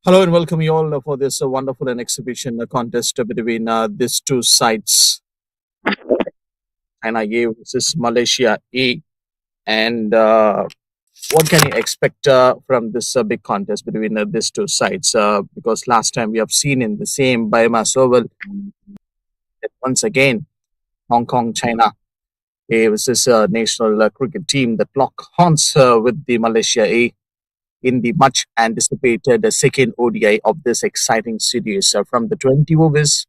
Hello and welcome you all for this wonderful and exhibition contest between these two sides, China A versus Malaysia A. And what can you expect from this big contest between these two sides? Because last time we have seen in the same BAYUEMAS Oval that once again Hong Kong China A versus national cricket team that lock horns with the Malaysia A in the much anticipated second ODI of this exciting series. From the 20 overs,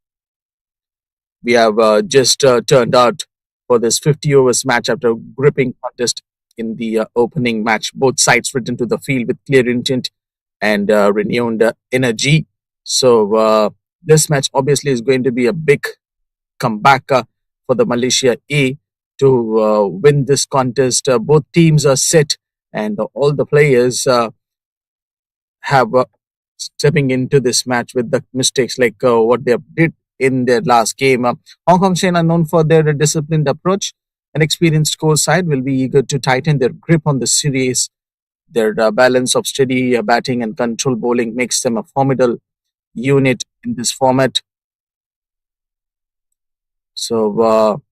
we have just turned out for this 50 overs match after a gripping contest in the opening match. Both sides returned to the field with clear intent and renewed energy. So, this match obviously is going to be a big comeback for the Malaysia A to win this contest. Both teams are set, and all the players have stepping into this match with the mistakes like what they did in their last game. Hong Kong China, known for their disciplined approach and experienced core side, will be eager to tighten their grip on the series. Their balance of steady batting and control bowling makes them a formidable unit in this format. So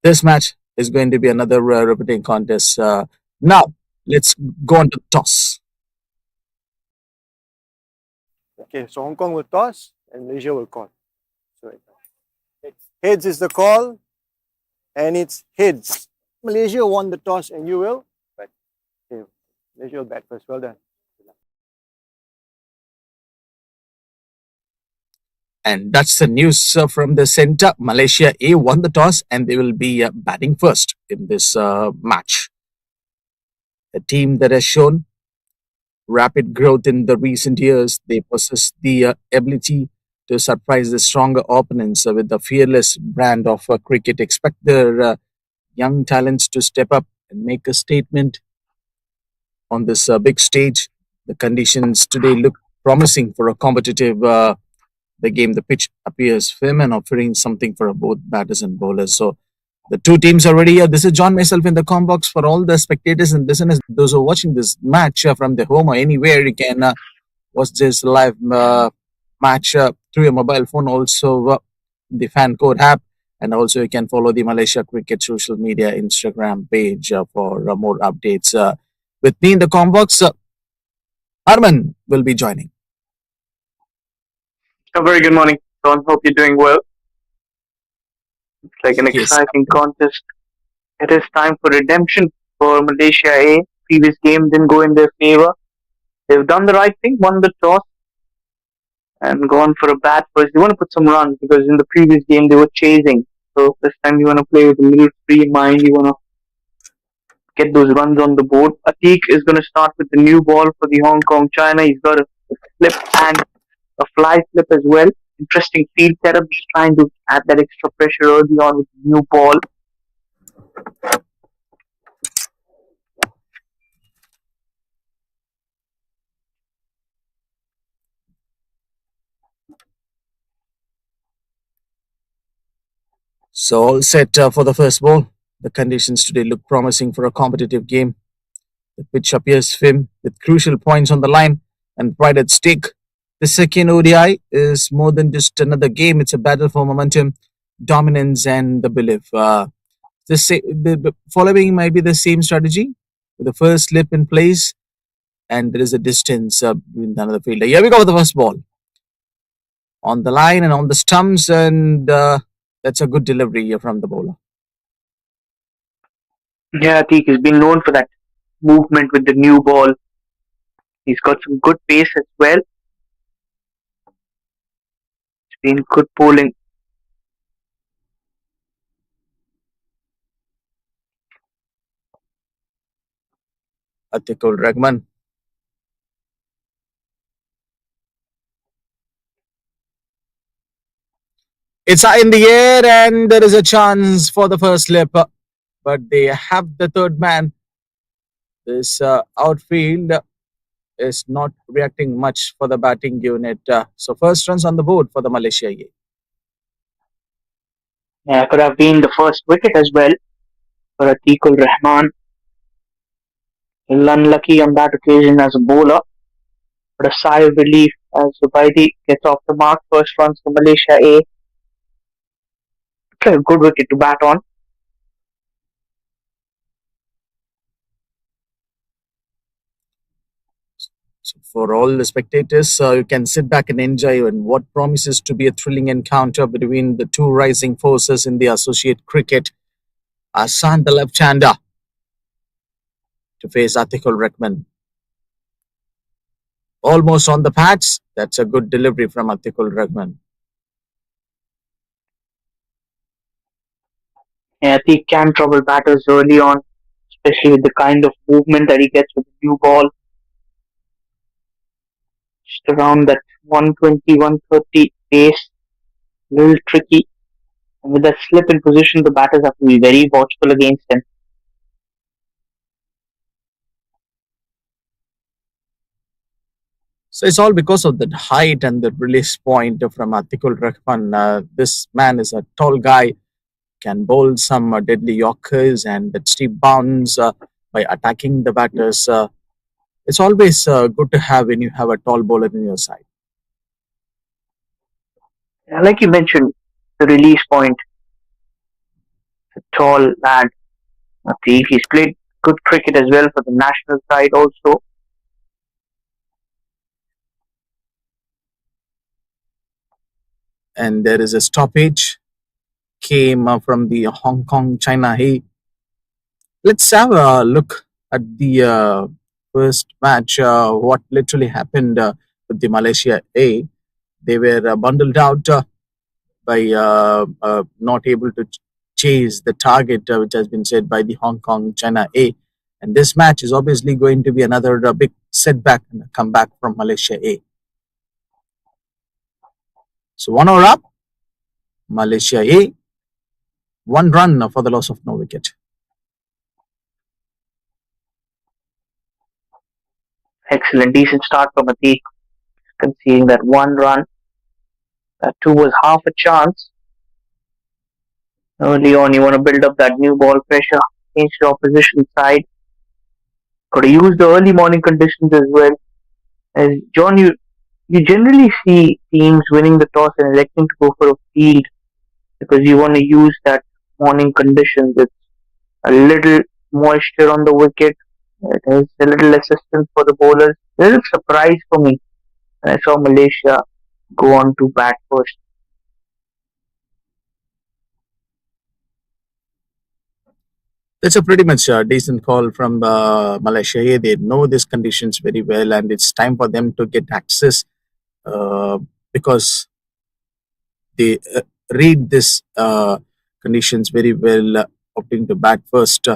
this match is going to be another repeating contest. Now let's go on to toss. Okay, so Hong Kong will toss and Malaysia will call. So heads is the call, and it's heads. Malaysia won the toss, and you will. But okay, Malaysia will bat first. Well done. And that's the news from the center. Malaysia A won the toss and they will be batting first in this match. A team that has shown rapid growth in the recent years, they possess the ability to surprise the stronger opponents with the fearless brand of cricket. Expect their young talents to step up and make a statement on this big stage. The conditions today look promising for a competitive the game. The pitch appears firm and offering something for both batters and bowlers. So the two teams are ready. This is John myself in the com box for all the spectators and listeners. Those who are watching this match from the home or anywhere, you can watch this live match through your mobile phone. Also, the fan code app, and also you can follow the Malaysia Cricket social media Instagram page for more updates. With me in the com box, Arman will be joining. A very good morning, Don. Hope you're doing well. It's like an Yes. exciting contest. It is time for redemption for Malaysia A. Previous game didn't go in their favor. They've done the right thing, won the toss, and gone for a bat first. They want to put some runs because in the previous game they were chasing. So this time you want to play with a little free mind. You want to get those runs on the board. Atik is going to start with the new ball for the Hong Kong China. He's got a flip and a fly flip as well. Interesting field setup, just trying to add that extra pressure early on with the new ball. So all set for the first ball. The conditions today look promising for a competitive game. The pitch appears firm with crucial points on the line and pride at stake. The second ODI is more than just another game. It's a battle for momentum, dominance, and the belief. The following might be the same strategy with the first slip in place, and there is a distance between another fielder. Here we go with the first ball on the line and on the stumps, and that's a good delivery here from the bowler. Yeah, Atik has been known for that movement with the new ball. He's got some good pace as well. It's been good bowling. Atikul Rahman. It's high in the air, and there is a chance for the first slip, but they have the third man. This outfield is not reacting much for the batting unit. So first runs on the board for the Malaysia A. Yeah, could have been the first wicket as well for Atikul Rahman. A little unlucky on that occasion as a bowler. But a sigh of relief as Zubaidi gets off the mark. First runs for Malaysia A. It's a good wicket to bat on. So for all the spectators, you can sit back and enjoy in what promises to be a thrilling encounter between the two rising forces in the associate cricket. Hassan, the left-hander, to face Atikul Rahman. Almost on the pads. That's a good delivery from Atikul Rahman. And I think he can trouble batters early on, especially with the kind of movement that he gets with the new ball. Just around that 120, 130 pace. A little tricky. And with that slip in position, the batters have to be very watchful against him. So it's all because of the height and the release point from Atikul Rahman. This man is a tall guy, can bowl some deadly yorkers and that steep bounce by attacking the batters. It's always good to have when you have a tall bowler in your side. And like you mentioned, the release point, the tall lad. Atif, he's played good cricket as well for the national side also. And there is a stoppage, came from the Hong Kong China A. Let's have a look at the first match, what literally happened with the Malaysia A. They were bundled out by not able to chase the target, which has been set by the Hong Kong China A. And this match is obviously going to be another big setback and a comeback from Malaysia A. So 1 over up, Malaysia A, 1 run for the loss of no wicket. Excellent, decent start from Atik, conceding that 1 run. That too was half a chance. Early on, you want to build up that new ball pressure against the opposition side. Got to use the early morning conditions as well. As John, you generally see teams winning the toss and electing to go for a field because you want to use that morning conditions. It's a little moisture on the wicket. It is a little assistance for the bowlers. A little surprise for me when I saw Malaysia go on to bat first. That's a pretty much decent call from Malaysia A. They know these conditions very well, and it's time for them to get access because they read this conditions very well, opting to bat first.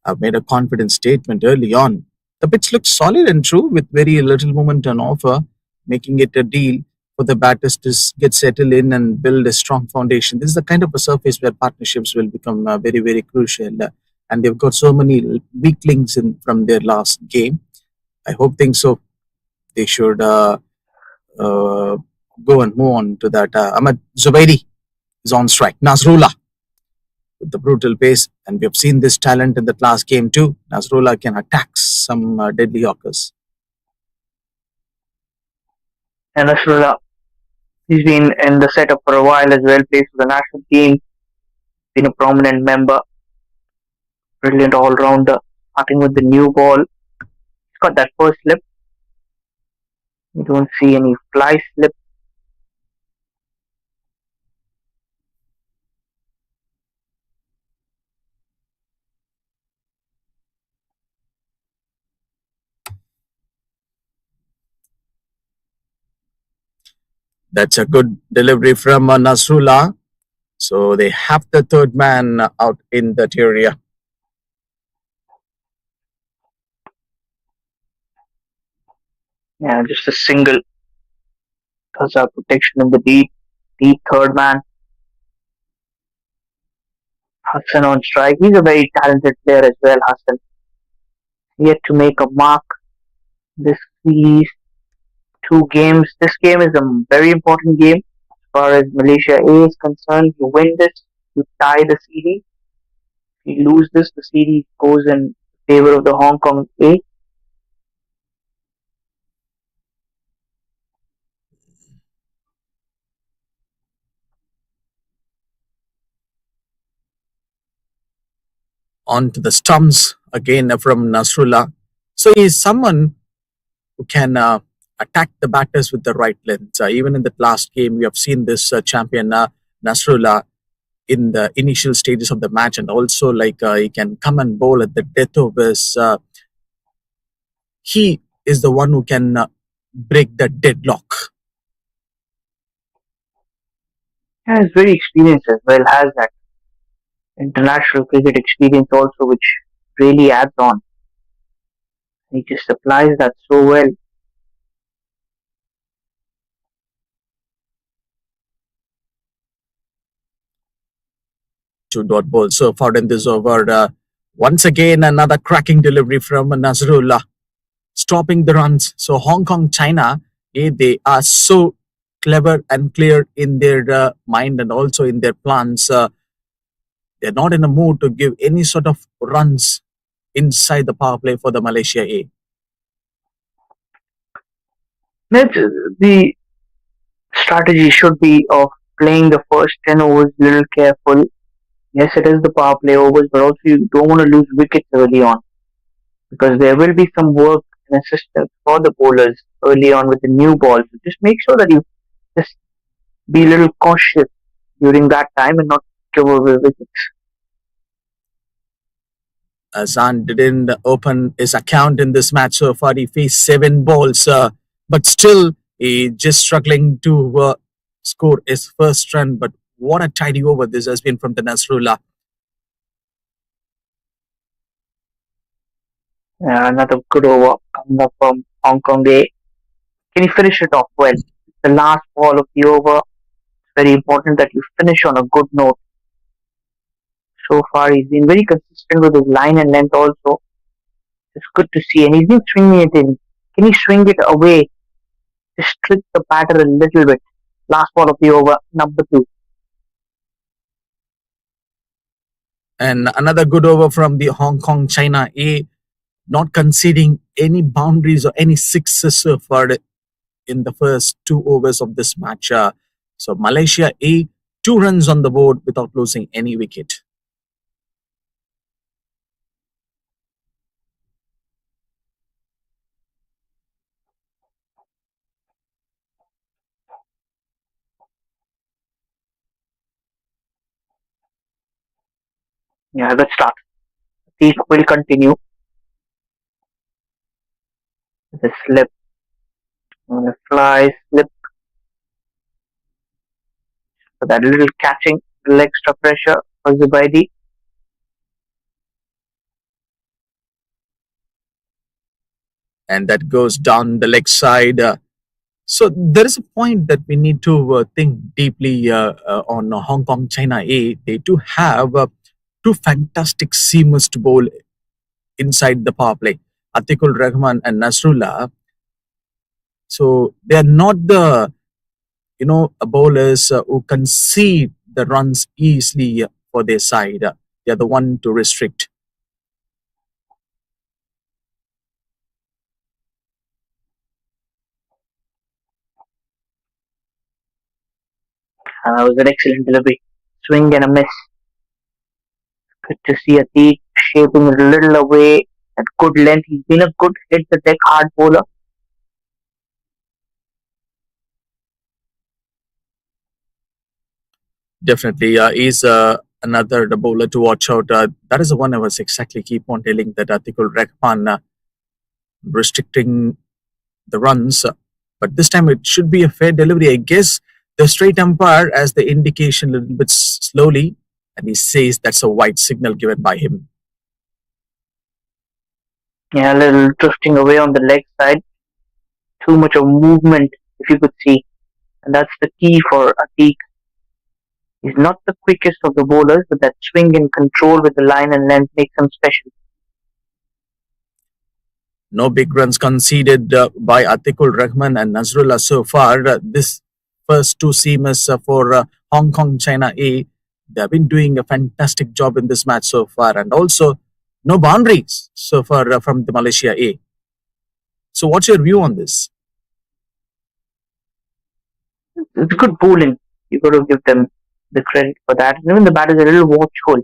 I've made a confident statement early on. The pitch looks solid and true with very little movement on offer, making it a deal for the batters to get settled in and build a strong foundation. This is the kind of a surface where partnerships will become very, very crucial. And they've got so many weak links in from their last game. I hope things so. They should go and move on to that. Ahmed Zubairi is on strike. Nasrullah with the brutal pace, and we have seen this talent in that last game too. Nasrullah can attack some deadly hawkers. And Nasrullah, he's been in the setup for a while as well, plays for the national team, been a prominent member, brilliant all rounder, starting with the new ball. He's got that first slip. You don't see any fly slip. That's a good delivery from Nasrullah. So they have the third man out in that area. Yeah, just a single. Does our protection in the deep third man. Hassan on strike. He's a very talented player as well, Hassan. Yet to make a mark this series. 2 games. This game is a very important game as far as Malaysia A is concerned. You win this, you tie the series. If you lose this, the series goes in favor of the Hong Kong A. onto the stumps again from Nasrullah. So he's someone who can attack the batters with the right length. Even in the last game, we have seen this champion Nasrullah in the initial stages of the match, and also like he can come and bowl at the death of his. He is the one who can break the deadlock. Yeah, he's very experienced as well, has that international cricket experience also, which really adds on. He just applies that so well. To dot ball so far in this over. Once again, another cracking delivery from Nazrullah, stopping the runs. So Hong Kong, China, they are so clever and clear in their mind and also in their plans. They're not in a mood to give any sort of runs inside the power play for the Malaysia A. The strategy should be of playing the first 10 overs a little careful. Yes, it is the power play overs, but also you don't want to lose wickets early on because there will be some work and assistance for the bowlers early on with the new ball. So just make sure that you just be a little cautious during that time and not give away wickets. Zan didn't open his account in this match so far. He faced 7 balls, but still he just struggling to score his first run. But what a tidy over this has been from the Nasrullah. Another good over coming up from Hong Kong A. Can you finish it off well? The last ball of the over. It's very important that you finish on a good note. So far, he's been very consistent with his line and length also. It's good to see. And he's been swinging it in. Can he swing it away? Just trick the batter a little bit. Last ball of the over, number 2. And another good over from the Hong Kong China A, not conceding any boundaries or any sixes so far in the first 2 overs of this match. So Malaysia A, 2 runs on the board without losing any wicket. Yeah, let's start. He will continue. The slip. The fly, slip. So that little catching, little extra pressure for Zubaidi. And that goes down the leg side. So there is a point that we need to think deeply on Hong Kong China A. They do have 2 fantastic seamers to bowl inside the power play, Atiqul Rahman and Nasrullah. So they are not the bowlers who concede the runs easily for their side. They are the one to restrict. That was an excellent delivery. Swing and a miss. Good to see Atiq shaping it a little away at good length. He's been a good hit the deck hard bowler. Definitely, he's another bowler to watch out. That is the one I was exactly keep on telling that Atiqul Rahman restricting the runs. But this time it should be a fair delivery. I guess the straight umpire has the indication a little bit slowly, and he says that's a white signal given by him. Yeah, a little drifting away on the leg side. Too much of movement, if you could see. And that's the key for Atiq. He's not the quickest of the bowlers, but that swing and control with the line and length makes him special. No big runs conceded by Atiqul Rahman and Nasrullah so far. This first 2 seamers for Hong Kong China A, they have been doing a fantastic job in this match so far, and also no boundaries so far from the Malaysia A. So what's your view on this? It's good bowling. You got to give them the credit for that. And even the batters are a little watchful.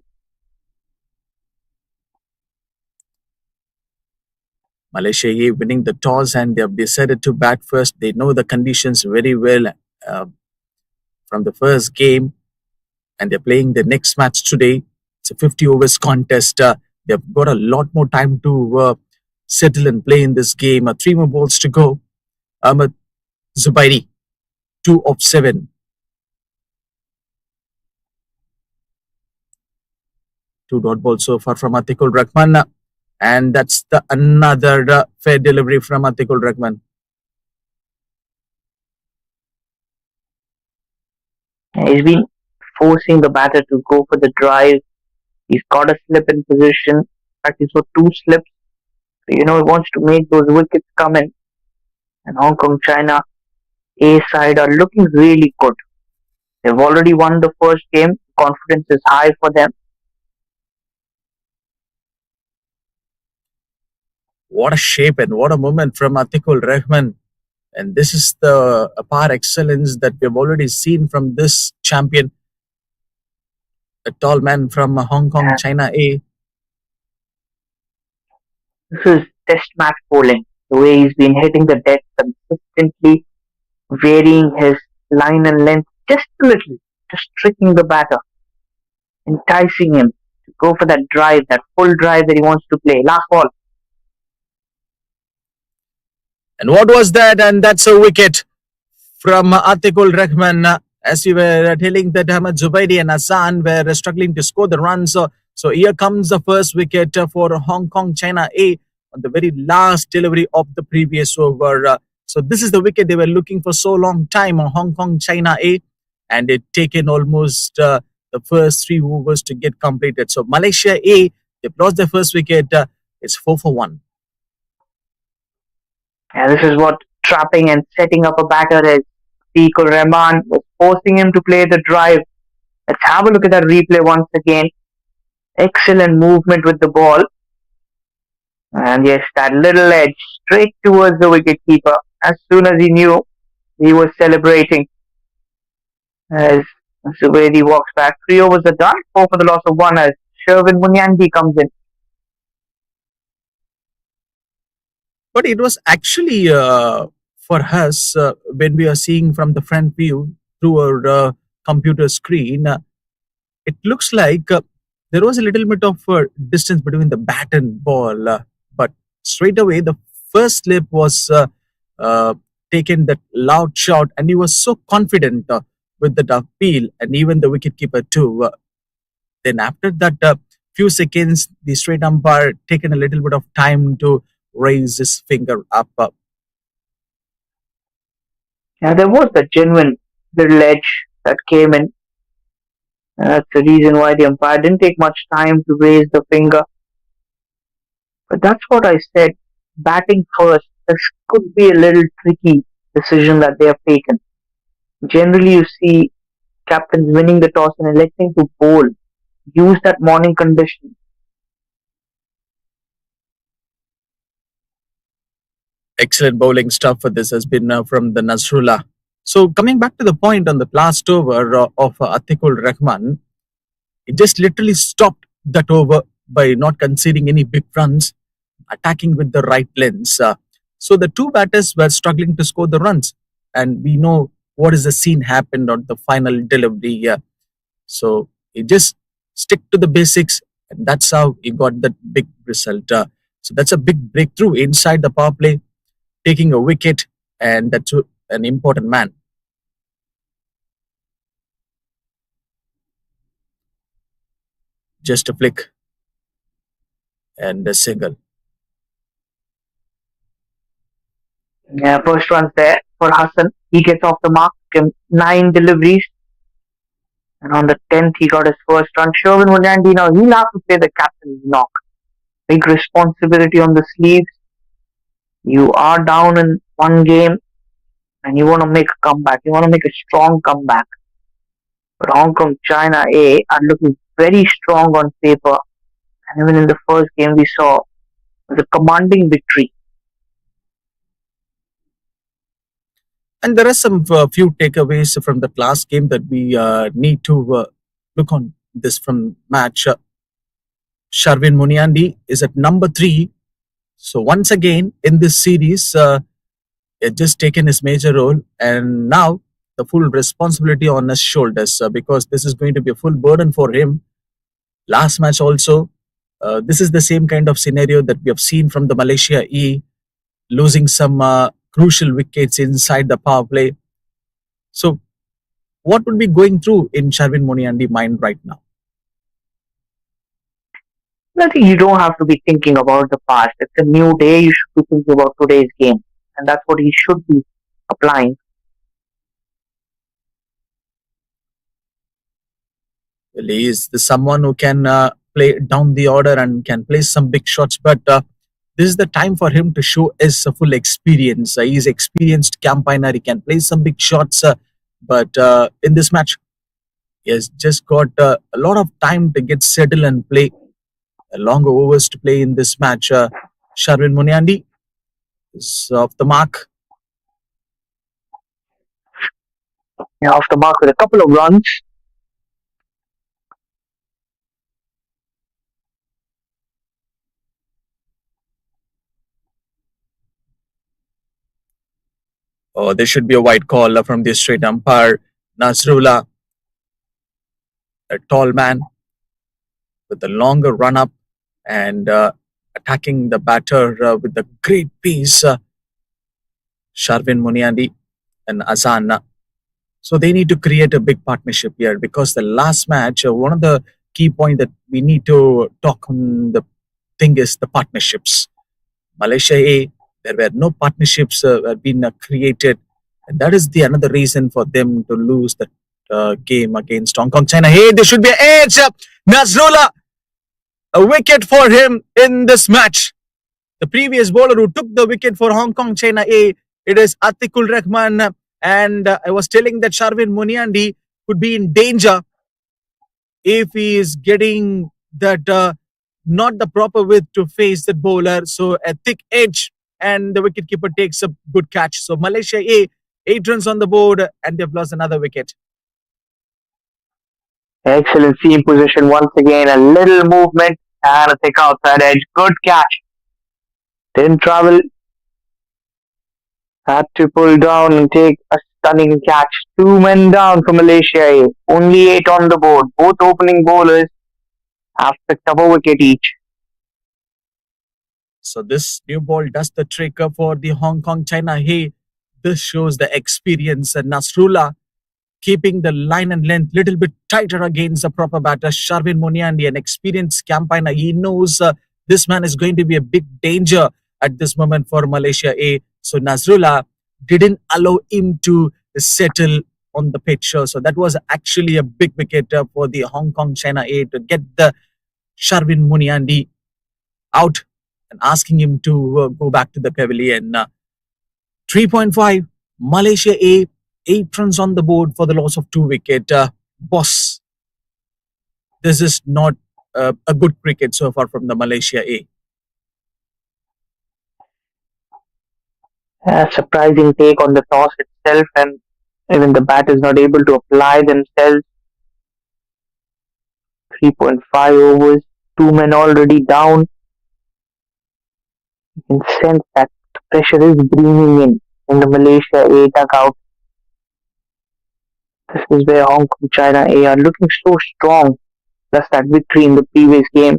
Malaysia A winning the toss and they have decided to bat first. They know the conditions very well uh, from the first game, and they're playing the next match today. It's a 50 overs contest. They've got a lot more time to settle and play in this game. 3 more balls to go. Ahmed Zubairi, 2 of 7. 2 dot balls so far from Atikul Rahman. And that's the another fair delivery from Atikul Rahman. He's been forcing the batter to go for the drive. He's got a slip in position. In fact, he's got 2 slips. So, he wants to make those wickets come in. And Hong Kong China A side are looking really good. They've already won the first game. Confidence is high for them. What a shape and what a moment from Atikul Rahman. And this is the par excellence that we've already seen from this champion, a tall man from Hong Kong, China A. This is test match bowling. The way he's been hitting the deck consistently, varying his line and length just a little, just tricking the batter, enticing him to go for that drive, that full drive that he wants to play. Last ball. And what was that? And that's a wicket from Atikul Rahman. As we were telling that Ahmed Zubairi and Hassan were struggling to score the runs. So here comes the first wicket for Hong Kong China A on the very last delivery of the previous over. So this is the wicket they were looking for so long time on Hong Kong China A. And it taken almost the first 3 overs to get completed. So Malaysia A, they've lost their first wicket. It's 4 for 1. And this is what trapping and setting up a batter is. Atikul Rahman was forcing him to play the drive. Let's have a look at that replay once again. Excellent movement with the ball. And yes, that little edge straight towards the wicketkeeper. As soon as he knew, he was celebrating. As Zubairi walks back. 3 overs are done. 4 for the loss of 1 as Sherwin Munyandi comes in. But it was actually for us when we are seeing from the front view through our computer screen, it looks like there was a little bit of distance between the bat and ball. But straight away, the first slip was taken that loud shot, and he was so confident with the appeal, and even the wicketkeeper too. Then after that few seconds, the straight umpire taken a little bit of time to raise his finger up. Yeah, there was a genuine little edge that came in. That's the reason why the umpire didn't take much time to raise the finger. But that's what I said. Batting first, this could be a little tricky decision that they have taken. Generally, you see captains winning the toss and electing to bowl. Use that morning condition. Excellent bowling stuff for this has been from the Nasrullah. So coming back to the point on the last over of Atikul Rahman, it just literally stopped that over by not conceding any big runs, attacking with the right lens. So the 2 batters were struggling to score the runs, and we know what is the scene happened on the final delivery. So he just stick to the basics, and that's how he got that big result. So that's a big breakthrough inside the power play, taking a wicket, and that's an important man. Just a flick and a single. Yeah, first runs there for Hassan. He gets off the mark, 9 deliveries. And on the 10th, he got his first run. Sherwin Munyandi, now he'll have to play the captain's knock. Big responsibility on the sleeves. You are down in 1 game and you want to make a comeback. You want to make a strong comeback. But Hong Kong China A are looking very strong on paper. And even in the first game we saw the commanding victory. And there are some few takeaways from that last game that we need to look on this from match. Sherwin Munyandi is at number 3. So once again in this series, he had just taken his major role, and now the full responsibility on his shoulders because this is going to be a full burden for him. Last match also, this is the same kind of scenario that we have seen from the Malaysia E, losing some crucial wickets inside the power play. So, what would be going through in Sharvin Muniandi's mind right now? I think you don't have to be thinking about the past. It's a new day. You should be thinking about today's game. And that's what he should be applying. Well, he is the someone who can play down the order and can play some big shots, but this is the time for him to show his full experience. He's experienced campaigner. He can play some big shots, but in this match, he has just got a lot of time to get settled and play longer overs to play in this match. Sharvin Muniandi is off the mark. Off the mark with a couple of runs. Oh, there should be a white call from the straight umpire. Nasrullah, a tall man with a longer run up and attacking the batter with a great pace. Sharvin Muniandi and Azan. So they need to create a big partnership here because the last match, one of the key points that we need to talk on the thing is the partnerships. Malaysia A, there were no partnerships have been created, and that is the another reason for them to lose the game against Hong Kong China. Hey, there should be an edge. Nasrullah, a wicket for him in this match. The previous bowler who took the wicket for Hong Kong China A, it is Atikul Rahman. And I was telling that Sharvin Muniandi could be in danger if he is getting that not the proper width to face the bowler. So a thick edge, and the wicketkeeper takes a good catch. So Malaysia A, 8 runs on the board, and they've lost another wicket. Excellent seam position once again. A little movement and a thick outside edge. Good catch. Didn't travel. Had to pull down and take a stunning catch. 2 men down for Malaysia A. Only 8 on the board. Both opening bowlers have picked up a wicket each. So this new ball does the trick for the Hong Kong China A. This shows the experience. Nasrullah keeping the line and length little bit tighter against the proper batter. Sharvin Muniandi, an experienced campaigner. He knows this man is going to be a big danger at this moment for Malaysia A. So Nasrullah didn't allow him to settle on the pitch. So that was actually a big wicket for the Hong Kong China A to get the Sharvin Muniandi out and asking him to go back to the pavilion. 3.5, Malaysia A, 8 runs on the board for the loss of 2 wickets. Boss, this is not a good cricket so far from the Malaysia A. A surprising take on the toss itself, and even the batters not able to apply themselves. 3.5 overs, 2 men already down. You can sense that the pressure is breathing in the Malaysia A dugout. This is where Hong Kong China A are looking so strong. Plus that victory in the previous game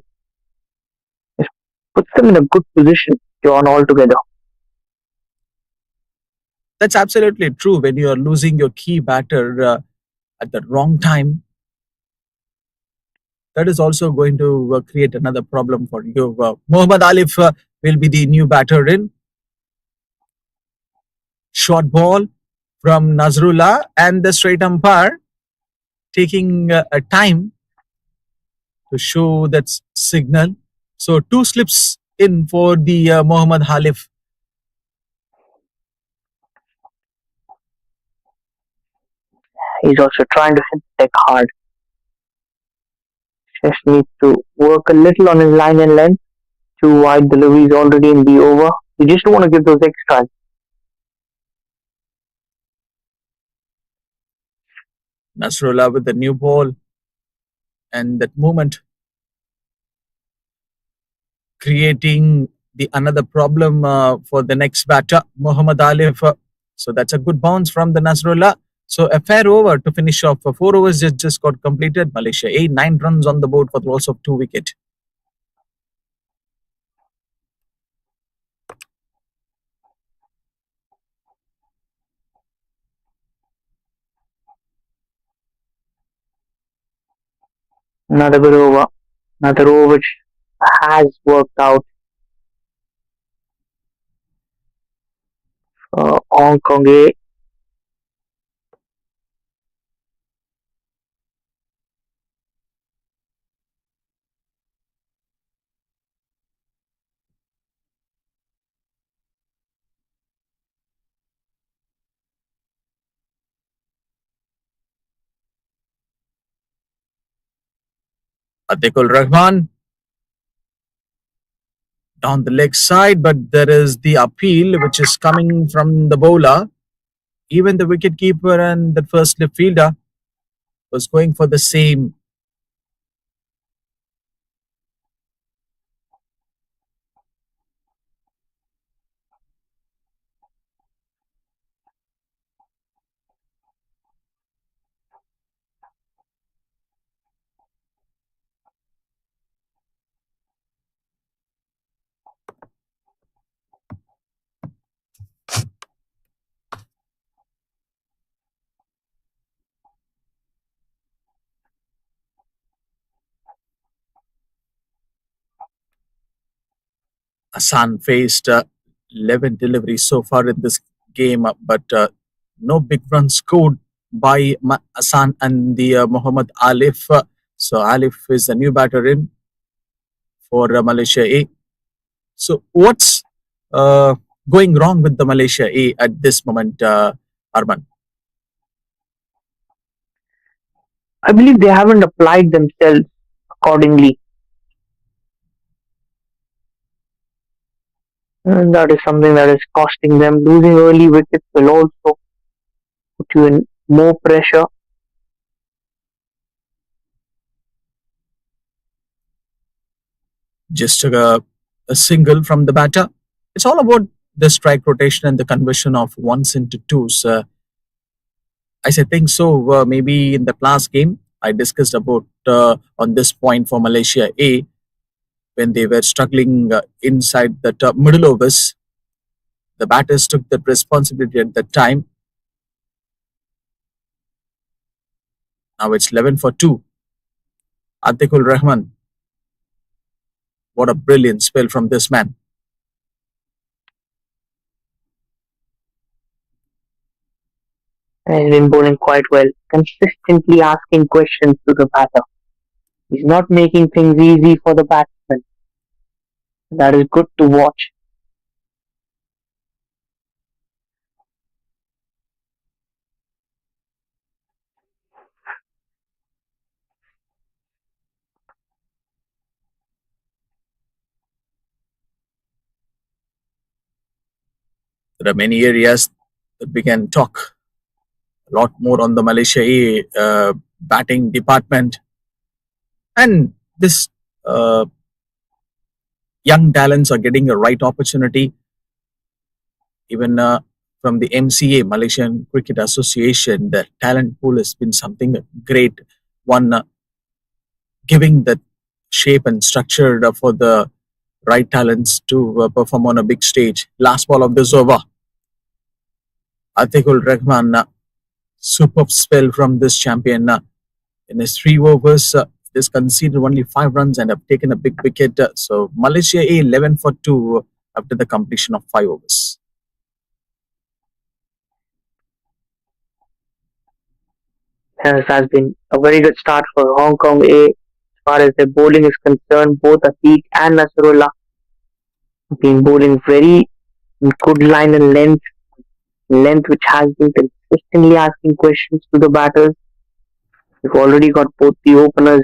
just puts them in a good position to on altogether. That's absolutely true. When you are losing your key batter at the wrong time, that is also going to create another problem for you. Mohammad Alif will be the new batter in. Short ball from Nasrullah, and the straight umpire taking a time to show that signal. So 2 slips in for the Mohammad Halif. He's also trying to hit the deck hard. Just needs to work a little on his line and length. 2 wide deliveries already in the over. You just don't want to give those extras. Nasrullah with the new ball, and that moment creating the another problem for the next batter, Muhammad Alif. So that's a good bounce from the Nasrullah. So a fair over to finish off. 4 overs just got completed. Malaysia A, 9 runs on the board for the loss of 2 wicket. Another good over. Another over which has worked out for Hong Kong A. Atikul Rahman down the leg side, but there is the appeal which is coming from the bowler. Even the wicketkeeper and the first slip fielder was going for the same. Hassan faced 11 deliveries so far in this game, but no big runs scored by Hassan and the Muhammad Alif. So Alif is a new batter in for Malaysia A. So what's uh, going wrong with the Malaysia A at this moment, Arman? I believe they haven't applied themselves accordingly. And that is something that is costing them. Losing early wickets will also put you in more pressure. Just a single from the batter. It's all about the strike rotation and the conversion of ones into twos. I think so. Maybe in the last game, I discussed about on this point for Malaysia A when they were struggling inside the middle overs. The batters took that responsibility at that time. Now it's 11 for 2. Atikul Rahman. What a brilliant spell from this man. And he's been bowling quite well, consistently asking questions to the batter. He's not making things easy for the batsman. That is good to watch. There are many areas that we can talk a lot more on the Malaysia A batting department. And this young talents are getting a right opportunity. Even from the MCA, Malaysian Cricket Association, the talent pool has been something great. One giving the shape and structure for the right talents to perform on a big stage. Last ball of this over. Atikul Rahman, superb spell from this champion. In his 3 overs, he's conceded only 5 runs and have taken a big wicket. So Malaysia A 11 for 2 after the completion of 5 overs. This has been a very good start for Hong Kong A. As far as their bowling is concerned, both Atik and Nasrullah have been bowling very good line and length which has been consistently asking questions to the batters. We've already got both the openers,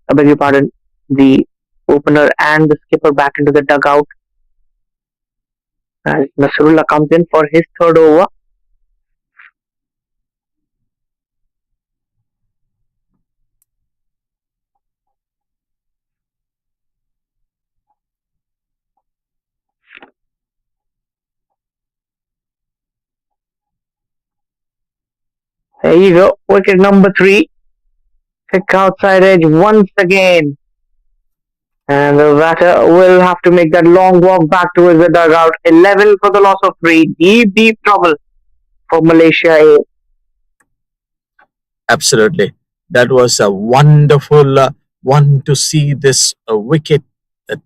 I beg your pardon, the opener and the skipper back into the dugout as Nasrullah comes in for his third over. There you go. Wicket number 3. Kick outside edge once again. And the batter will have to make that long walk back towards the dugout. 11 for the loss of 3. Deep, deep trouble for Malaysia A. Absolutely. That was a wonderful one to see this wicket,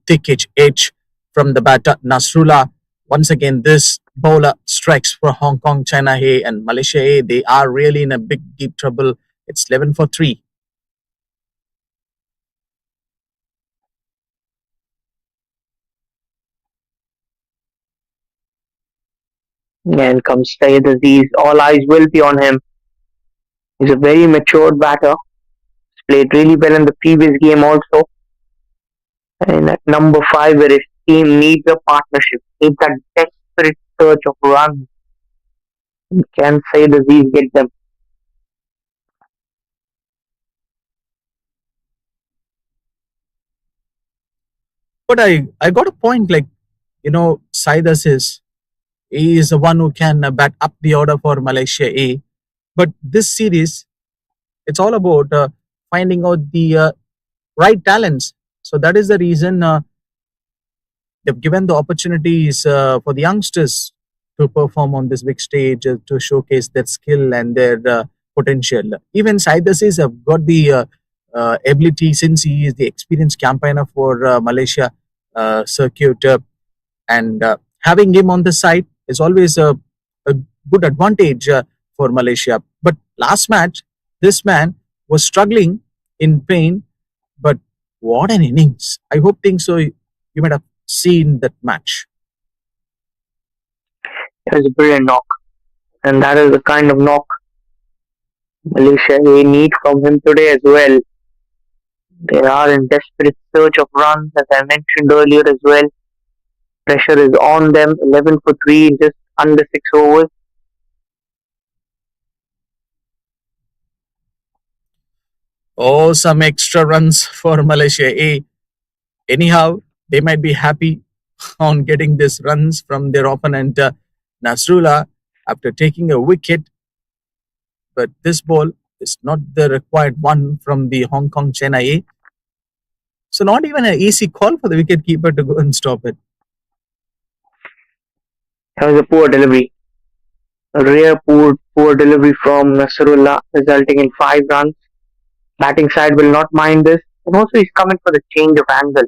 thick edge from the batter Nasrullah. Once again, this bowler strikes for Hong Kong, China A, and Malaysia A. They are really in a big, deep trouble. It's 11 for 3. And comes Syed Aziz. All eyes will be on him. He's a very matured batter. He's played really well in the previous game also. And at number 5, where his team needs a partnership, needs that desperate search of runs. Can Syed Aziz get them? But I got a point like, Saidas he is the one who can bat up the order for Malaysia A. But this series, it's all about finding out the right talents. So that is the reason they've given the opportunities for the youngsters to perform on this big stage to showcase their skill and their potential. Even Saidasis have got the ability since he is the experienced campaigner for Malaysia circuit, and having him on the side is always a good advantage for Malaysia. But last match, this man was struggling in pain, but what an innings! I hope think so. You might have seen that match. It was a brilliant knock. And that is the kind of knock Malaysia A need from him today as well. They are in desperate search of runs, as I mentioned earlier as well. Pressure is on them. 11 for 3 in just under 6 overs. Oh, some extra runs for Malaysia A. Anyhow, they might be happy on getting these runs from their opponent Nasrullah after taking a wicket. But this ball is not the required one from the Hong Kong China A. So not even an easy call for the wicketkeeper to go and stop it. That was a poor delivery. A rare poor delivery from Nasrullah, resulting in 5 runs. Batting side will not mind this. And also he's coming for the change of angle.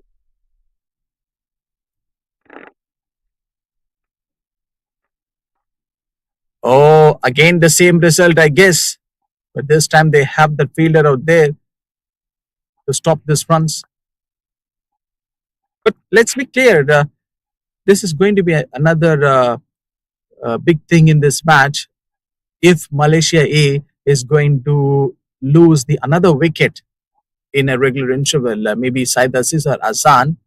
Oh, again the same result, I guess. But this time they have the fielder out there to stop these runs. But let's be clear, this is going to be another big thing in this match. If Malaysia A is going to lose the another wicket in a regular interval, maybe Said Aziz or Azan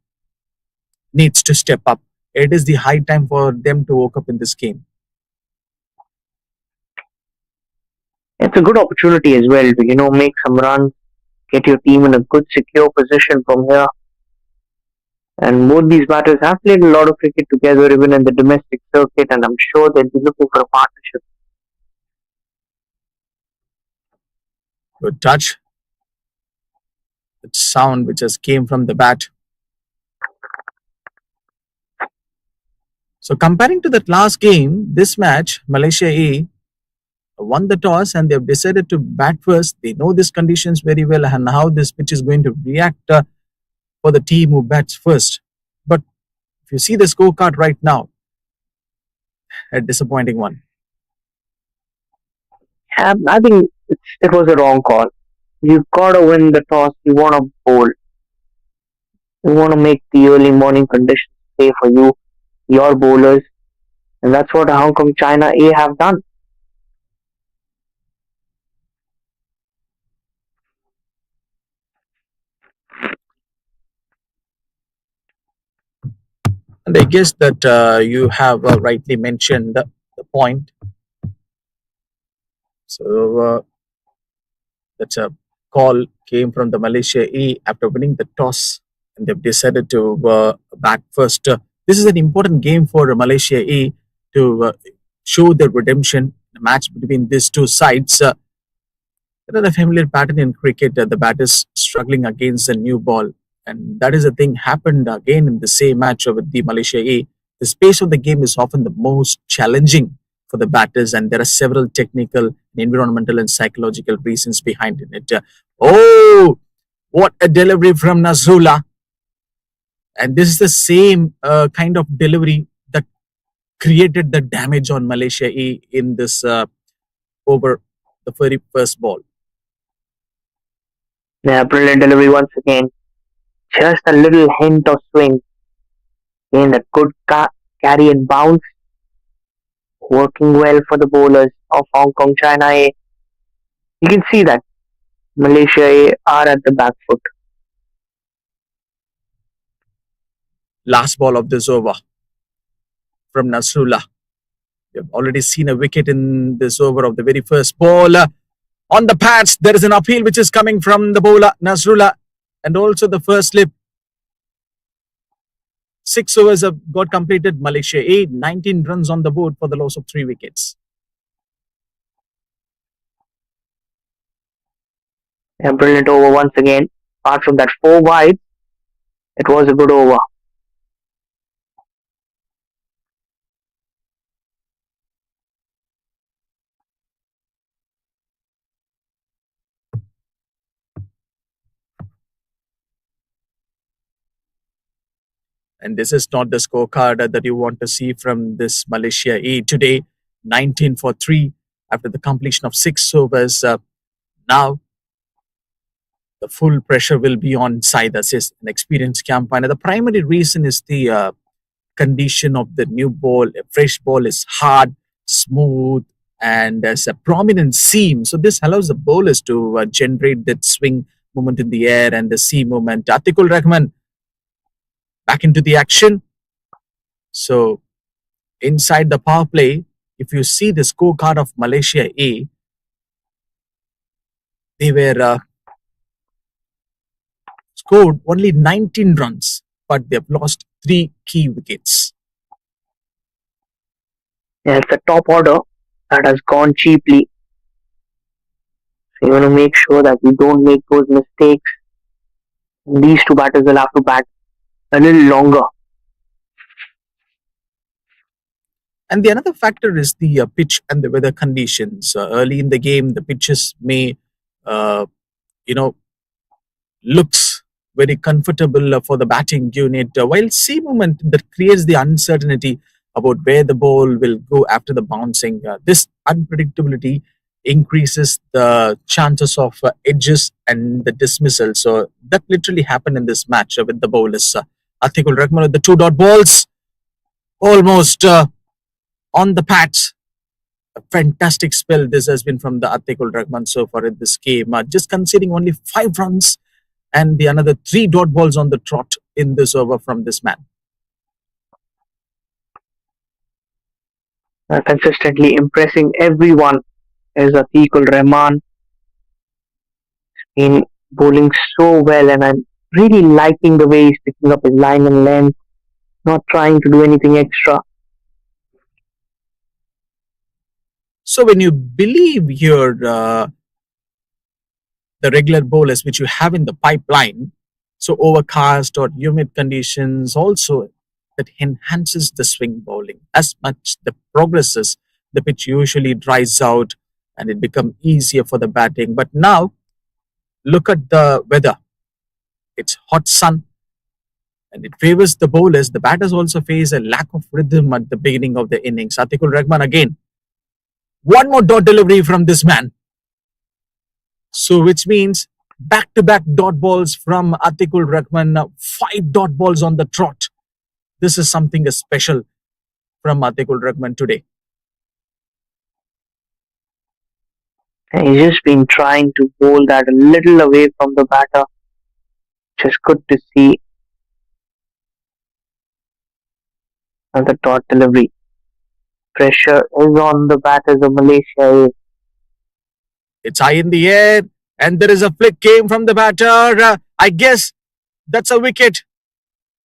needs to step up. It is the high time for them to woke up in this game. It's a good opportunity as well to, make some runs, get your team in a good secure position from here. And both these batters have played a lot of cricket together even in the domestic circuit, and I'm sure they'll be looking for a partnership. Good touch. The sound which just came from the bat. So comparing to that last game, this match, Malaysia A won the toss and they've decided to bat first. They know these conditions very well and how this pitch is going to react for the team who bats first. But if you see the scorecard right now, a disappointing one. I think it was a wrong call. You've got to win the toss. You want to bowl. You want to make the early morning conditions play for you, your bowlers. And that's what Hong Kong China A have done. And I guess that you have rightly mentioned the point. So that's a call came from the Malaysia A after winning the toss, and they've decided to bat first. This is an important game for Malaysia A to show their redemption. The match between these two sides. Another familiar pattern in cricket, the batters struggling against the new ball. And that is a thing happened again in the same match with the Malaysia A. The space of the game is often the most challenging for the batters, and there are several technical, environmental, and psychological reasons behind it. Oh, what a delivery from Nasrullah! And this is the same kind of delivery that created the damage on Malaysia A in this over the very first ball. Yeah, brilliant delivery once again. Just a little hint of swing. Again, a good carry and bounce. Working well for the bowlers of Hong Kong China A. You can see that Malaysia A are at the back foot. Last ball of this over from Nasrullah. We have already seen a wicket in this over of the very first ball. On the patch, there is an appeal which is coming from the bowler Nasrullah, and also the first slip. 6 overs have got completed. Malaysia A 19 runs on the board for the loss of 3 wickets. A brilliant over once again. Apart from that 4 wide, it was a good over. And this is not the scorecard that you want to see from this Malaysia A today. 19 for 3 after the completion of 6 overs. Now, the full pressure will be on Said Aziz, an experienced campaigner. The primary reason is the condition of the new ball. A fresh ball is hard, smooth, and there's a prominent seam. So this allows the bowlers to generate that swing movement in the air and the seam movement. Atikul Rahman back into the action. So inside the power play, if you see the scorecard of Malaysia A, they were scored only 19 runs, but they've lost 3 key wickets. Yeah, it's a top order that has gone cheaply. So you want to make sure that we don't make those mistakes. These two batters will have to bat a little longer. And the another factor is the pitch and the weather conditions. Early in the game, the pitches may, looks very comfortable for the batting unit, while sea movement that creates the uncertainty about where the ball will go after the bouncing. This unpredictability increases the chances of edges and the dismissal. So that literally happened in this match with the bowlers. Atikul Rahman with the 2 dot balls, almost on the patch. A fantastic spell this has been from the Atikul Rahman so far in this game. Just conceding only 5 runs and the another 3 dot balls on the trot in this over from this man. Consistently impressing everyone is Atikul Rahman. He's been bowling so well, and I'm really liking the way he's picking up his line and length, not trying to do anything extra. So when you believe your the regular bowlers which you have in the pipeline, so overcast or humid conditions also that enhances the swing bowling. As much the progresses, the pitch usually dries out and it becomes easier for the batting. But now, look at the weather. It's hot sun and it favors the bowlers. The batters also face a lack of rhythm at the beginning of the innings. Atikul Rahman again. One more dot delivery from this man. So which means back-to-back dot balls from Atikul Rahman, 5 dot balls on the trot. This is something special from Atikul Rahman today. And he's just been trying to bowl that a little away from the batter, which is good to see. And the dot delivery. Pressure is on the batters of Malaysia. It's high in the air and there is a flick came from the batter. I guess that's a wicket.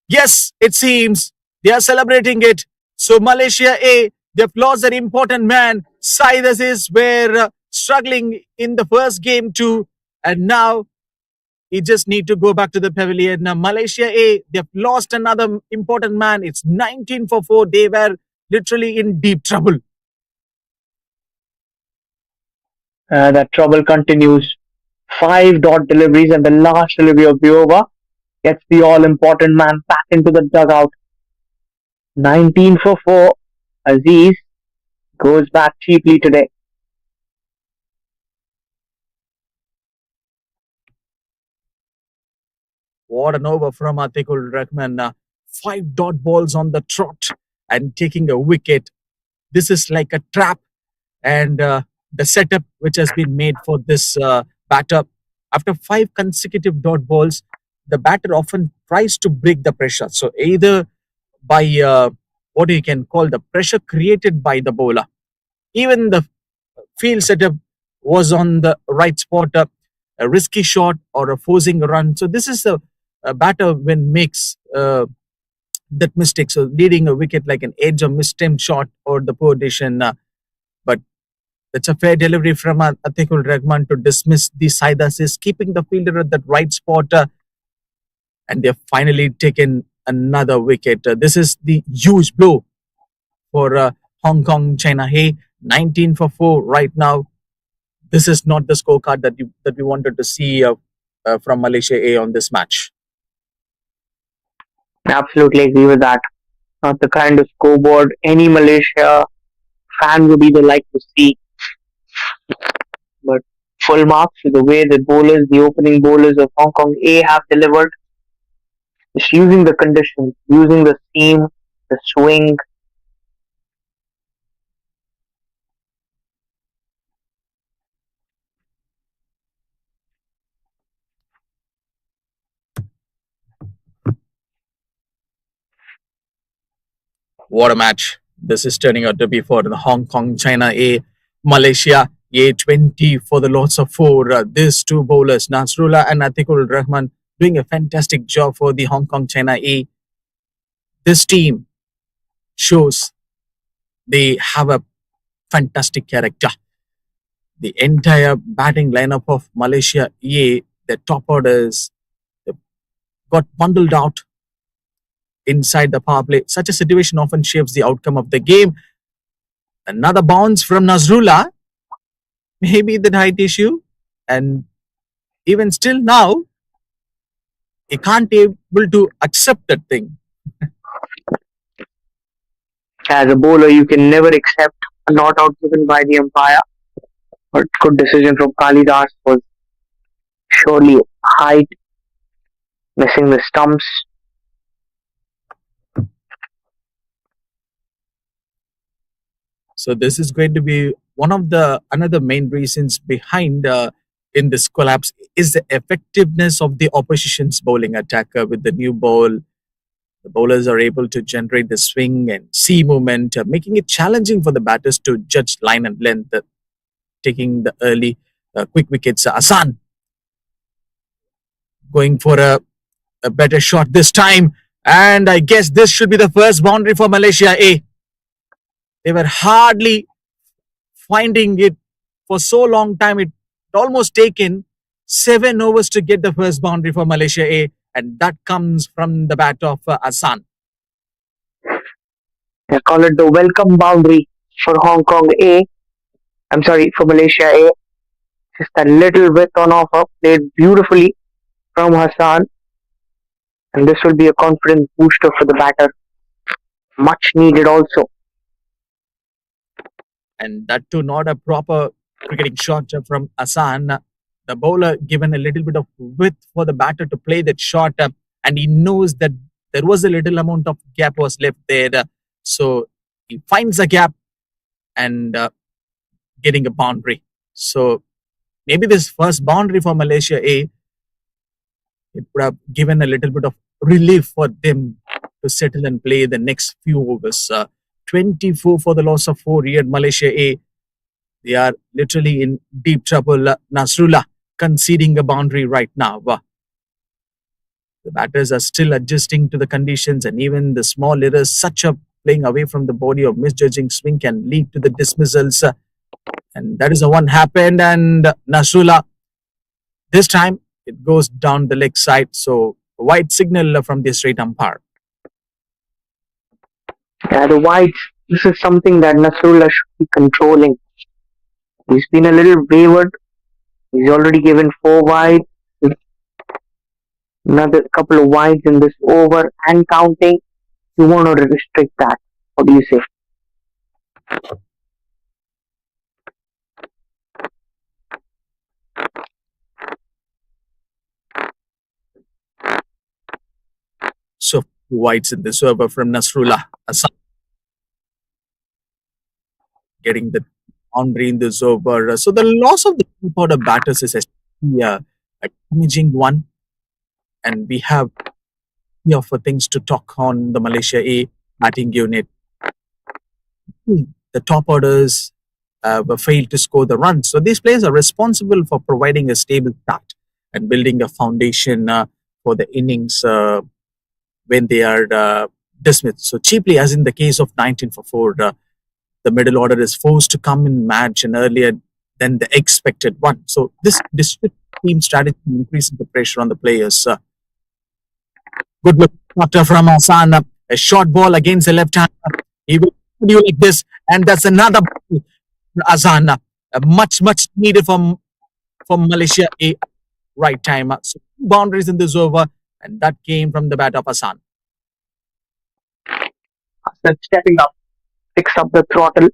Yes, it seems they are celebrating it. So Malaysia A, they've lost an important man. Said Aziz were struggling in the first game too, and now he just need to go back to the pavilion. Now, Malaysia A, they've lost another important man. It's 19 for 4. They were literally in deep trouble. That trouble continues. 5 dot deliveries, and the last delivery of the over gets the all important man back into the dugout. 19 for 4. Aziz goes back cheaply today. What an over from Atikul Rahman. 5 dot balls on the trot and taking a wicket. This is like a trap, and the setup which has been made for this batter. After 5 consecutive dot balls, the batter often tries to break the pressure. So either by what you can call the pressure created by the bowler. Even the field setup was on the right spot, a risky shot or a forcing a run. So this is a batter when makes that mistake. So leading a wicket like an edge or mistimed shot or the poor decision. But it's a fair delivery from Atikul Rahman to dismiss the side assist, keeping the fielder at that right spot. And they've finally taken another wicket. This is the huge blow for Hong Kong China. Hey, 19 for 4 right now. This is not the scorecard that we wanted to see from Malaysia A on this match. Absolutely agree with that. Not the kind of scoreboard any Malaysia fan would either like to see. But full marks to the way the opening bowlers of Hong Kong A have delivered. Just using the conditions, using the seam, the swing. What a match this is turning out to be for the Hong Kong China A. Malaysia A 20 for the loss of 4. These two bowlers, Nasrullah and Atikul Rahman, doing a fantastic job for the Hong Kong China A. This team shows they have a fantastic character. The entire batting lineup of Malaysia A, the top orders, got bundled out inside the power play. Such a situation often shapes the outcome of the game. Another bounce from Nasrullah, maybe the height issue, and even still now, he can't able to accept that thing. As a bowler, you can never accept a not out given by the umpire. But good decision from Kalidas was surely height, missing the stumps. So this is going to be one of the another main reasons behind in this collapse is the effectiveness of the opposition's bowling attack with the new ball. The bowlers are able to generate the swing and sea movement, making it challenging for the batters to judge line and length, taking the early quick wickets. Asan going for a better shot this time, and I guess this should be the first boundary for Malaysia A. They were hardly finding it for so long time. It almost taken 7 overs to get the first boundary for Malaysia A, and that comes from the bat of Asan. They call it the welcome boundary for Hong Kong A. I'm sorry, for Malaysia A. Just a little width on offer, played beautifully from Hassan. And this will be a confidence booster for the batter. Much needed also. And that too not a proper cricketing shot from Asan. The bowler given a little bit of width for the batter to play that shot, and he knows that there was a little amount of gap was left there. So he finds a gap and getting a boundary. So maybe this first boundary for Malaysia A, it would have given a little bit of relief for them to settle and play the next few overs. 24 for the loss of 4 here at Malaysia A. They are literally in deep trouble. Nasrullah conceding a boundary right now. The batters are still adjusting to the conditions, and even the small errors, such a playing away from the body or misjudging swing, can lead to the dismissals. And that is the one happened. And Nasrullah, this time it goes down the leg side. So white signal from the straight umpire. Yeah, the whites, this is something that Nasrullah should be controlling. He's been a little wayward. He's already given 4 wides. Another couple of wides in this over and counting. You want to restrict that. What do you say? So whites in this over from Nasrullah. Hassan getting the boundary in this over. So the loss of the order batters is a damaging one. And we have here for things to talk on the Malaysia A batting unit. The top orders were failed to score the runs. So these players are responsible for providing a stable start and building a foundation for the innings when they are dismissed. So cheaply, as in the case of 19 for 4, the middle order is forced to come in match and earlier than the expected one. So this team strategy increases the pressure on the players. Good look after from Hassan. A short ball against the left hand. He will do like this, and that's another Hassan. Much needed from Malaysia A right time. So 2 boundaries in this over, and that came from the bat of Hassan. Hassan stepping up, picks up the throttle.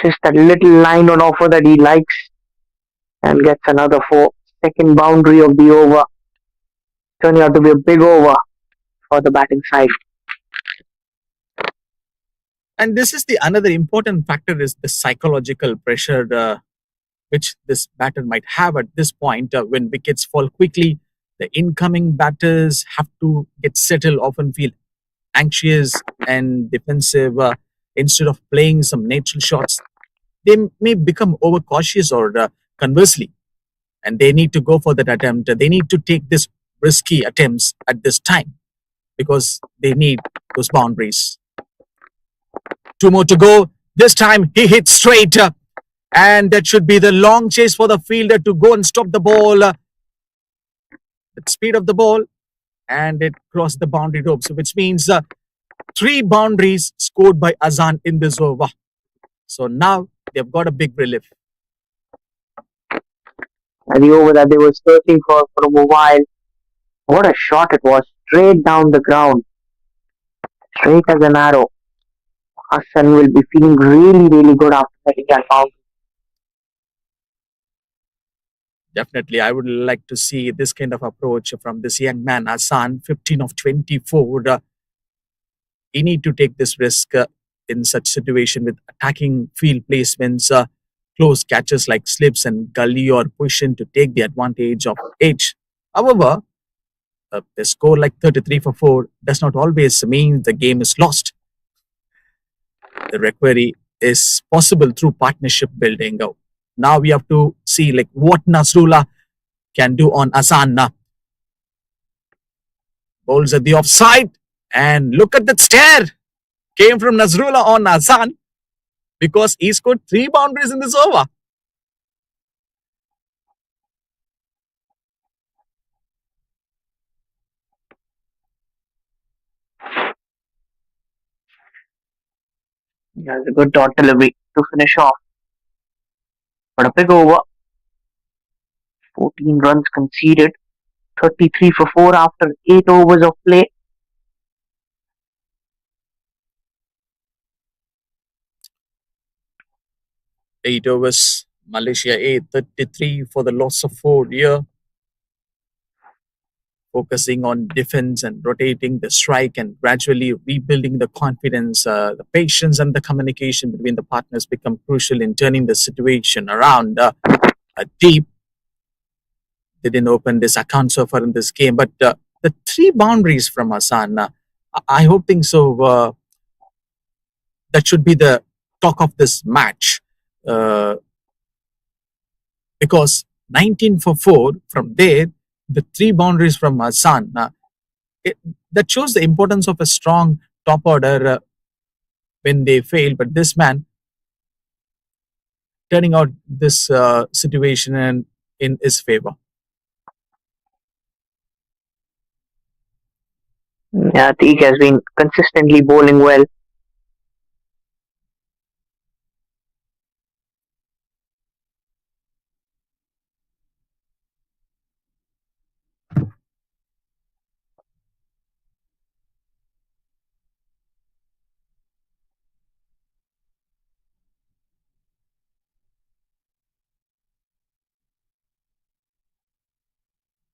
Just a little line on offer that he likes, and gets another 4. Second boundary of the over. Turning out to be a big over for the batting side. And this is the another important factor is the psychological pressure which this batter might have at this point when wickets fall quickly. The incoming batters have to get settled, often feel anxious and defensive instead of playing some natural shots. They may become overcautious or conversely, and they need to go for that attempt. They need to take this risky attempts at this time because they need those boundaries. 2 more to go. This time he hits straight, and that should be the long chase for the fielder to go and stop the ball. The speed of the ball, and it crossed the boundary rope. So which means 3 boundaries scored by Azan in this over. So now they've got a big relief. And the over that they were searching for a while. What a shot it was. Straight down the ground. Straight as an arrow. Hassan will be feeling really good after getting that boundary. Definitely, I would like to see this kind of approach from this young man, Hassan, 15 of 24. He need to take this risk in such situation with attacking field placements, close catches like slips and gully or position to take the advantage of age. However, a score like 33 for 4 does not always mean the game is lost. The recovery is possible through partnership building. Now we have to see like what Nasrullah can do on Hassan. Bowls at the offside, and look at that stare came from Nasrullah on Hassan because he scored 3 boundaries in this over. Yeah, it's a good dot delivery to finish off. But a big over. 14 runs conceded. 33 for 4 after 8 overs of play. Eight overs, Malaysia A, 33 for the loss of 4 here. Focusing on defense and rotating the strike and gradually rebuilding the confidence, the patience and the communication between the partners become crucial in turning the situation around. Deep didn't open this account so far in this game, but the 3 boundaries from Hassan, I hope think so. That should be the talk of this match because 19 for 4 from there, the 3 boundaries from Hassan, that shows the importance of a strong top order when they fail. But this man, turning out this situation in his favor. Yeah, Teague has been consistently bowling well.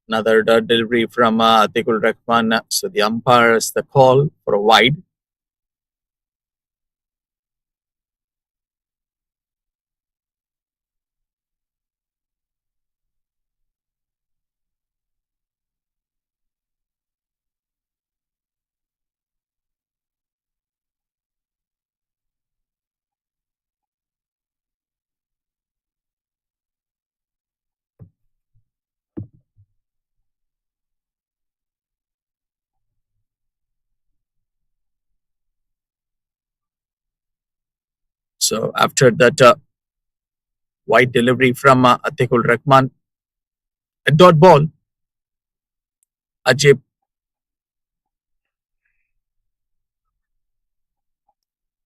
Another delivery from Atikul Rahman. So the umpire is the call for a wide. So after that wide delivery from Atikul Rahman, a dot ball, Ajib.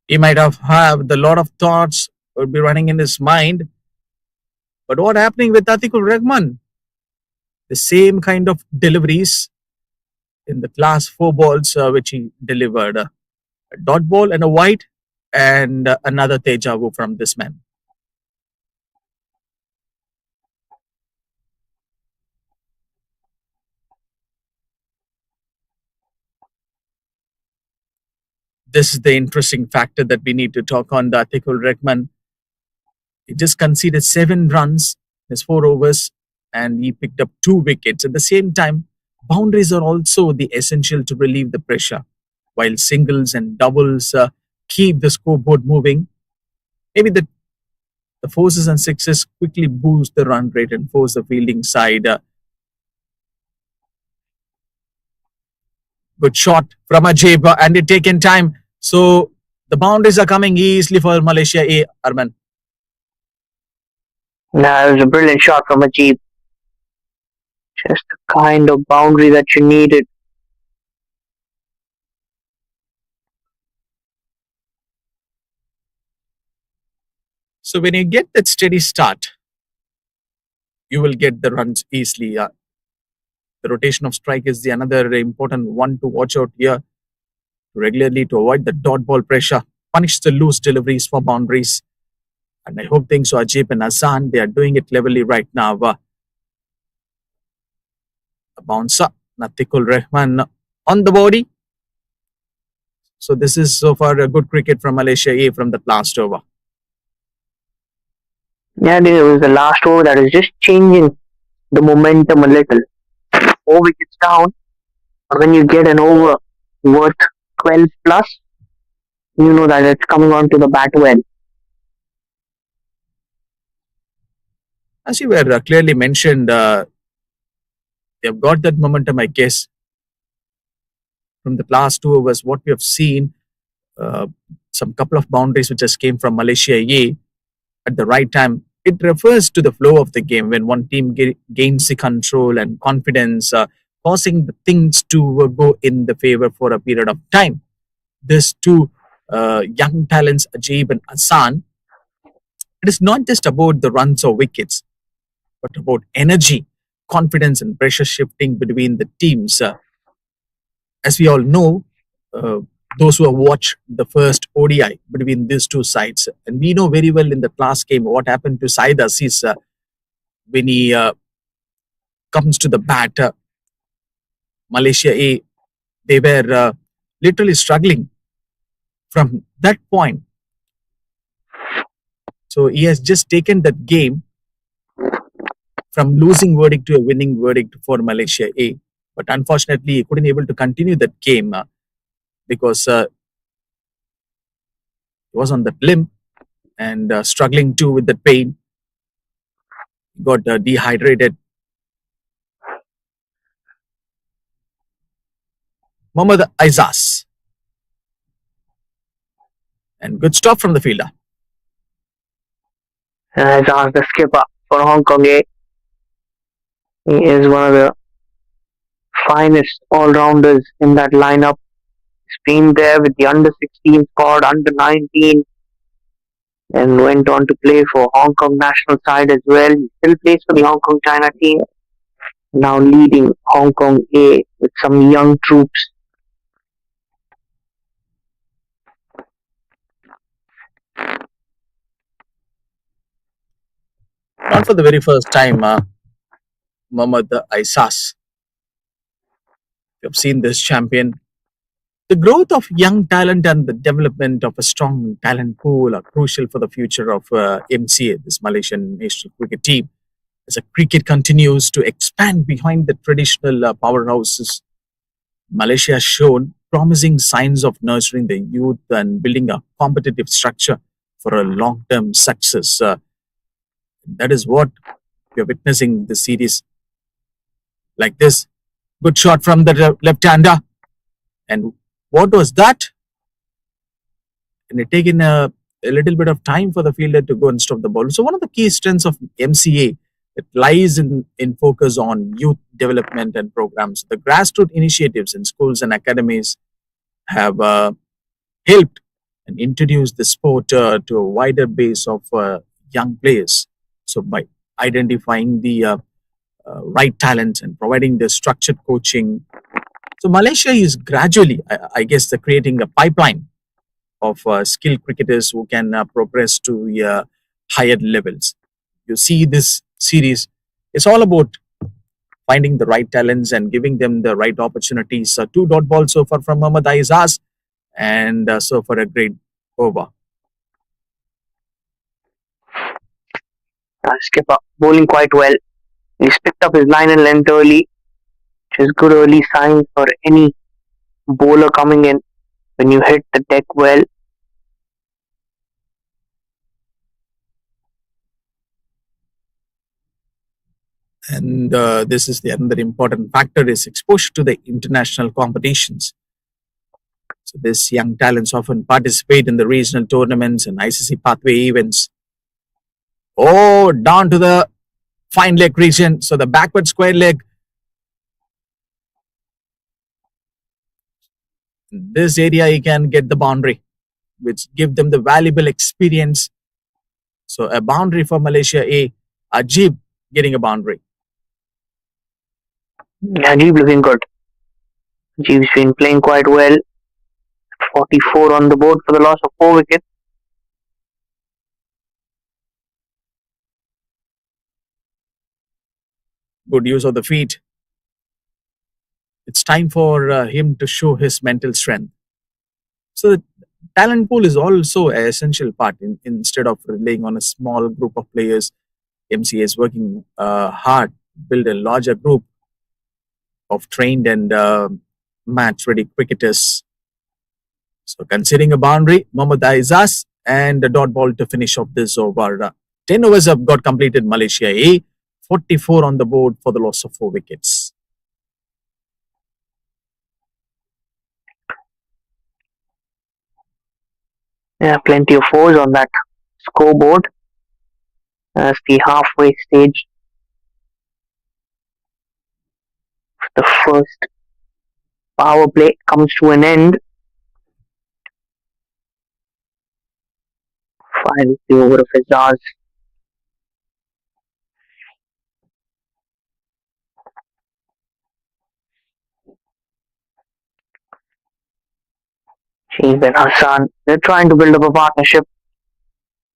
He might have the lot of thoughts would be running in his mind. But what happening with Atikul Rahman? The same kind of deliveries in the class 4 balls which he delivered. A dot ball and a wide and another Tejavu from this man. This is the interesting factor that we need to talk on. The Atikul Rahman, he just conceded 7 runs in his 4 overs and he picked up 2 wickets. At the same time, boundaries are also the essential to relieve the pressure, while singles and doubles keep the scoreboard moving. Maybe the fours and sixes quickly boost the run rate and force the fielding side. Good shot from Ajib and it taken time. So the boundaries are coming easily for Malaysia A, Arman. Nah, it was a brilliant shot from Ajib. Just the kind of boundary that you needed. So when you get that steady start, you will get the runs easily. The rotation of strike is the another important one to watch out here regularly to avoid the dot ball pressure, punish the loose deliveries for boundaries. And I hope things so Ajib and Azan, they are doing it cleverly right now. A bouncer, Natikul Rahman on the body. So this is so far a good cricket from Malaysia A from the last over. Yeah, it was the last over that is just changing the momentum a little. 4 wickets down, but when you get an over worth 12 plus, you know that it's coming on to the bat well. As you were clearly mentioned, they've got that momentum, I guess, from the last 2 overs. What we have seen, uh, some couple of boundaries which just came from Malaysia A at the right time. It refers to the flow of the game when one team gains the control and confidence, causing the things to go in the favor for a period of time. These two young talents, Ajib and Hassan, it is not just about the runs or wickets, but about energy, confidence, and pressure shifting between the teams. As we all know, uh, those who have watched the first ODI between these two sides, and we know very well in the last game what happened to Said Aziz when he comes to the bat. Malaysia A, they were literally struggling from that point. So he has just taken that game from losing verdict to a winning verdict for Malaysia A. But unfortunately, he couldn't able to continue that game because he was on that limb and struggling too with the pain. He got dehydrated. Mohammad Aizaz. And good stop from the fielder. And has asked the skipper for Hong Kong A. He is one of the finest all-rounders in that lineup. He's been there with the under 16 squad, under 19, and went on to play for Hong Kong national side as well. He still plays for the Hong Kong China team, now leading Hong Kong A with some young troops. Not for the very first time, Mohammad Aisas. You have seen this champion. The growth of young talent and the development of a strong talent pool are crucial for the future of MCA, this Malaysian national cricket team. As the cricket continues to expand behind the traditional powerhouses, Malaysia has shown promising signs of nurturing the youth and building a competitive structure for a long-term success. That is what we are witnessing this series. Like this, good shot from the left-hander, and what was that? And it taken a little bit of time for the fielder to go and stop the ball. So one of the key strengths of MCA, it lies in focus on youth development and programs. The grassroots initiatives in schools and academies have helped and introduced the sport to a wider base of young players. So by identifying the right talents and providing the structured coaching, so Malaysia is gradually, I guess, creating a pipeline of skilled cricketers who can progress to higher levels. You see, this series is all about finding the right talents and giving them the right opportunities. Two dot balls so far from Muhammad Aizaz, and so far a great over. Skipper bowling quite well. He's picked up his line and length early, which is good early sign for any bowler coming in when you hit the deck well. And this is the another important factor is exposure to the international competitions. So these young talents often participate in the regional tournaments and ICC pathway events. Oh, down to the fine leg region. So the backward square leg. In this area, you can get the boundary, which give them the valuable experience. So a boundary for Malaysia A. Ajib getting a boundary. Ajib looking good. Ajib's been playing quite well. 44 on the board for the loss of 4 wickets. Good use of the feet. It's time for him to show his mental strength. So the talent pool is also an essential part. Instead of relying on a small group of players, MCA is working hard to build a larger group of trained and match-ready cricketers. So considering a boundary, Mohammad Aizaz and a dot ball to finish off this over. 10 overs have got completed Malaysia A, 44 on the board for the loss of 4 wickets. Yeah, plenty of fours on that scoreboard. As the halfway stage, the first power play comes to an end. Finally, the over of Azaz. Sheikh and Hassan, they're trying to build up a partnership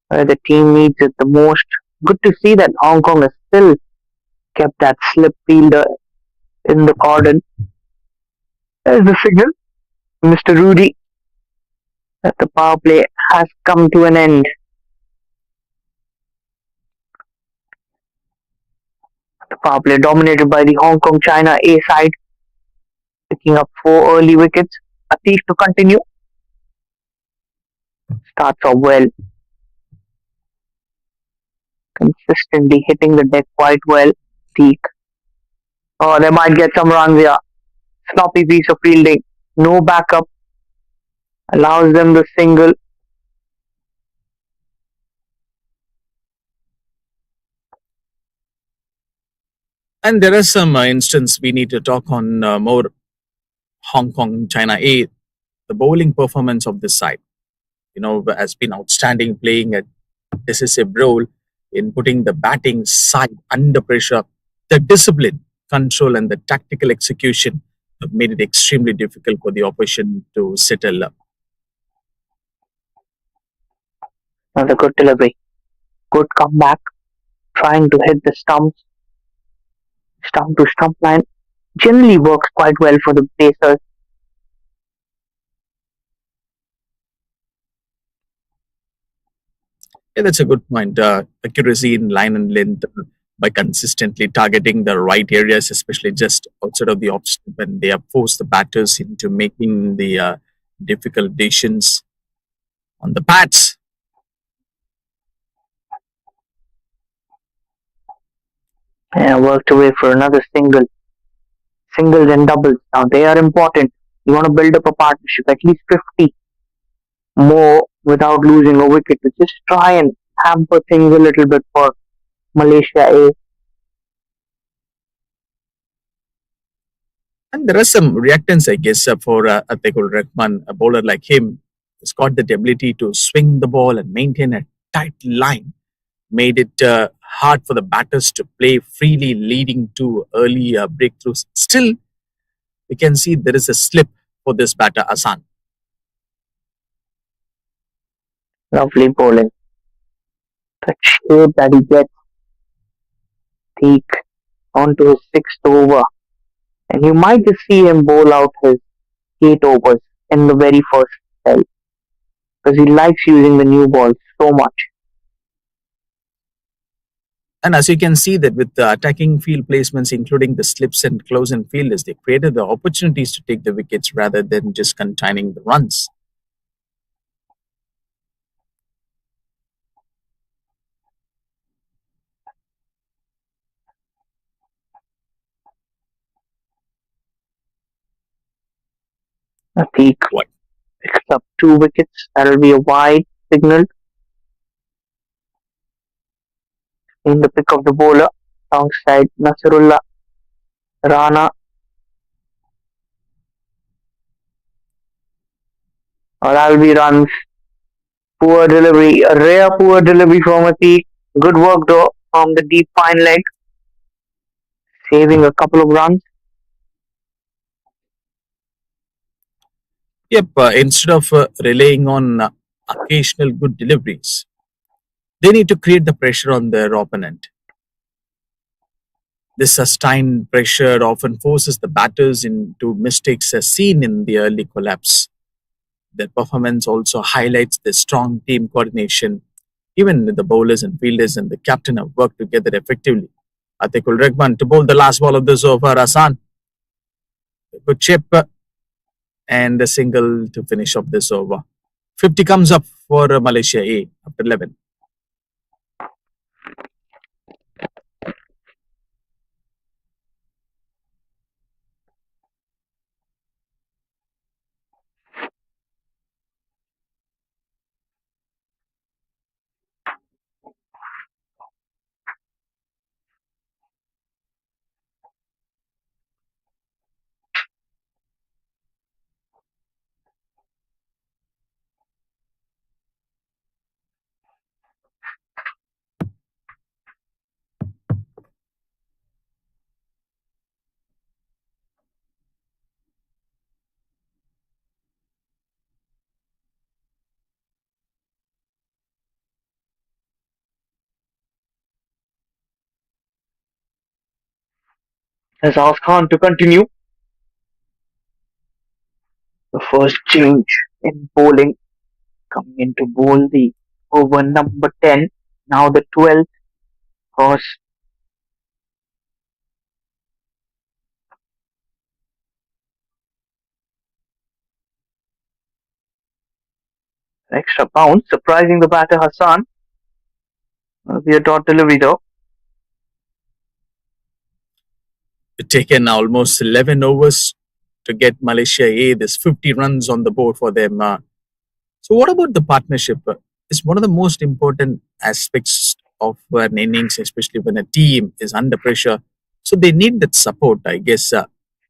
where the team needs it the most. Good to see that Hong Kong has still kept that slip fielder in the cordon. There's the signal, Mr. Rudy, that the power play has come to an end. The power play dominated by the Hong Kong China A side, picking up 4 early wickets. Atif to continue. Starts off well. Consistently hitting the deck quite well. Peak. Oh, they might get some runs here. Sloppy piece of fielding. No backup. Allows them the single. And there are some instance we need to talk on more Hong Kong China A. The bowling performance of this side, has been outstanding, playing a decisive role in putting the batting side under pressure. The discipline, control, and the tactical execution have made it extremely difficult for the opposition to settle up. Another good delivery. Good comeback. Trying to hit the stump to stump line. Generally works quite well for the pacers. Yeah, that's a good point. Accuracy in line and length by consistently targeting the right areas, especially just outside of the off stump, and they have forced the batters into making the difficult decisions on the pads. And worked away for another single. Singles and doubles. Now they are important. You want to build up a partnership, at least 50 more without losing a wicket. To just try and hamper things a little bit for Malaysia A. And there are some reactants, I guess, for Atikul Rahman, a bowler like him. Has got that ability to swing the ball and maintain a tight line, made it hard for the batters to play freely, leading to early breakthroughs. Still, we can see there is a slip for this batter, Asan. Lovely bowling. The shape that he gets peak onto his sixth over. And you might just see him bowl out his 8 overs in the very first spell. Because he likes using the new ball so much. And as you can see that with the attacking field placements, including the slips and close and fielders, they created the opportunities to take the wickets rather than just containing the runs. A peak What? picks up 2 wickets. That'll be a wide signal in the pick of the bowler alongside Nasrullah Rana. Or that'll be runs. Poor delivery, a rare poor delivery from a peak. Good work though from the deep fine leg, saving a couple of runs. Yep, instead of relying on occasional good deliveries, they need to create the pressure on their opponent. This sustained pressure often forces the batters into mistakes as seen in the early collapse. Their performance also highlights the strong team coordination. Even the bowlers and fielders and the captain have worked together effectively. Atikul Rahman to bowl the last ball of this over, Hassan. Good chip and a single to finish off this over. 50 comes up for Malaysia A after 11. As Khan to continue. The first change in bowling coming into bowl the over number 10. Now the 12th cross. Extra bounce, surprising the batter Hassan. The dot delivery though. Taken almost 11 overs to get Malaysia A. There's 50 runs on the board for them. So, what about the partnership? It's one of the most important aspects of an innings, especially when a team is under pressure. So they need that support, I guess.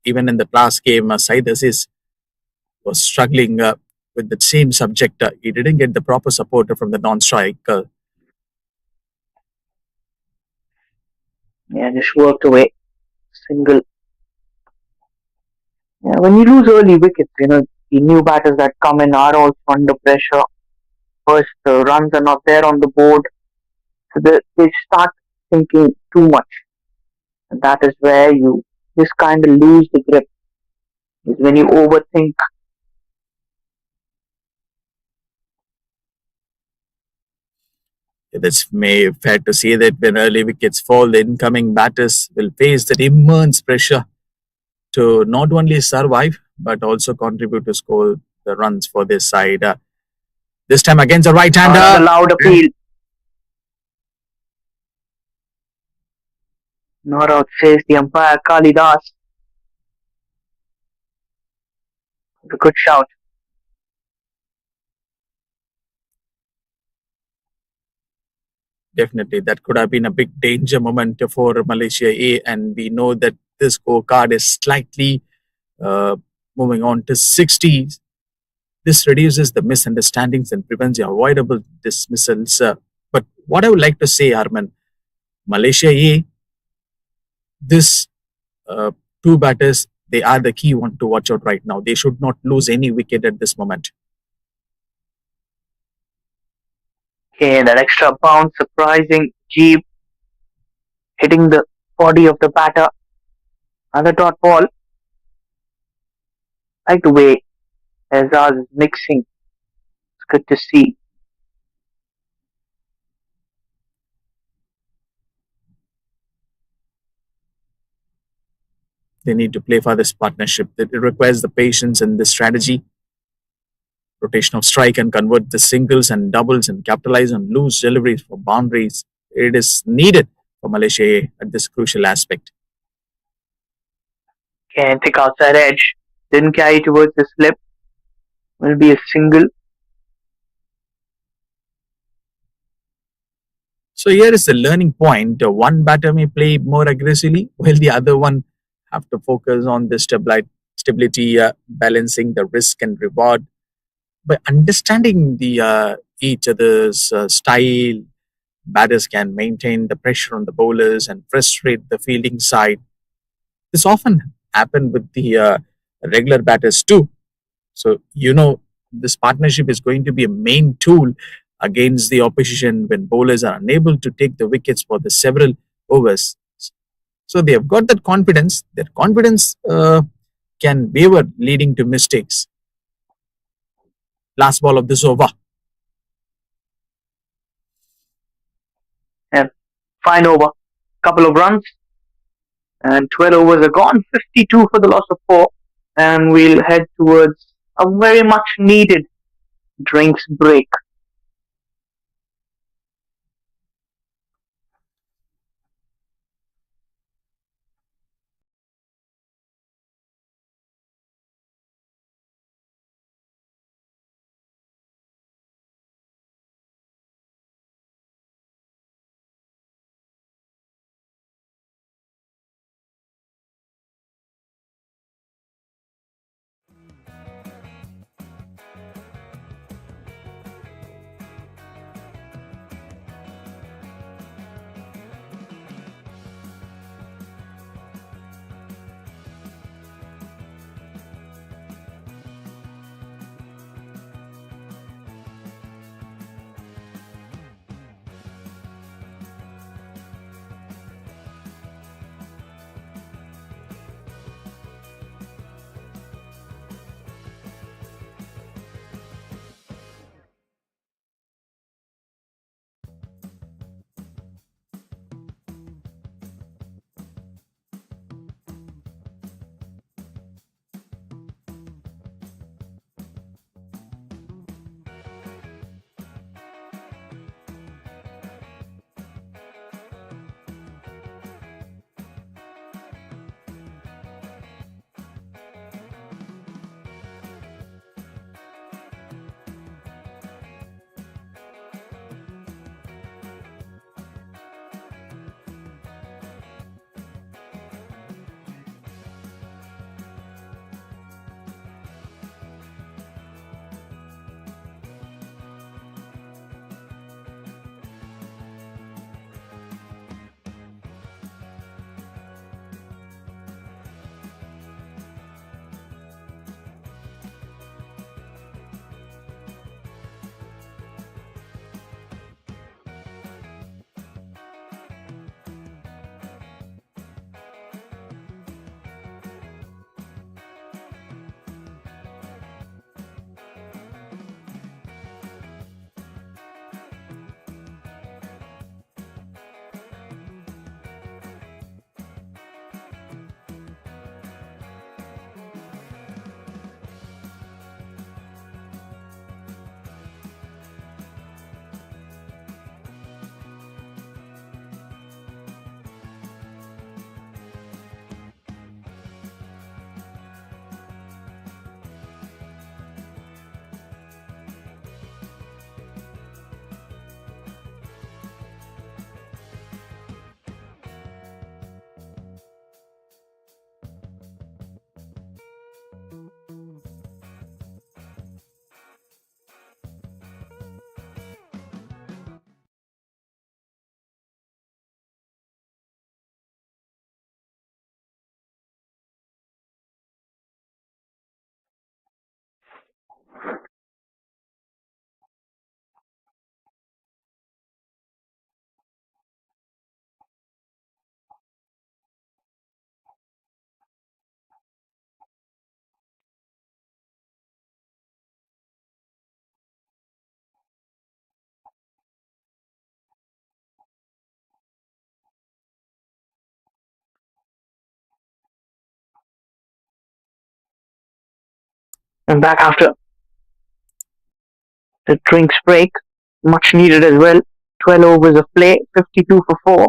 Even in the last game, Said Aziz was struggling with the same subject. He didn't get the proper support from the non-strike. Yeah, just worked away. Single. Yeah, when you lose early wickets, the new batters that come in are also under pressure. First, the runs are not there on the board, so they start thinking too much. And that is where you just kind of lose the grip. Is when you overthink. That's may fair to say that when early wickets fall, the incoming batters will face that immense pressure to not only survive but also contribute to score the runs for this side. This time against a Another right-hander, loud and appeal. Not out, says the umpire Kalidas. A good shout. definitely that could have been a big danger moment for Malaysia A, and we know that this scorecard is slightly uh, moving on to 60. This reduces the misunderstandings and prevents the avoidable dismissals. But what I would like to say, Arman, Malaysia A, this uh, two batters, they are the key one to watch out right now. They should not lose any wicket at this moment. Okay, that extra bounce, surprising Jeep hitting the body of the batter. Another dot ball. Like the way Azaz is mixing. It's good to see. They need to play for this partnership. It requires the patience and the strategy. Rotation of strike and convert the singles and doubles and capitalize on loose deliveries for boundaries. It is needed for Malaysia A at this crucial aspect. Can take outside edge. Didn't carry towards the slip. Will be a single. So here is the learning point. One batter may play more aggressively, while the other one have to focus on the stability, balancing the risk and reward. By understanding the each other's style, batters can maintain the pressure on the bowlers and frustrate the fielding side. This often happen with the regular batters too. So this partnership is going to be a main tool against the opposition when bowlers are unable to take the wickets for the several overs. So they have got that confidence. That confidence can waver, leading to mistakes. Last ball of this over. And fine over. Couple of runs. And 12 overs are gone. 52 for the loss of 4. And we'll head towards a very much needed drinks break. And back after the drinks break, much needed as well. 12 overs of play, 52 for 4.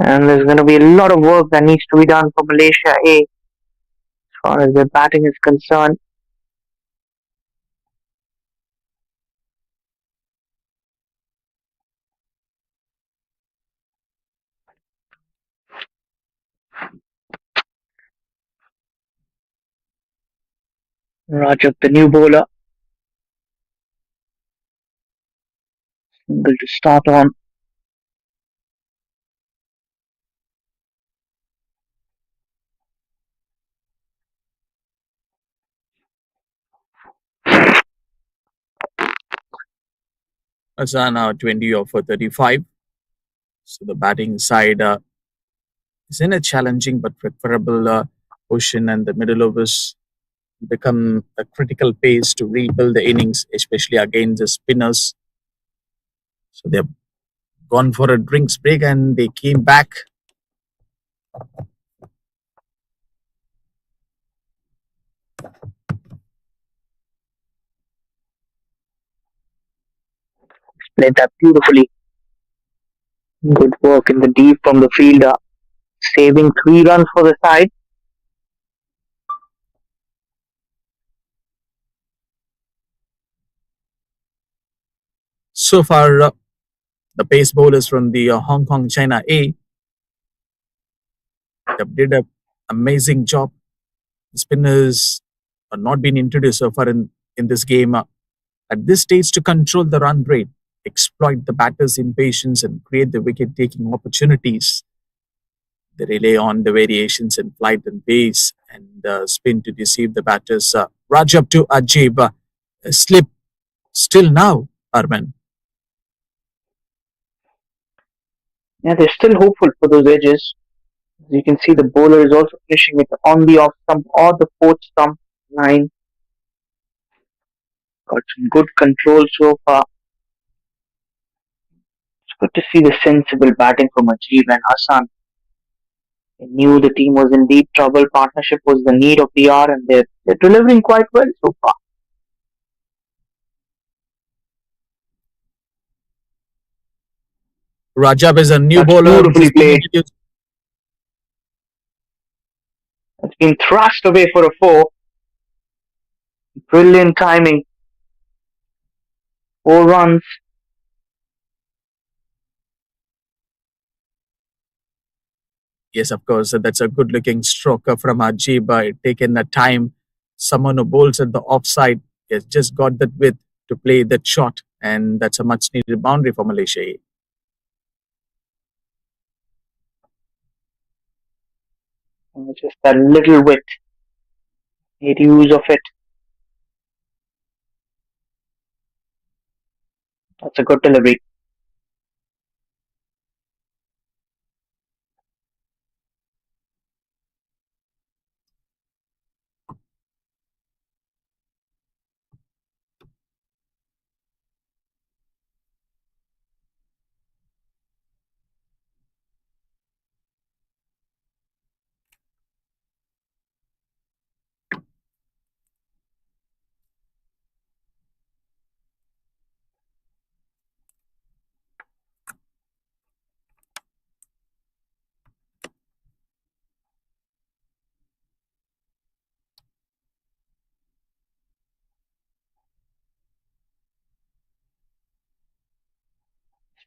And there's going to be a lot of work that needs to be done for Malaysia A as far as their batting is concerned. Rajab, the new bowler, single to start on. Hassan 20 off for 35. So the batting side is in a challenging but preferable position, and the middle overs become a critical pace to rebuild the innings, especially against the spinners. So they've gone for a drinks break and they came back. Played that beautifully. Good work in the deep from the fielder, saving 3 runs for the side. So far, the pace bowlers from the Hong Kong China A have did an amazing job. The spinners are not been introduced so far in this game. At this stage, to control the run rate, exploit the batter's impatience, and create the wicket taking opportunities, they rely on the variations in flight and pace and spin to deceive the batters. Rajab to Ajib, slip still now, Arman. Yeah, they're still hopeful for those edges. As you can see, the bowler is also finishing it on the off stump or the fourth stump line. Got some good control so far. It's good to see the sensible batting from Ajib and Hassan. They knew the team was in deep trouble. Partnership was the need of the hour, and they're delivering quite well so far. Rajab is a new That's bowler which beautifully has been played. introduced. It's been thrashed away for a 4. Brilliant timing. 4 runs. Yes, of course, that's a good looking stroke from Ajib. Taken the time. Someone who bowls at the offside has just got that width to play that shot, and that's a much needed boundary for Malaysia A. Just that little width. Made use of it. That's a good delivery.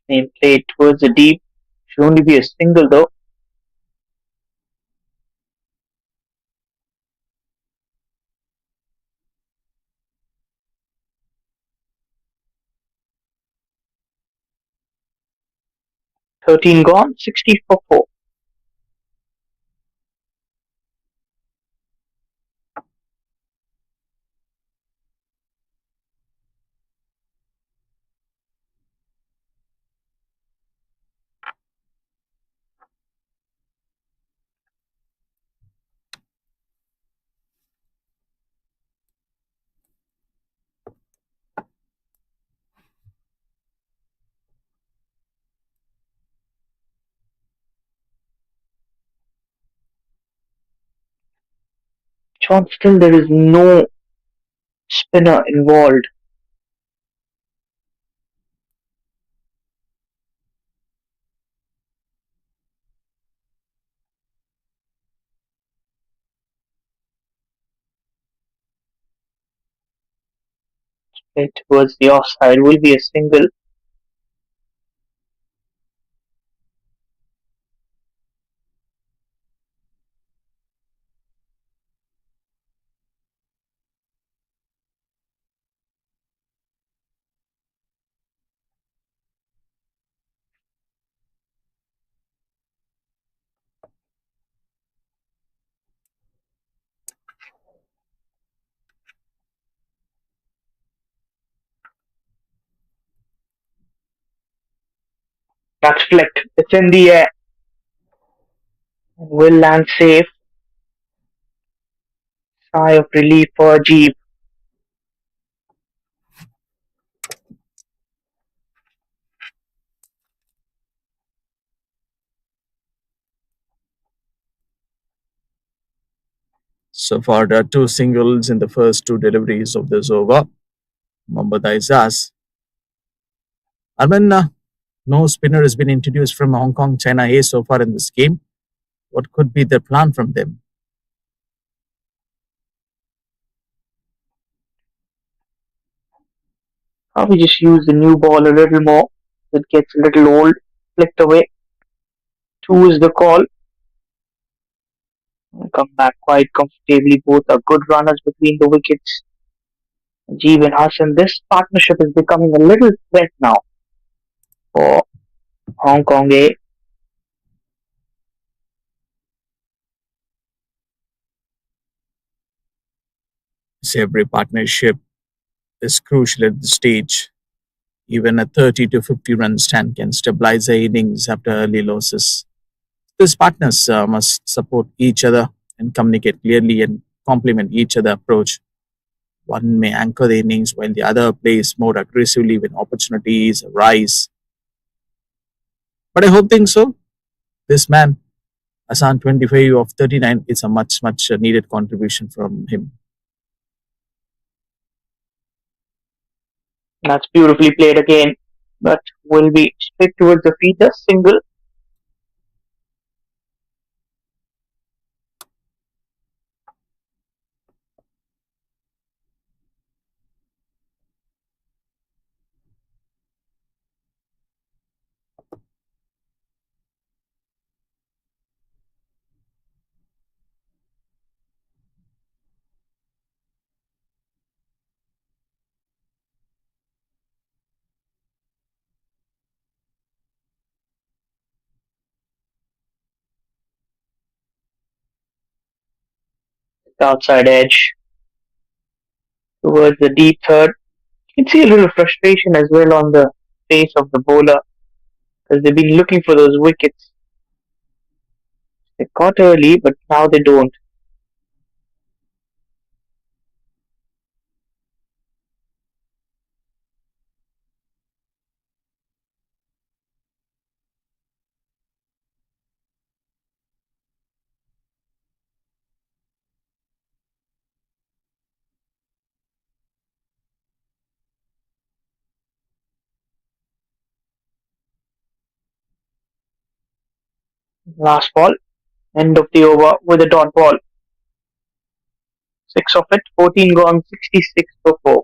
Name played towards the deep. Should only be a single though. Thirteen gone. 60 for 4. John, still there is no spinner involved. It towards the offside will be a single. That's flicked. It's in the air and will land safe. Sigh of relief for Ajib. So far, there are two singles in the first two deliveries of this over. Mohammad Aizaz. Arman, no spinner has been introduced from Hong Kong China A so far in this game. What could be the plan from them? We just use the new ball a little more. It gets a little old. Flicked away. Two is the call. Come back quite comfortably. Both are good runners between the wickets. Ajib and Hassan. This partnership is becoming a little threat now for Hong Kong A. So every partnership is crucial at this stage. Even a 30 to 50 run stand can stabilize the innings after early losses. These partners must support each other and communicate clearly and complement each other approach. One may anchor the innings while the other plays more aggressively when opportunities arise. But I hope think so. This man, Hassan 25 of 39, is a much needed contribution from him. That's beautifully played again. But will be straight towards the feeder. Single. Outside edge. Towards the deep third. You can see a little frustration as well on the face of the bowler because they've been looking for those wickets. They caught early, but now they don't. Last ball, end of the over with a dot ball. Six of it, 14 gone, 66 for 4.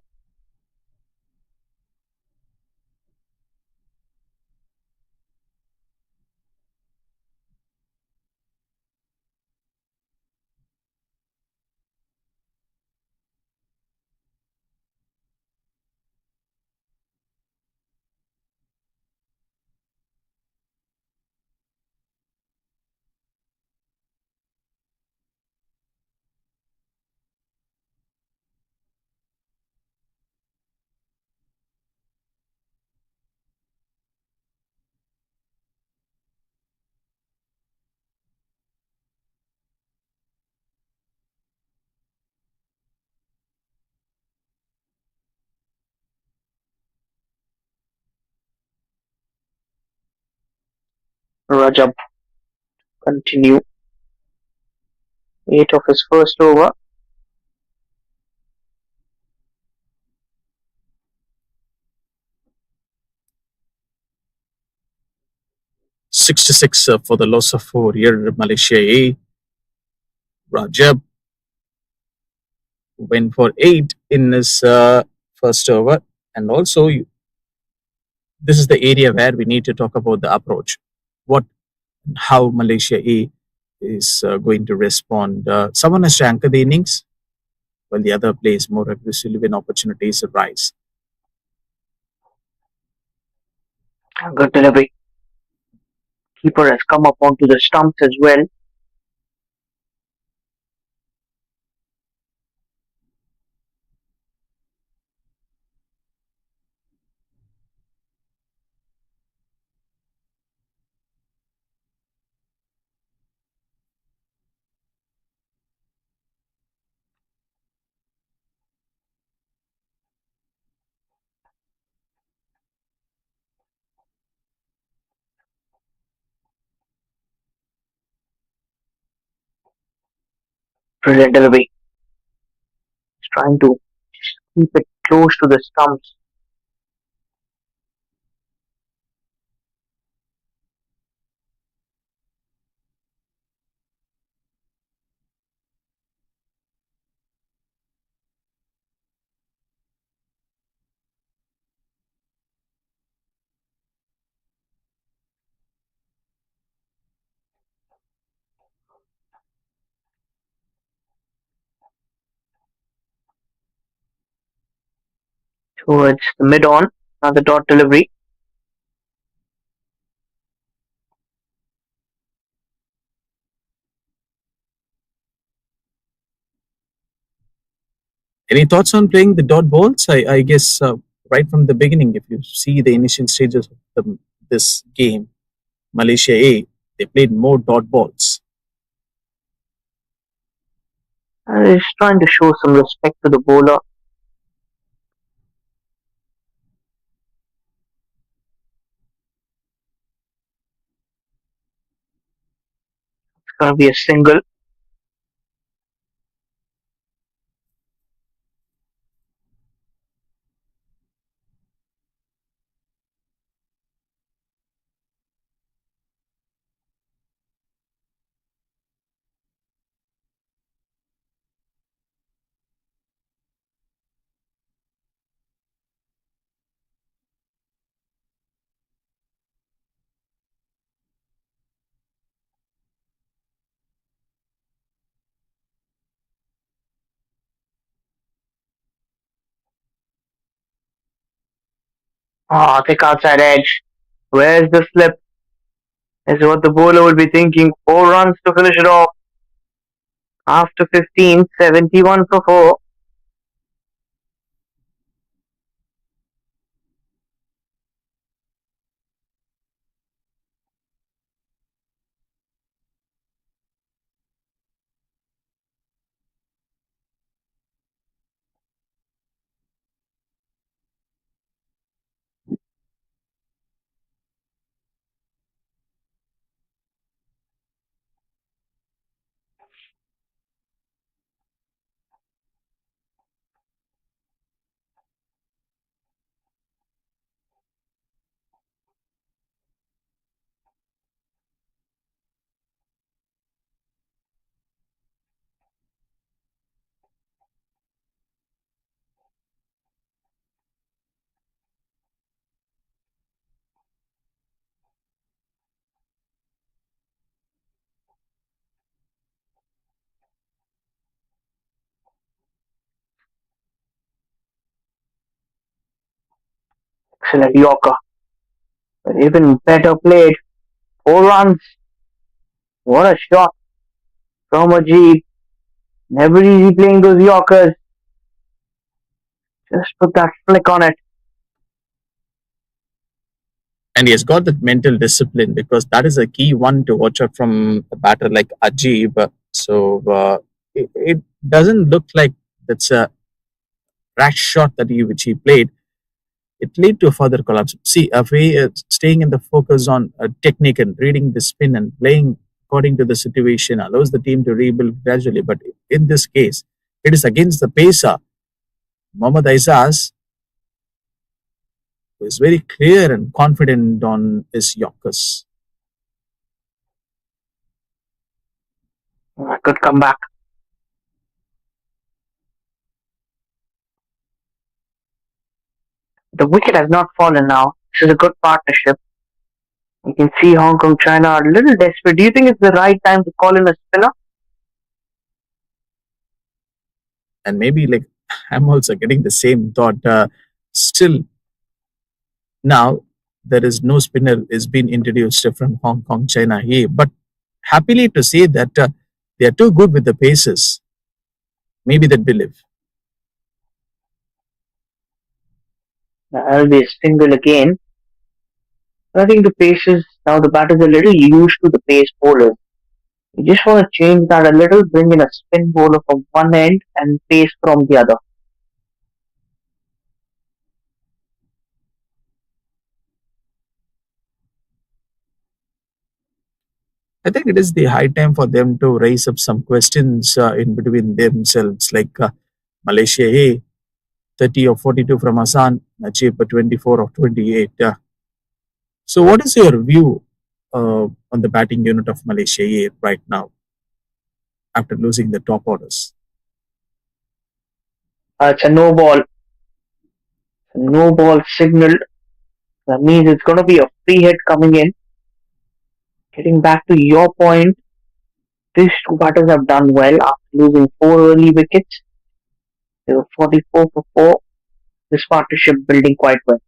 Rajab continue. 8 of his first over. 66 for the loss of 4 here. Malaysia A. Rajab went for 8 in his first over. And also, this is the area where we need to talk about the approach. How Malaysia A is going to respond. Someone has to anchor the innings, while the other plays more aggressively when opportunities arise. Good delivery. Keeper has come up onto the stumps as well. Brilliant delivery. He's trying to just keep it close to the stumps. Towards the mid on. Another dot delivery. Any thoughts on playing the dot balls? I guess right from the beginning, if you see the initial stages of this game, Malaysia A, they played more dot balls. He's trying to show some respect to the bowler. It's going to be a single. Oh, thick outside edge. Where's the slip? Is what the bowler will be thinking. 4 runs to finish it off. After 15, 71 for 4. Excellent Yorker. But even better played. 4 runs. What a shot from Ajib. Never easy playing those Yorkers. Just put that flick on it. And he has got that mental discipline, because that is a key one to watch out from a batter like Ajib. So it doesn't look like that's a rash shot which he played. It led to a further collapse. See, staying in the focus on technique and reading the spin and playing according to the situation allows the team to rebuild gradually. But in this case, it is against the pacer, Mohammad Aizaz, who is very clear and confident on his Yorkers. Good comeback. The wicket has not fallen now. This is a good partnership. You can see Hong Kong, China are a little desperate. Do you think it's the right time to call in a spinner? And maybe like I'm also getting the same thought. Still, now there is no spinner is being introduced from Hong Kong, China A. But happily to say that they are too good with the paces. Maybe that believe. That'll be a single again. I think the paces now the batters are a little used to the pace bowlers. You just want to change that a little, bring in a spin bowler from one end and pace from the other. I think it is the high time for them to raise up some questions in between themselves, like Malaysia A, 30 or 42 from Hassan, Najib 24 or 28. So, what is your view on the batting unit of Malaysia A right now after losing the top orders? It's a no ball signal. That means it's going to be a free hit coming in. Getting back to your point, these two batters have done well after losing four early wickets. They were 44 for 4. This partnership building quite well.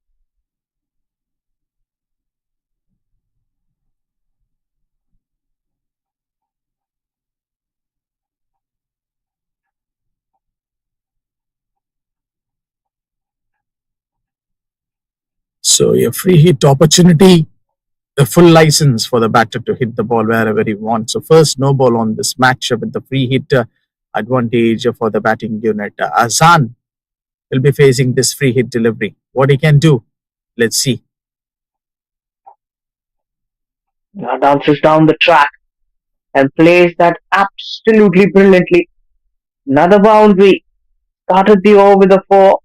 So, a free hit opportunity, a full license for the batter to hit the ball wherever he wants. So, first no ball on this match with the free hit advantage for the batting unit. Hassan will be facing this free hit delivery. What he can do, let's see. Now dances down the track and plays that absolutely brilliantly. Another boundary. Started the over with a 4.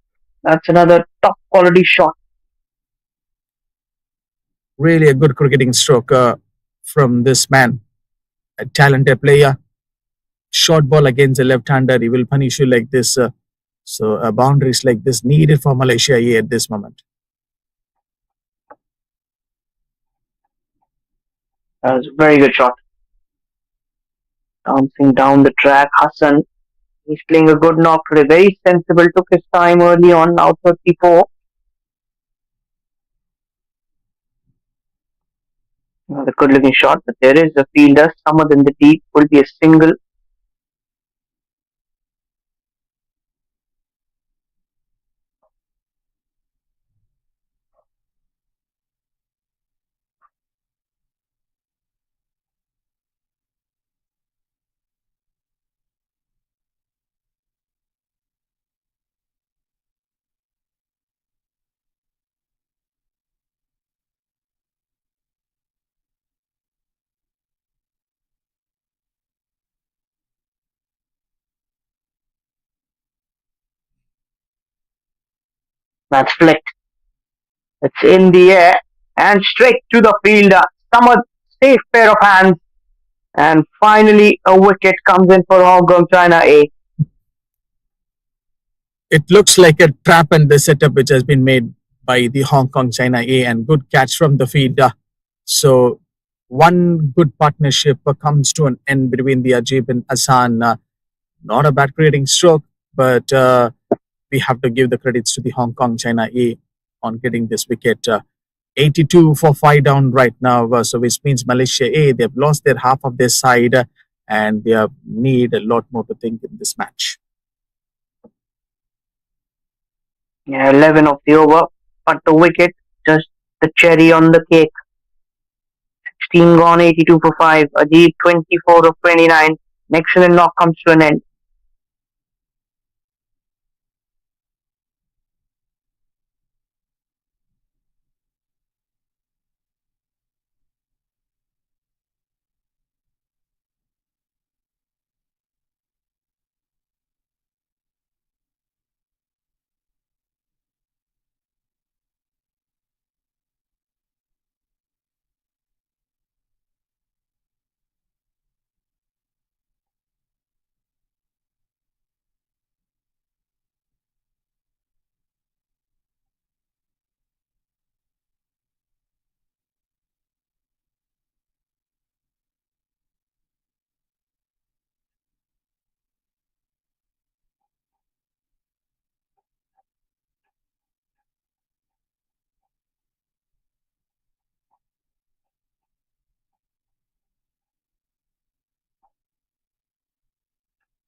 That's another top quality shot. Really a good cricketing stroke from this man, a talented player. Short ball against a left-hander, he will punish you like this. So boundaries like this needed for Malaysia A at this moment. That was a very good shot. Bouncing down the track, Hassan. He's playing a good knock today. Very sensible. Took his time early on. Now 34. Another good looking shot, but there is a fielder. Summer in the deep will be a single. That's flicked. It's in the air and straight to the fielder. Summer, safe pair of hands. And finally, a wicket comes in for Hong Kong China A. It looks like a trap and the setup which has been made by the Hong Kong China A and good catch from the fielder. So one good partnership comes to an end between the Ajib and Hassan. Not a bad creating stroke, but we have to give the credits to the Hong Kong China A on getting this wicket. 82 for 5 down right now. So which means Malaysia A, they've lost their half of their side and they need a lot more to think in this match. Yeah, 11 of the over, but the wicket, just the cherry on the cake. 16 gone, 82 for 5. Ajib, 24 of 29. An excellent knock comes to an end.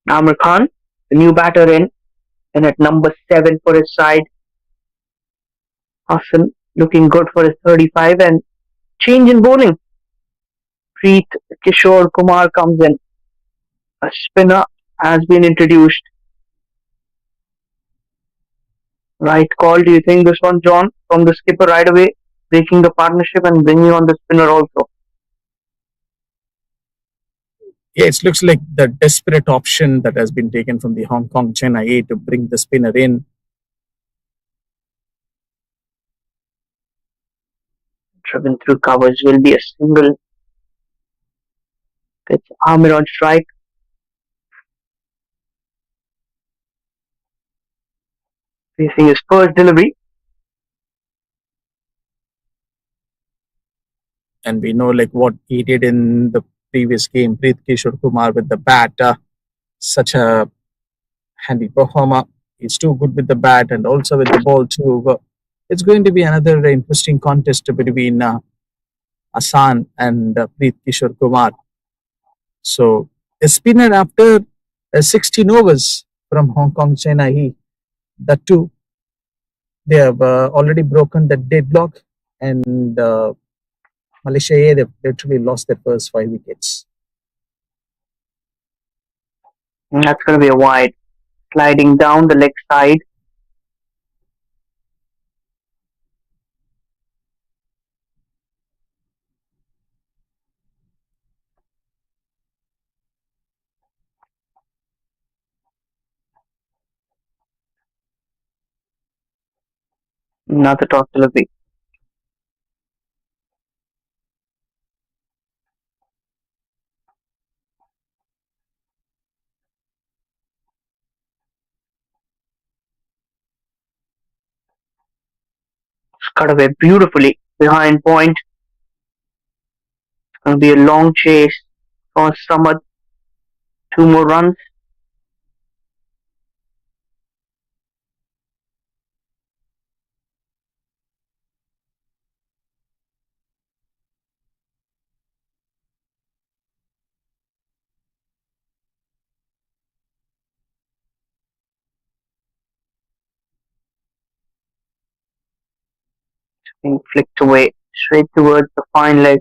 Amir Khan, the new batter in at number 7 for his side. Hassan looking good for his 35 and change in bowling. Preet Kishore Kumar comes in. A spinner has been introduced. Right call, do you think this one, John, from the skipper right away, breaking the partnership and bringing on the spinner also? Yeah, it looks like the desperate option that has been taken from the Hong Kong China A to bring the spinner in. Driven through covers will be a single. It's Amir on strike. Facing his first delivery. And we know like what he did in the previous game, Preet Kishore Kumar with the bat. Such a handy performer. He's too good with the bat and also with the ball too. It's going to be another interesting contest between Asan and Preet Kishore Kumar. So a spinner after 16 overs from Hong Kong China E. That too, they have already broken the deadlock, and Malaysia A, they've literally lost their first 5 wickets. That's going to be a wide. Sliding down the leg side. Another toss delivery. Cut away beautifully behind point. It's going to be a long chase for Samad. 2 more runs. Being flicked away straight towards the fine leg.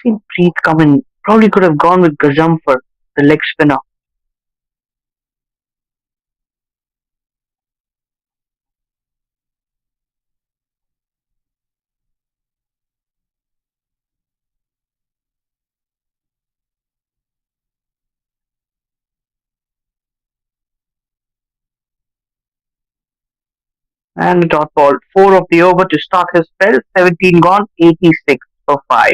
Seen Preet come in. Probably could have gone with Gazamfar, the leg spinner. And the dot ball. 4 of the over to start his spell. 17 gone. 86 for 5.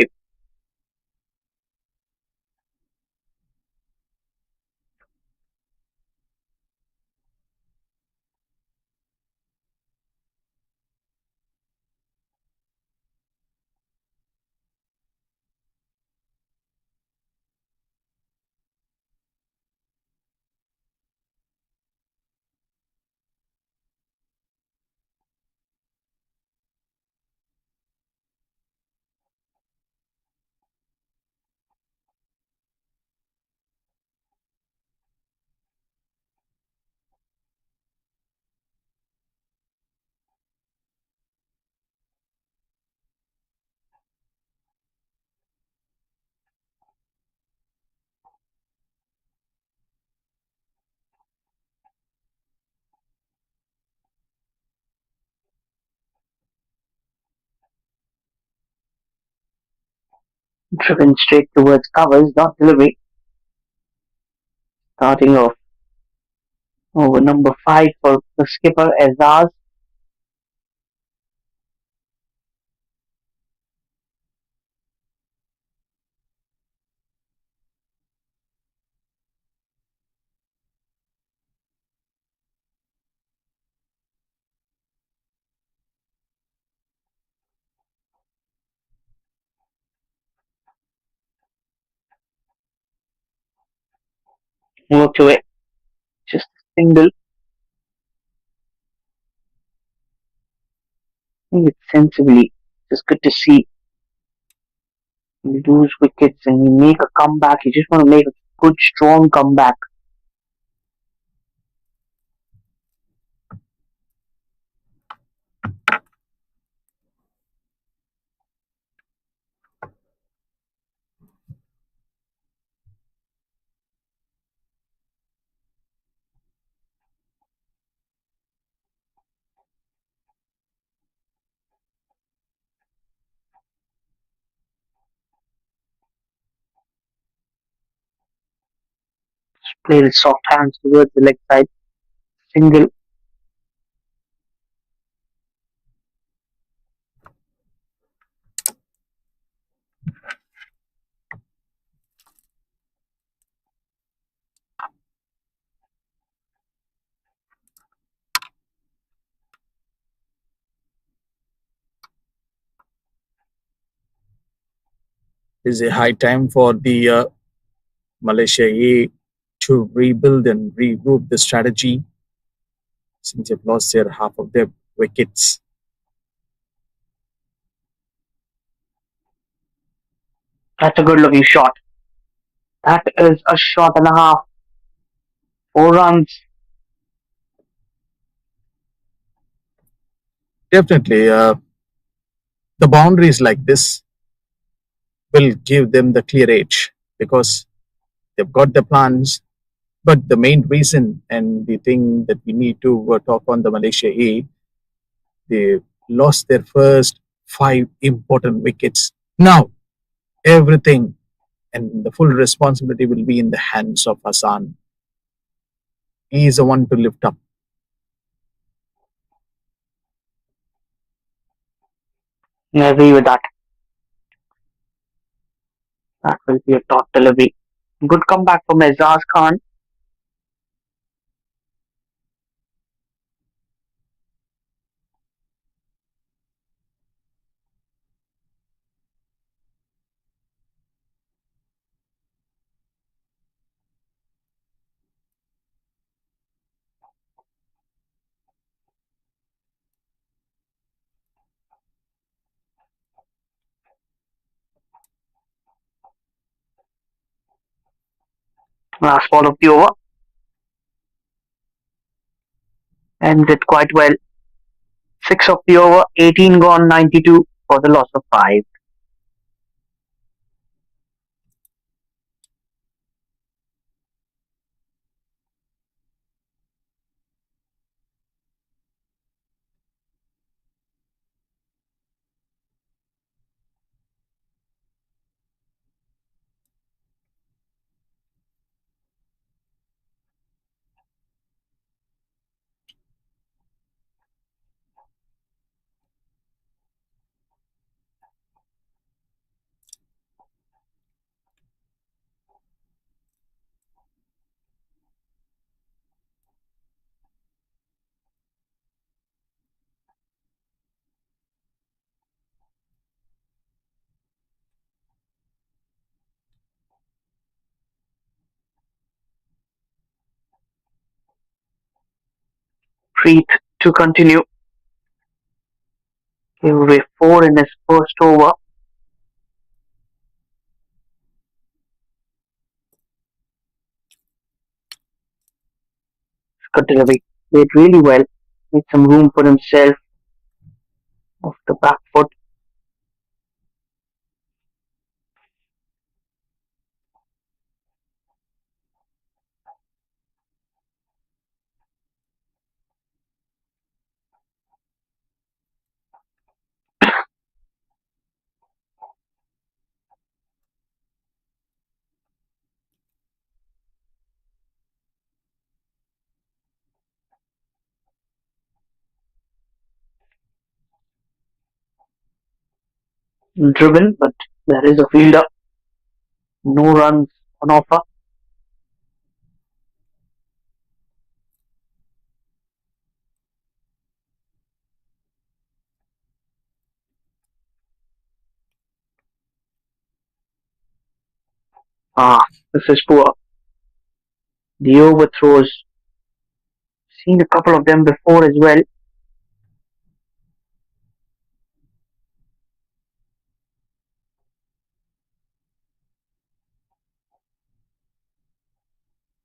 Driven straight towards covers, not delivery. Starting off over number 5 for the skipper Azaz. Worked away. Just a single. I think it's sensibly. Just good to see. You lose wickets and you make a comeback. You just want to make a good, strong comeback. Play with soft hands towards the leg side. Single. Is a high time for the Malaysia A to rebuild and regroup the strategy since they've lost their half of their wickets. That's a good looking shot. That is a shot and a half. 4 runs. Definitely, the boundaries like this will give them the clear edge because they've got the plans. But the main reason and the thing that we need to talk on the Malaysia A, they lost their first 5 important wickets. Now, everything and the full responsibility will be in the hands of Hassan. He is the one to lift up. I agree with that. That will be a top delivery. Good comeback from Azaz Khan. Last ball of the over. Ends it quite well. 6 of the over. 18 gone. 92 for the loss of 5. Preet to continue. Gave away 4 in his first over. Good delivery. Played really well. Made some room for himself off the back foot. Driven, but there is a fielder. No runs on offer. This is poor. The overthrows. Seen a couple of them before as well.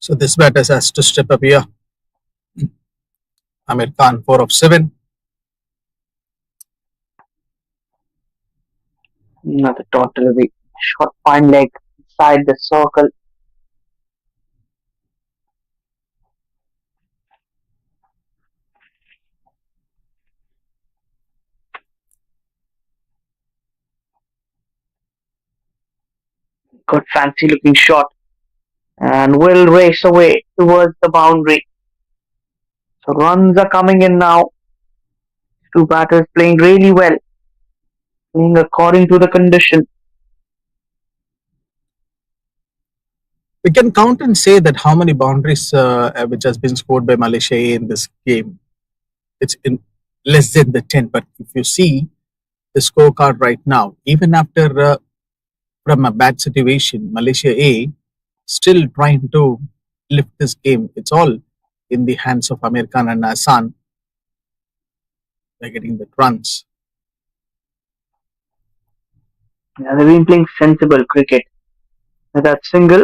So this batter has to step up here. Amir Khan, 4 of 7. Another dot delivery. Short fine leg inside the circle. Good fancy looking shot. And will race away towards the boundary. So runs are coming in now. Two batters playing really well. Playing according to the condition. We can count and say that how many boundaries which has been scored by Malaysia A in this game. It's in less than the 10. But if you see the scorecard right now, even after from a bad situation, Malaysia A still trying to lift this game. It's all in the hands of Amir Khan and Hassan. They're getting the runs. Yeah, they've been playing sensible cricket. With that single,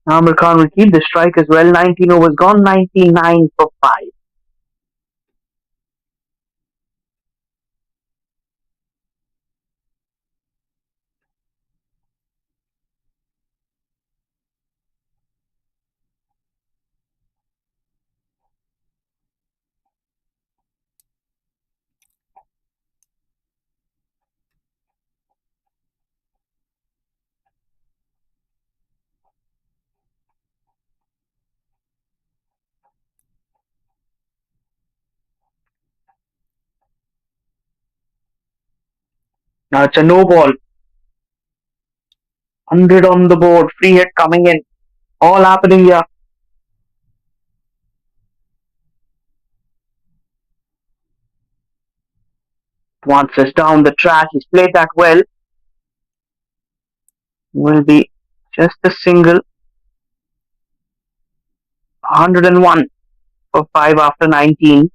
Amir Khan will keep the strike as well. 19 overs gone, 99 for 5. Now it's a no ball. 100 on the board, free hit coming in. All happening here. Once is down the track, he's played that well. Will be just a single. 101 for 5 after 19.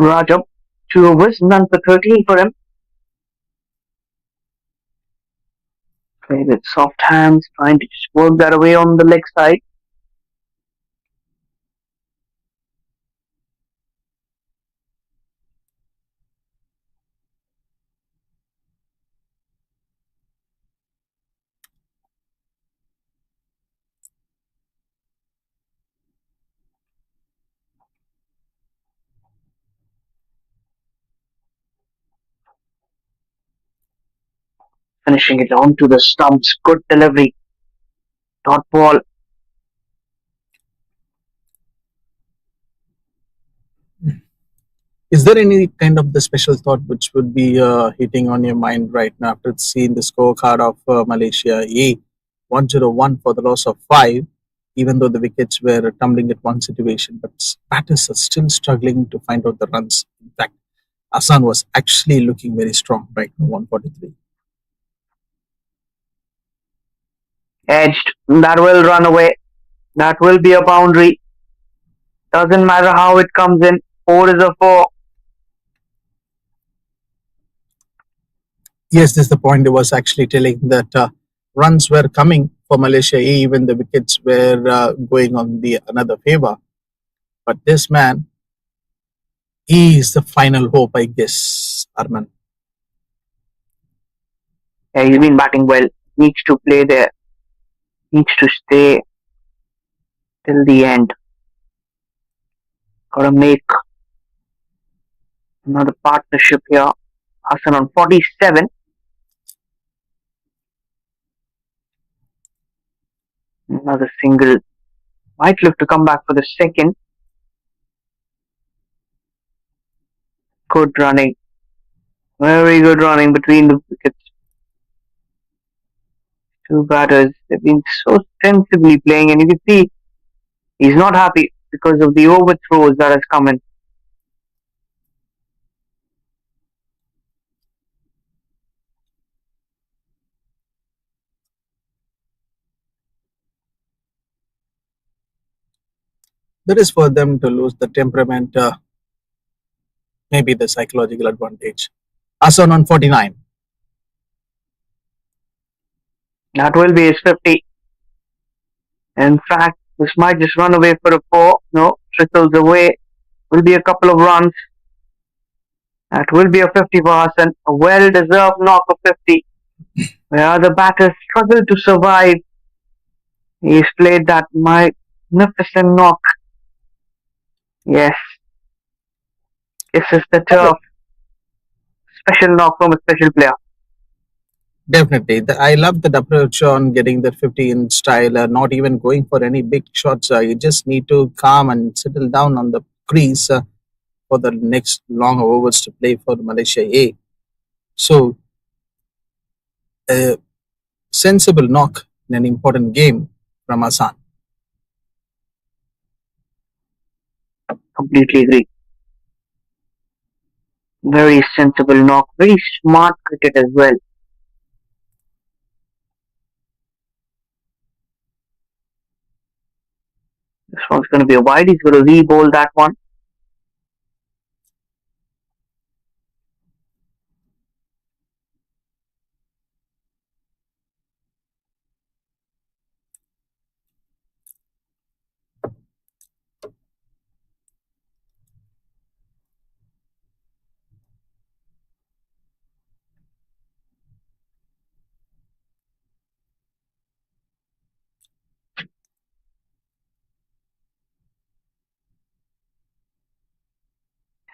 Rajab, 2 overs, none for 13 for him. Play with soft hands, trying to just work that away on the leg side. Finishing it onto the stumps. Good delivery. Dot ball. Is there any kind of the special thought which would be hitting on your mind right now after seeing the scorecard of Malaysia A 101 for the loss of 5, even though the wickets were tumbling at one situation, but batters are still struggling to find out the runs. In fact, Hassan was actually looking very strong right now, 143. Edged. That will run away. That will be a boundary. Doesn't matter how it comes in. 4 is a 4. Yes, this is the point I was actually telling that runs were coming for Malaysia A, even the wickets were going on the another favor. But this man, he is the final hope, I guess. Arman. Yeah, he's been batting well. Needs to play there. Needs to stay till the end. Gotta make another partnership here. Hassan on 47. Another single. Might look to come back for the second. Good running. Very good running between the wickets. Two batters. They've been so sensibly playing, and you can see he's not happy because of the overthrows that has come in. That is for them to lose the temperament, maybe the psychological advantage. Hassan on 49. That will be his 50. In fact, this might just run away for a four. No, trickles away. Will be a couple of runs. That will be a 50 for Hassan. A well-deserved knock of 50. Where the batters struggle to survive. He's played that magnificent knock. Yes, this is the turf. Special knock from a special player. Definitely. I love that approach on getting the 50 in style, not even going for any big shots. You just need to calm and settle down on the crease for the next long overs to play for Malaysia A. So, a sensible knock in an important game from Hassan. Completely agree. Very sensible knock. Very smart cricket as well. This one's going to be a wide. He's going to re-bowl that one.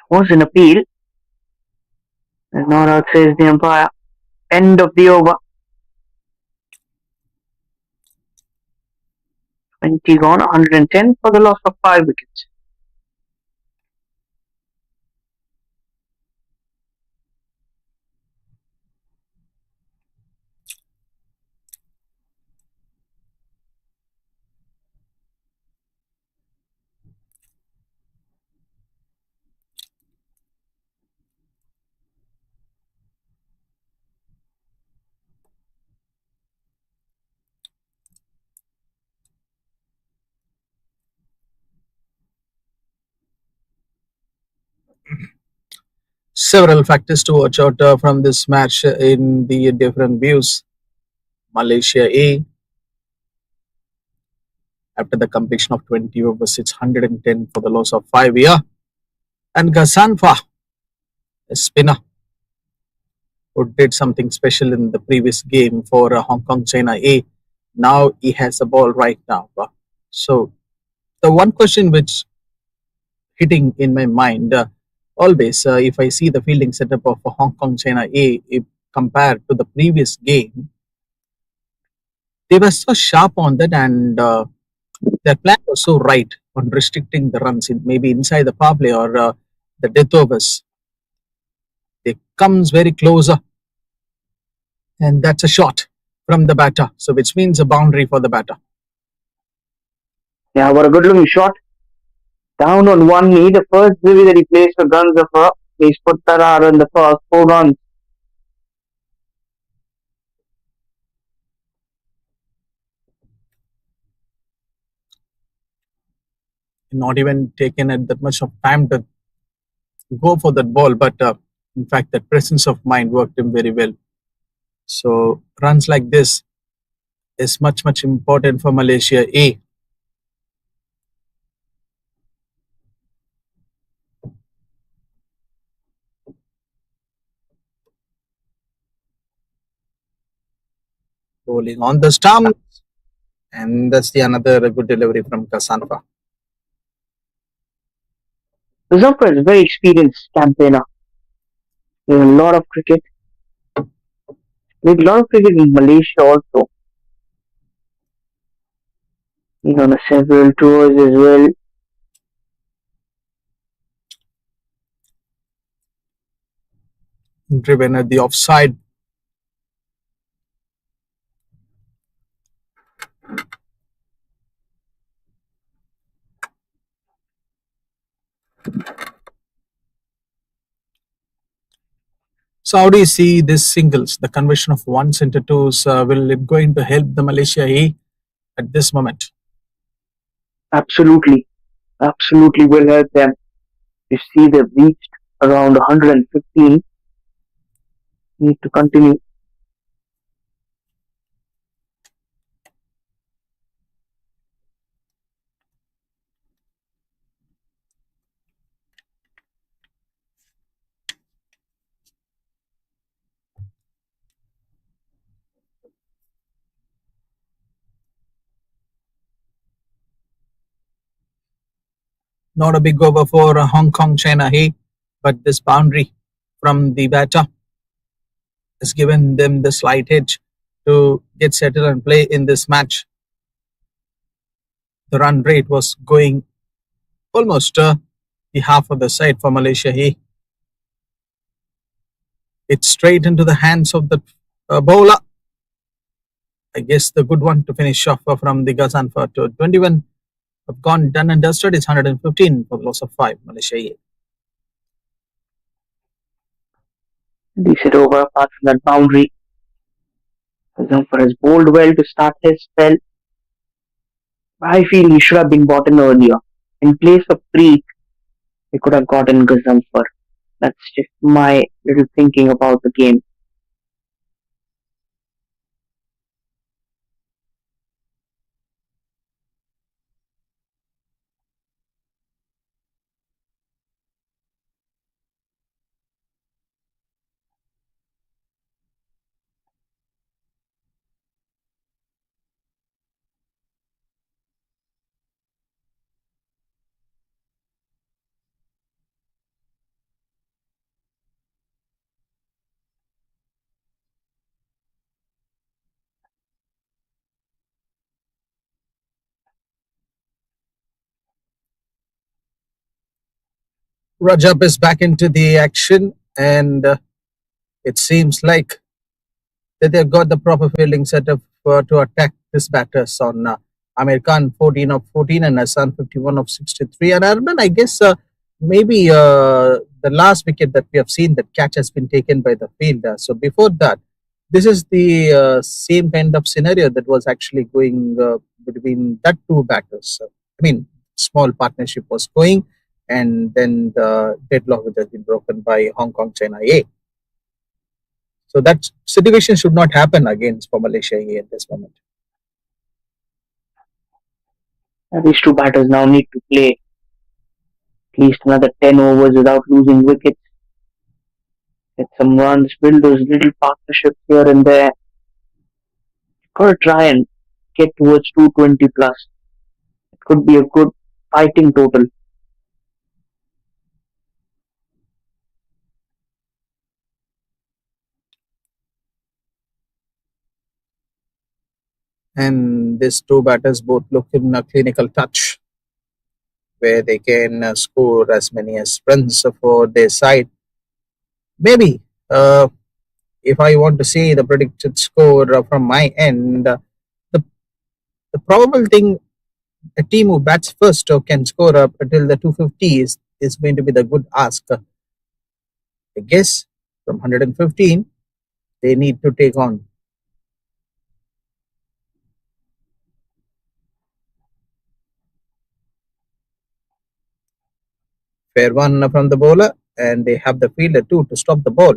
Was an appeal. There's not out, says the umpire. End of the over. 20 gone, 110 for the loss of 5 wickets. Several factors to watch out from this match in the different views. Malaysia A, after the completion of 20 overs, it's 110 for the loss of 5 here. And Ghazanfa, a spinner who did something special in the previous game for Hong Kong China A. Now he has the ball right now. So the one question which hitting in my mind always, if I see the fielding setup of Hong Kong China A, if compared to the previous game, they were so sharp on that, and their plan was so right on restricting the runs, maybe inside the power play or the death overs. They comes very closer, and that's a shot from the batter. So which means a boundary for the batter. Yeah, what a good looking shot. Down on one knee, the first delivery that he plays for Gunzafa. He's put that out in the first 4 runs. Not even taken at that much of time to go for that ball, but in fact, that presence of mind worked him very well. So runs like this is much important for Malaysia A. Bowling on the stump, and that's the another good delivery from Kasanfa. Zampa is a very experienced campaigner. There's a lot of cricket. There's a lot of cricket in Malaysia also. He's on several tours as well. Driven at the offside. So how do you see this singles, the conversion of ones into twos? Will it going to help the Malaysia A at this moment? Absolutely, absolutely will help them. You see, they've reached around 115. Need to continue. Not a big over for Hong Kong China A, but this boundary from the batter has given them the slight edge to get settled and play in this match. The run rate was going almost the half of the side for Malaysia A. It's straight into the hands of the bowler. I guess the good one to finish off from the Gazanfa to 21 have gone done and dusted. It's 115 for the loss of 5, Malaysia A. Decent over apart from that boundary. Zampa has bowled well to start his spell. I feel he should have been bought in earlier. In place of Preet, he could have gotten Gazamfar. That's just my little thinking about the game. Rajab is back into the action, and it seems like that they've got the proper fielding setup to attack this batters on Amir Khan 14 of 14 and Hassan 51 of 63. And Arman, I guess maybe the last wicket that we have seen, that catch has been taken by the fielder. So before that, this is the same kind of scenario that was actually going between that two batters. I mean, small partnership was going, and then the deadlock which has been broken by Hong Kong China A. So that situation should not happen again for Malaysia here at this moment. And these two batters now need to play at least another 10 overs without losing wickets. Get some runs, build those little partnerships here and there. Gotta try and get towards 220 plus. It could be a good fighting total. And these two batters both look in a clinical touch where they can score as many as runs for their side. Maybe if I want to see the predicted score from my end, the, the probable thing, a team who bats first can score up until the 250 is going to be the good ask. I guess from 115, they need to take on fair one from the bowler, and they have the fielder too to stop the ball.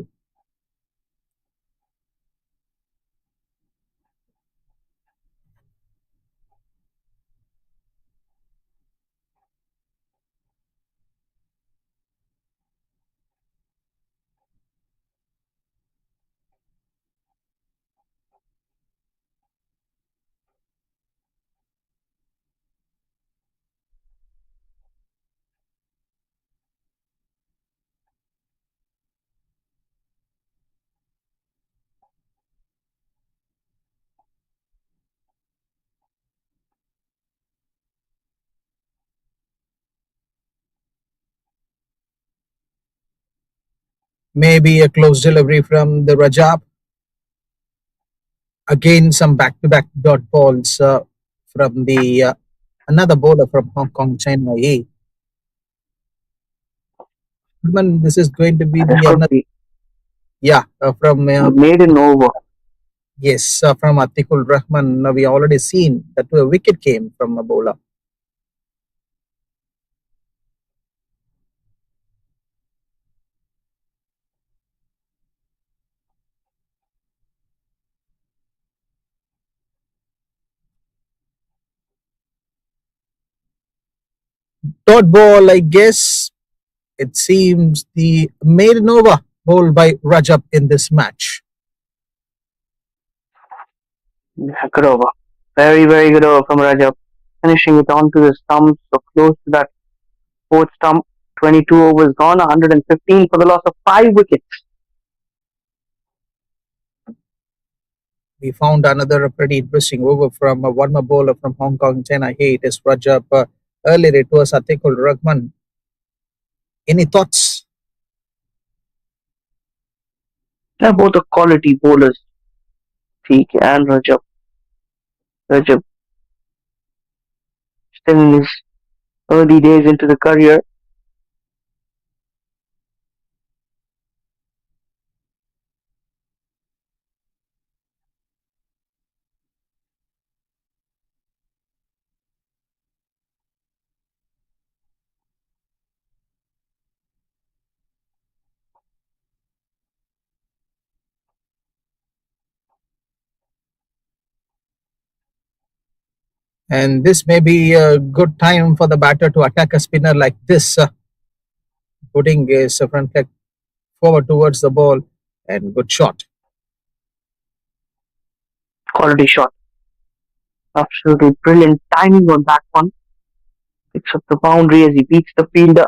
Maybe a close delivery from the Rajab. Again, some back-to-back dot balls from the another bowler from Hong Kong, China A. This is going to be This the could another, be yeah, from maiden over. yes, from Atikul Rahman. We already seen that a wicket came from a bowler. Dot ball, I guess. It seems the maiden over bowled by Rajab in this match. Yeah, good over. Very, very good over from Rajab. Finishing it onto the stump, so close to that fourth stump. 22 overs gone, 115 for the loss of 5 wickets. We found another pretty interesting over from a one more bowler from Hong Kong, China. Hey, it is Rajab. Earlier it was Atikul Rahman. Any thoughts? They're both the quality bowlers, TK and Rajab. Rajab still in his early days into the career. And this may be a good time for the batter to attack a spinner like this, putting his front leg forward towards the ball and good shot. Quality shot. Absolutely brilliant timing on that one. Picks up the boundary as he beats the fielder.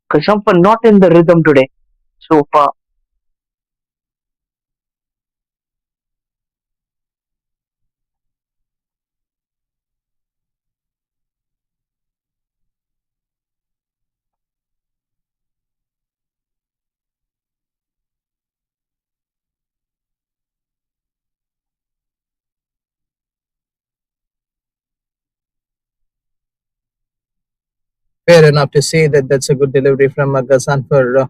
Kasampa not in the rhythm today so far. Fair enough to say that that's a good delivery from Ghassan for.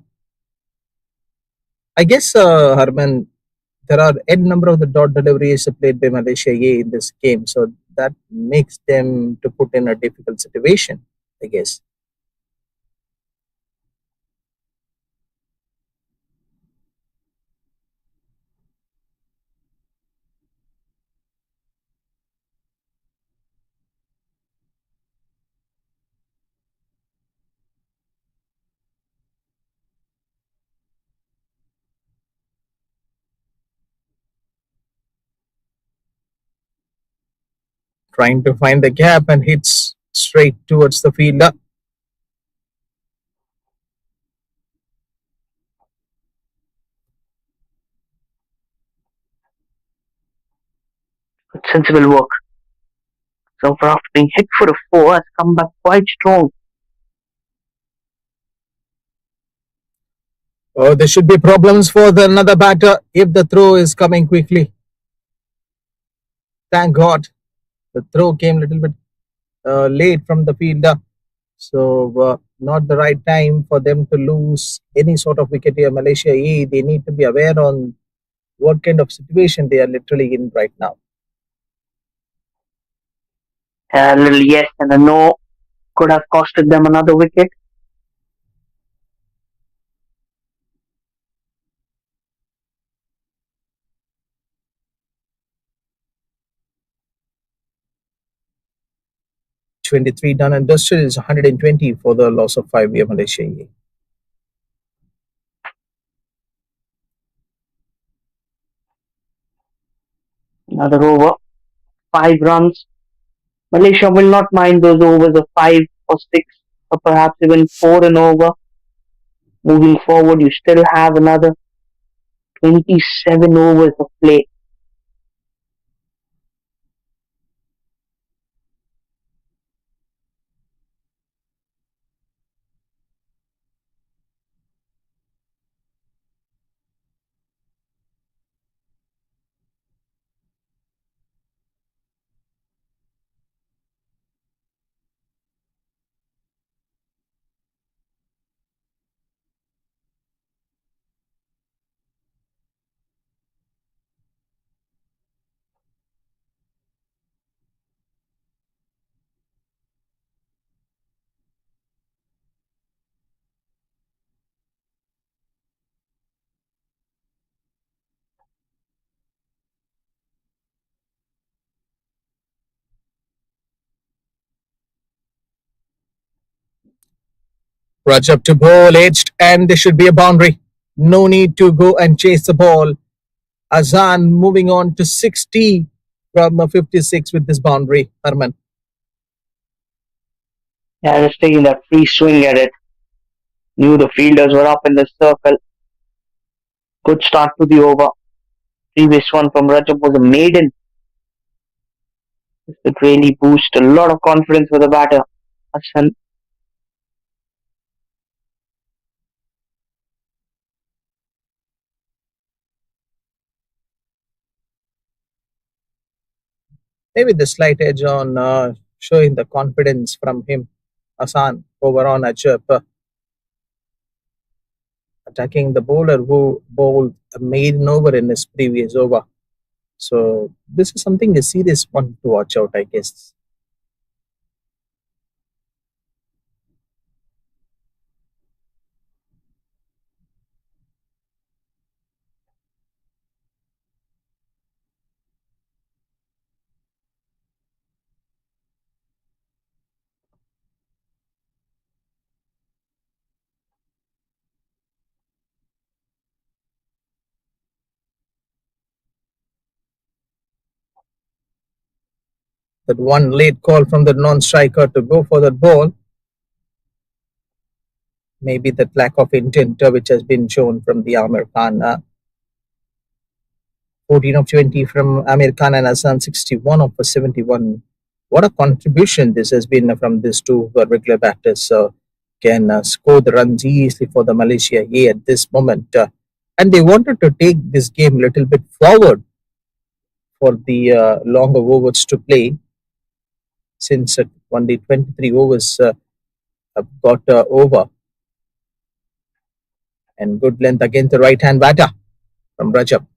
I guess, Harman, there are n number of the dot deliveries played by Malaysia A in this game, so that makes them to put in a difficult situation, I guess. Trying to find the gap and hits straight towards the fielder. Sensible work. So after being hit for a 4 has come back quite strong. Oh, there should be problems for the another batter if the throw is coming quickly. Thank God, the throw came a little bit late from the fielder, so not the right time for them to lose any sort of wicket here. Malaysia A, they need to be aware on what kind of situation they are literally in right now. A little yes and a no could have costed them another wicket. 23 done and dusted is 120 for the loss of 5 here, Malaysia A. Another over. 5 runs. Malaysia will not mind those overs of 5 or 6 or perhaps even 4 and over. Moving forward, you still have another 27 overs of play. Rajab to bowl, edged, and there should be a boundary. No need to go and chase the ball. Azan moving on to 60 from 56 with this boundary. Harman. Yeah, just taking that free swing at it. Knew the fielders were up in the circle. Good start to the over. Previous one from Rajab was a maiden. This could really boost a lot of confidence for the batter. Hassan. Maybe the slight edge on showing the confidence from him. Hassan over on Ajab, attacking the bowler who bowled a maiden over in his previous over. So this is something a serious one to watch out, I guess. That one late call from the non-striker to go for that ball. Maybe that lack of intent which has been shown from the Amir Khan. 14 of 20 from Amir Khan and Hassan, 61 of 71. What a contribution this has been from these two regular batters. Can score the runs easily for the Malaysia A at this moment. And they wanted to take this game a little bit forward for the longer overs to play, since only 23 overs have got over. And good length against the right hand batter from Rajab.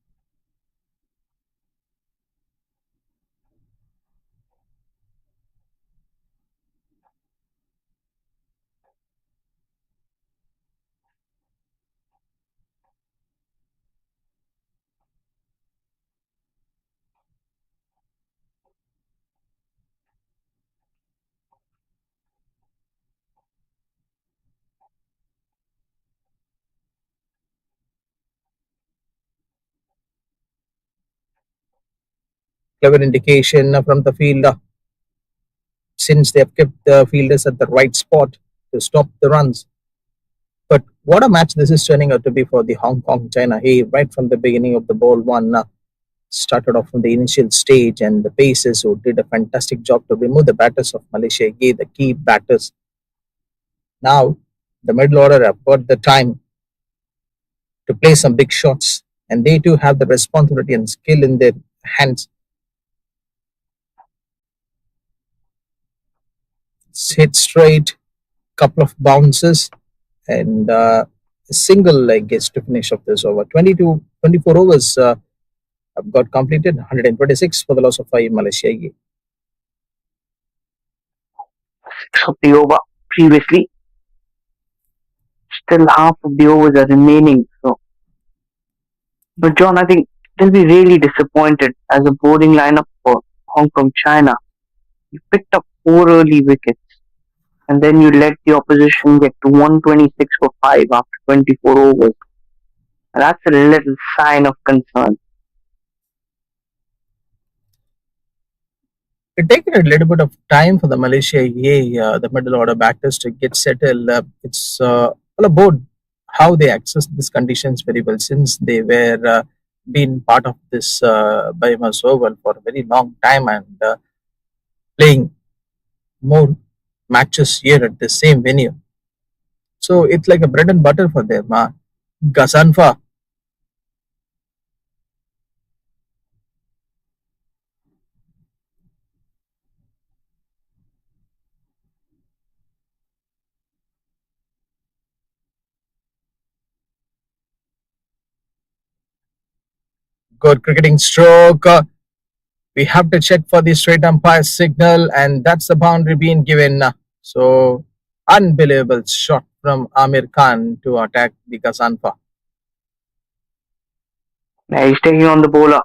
Clever indication from the fielder, since they have kept the fielders at the right spot to stop the runs. But what a match this is turning out to be for the Hong Kong China A. Right from the beginning of the ball one, started off from the initial stage, and the Pacers who did a fantastic job to remove the batters of Malaysia A, the key batters. Now, the middle order have got the time to play some big shots, and they too have the responsibility and skill in their hands. It's hit straight, couple of bounces, and a single, I guess, to finish off this over. 24 overs have got completed, 126 for the loss of 5 Malaysia. 6 of the over previously. Still half of the overs are remaining. So, but John, I think they'll be really disappointed as a bowling lineup for Hong Kong China. You picked up 4 early wickets, and then you let the opposition get to 126 for 5 after 24 overs. That's a little sign of concern. It taken a little bit of time for the Malaysia A, the middle order batters to get settled. It's all about how they access these conditions very well, since they were been part of this BAYUEMAS Oval for a very long time, and playing more matches here at the same venue. So it's like a bread and butter for them. Gasanfa, good cricketing stroke. We have to check for the straight umpire signal, and that's the boundary being given. So, unbelievable shot from Amir Khan to attack the Gasanfa. Yeah, he's taking on the bowler.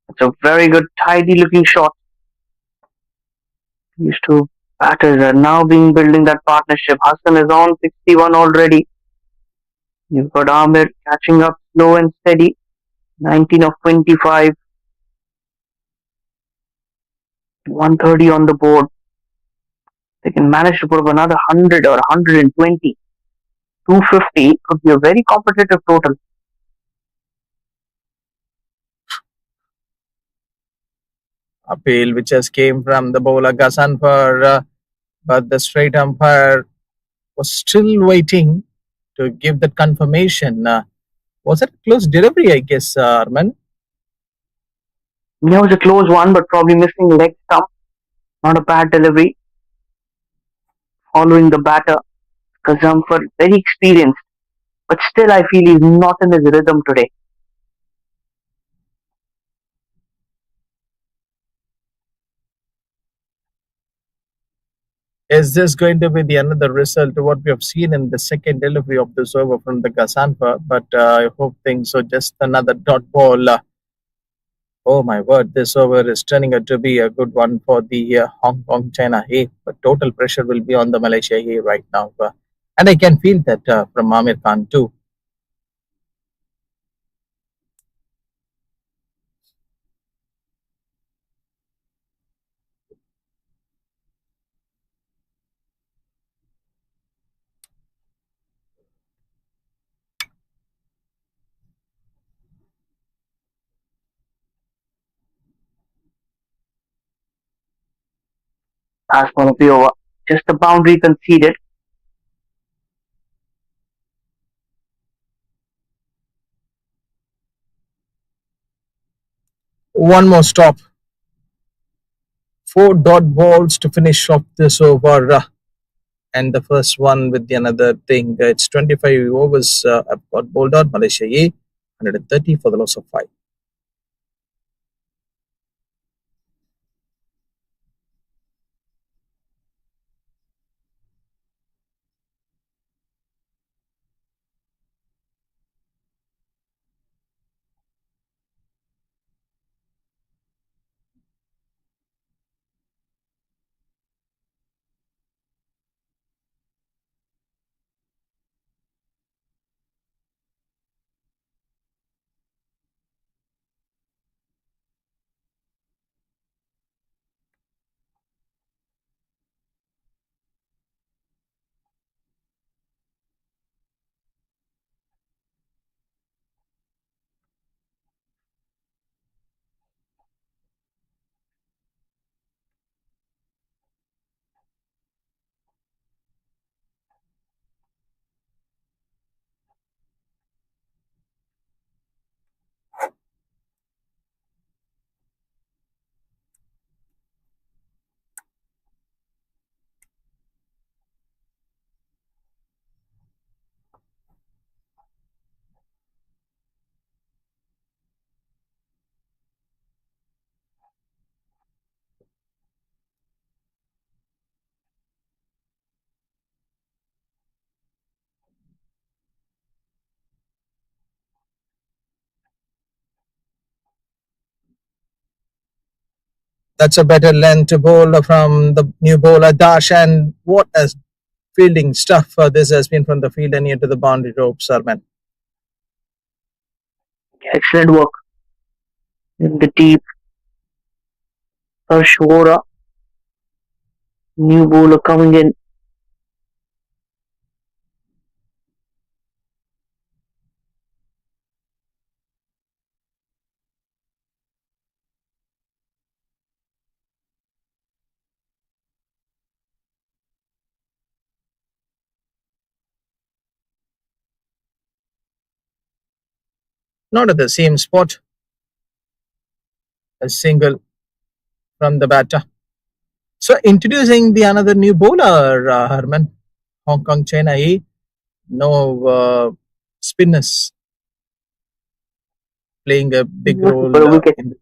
It's a very good, tidy looking shot. He used to Batters are now being building that partnership. Hassan is on 61 already. You've got Amir catching up slow and steady. 19 of 25. 130 on the board. They can manage to put up another 100 or 120. 250 could be a very competitive total. Appeal which has came from the bowler Gasanfar, but the straight umpire was still waiting to give that confirmation. Was it a close delivery, I guess, Arman? Yeah, it was a close one, but probably missing leg stump. Not a bad delivery. Following the batter. Kazamfar, very experienced. But still, I feel he's not in his rhythm today. Is this going to be the another result to what we have seen in the second delivery of this over from the Gasanfar? But I hope things so. Just another dot ball. Oh my word, this over is turning out to be a good one for the Hong Kong China A. But total pressure will be on the Malaysia A right now. And I can feel that from Amir Khan too. As for the over, just a boundary conceded. One more stop. Four dot balls to finish off this over. And the first one with the another thing, it's 25 overs. I've got bowled out Malaysia A, 130 for the loss of 5. That's a better length to bowl from the new bowler Dash. And what a fielding stuff this has been from the field and near to the boundary ropes, Sarman. Excellent work in the deep. Harshvora, new bowler coming in. Not at the same spot. A single from the batter. So introducing the another new bowler, Herman. Hong Kong China A. No spinners playing a big Looking for role a wicket. in.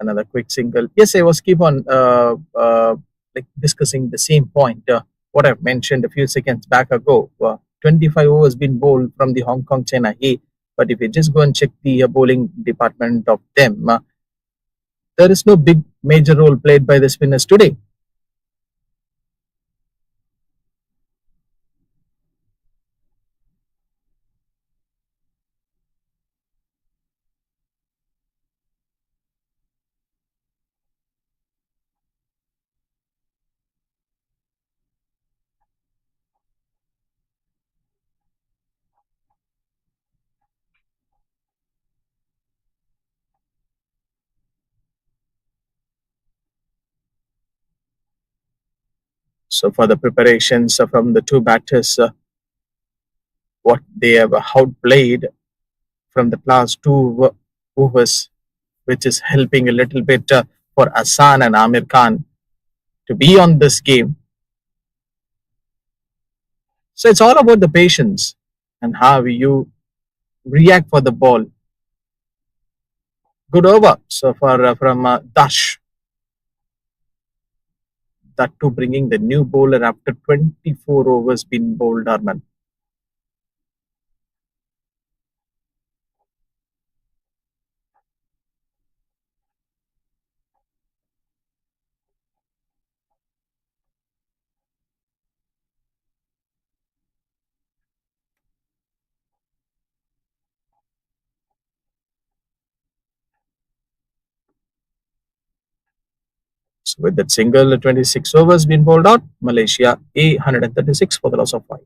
Another quick single. Yes, I was keep on like discussing the same point. What I've mentioned a few seconds back ago. 25 overs been bowled from the Hong Kong China A. But if you just go and check the bowling department of them, there is no big major role played by the spinners today. So for the preparations from the two batters, what they have outplayed from the last two overs, which is helping a little bit for Hassan and Amir Khan to be on this game. So it's all about the patience and how you react for the ball. Good over. So for from Dash, that too bringing the new bowler after 24 overs been bowled, Arman. So with that single 26 overs been bowled out, Malaysia A 136 for the loss of 5.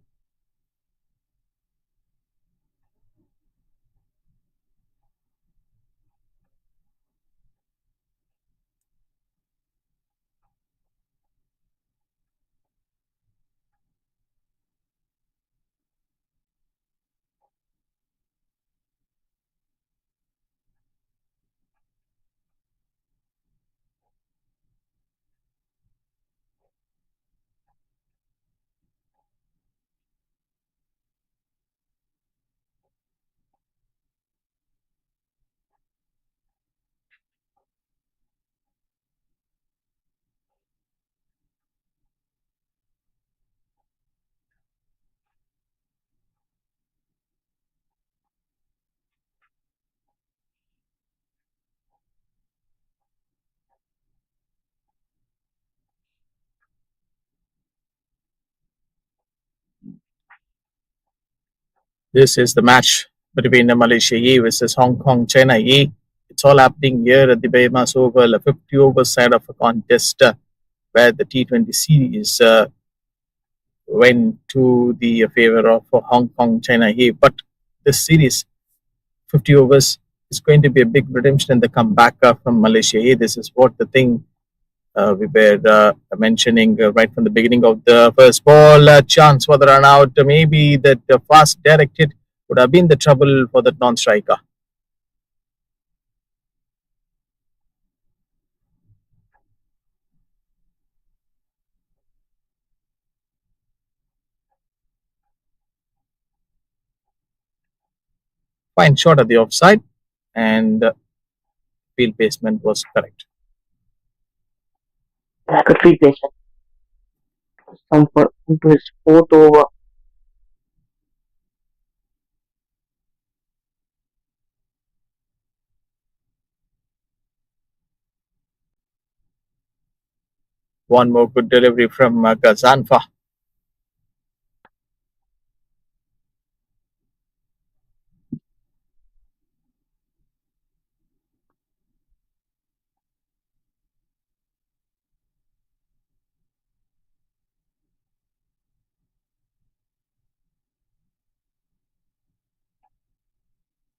This is the match between the Malaysia A versus Hong Kong China A. It's all happening here at the BAYUEMAS Oval, a 50 over side of a contest where the T20 series went to the favor of Hong Kong China A. But this series, 50 overs, is going to be a big redemption in the comeback from Malaysia A. This is what the thing we were mentioning right from the beginning of the first ball. Chance for the run out. Maybe that fast direct hit would have been the trouble for that non-striker. Fine shot at the offside, and field placement was correct. Good field placement. Come for into his fourth over. One more good delivery from Gazanfa.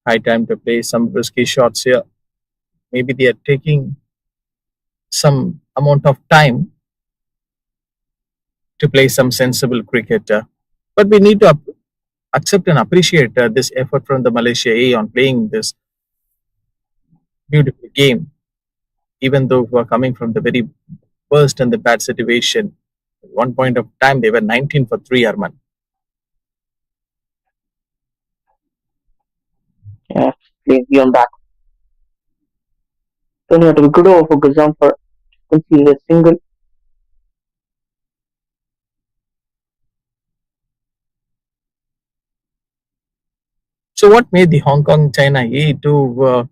High time to play some risky shots here. Maybe they are taking some amount of time to play some sensible cricket. But we need to accept and appreciate this effort from the Malaysia A on playing this beautiful game, even though we are coming from the very worst and the bad situation. At one point of time, they were 19 for 3, Arman. Yeah, please be on that. Turning out to be good over for Gazam for conceded a single. So, what made the Hong Kong China A to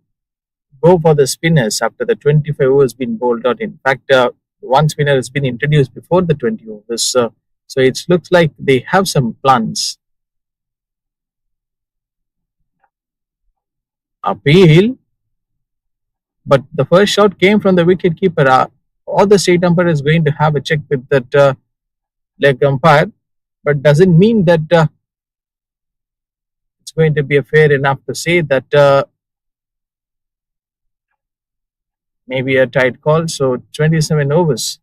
go for the spinners after the 25 overs been bowled out? In fact, one spinner has been introduced before the 20 overs. So, it looks like they have some plans. Appeal, but the first shot came from the wicket keeper. Or the state umpire is going to have a check with that leg umpire, but doesn't mean that it's going to be a fair enough to say that maybe a tight call. So 27 overs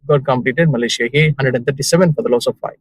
got completed. Malaysia A 137 for the loss of 5.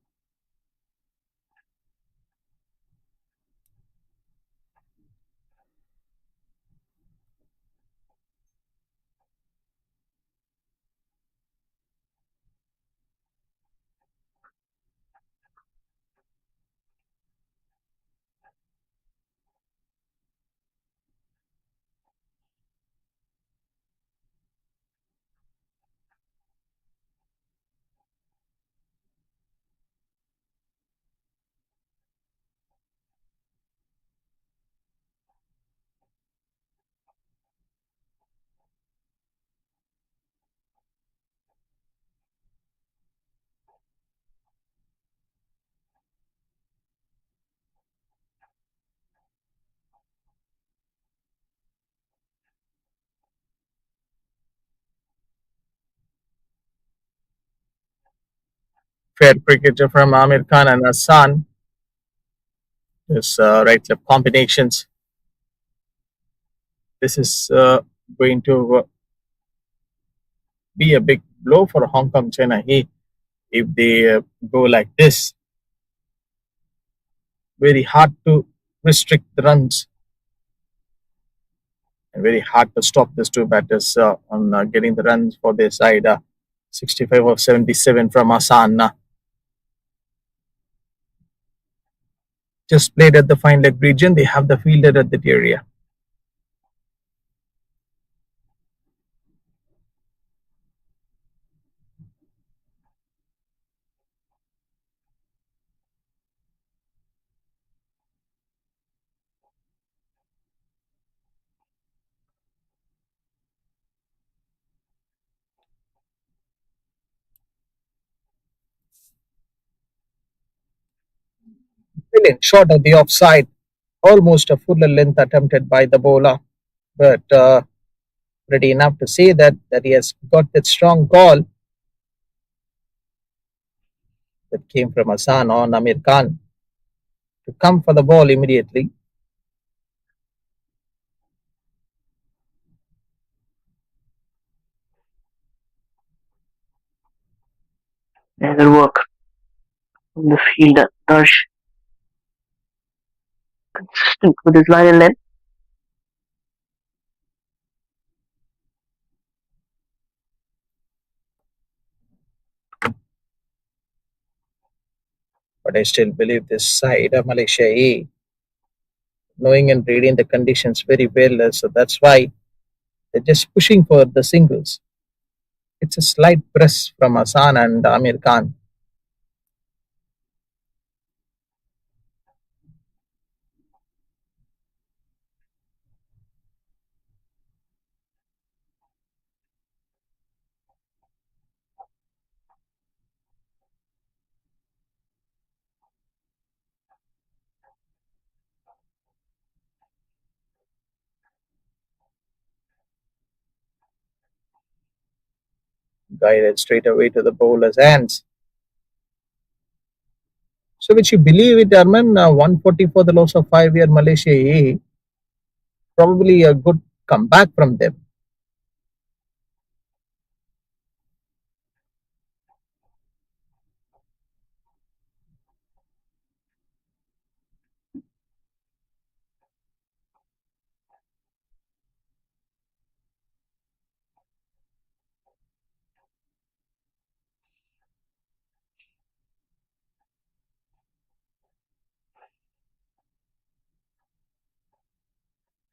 Fair cricketer from Amir Khan and Hassan. This right left combinations. This is going to be a big blow for Hong Kong China A if they go like this. Very hard to restrict the runs and very hard to stop these two batters on getting the runs for their side. 65 of 77 from Hassan. Just played at the fine leg region. They have the fielder at that area. Brilliant shot at the offside. Almost a fuller length attempted by the bowler, but ready enough to say that he has got that strong call that came from Hassan on Amir Khan to come for the ball immediately. Another work from the fielder. Darsh consistent with his line and length. But I still believe this side, Malaysia A, knowing and reading the conditions very well. So that's why they're just pushing for the singles. It's a slight press from Hassan and Amir Khan. Guided straight away to the bowler's hands. So, which you believe it, Arman, 140 for the loss of 5 here, Malaysia A, probably a good comeback from them.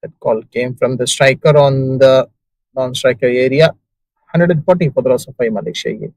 That call came from the striker on the non-striker area. 140 for the loss of 5 Malaysia A.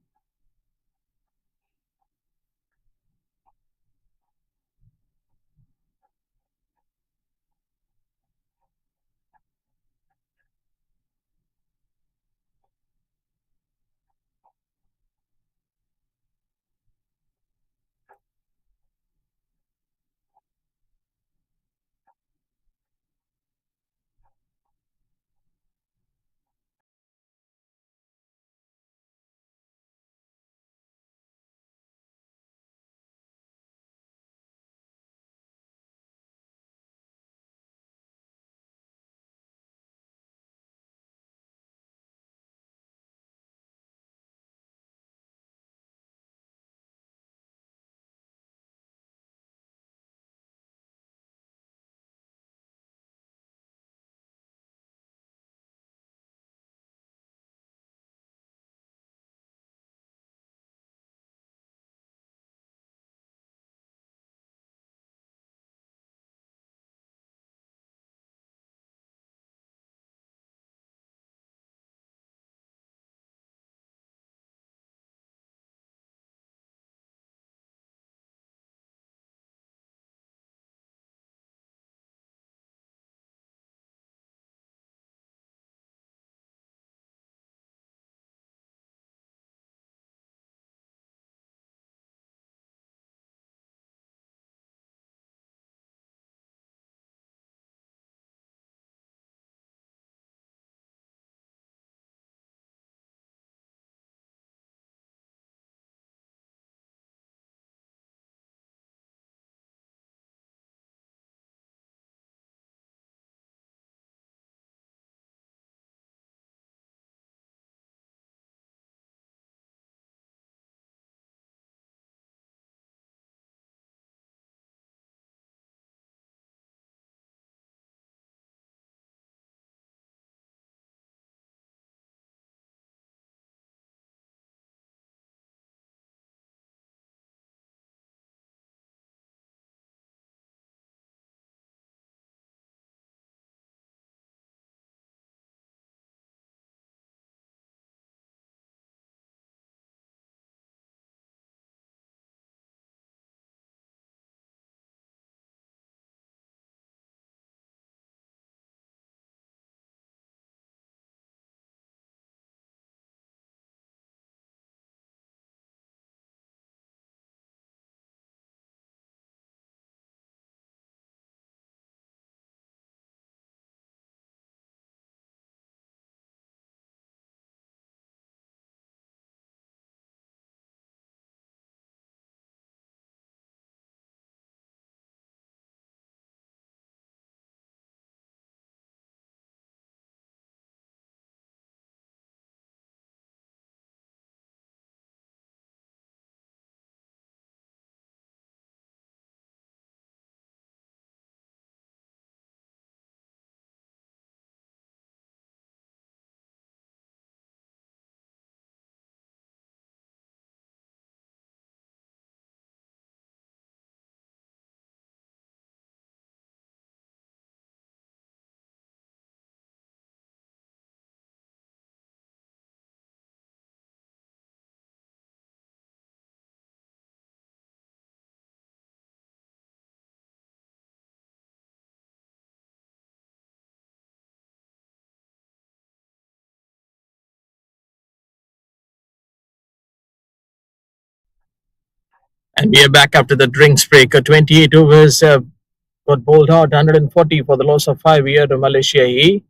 And we are back after the drinks break. 28 overs got bowled out, 140 for the loss of 5 here to Malaysia A.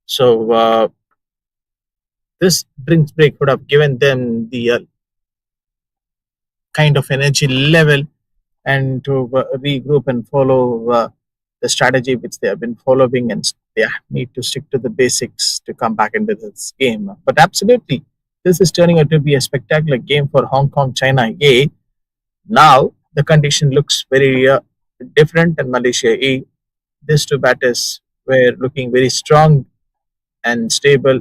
So this drinks break would have given them the kind of energy level and to regroup and follow the strategy which they have been following, and they need to stick to the basics to come back into this game. But absolutely, this is turning out to be a spectacular game for Hong Kong China A. Now the condition looks very different in Malaysia A. These two batters were looking very strong and stable.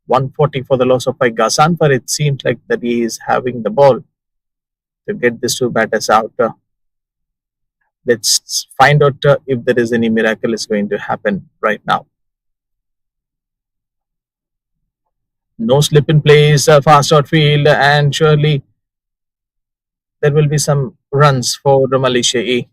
140 for the loss of 5. Gasanfar, it seems like that he is having the ball to get these two batters out. Let's find out if there is any miracle is going to happen right now. No slip in place, fast outfield, and surely there will be some runs for the Malaysia A.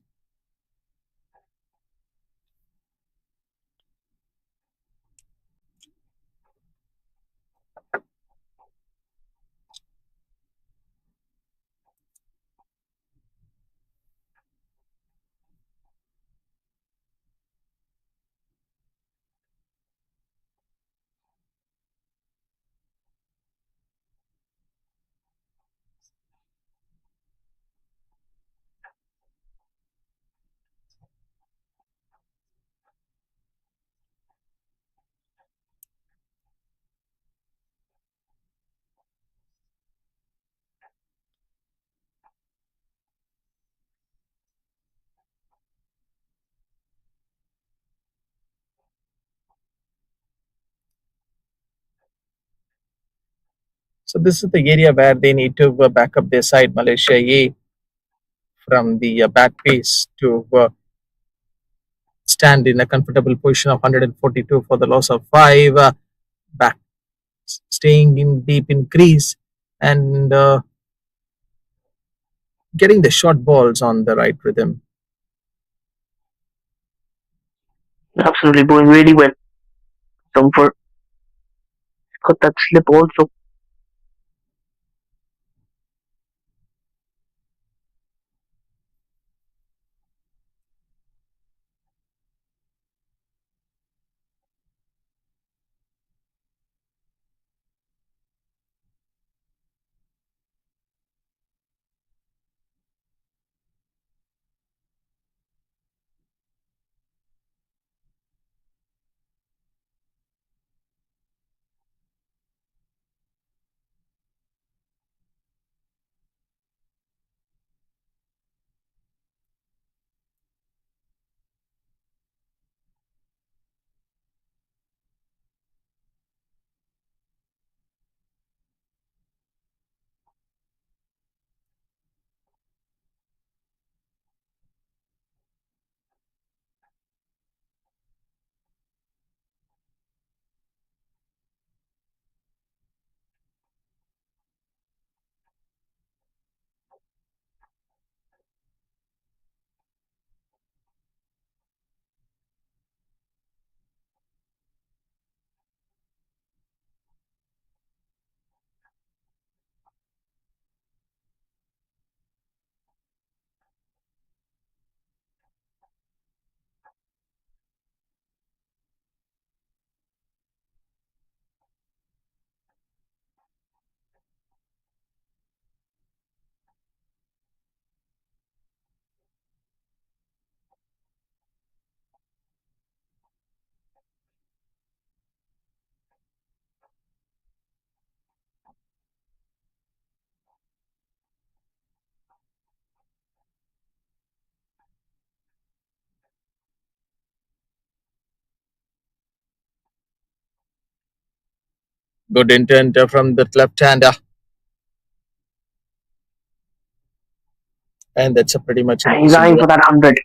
So this is the area where they need to back up their side, Malaysia A, from the bat pace to stand in a comfortable position of 142 for the loss of 5, back staying in deep in crease and getting the short balls on the right rhythm. Absolutely going really well. Comfort got that slip also. Good intent from the left-hander, and that's a pretty much an He's easy eyeing one. for that 100.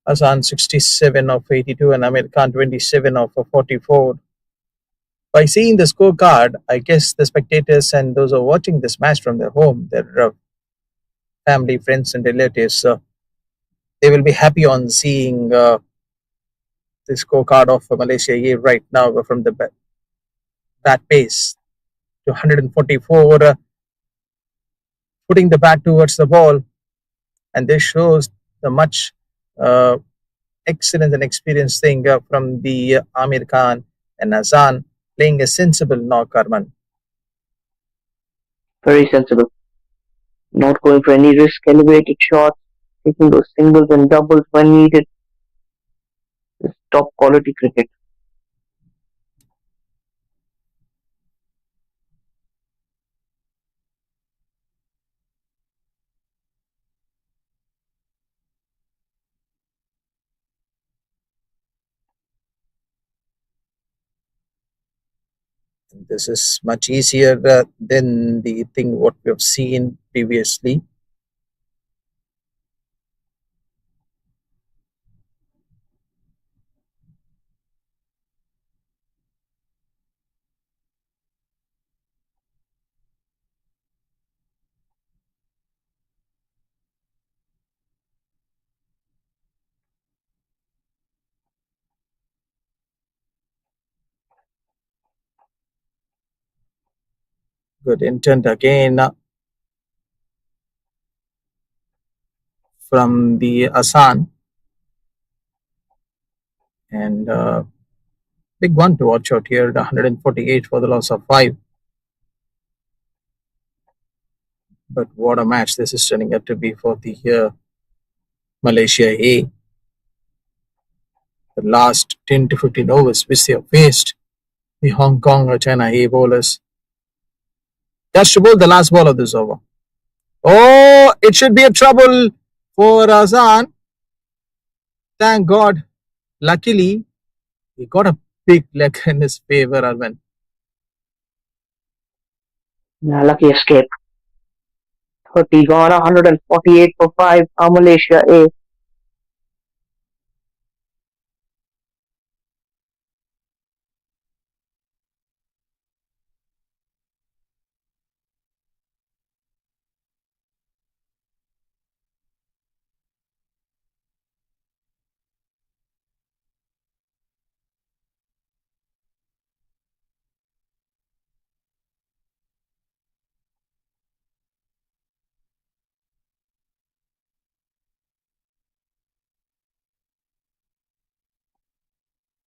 Hassan 67 of 82 and Amir Khan 27 of 44. By seeing the scorecard, I guess the spectators and those who are watching this match from their home, their family, friends, and relatives, they will be happy on seeing the scorecard of Malaysia A right now from the bat pace to 144, putting the bat towards the ball. And this shows the much uh, excellent and experienced thing from the Amir Khan and Azan playing a sensible knock, Arman. Very sensible. Not going for any risk elevated shots, taking those singles and doubles when needed. This top quality cricket. This is much easier than the thing what we have seen previously. Good intent again from the Asan, and big one to watch out here. The 148 for the loss of 5. But what a match this is turning out to be for the Malaysia A. The last 10 to 15 overs which they have faced the Hong Kong or China A bowlers. Just to bowl the last ball of this over. Oh, it should be a trouble for Azan. Thank God. Luckily, he got a big leg in his favor, Arvind. Yeah, lucky escape. 30 gone, 148 for 5. Malaysia A.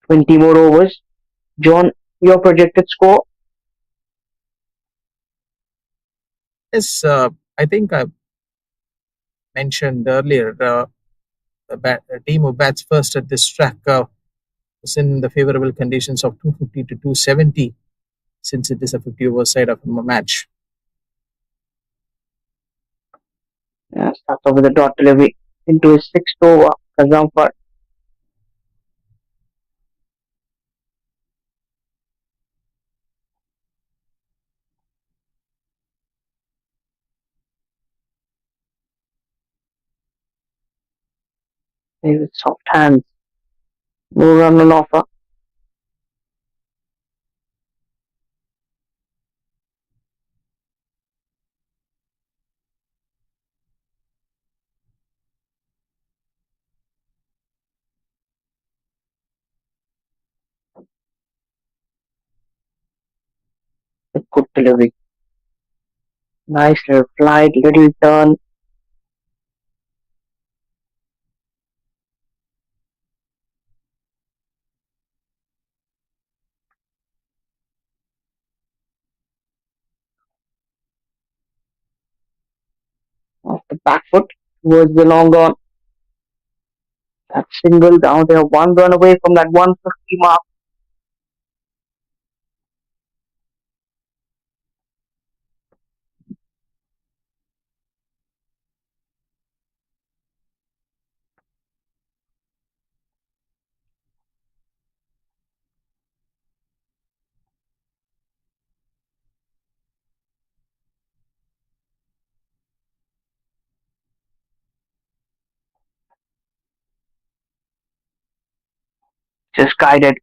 Twenty more overs. John, your projected score? Yes, I think I mentioned earlier a team who bats first at this track is in the favorable conditions of 250 to 270 since it is a 50 over side of a match. Yeah, starts off with a dot delivery into his sixth over. Kazamfar. With soft hands. No run on offer. A good delivery. Nice little flight, little turn. Off the back foot towards the long on. That single down there, one run away from that 150 mark. Just guided.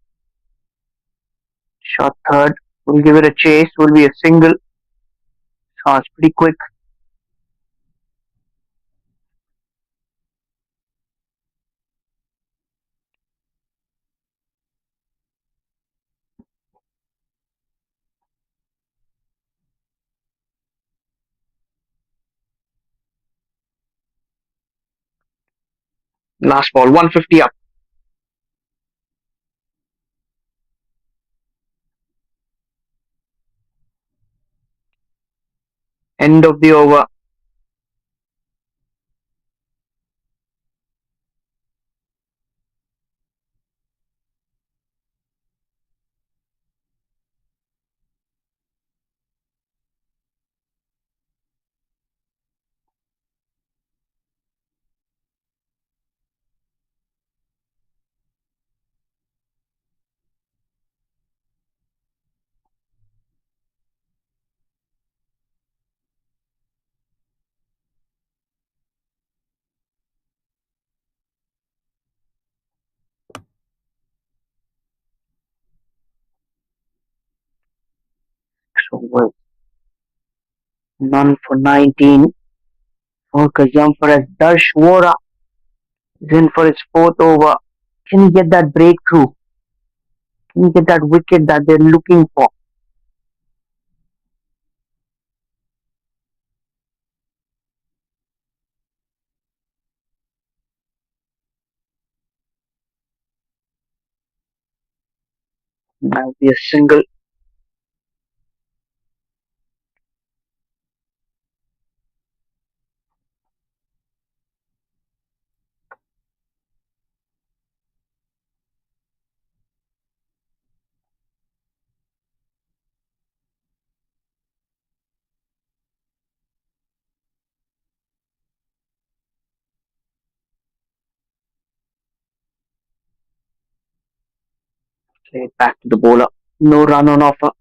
Shot third. We'll give it a chase. Will be a single. It's pretty quick. Last ball, 150 up. End of the over. So well, none for 19. Focus jumper as Darsh Vora is in for his fourth over. Can he get that breakthrough? Can he get that wicket that they're looking for? That'll be a single. Played back to the bowler. No run on offer.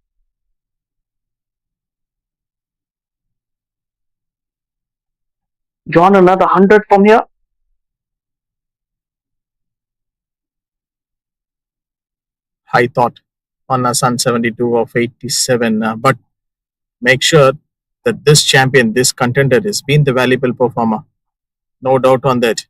John, another 100 from here. High thought on a Sun 72 of 87. But make sure that this champion, this contender, has been the valuable performer. No doubt on that.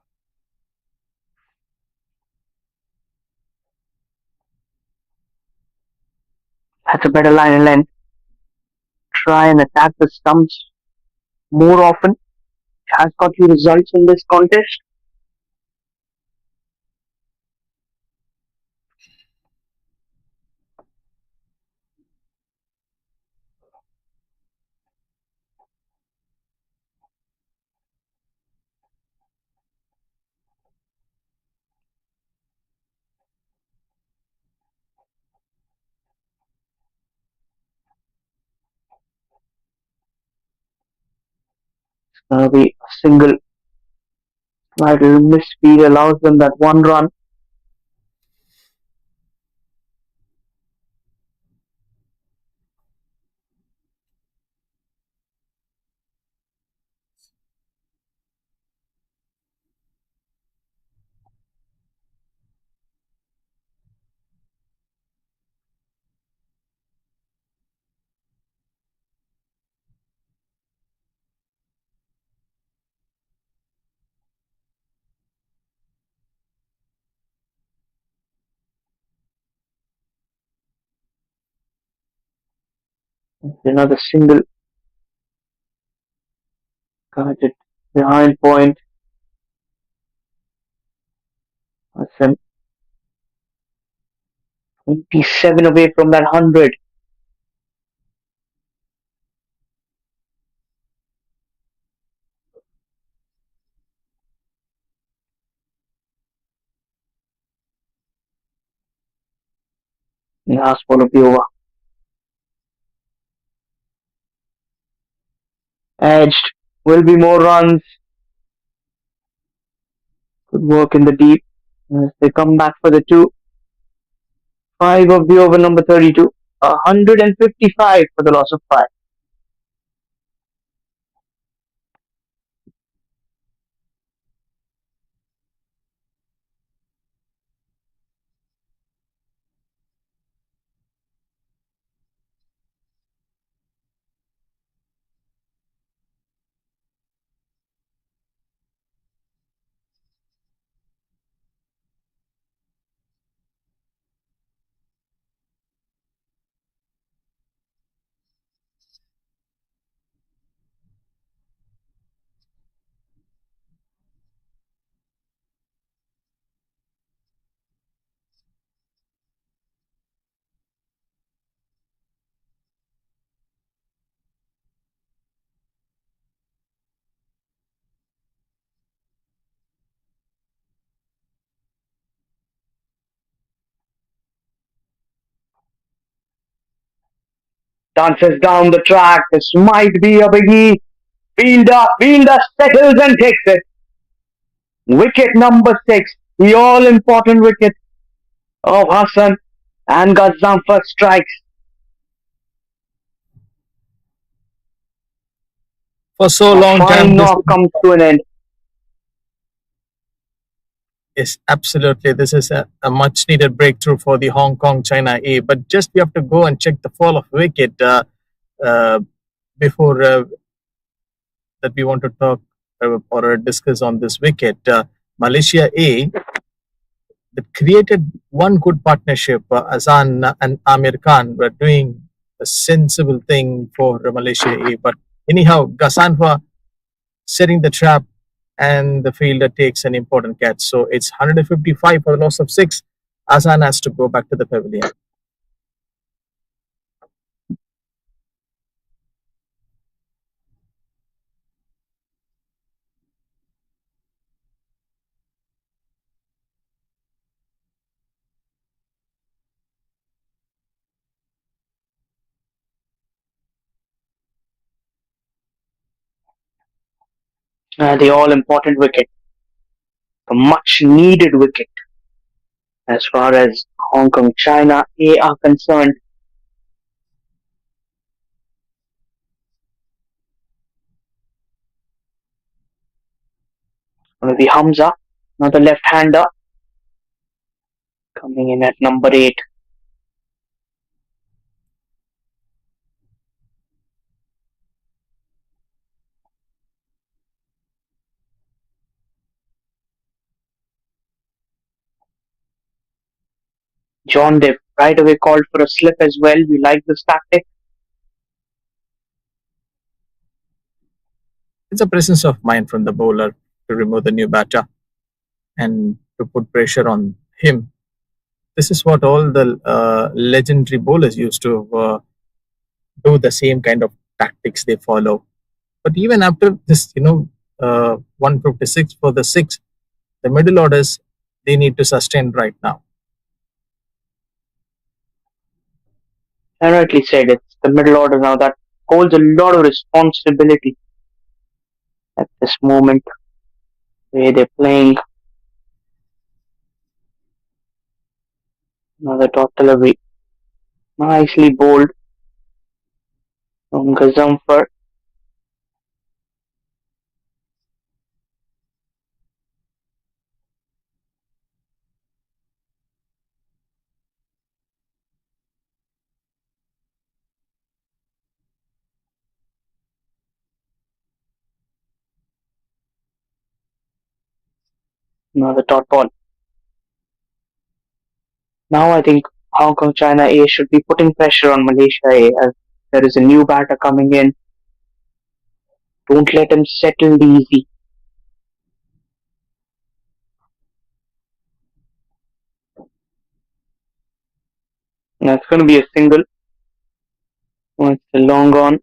That's a better line and length. Try and attack the stumps more often. Has got you results in this contest. It's gonna be a single. Little misspeed allows them that one run. Another single. Got it behind point. That's him. 27 away from that 100. Last ball of the over. Edged. Will be more runs. Good work in the deep. As they come back for the two. 5 of the over number 32. 155 for the loss of 5. dances down the track. This might be a biggie. Fielder settles and takes it. Wicket number 6, the all-important wicket of Hassan, and Gazamfa strikes. For so A long fine time, this knock comes to an end. is absolutely this is a much needed breakthrough for the Hong Kong China A. But just we have to go and check the fall of wicket uh, before that we want to talk or discuss on this wicket. Malaysia A that created one good partnership. Azan and Amir Khan were doing a sensible thing for Malaysia A. But anyhow, Gasanfa setting the trap and the fielder takes an important catch. So it's 155 for the loss of 6. Azan has to go back to the pavilion. The all-important wicket, a much-needed wicket as far as Hong Kong China A are concerned. Maybe Hamza, another left-hander, coming in at number 8. John Dev right away called for a slip as well. We like this tactic. It's a presence of mind from the bowler to remove the new batter and to put pressure on him. This is what all the legendary bowlers used to do, the same kind of tactics they follow. But even after this, 156 for the 6, the middle orders, they need to sustain right now. I rightly said it's the middle order now that holds a lot of responsibility at this moment. The way they're playing. Another dot delivery. Nicely bowled from Gazamfar. Another dot ball. Now I think Hong Kong China A should be putting pressure on Malaysia A as there is a new batter coming in. Don't let him settle easy. That's going to be a single. Oh, it's a long on.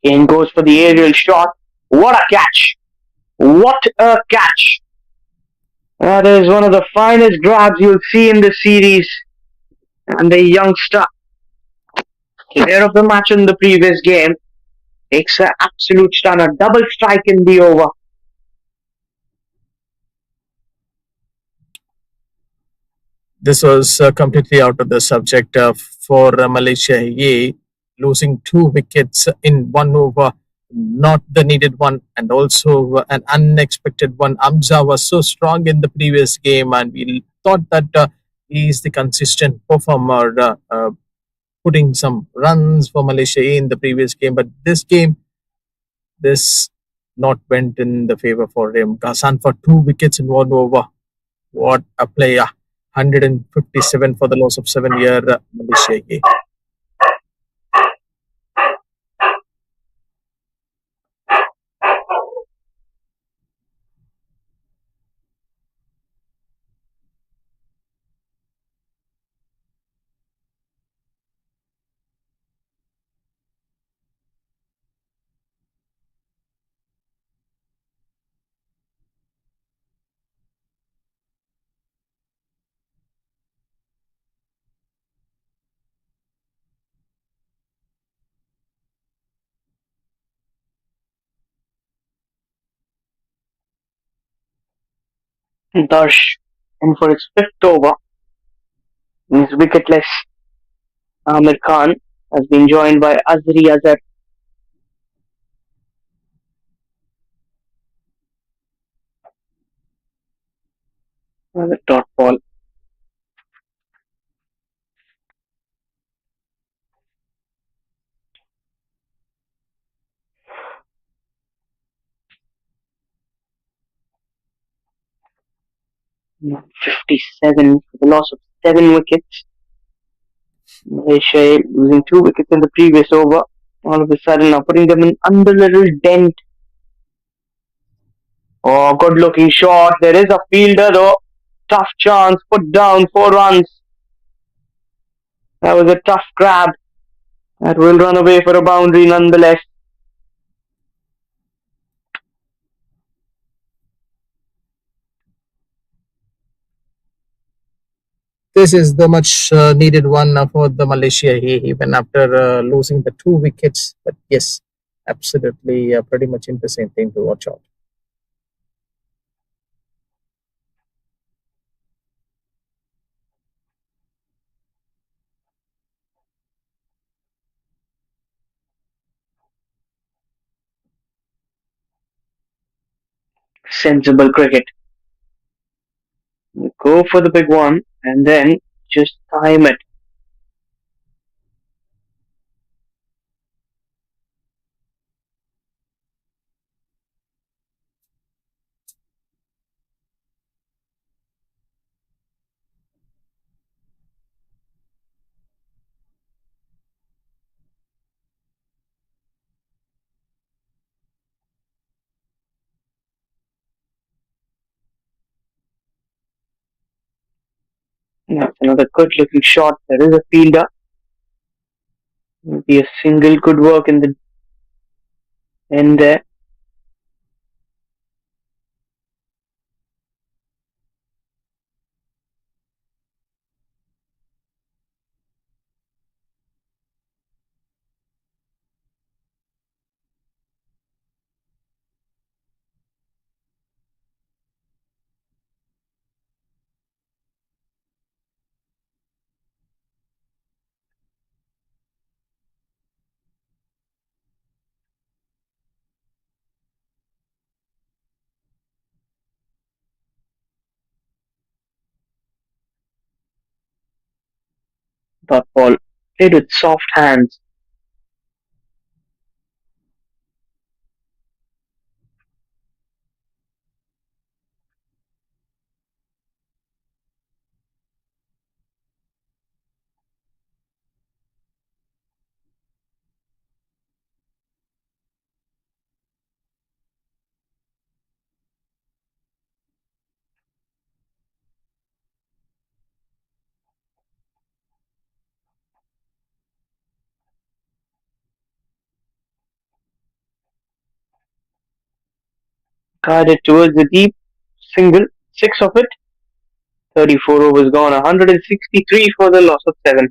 Kane goes for the aerial shot. What a catch! What a catch! That is one of the finest grabs you'll see in the series. And the youngster, player of the match in the previous game, takes an absolute stunner. Double strike in the over. This was completely out of the subject for Malaysia A, losing 2 wickets in 1 over, not the needed one, and also an unexpected one. Amza was so strong in the previous game, and we thought that he is the consistent performer, putting some runs for Malaysia A in the previous game. But this game, this not went in the favor for him. Ghassan for 2 wickets in 1 over. What a player. 157 for the loss of 7 here, Malaysia A. Darsh in for his fifth over. He's wicketless. Amir Khan has been joined by Azri Azar. The dot ball. Not 57 for the loss of 7 wickets. Malaysia losing 2 wickets in the previous over. All of a sudden now putting them in under little dent. Oh, good looking shot. There is a fielder though. Tough chance. Put down 4 runs. That was a tough grab. That will run away for a boundary nonetheless. This is the much needed one for the Malaysia A, even after losing the 2 wickets. But yes, absolutely pretty much interesting thing to watch out. Sensible cricket. Go for the big one and then just time it. That's another good looking shot. There is a fielder. Maybe a single could work in the end there. Dot ball played with soft hands. Guided towards the deep single. 6 of it. 34 overs gone. 163 for the loss of 7.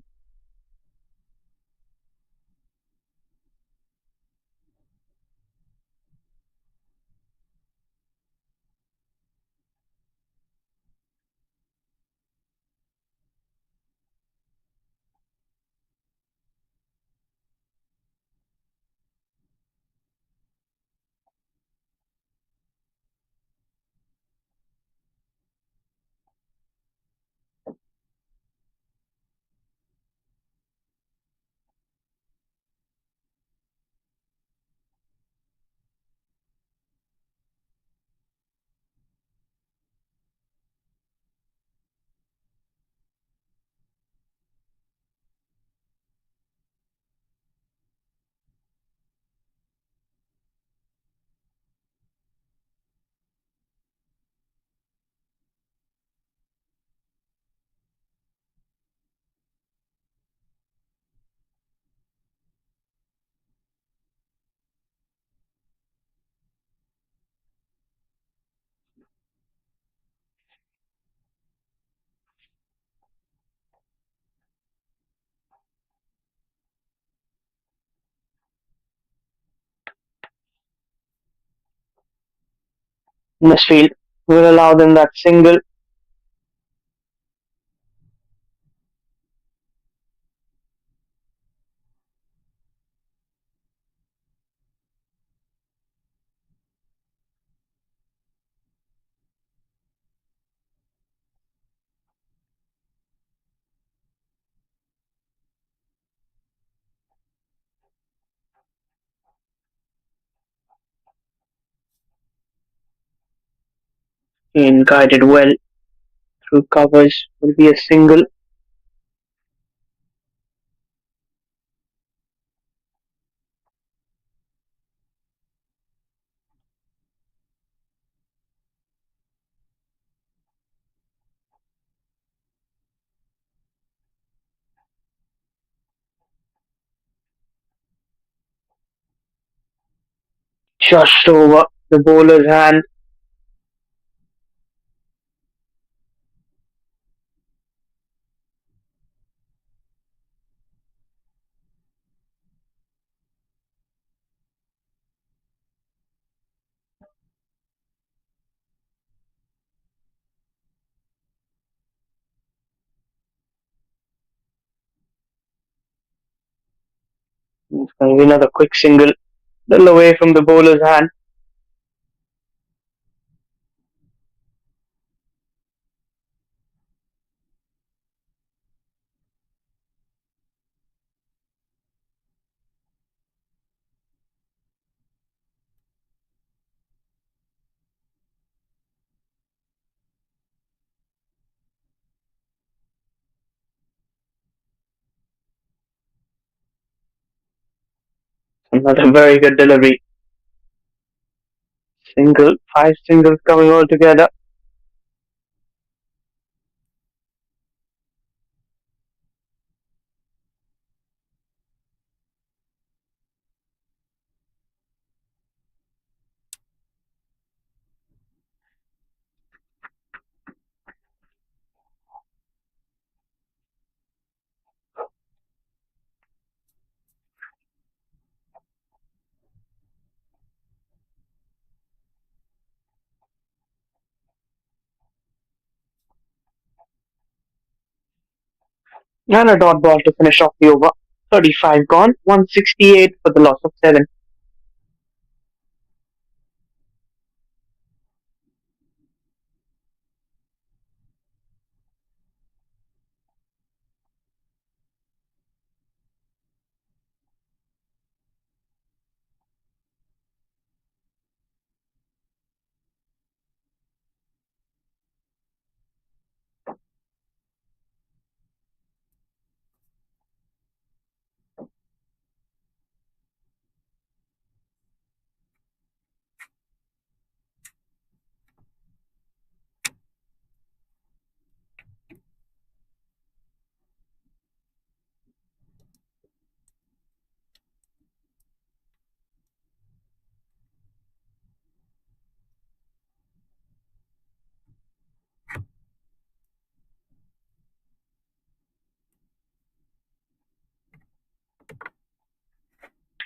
Misfield will allow them that single. And guided well through covers will be a single. Just over the bowler's hand. It's going to be another quick single, little away from the bowler's hand. Another very good delivery. Single, 5 singles coming all together. And a dot ball to finish off the over. 35 gone, 168 for the loss of 7.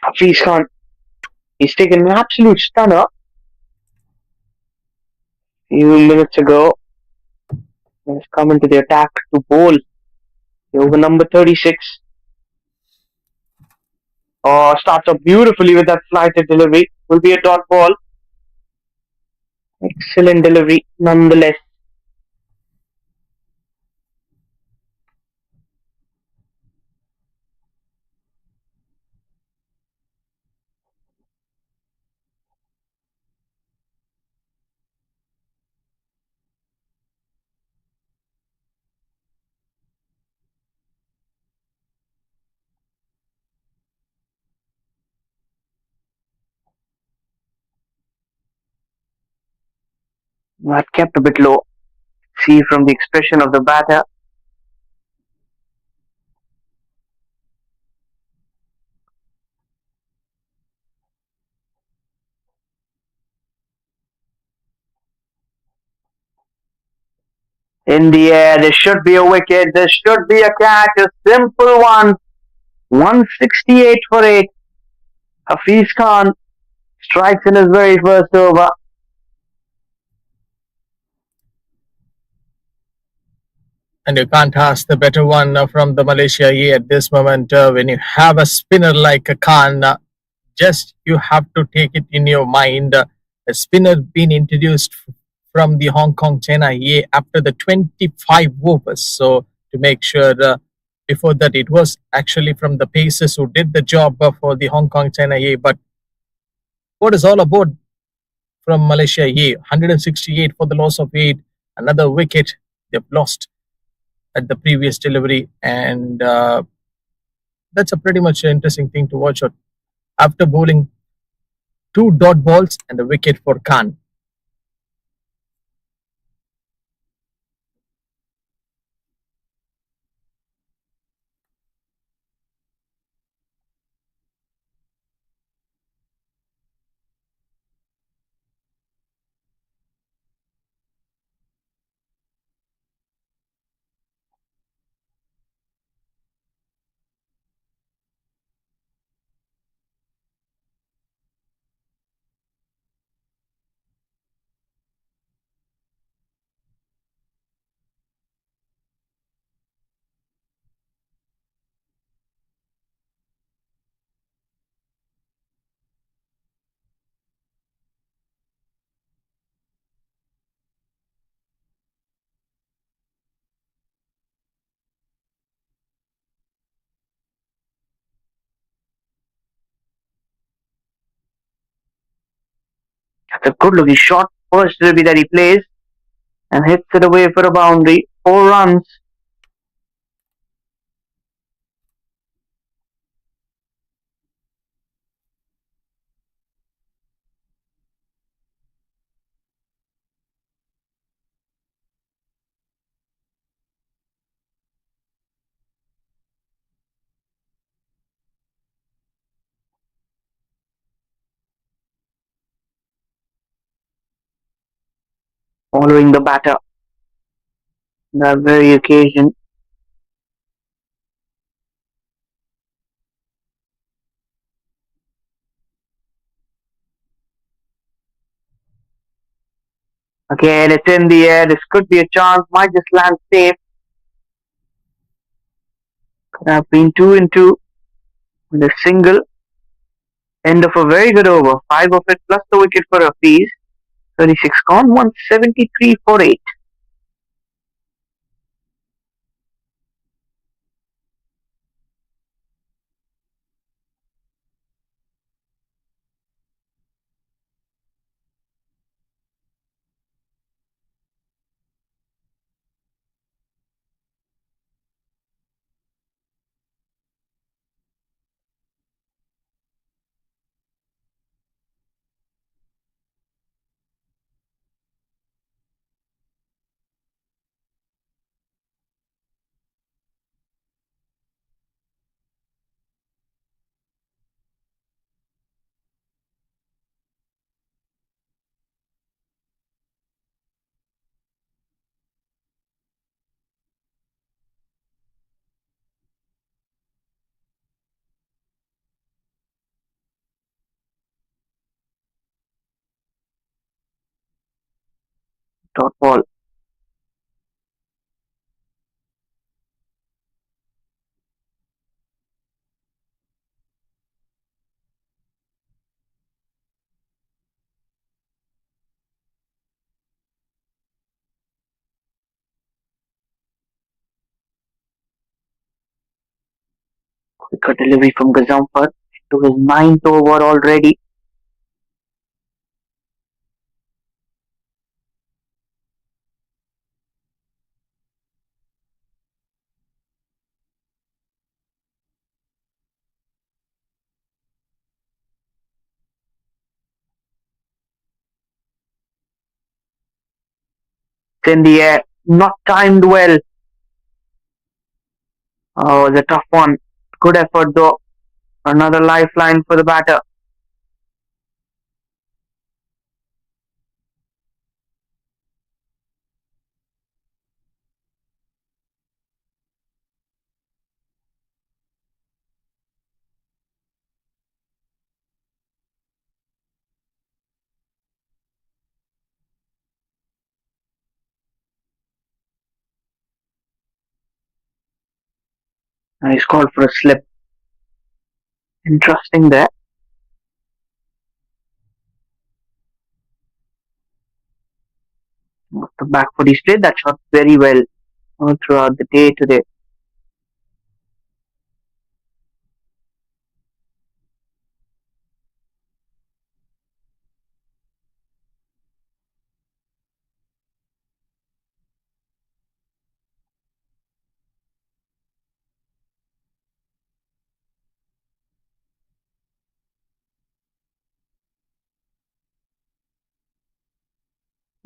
Hafiz Khan, he's taken an absolute stunner a few minutes ago. He's come into the attack to bowl. The over number 36. Oh, starts off beautifully with that flighted delivery. Will be a dot ball. Excellent delivery nonetheless. That kept a bit low. See from the expression of the batter. In the air, there should be a wicket. There should be a catch. A simple one. 168 for 8. Hafiz Khan strikes in his very first over. And you can't ask the better one from the Malaysia A at this moment. When you have a spinner like a Khan, just you have to take it in your mind. A spinner being introduced from the Hong Kong China A after the 25 overs. So to make sure before that it was actually from the Pacers who did the job for the Hong Kong China A. But what is all about from Malaysia A? 168 for the loss of 8. Another wicket they've lost at the previous delivery, and that's a pretty much interesting thing to watch out. After bowling 2 dot balls and a wicket for Khan. That's a good looking shot. First delivery that he plays and hits it away for a boundary. 4 runs. Following the batter. That very occasion. Again, it's in the air. This could be a chance. Might just land safe. Could have been 2 and 2 with a single. End of a very good over. 5 of it plus the wicket for a piece. 36 gone. 173 for 8. Dot ball. Quicker delivery from Gazamfar to his 9th over already. It's in the air. Not timed well. Oh, it's a tough one. Good effort though. Another lifeline for the batter. And he's called for a slip. Interesting there. Off the back foot, he's played that shot very well all throughout the day today.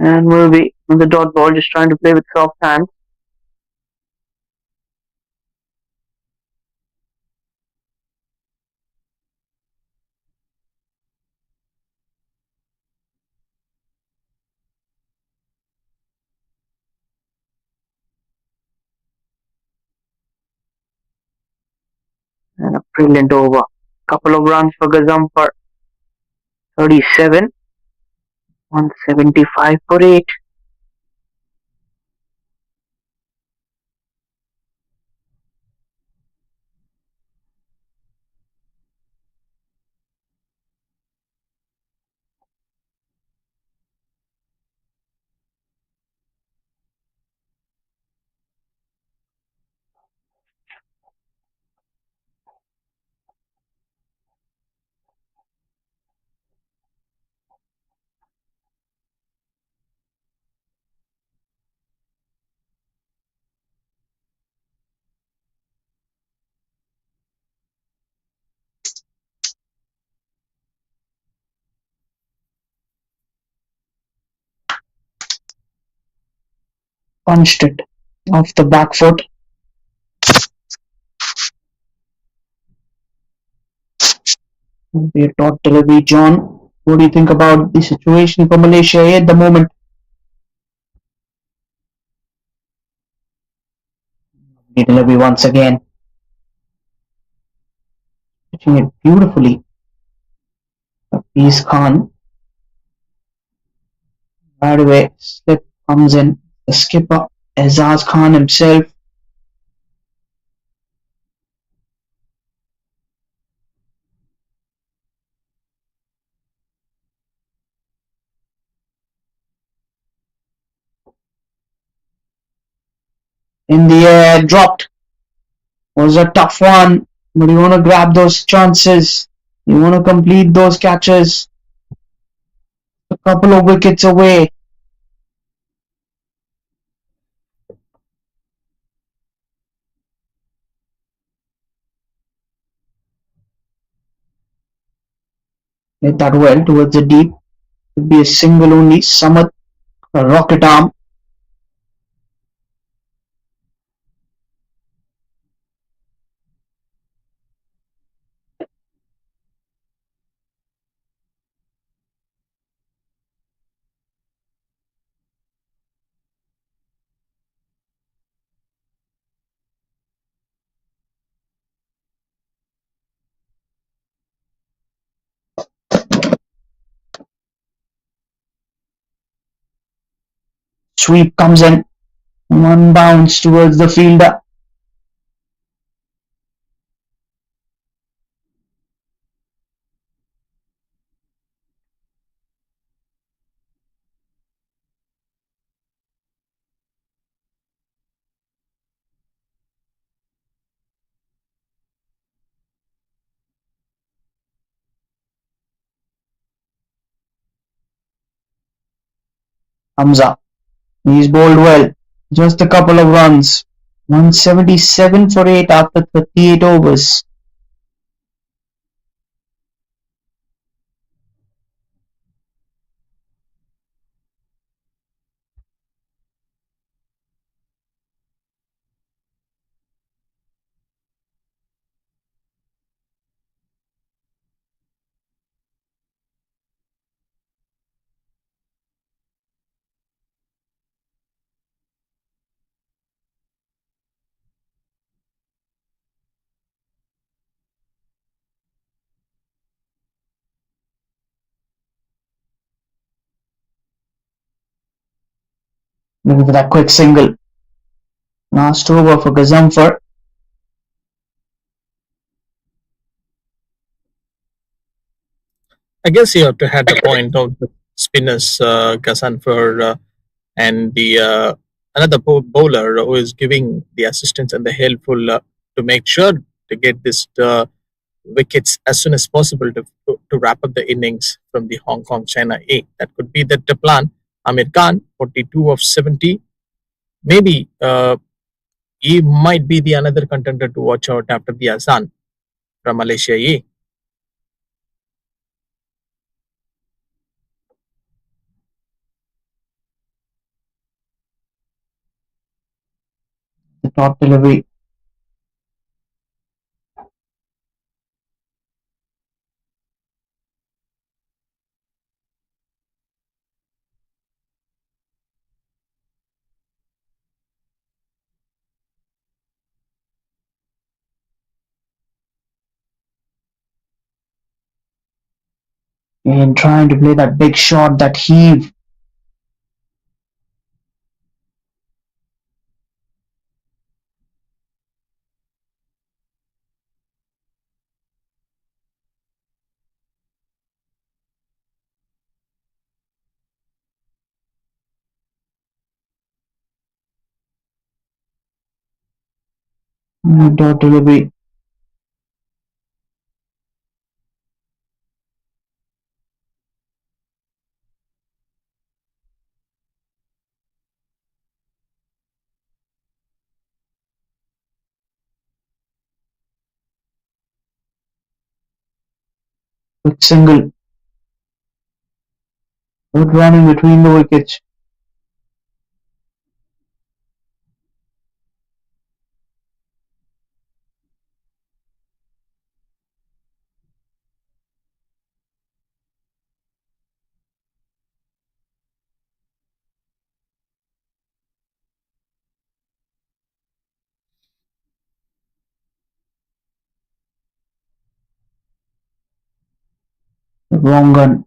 And will be on the dot ball, just trying to play with soft hands. And a brilliant over. Couple of runs for Gazam for 37. 175 for 8. Punched it off the back foot. Be a top delivery, John. What do you think about the situation for Malaysia A at the moment? The delivery once again. Pitching it beautifully. Peace Khan. Right away, slip comes in. The skipper, Azaz Khan himself. In the air, dropped. Was a tough one, but you want to grab those chances. You want to complete those catches. A couple of wickets away. Hit that well towards the deep. Could be a single only. Samad, a rocket arm. Sweep comes in. One bounce towards the fielder. Hamza. He's bowled well. Just a couple of runs. 177 for 8 after 38 overs. Looking for that quick single. Last over for Gazamfar. I guess you have to had the point of the spinners, Gasan, for and the another bowler who is giving the assistance and the helpful to make sure to get this wickets as soon as possible to wrap up the innings from the Hong Kong China A. That could be the plan. Amir Khan, 42 of 70. Maybe he might be the another contender to watch out after the Azan from Malaysia A. The top delivery. And trying to play that big shot, that heave. Dot delivery. Quick single. Good running between the wickets. Wrong gun.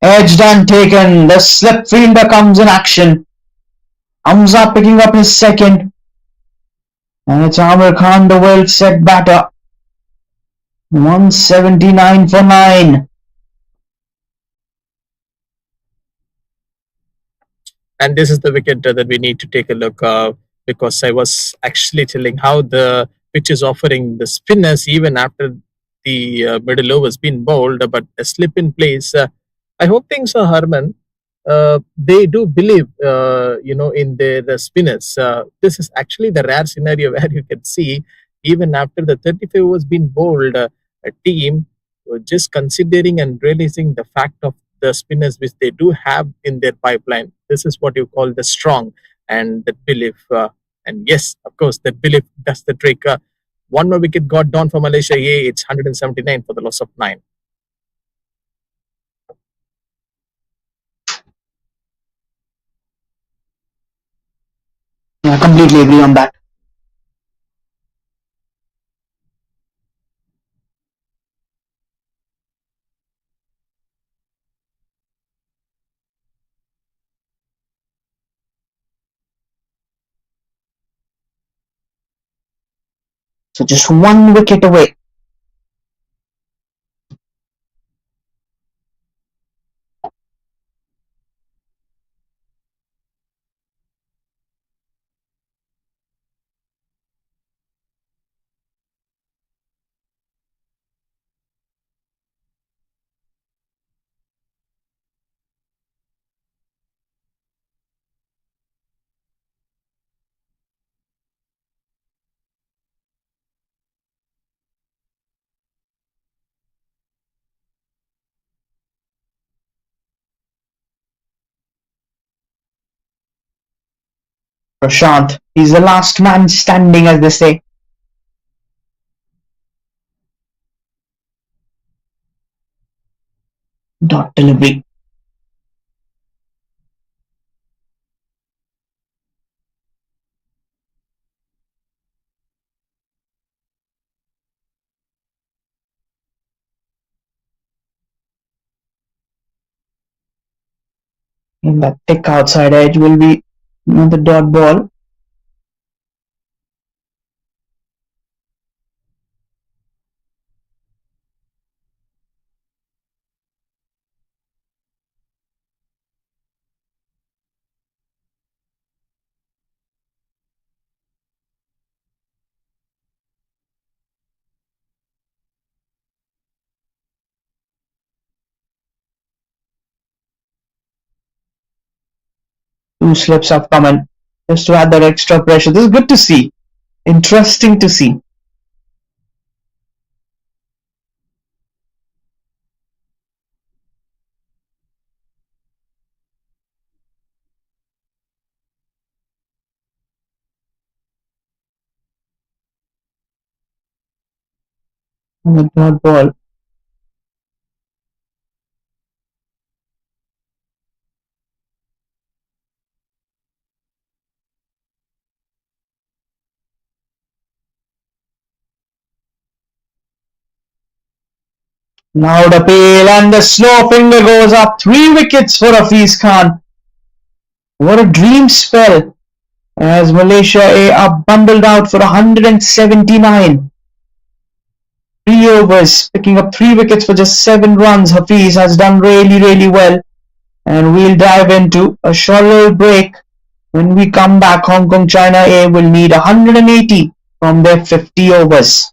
Edged and taken. The slip fielder comes in action. Hamza picking up his second. And it's Amir Khan, the well set batter. 179 for 9. And this is the wicket that we need to take a look because I was actually telling how the pitch is offering the spinners even after the middle over has been bowled, but a slip in place. I hope things are Harman. They do believe, in their spinners. This is actually the rare scenario where you can see even after the 35 was been bowled, a team just considering and realizing the fact of the spinners which they do have in their pipeline. This is what you call the strong and that belief. And yes, of course, that belief does the trick. One more wicket got down for Malaysia A. It's 179 for the loss of 9. I completely agree on that. So just one wicket away. Prashant, he's the last man standing, as they say. Dot delivery. And that thick outside edge will be the dot ball. Two slips have come in just to add that extra pressure. This is good to see. Interesting to see. And the dot ball. Now the pale and the slow finger goes up. 3 wickets for Hafiz Khan. What a dream spell as Malaysia A are bundled out for 179. 3 overs, picking up 3 wickets for just 7 runs. Hafiz has done really well. And we'll dive into a short little break. When we come back, Hong Kong China A will need 180 from their 50 overs.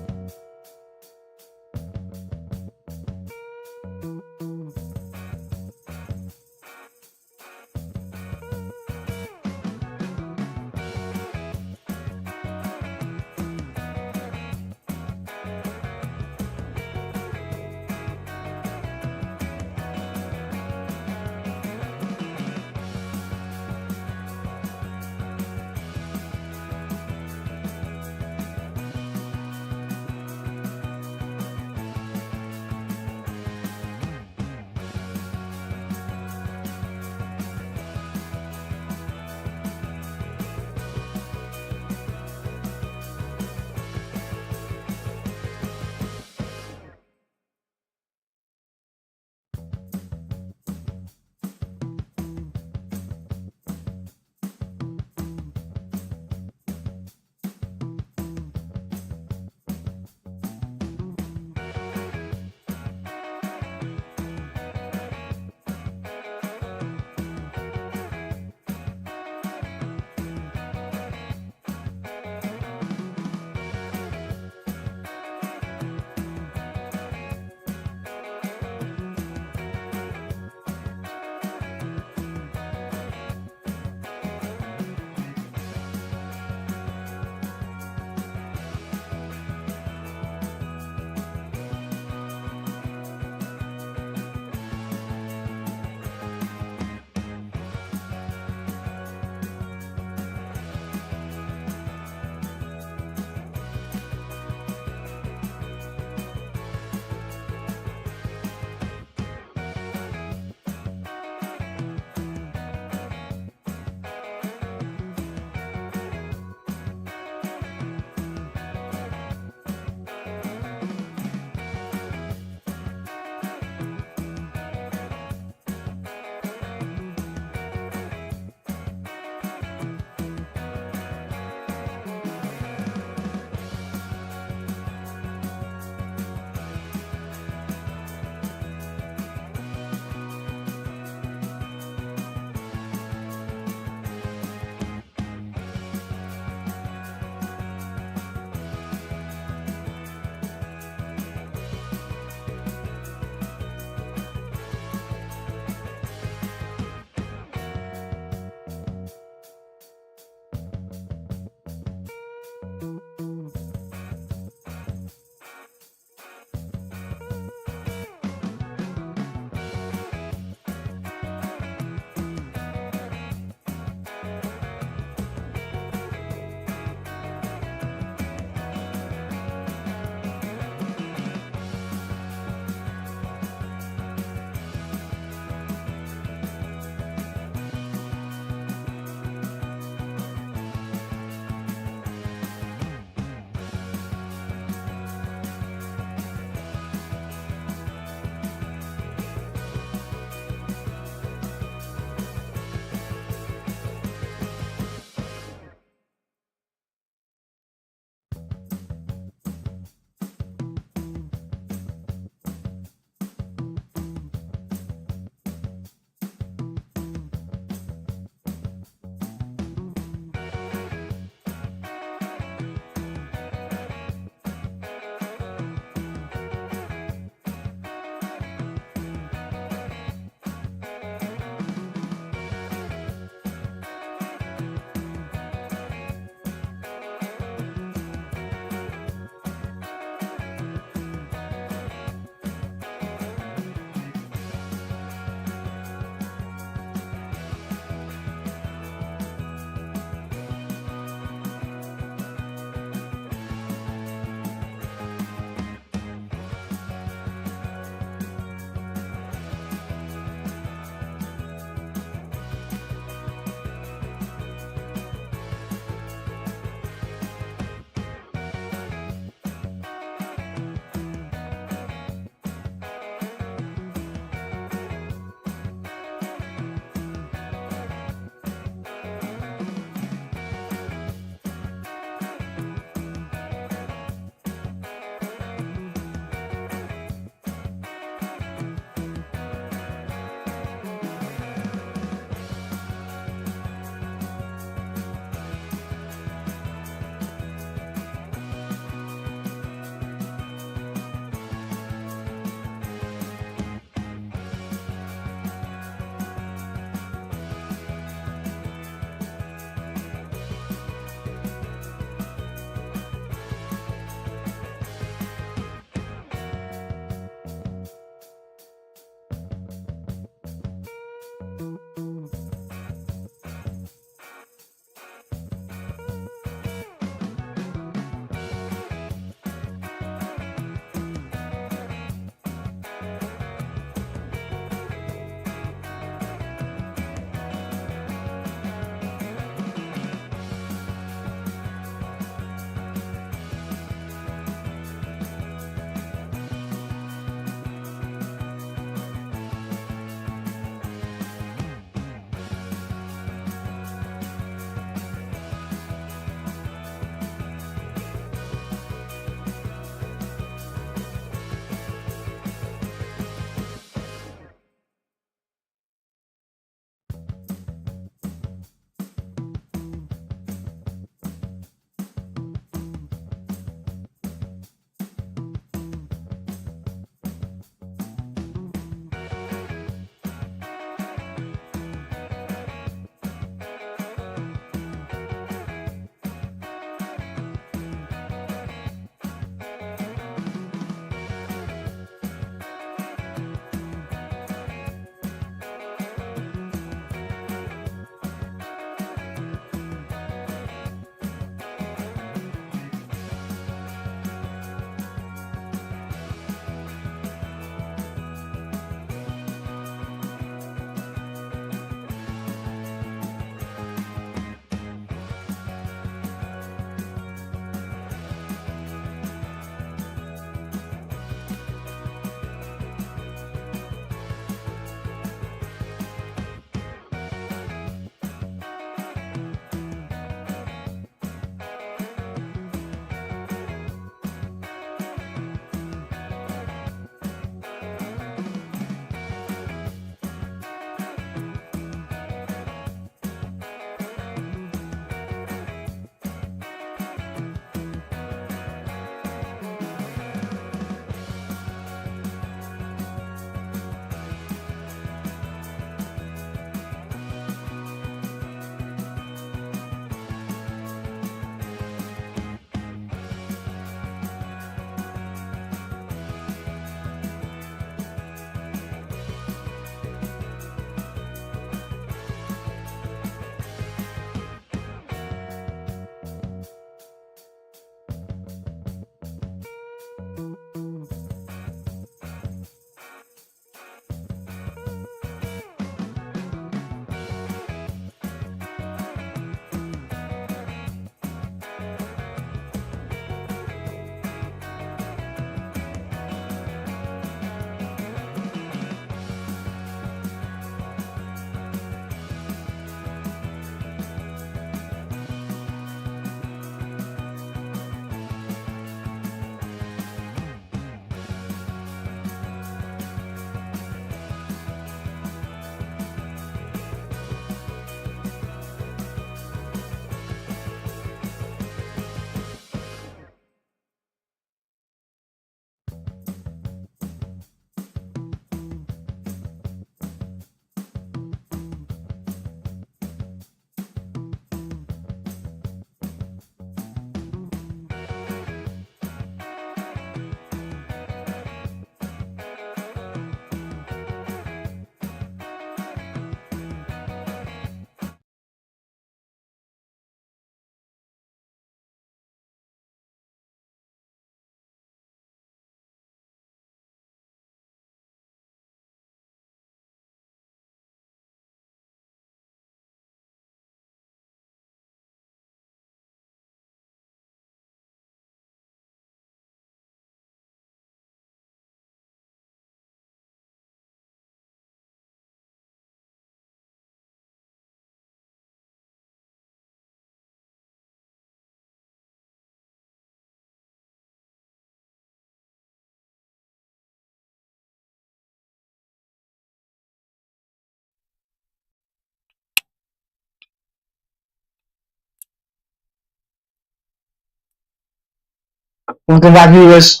Welcome back, viewers.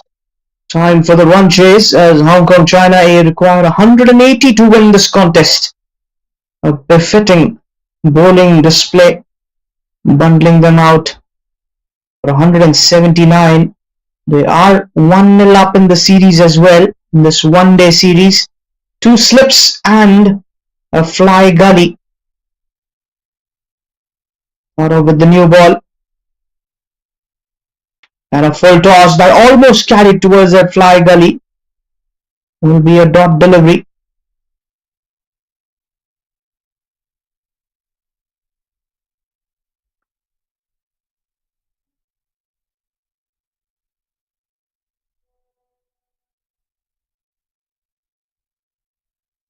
Time for the run chase as Hong Kong China A required 180 to win this contest. A befitting bowling display, bundling them out for 179. They are 1-0 up in the series as well, in this one-day series. 2 slips and a fly gully. Out with the new ball. And a full toss that almost carried towards that fly gully. Will be a dot delivery.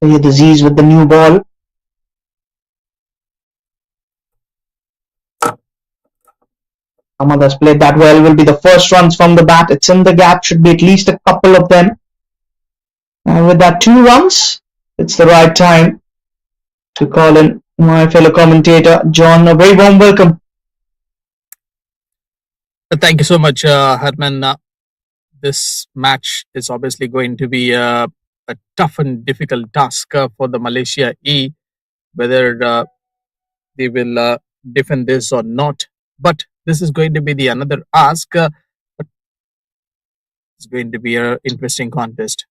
Here the Z's with the new ball. Ahmad has played that well. Will be the first runs from the bat. It's in the gap. Should be at least a couple of them. And with that 2 runs, it's the right time to call in my fellow commentator, John. A very warm welcome. Thank you so much, Harman. This match is obviously going to be a tough and difficult task for the Malaysia A, whether they will defend this or not. But this is going to be the another ask. But it's going to be an interesting contest.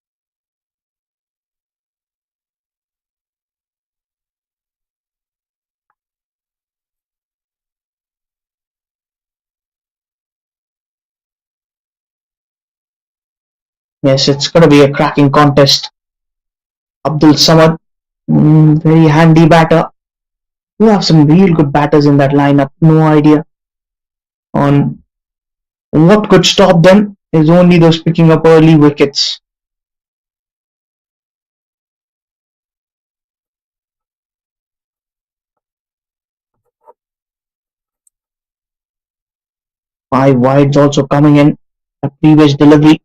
Yes, it's going to be a cracking contest. Abdul Samad, very handy batter. We have some real good batters in that lineup. No idea on what could stop them. Is only those picking up early wickets. Five wides also coming in. A previous delivery.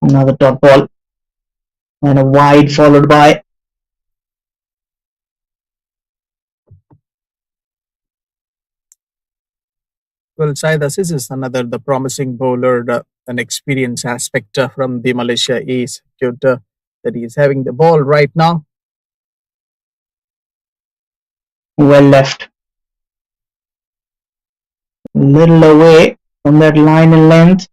Another dot ball. And a wide followed by Well, Syed Aziz is another the promising bowler, an experience aspect from the Malaysia A circuit that he is having the ball right now. well left. Little away from that line and length.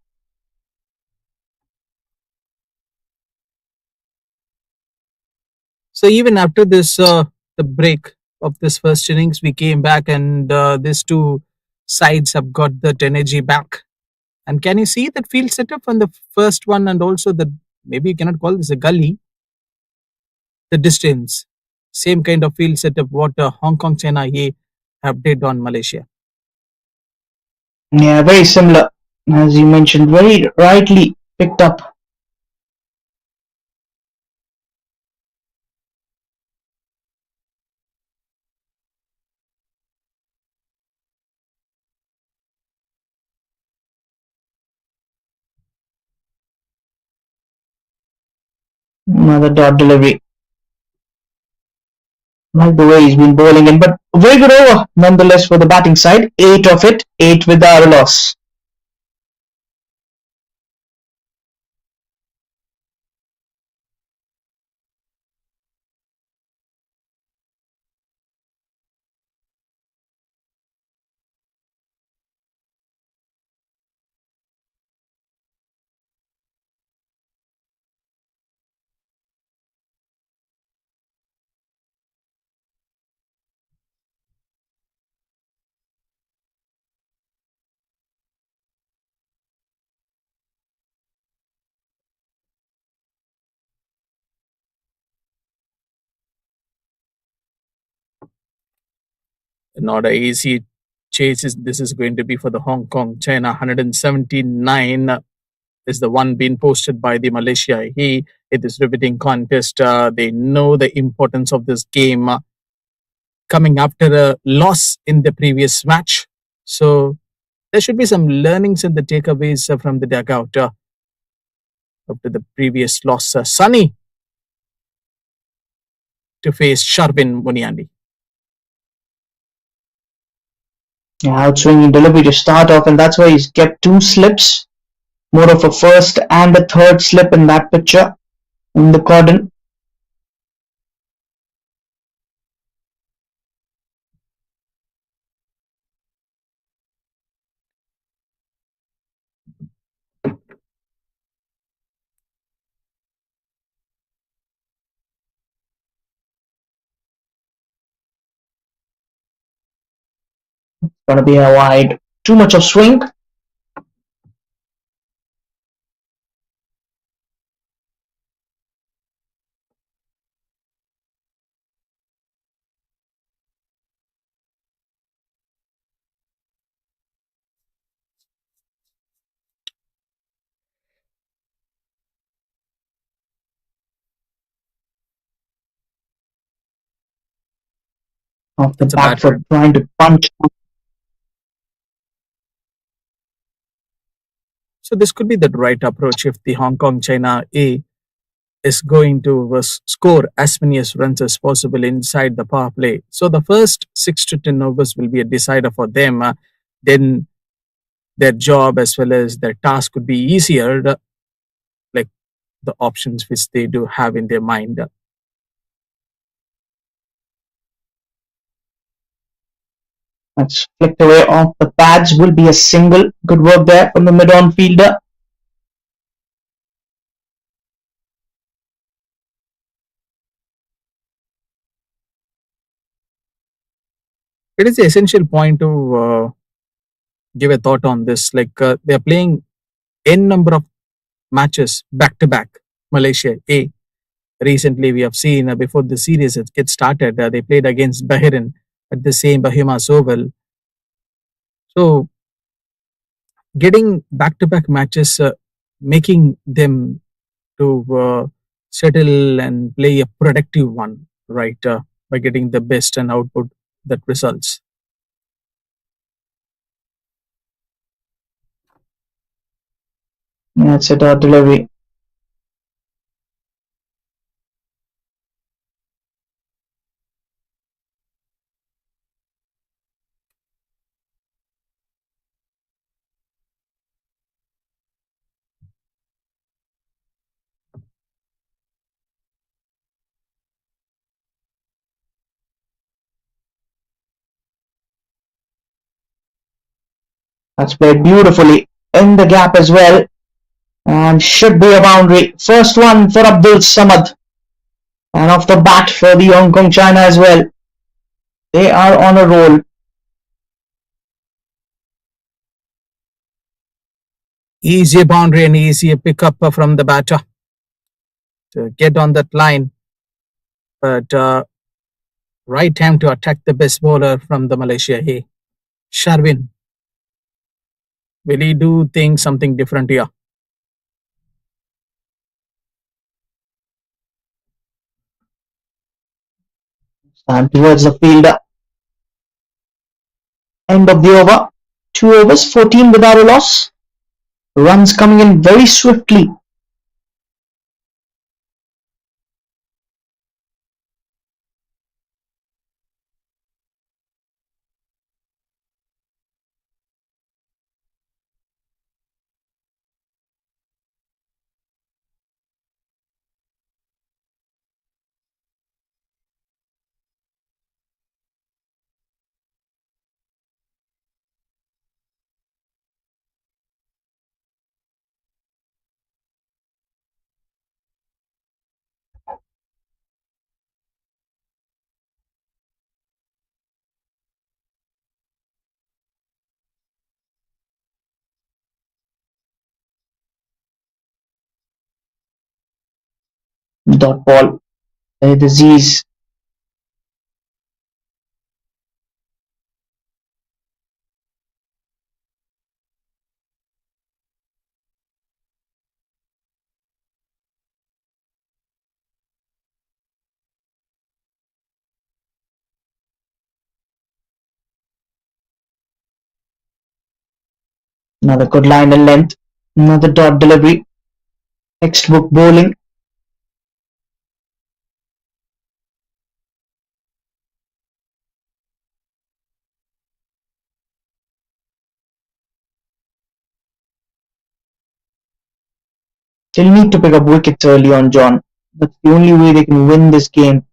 So even after this, the break of this first innings, we came back and these two sides have got that energy back. And can you see that field setup on the first one and also the maybe you cannot call this a gully, the distance, same kind of field setup what Hong Kong China A have did on Malaysia. Yeah, very similar. As you mentioned, very rightly picked up. Another dot delivery. Like the way he's been bowling in, but a very good over nonetheless for the batting side. 8 of it, 8 without a loss. Not a easy chase this is going to be for the Hong Kong China. 179 is the one being posted by the Malaysia A. It is riveting contest. They know the importance of this game coming after a loss in the previous match. So there should be some learnings and the takeaways from the dugout after the previous loss. Sunny to face Sharvin Muniandi. Yeah, outswinging delivery to start off, and that's why he's kept two slips, more of a first and a third slip in that picture in the cordon. Gonna be a wide. Too much of swing. Off the It's a back bad foot, one. trying to punch. So this could be the right approach if the Hong Kong China A is going to score as many as runs as possible inside the power play. So the first 6 to 10 overs will be a decider for them. Then their job as well as their task could be easier, like the options which they do have in their mind. That's flicked away off the pads. Will be a single. Good work there from the mid-on fielder. It is the essential point to give a thought on this. Like they are playing n number of matches back to back. Malaysia A. Recently, we have seen before the series gets started, they played against Bahrain at the same BAYUEMAS Oval. So getting back to back matches, making them to settle and play a productive one, right? By getting the best and output that results. That's a dot delivery. That's played beautifully in the gap as well. And should be a boundary. First one for Abdul Samad. And off the bat for the Hong Kong China as well. They are on a roll. Easy boundary and easy pickup from the batter to get on that line. But right time to attack the best bowler from the Malaysia A. Sharvin. Will he do things something different here? And towards the fielder. End of the over. 2 overs, 14 without a loss. Runs coming in very swiftly. Dot ball. A disease. Another good line and length. Another dot delivery. Textbook bowling. They'll need to pick up wickets early on, John. That's the only way they can win this game.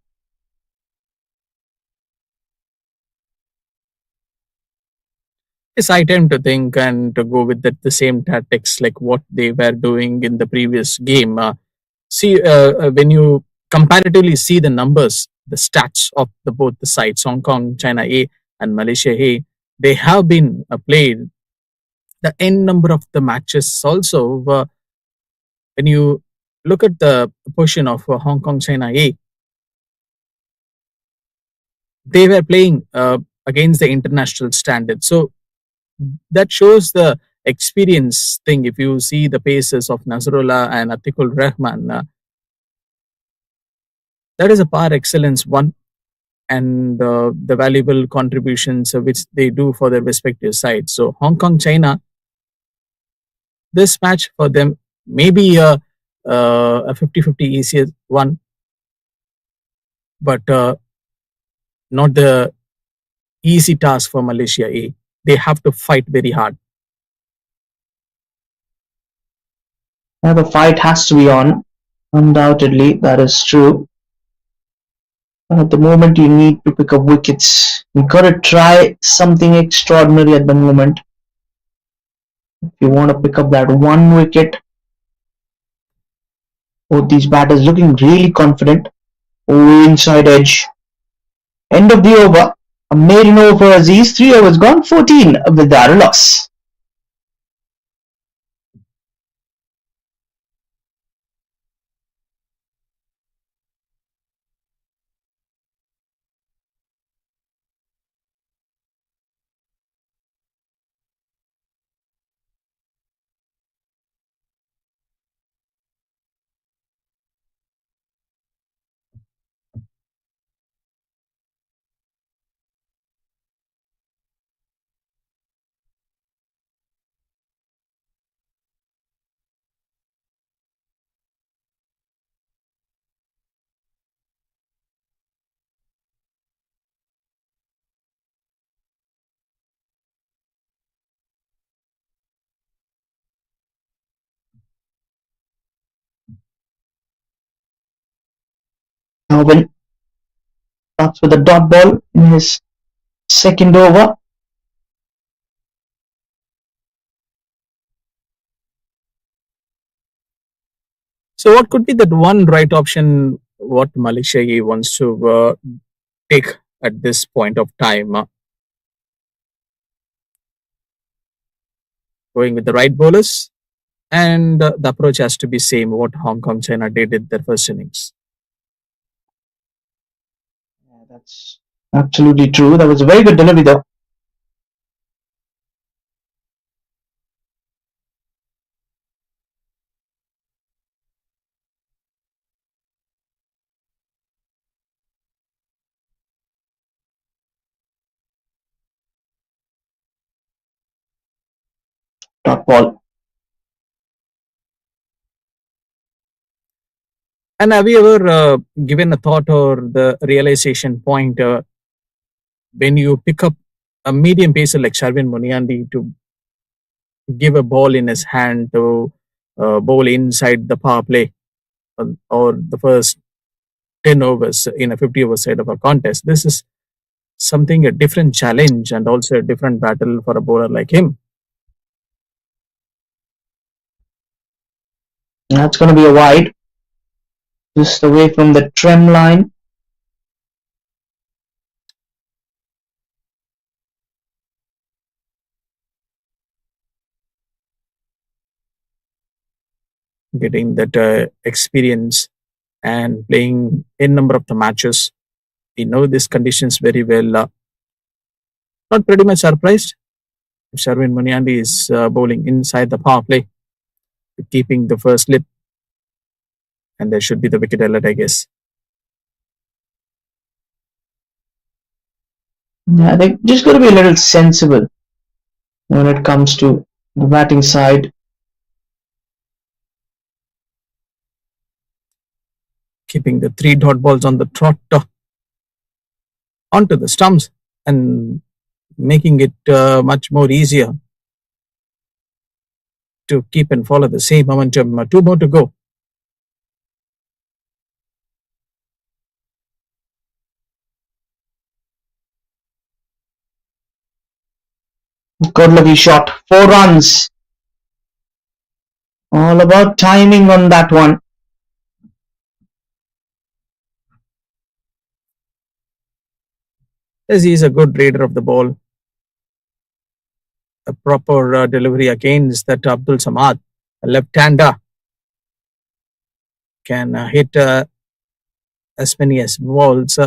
Yes, I tend to think and to go with the same tactics like what they were doing in the previous game. When you comparatively see the numbers, the stats of both the sides, Hong Kong, China A, and Malaysia A, they have been played the n number of the matches. Also, when you look at the position of Hong Kong, China A, they were playing against the international standard. So that shows the experience thing. If you see the paces of Nasrullah and Atikul Rahman, that is a par excellence one, and the valuable contributions which they do for their respective sides. So Hong Kong, China, this match for them may be a 50-50 easier one, but not the easy task for Malaysia A. They have to fight very hard. Now the fight has to be on. Undoubtedly, that is true. At the moment, you need to pick up wickets. You got to try something extraordinary at the moment. If you want to pick up that one wicket, both these batters looking really confident. Oh, inside edge. End of the over. A maiden over for Aziz. 3 overs gone, 14 without a loss. Melvin starts with a dot ball in his second over. So what could be that one right option what Malaysia A wants to take at this point of time? Going with the right bowlers, and the approach has to be same what Hong Kong, China did in their first innings. Yeah, that's absolutely true. That was a very good delivery though. Dot ball. And have you ever given a thought or the realization point when you pick up a medium pacer like Sharvin Muniandi to give a ball in his hand to bowl inside the power play or the first 10 overs in a 50-over side of a contest? This is something a different challenge and also a different battle for a bowler like him. That's going to be a wide. Just away from the trim line. Getting that experience and playing in number of the matches. We know these conditions very well. Not pretty much surprised if Sharvin Muniandi is bowling inside the power play, keeping the first slip, and there should be the wicket alert, I guess. Yeah, they just got to be a little sensible when it comes to the batting side. Keeping the three dot balls on the trot onto the stumps and making it much more easier to keep and follow the same momentum. Two more to go. Good lucky shot. 4 runs. All about timing on that one. Yes, he's a good reader of the ball. A proper delivery against that Abdul Samad, a left-hander, can hit as many as balls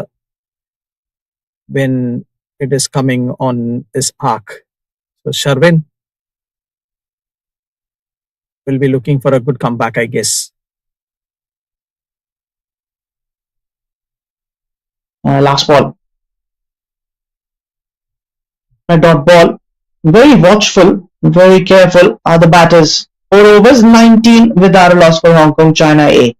when it is coming on his arc. So Sharvin will be looking for a good comeback, I guess. Last ball. A dot ball. Very watchful, very careful are the batters. 4 overs, 19 without a loss for Hong Kong, China A.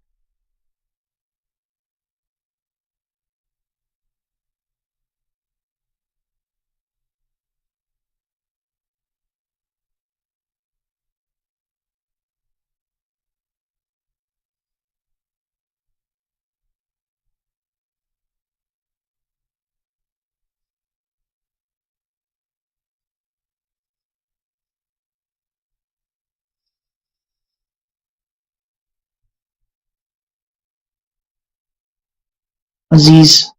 Aziz.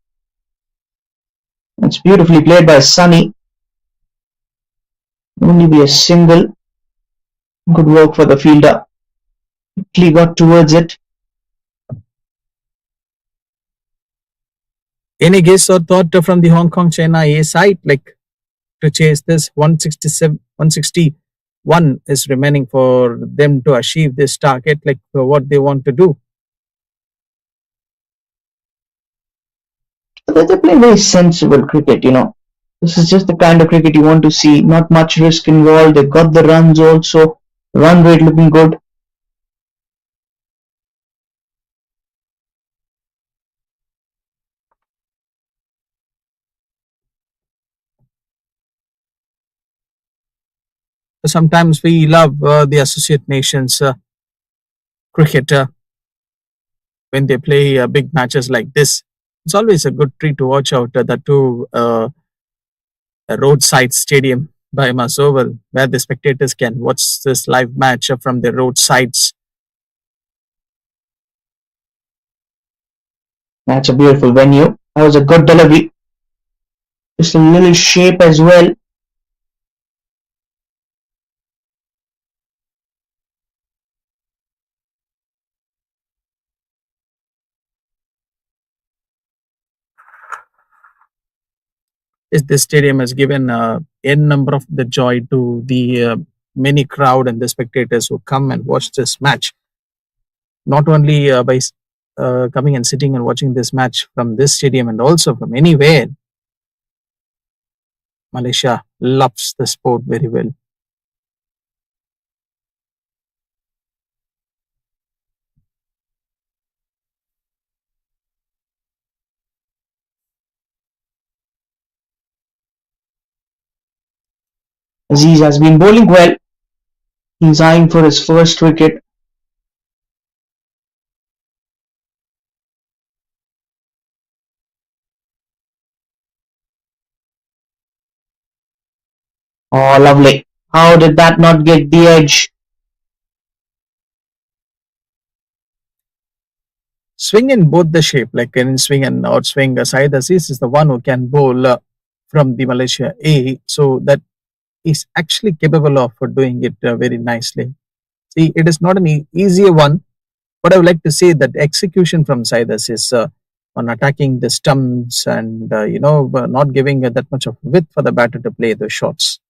It's beautifully played by Sunny. Only be a single. Good work for the fielder. Quickly got towards it. Any guess or thought from the Hong Kong China A side, like to chase this 167, 161 is remaining for them to achieve this target, like what they want to do? They play very sensible cricket, you know. This is just the kind of cricket you want to see. Not much risk involved. They got the runs also. Run rate looking good. Sometimes we love the associate nations cricket when they play big matches like this. It's always a good treat to watch out the two a roadside stadium by Oval, where the spectators can watch this live match from the roadsides. That's a beautiful venue. That was a good delivery. Just a little shape as well. This stadium has given n number of the joy to the many crowd and the spectators who come and watch this match. Not only by coming and sitting and watching this match from this stadium and also from anywhere. Malaysia loves the sport very well. Aziz has been bowling well. He's eyeing for his first wicket. Oh, lovely. How did that not get the edge? Swing in both the shape, like in swing and outswing. Syed Aziz is the one who can bowl from the Malaysia A, so that is actually capable of doing it very nicely. See, it is not an easier one, but I would like to say that execution from Syed Aziz on attacking the stumps and not giving that much of width for the batter to play the shots.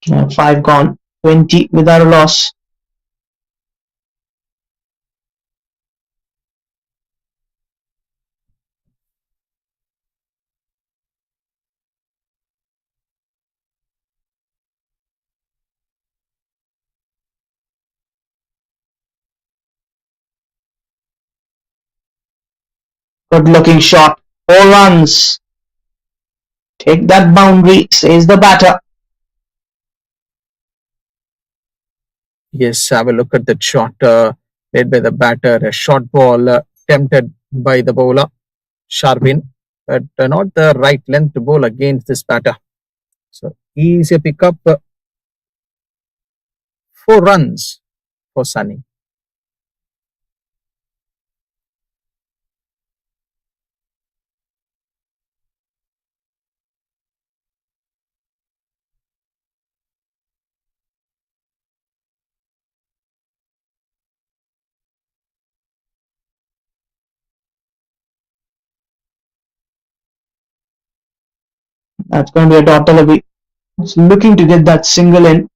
5 gone, 20 without a loss. Good looking shot. 4 runs. Take that boundary, says the batter. Yes, have a look at that shot made by the batter. A short ball tempted by the bowler, Sharvin, but not the right length to bowl against this batter. So easy pickup. 4 runs for Sunny. That's going to be a dot delivery. It's looking to get that single in.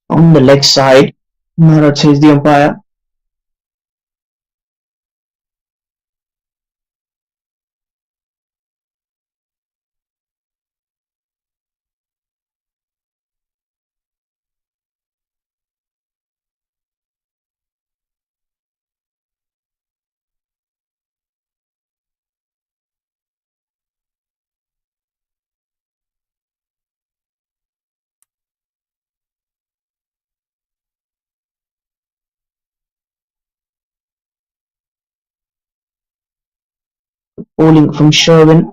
On the leg side, Maharaj says the umpire. Bowling from Sherwin.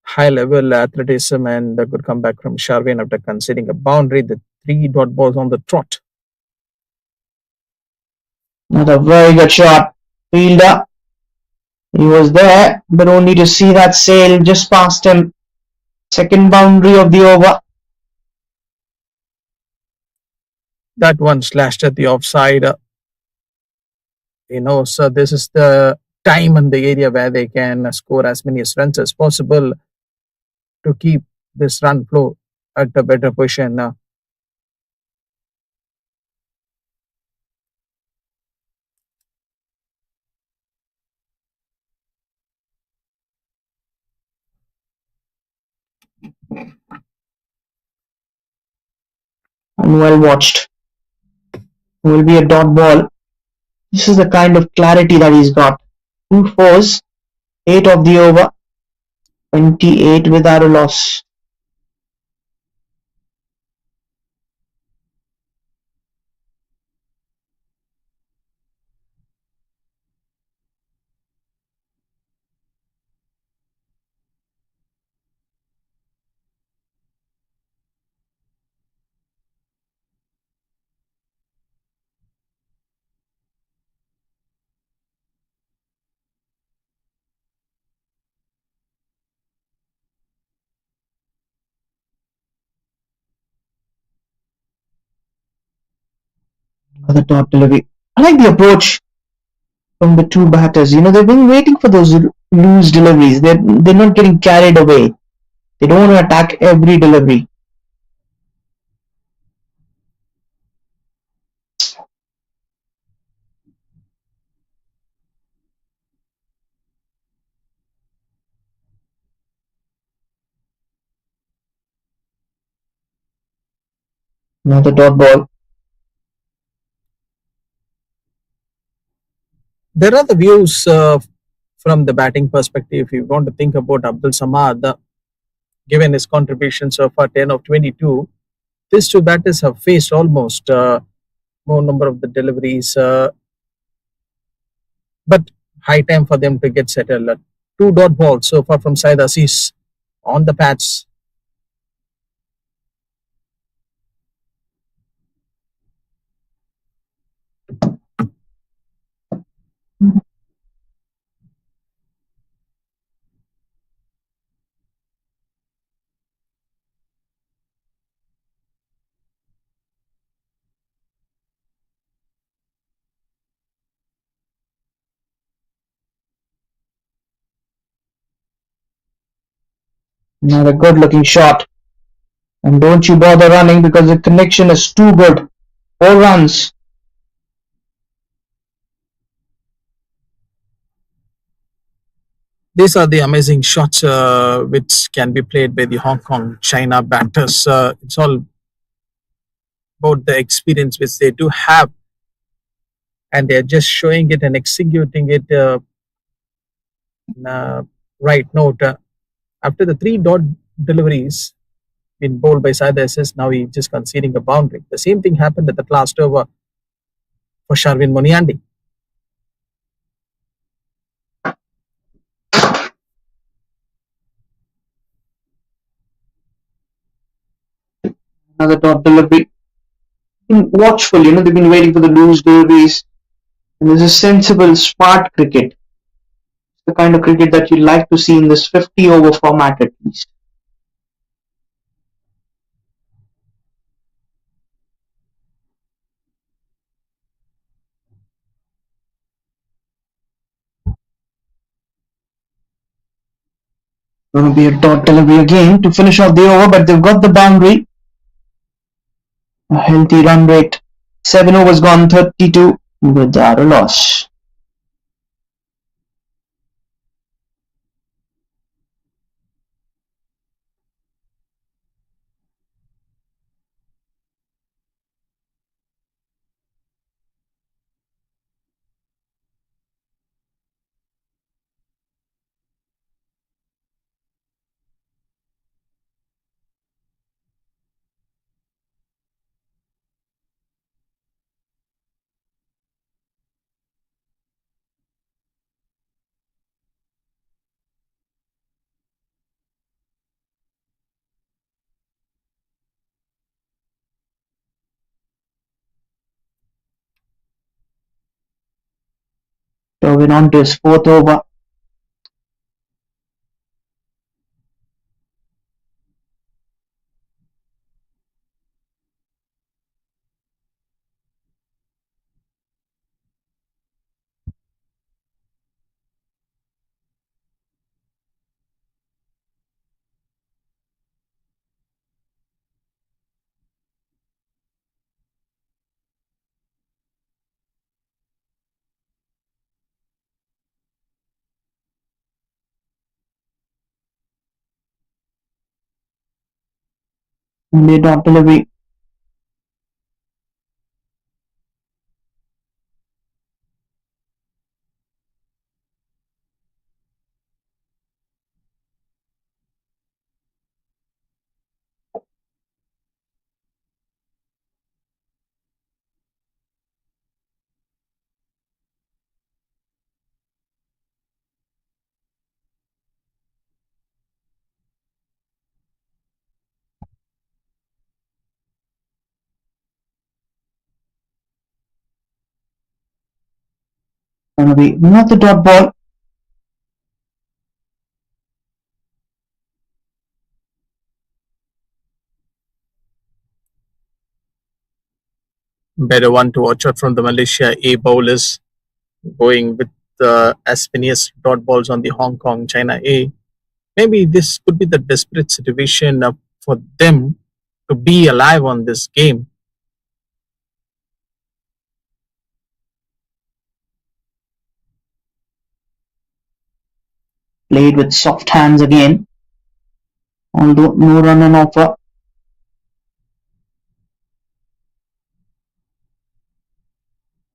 High level athleticism and a good comeback from Sharvin after conceding a boundary. The 3 dot balls on the trot. Another very good shot. Fielder. He was there, but only to see that sail just past him. Second boundary of the over. That one slashed at the offside. So this is the time and the area where they can score as many runs as possible to keep this run flow at a better position. And well watched. Will be a dot ball. This is the kind of clarity that he's got. 2 fours, 8 of the over, 28 without a loss. Another dot delivery. I like the approach from the two batters. They've been waiting for those loose deliveries. They're not getting carried away. They don't want to attack every delivery. Another dot ball. There are the views from the batting perspective. If you want to think about Abdul Samad, given his contribution so far, 10 of 22, These two batters have faced almost more number of the deliveries, but high time for them to get settled. Two dot balls so far from Syed Aziz on the patch. Another good looking shot. And don't you bother running because the connection is too good. 4 runs. These are the amazing shots which can be played by the Hong Kong China batters. It's all about the experience which they do have, and they're just showing it and executing it in a right note. After the three dot deliveries been bowled by Syed Aziz, now he's just conceding a boundary. The same thing happened at the last over for Sharvin Moniandi. Another dot delivery. Been watchful, they've been waiting for the loose deliveries. And this is sensible, smart cricket. The kind of cricket that you like to see in this 50 over format at least. Going to be a dot delivery again to finish off the over, but they've got the boundary. A healthy run rate. 7 overs gone, 32 without a loss. Darwin on to his 4th over. And a dot delivery. Going to be another dot ball. Better one to watch out from the Malaysia A bowlers, going with as many as dot balls on the Hong Kong China A. Maybe this could be the desperate situation for them to be alive on this game. Played with soft hands again. Although no run on offer.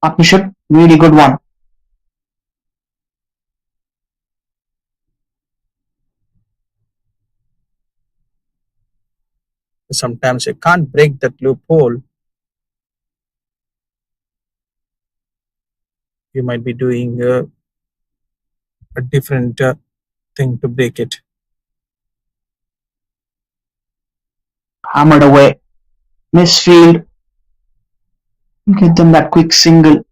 Partnership, really good one. Sometimes you can't break that loophole. You might be doing a different thing to break it. Hammered away. Misfield. Get them that quick single.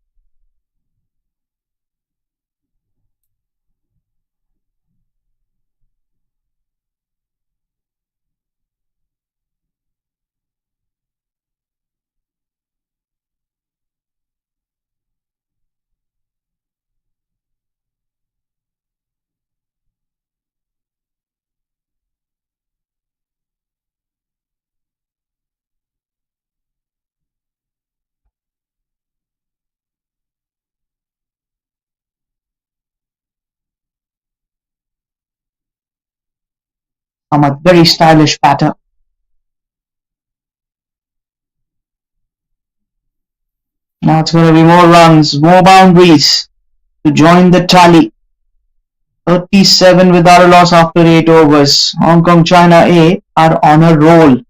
Ahmad, very stylish batter. Now it's going to be more runs, more boundaries to join the tally. 37 without a loss after 8 overs. Hong Kong China A are on a roll.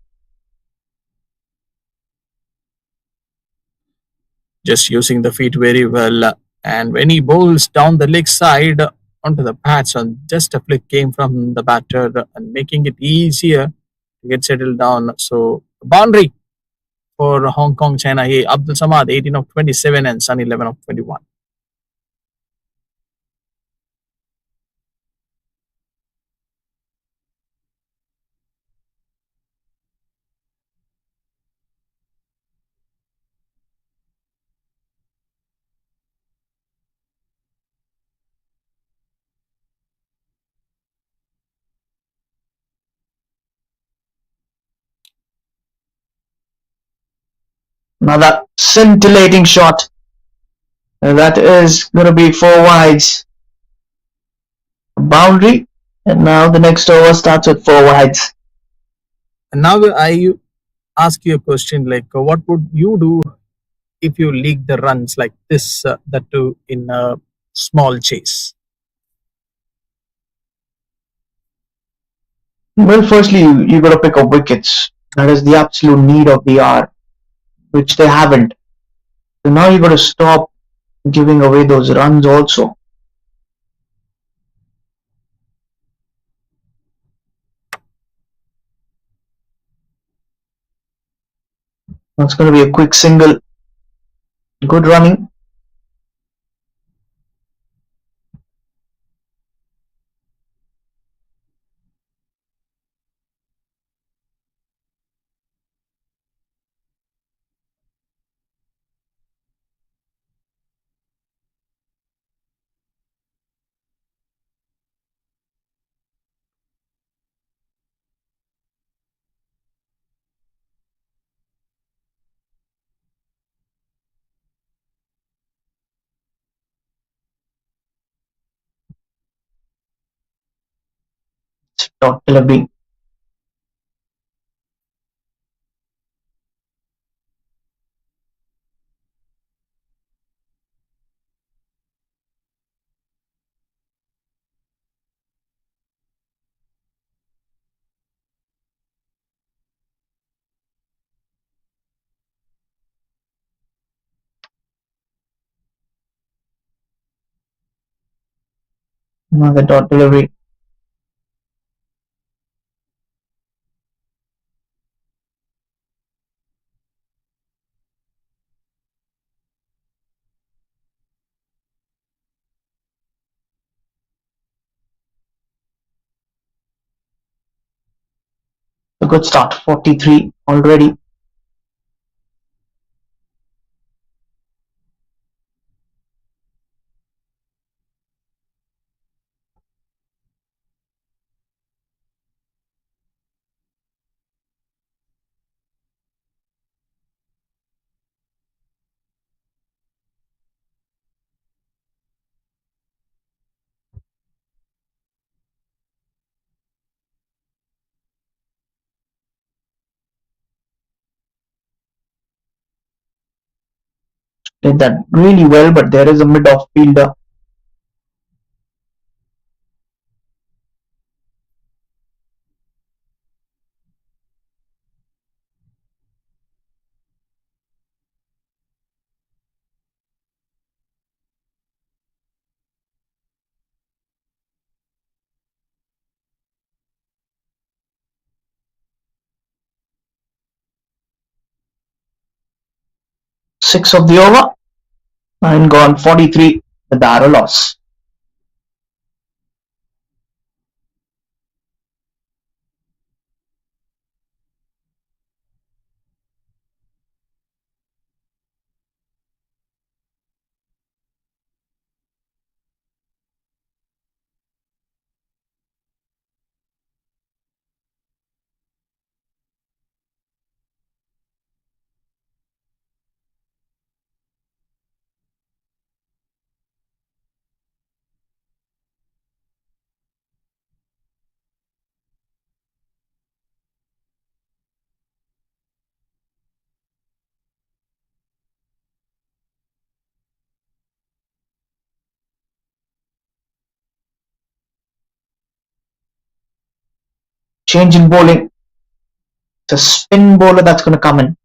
Just using the feet very well. And when he bowls down the leg side onto the batsman, just a flick came from the batter and making it easier to get settled down. So, boundary for Hong Kong China A. Abdul Samad, 18 of 27, and Sun, 11 of 21. Another scintillating shot. That is going to be 4 wides. Boundary. And now the next over starts with 4 wides. And now I ask you a question like, what would you do if you leak the runs like this, that too in a small chase? Well, firstly, you got to pick up wickets. That is the absolute need of the hour, which they haven't. So now you got to stop giving away those runs also. That's going to be a quick single. Good running. Dot delivery. Another dot delivery. A good start. 43 already. Did that really well, but there is a mid-off fielder. 6 of the over. 9 gone, 43 with the arrow loss. Change in bowling. It's a spin bowler that's going to come in.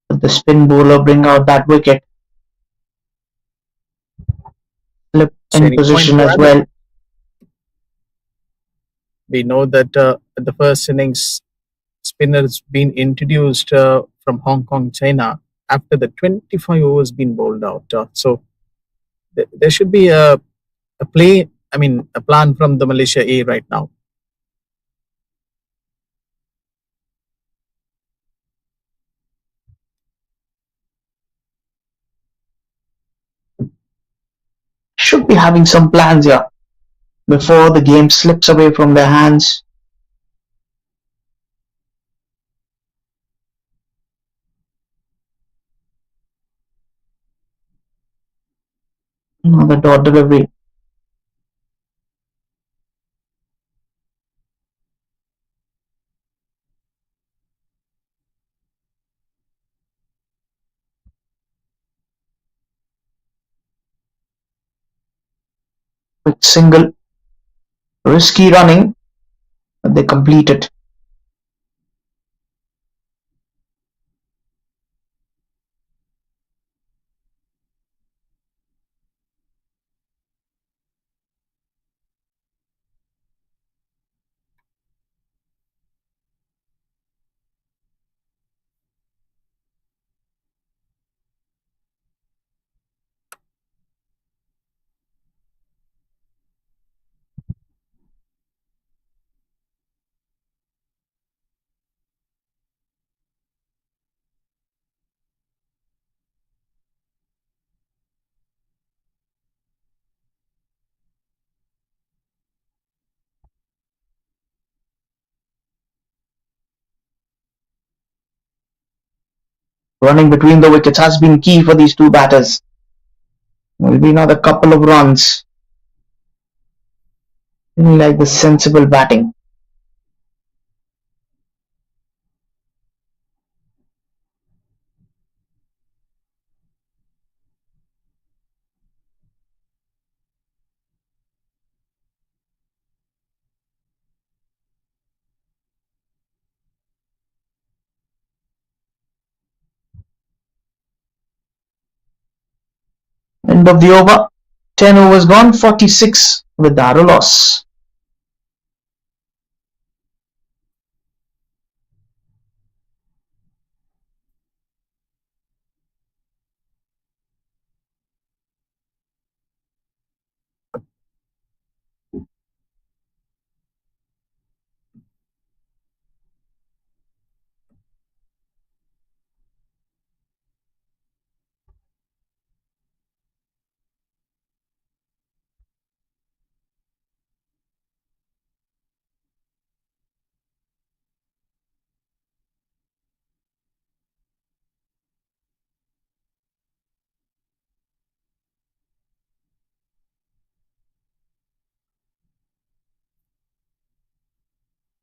But the spin bowler bring out that wicket. Flip So in any point position to as add? well. We know that the first innings spinners been introduced from Hong Kong, China after the 25 overs been bowled out. So there should be a play, I mean, a plan from the Malaysia A right now. Should be having some plans here before the game slips away from their hands. Another dot delivery. Quick single. Risky running, but they complete it. Running between the wickets has been key for these two batters. Will be another couple of runs. Really like the sensible batting. End of the over. 10 overs gone, 46 with the arrow loss.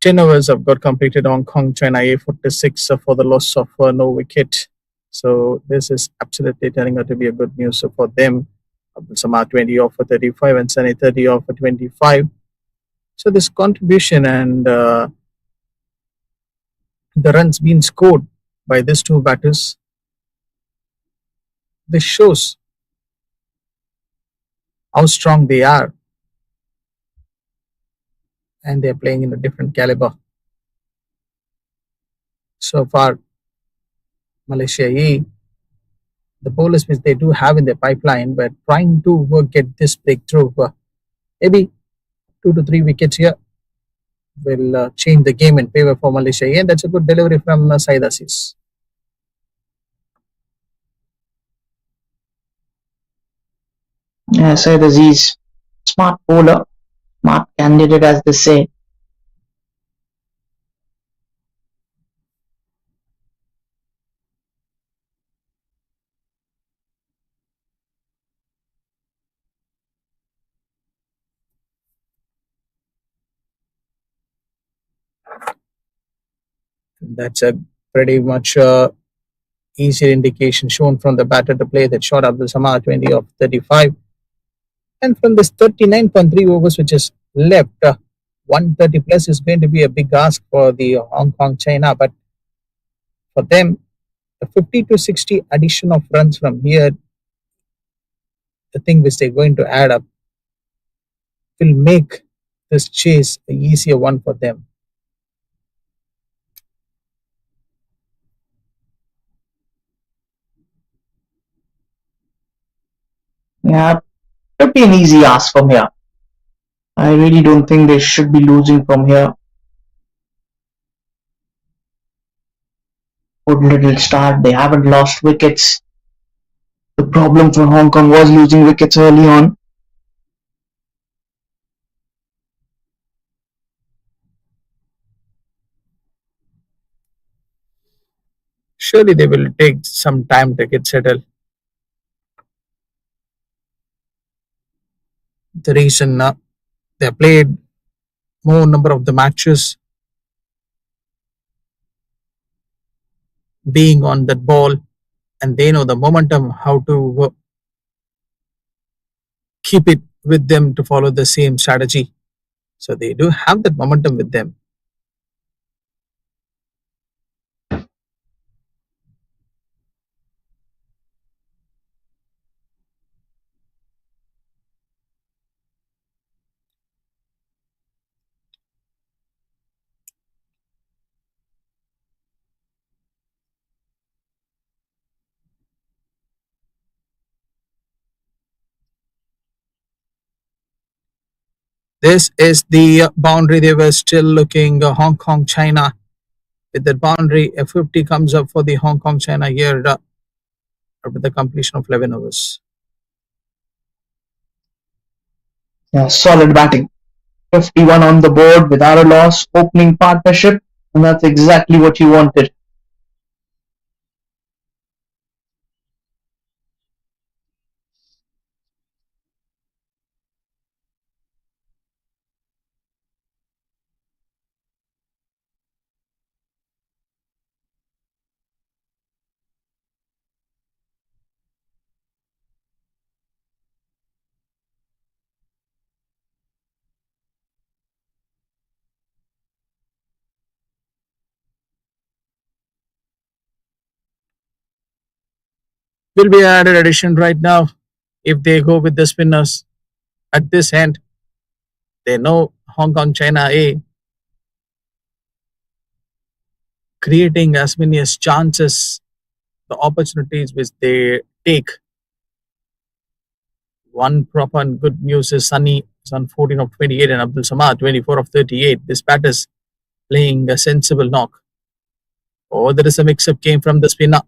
Ten overs have got completed. Hong Kong, China A 46 for the loss of no wicket. So this is absolutely turning out to be a good news for them. Samar 20 off for 35 and Sunny 30 off for 25. So this contribution and the runs being scored by these two batters, this shows how strong they are and they're playing in a different caliber. So far, Malaysia A, the bowlers which they do have in their pipeline, but trying to get this breakthrough. Maybe 2 to 3 wickets here will change the game in favor for Malaysia A, and that's a good delivery from Said Aziz. Yeah, Said Aziz, smart bowler, smart candidate as they say. That's a pretty much easier indication shown from the batter to play that shot Abdul Samad 20 of 35. And from this 39.3 overs which is left, 130 plus is going to be a big ask for the Hong Kong China. But for them, the 50 to 60 addition of runs from here, the thing which they're going to add up, will make this chase an easier one for them. Yeah, should be an easy ask from here. I really don't think they should be losing from here. Good little start. They haven't lost wickets. The problem for Hong Kong was losing wickets early on. Surely they will take some time to get settled. The reason they played more number of the matches, being on that ball, and they know the momentum, how to keep it with them to follow the same strategy. So they do have that momentum with them. This is the boundary they were still looking. Hong Kong China with that boundary, a 50 comes up for the Hong Kong China here after the completion of 11 overs. Yeah, solid batting. 51 on the board without a loss, opening partnership, and that's exactly what you wanted. Will be added addition right now if they go with the spinners at this end. They know Hong Kong China A creating as many as chances, the opportunities which they take. One proper and good news is Sunny is on 14 of 28 and Abdul Samad 24 of 38. This batter is playing a sensible knock. Oh, there is a mix-up came from the spinner.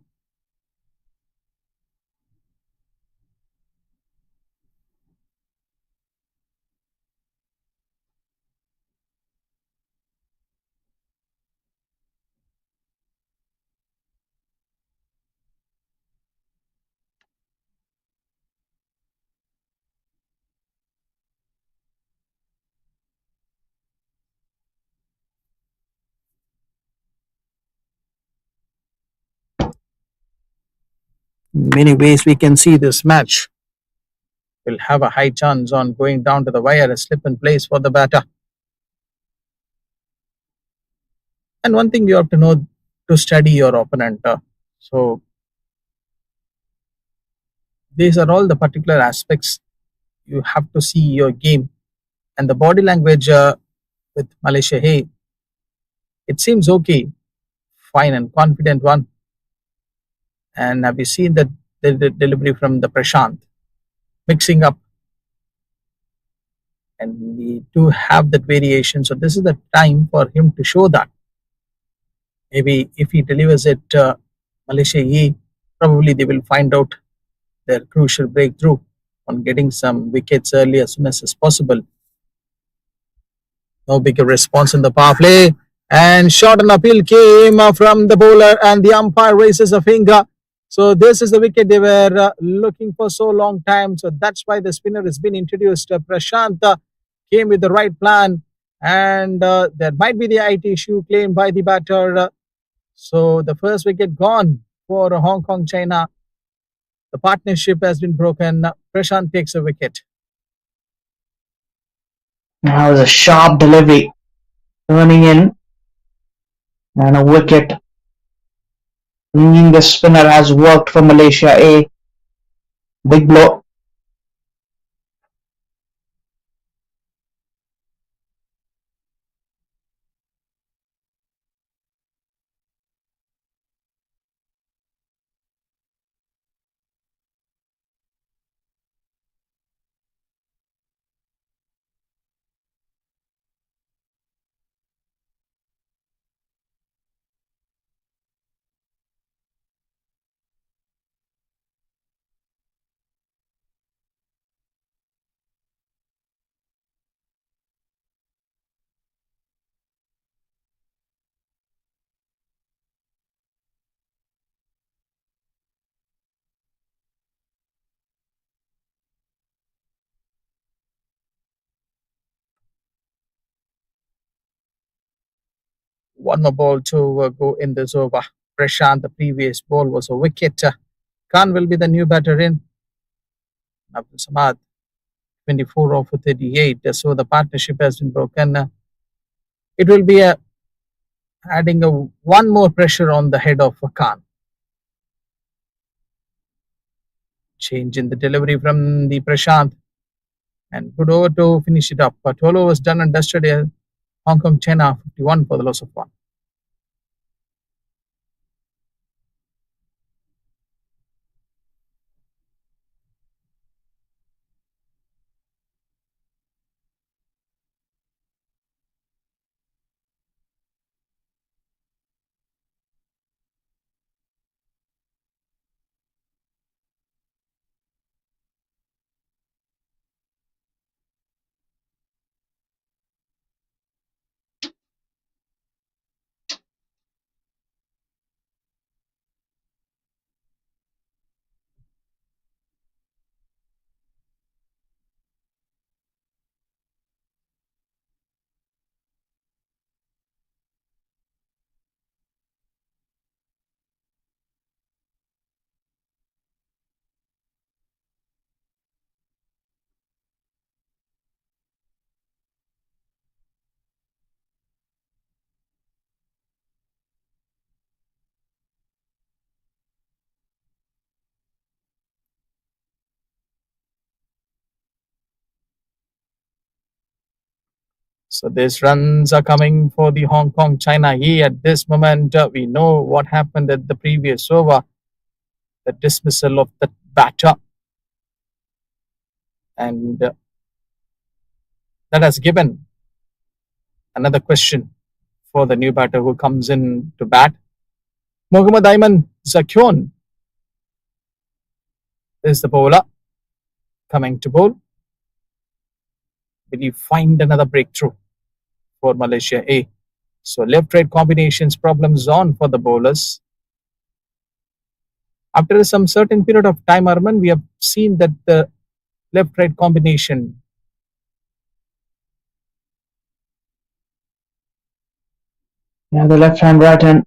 Many ways we can see this match will have a high chance on going down to the wire, a slip in place for the batter. And one thing you have to know to study your opponent. So these are all the particular aspects you have to see your game, and the body language with Malaysia A. It seems okay, fine and confident one. And have you seen the delivery from the Prashant? Mixing up, and we do have that variation. So this is the time for him to show that. Maybe if he delivers it, Malaysia E, probably they will find out their crucial breakthrough on getting some wickets early as soon as possible. No bigger response in the power play. And shot and appeal came from the bowler, and the umpire raises a finger. So this is the wicket they were looking for so long time. So that's why the spinner has been introduced. Prashant came with the right plan, and there might be the IT issue claimed by the batter. So the first wicket gone for Hong Kong China. The partnership has been broken. Prashant takes a wicket. That was a sharp delivery, turning in, and a wicket. Thinking the spinner has worked for Malaysia A. Big blow. One more ball to go in this over. Prashant, the previous ball was a wicket. Khan will be the new batter in. Abdul Samad, 24 off for 38. So the partnership has been broken. It will be adding one more pressure on the head of Khan. Change in the delivery from the Prashant. And good over to finish it up. But all was done and dusted here. Hong Kong China 51 for the loss of one. So these runs are coming for the Hong Kong China E at this moment. We know what happened at the previous over, the dismissal of the batter. And that has given another question for the new batter who comes in to bat. Mohammad Ayman Zakyon is the bowler coming to bowl. Will he find another breakthrough for Malaysia A? So left-right combinations problems on for the bowlers. After some certain period of time, Arman, we have seen that the left-right combination Yeah, the left hand, right hand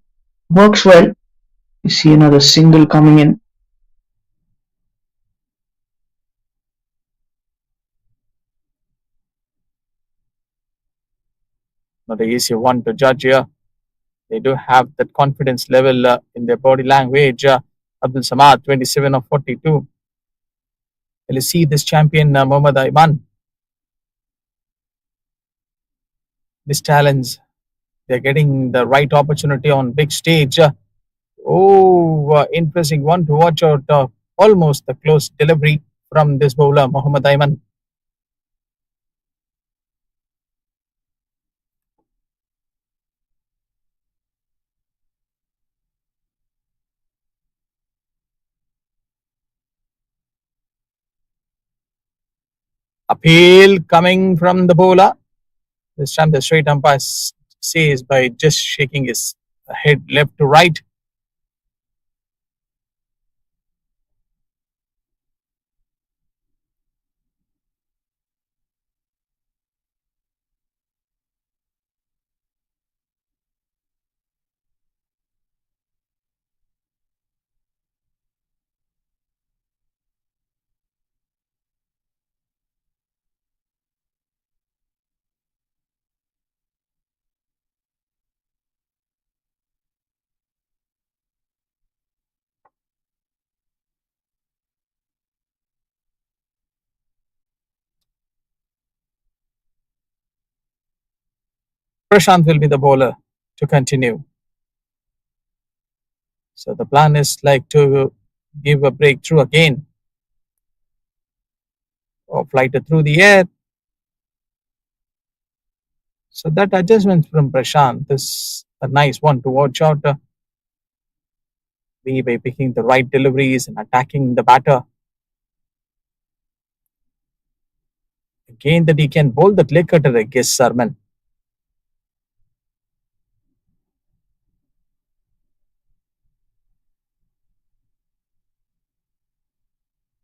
works well. You see another single coming in. not the easy one to judge here. They do have that confidence level in their body language. Abdul Samad, 27 of 42. Will you see this champion, Mohammad Ayman? This talents, they're getting the right opportunity on big stage. Interesting one to watch out. Almost the close delivery from this bowler, Mohammad Ayman. Appeal coming from the bowler. This time the straight umpire says by just shaking his head left to right. Prashant will be the bowler to continue. So the plan is like to give a breakthrough again or flight it through the air. So that adjustment from Prashant is a nice one to watch out. By picking the right deliveries and attacking the batter. Again, that he can bowl that leg cutter, I guess, Sarman.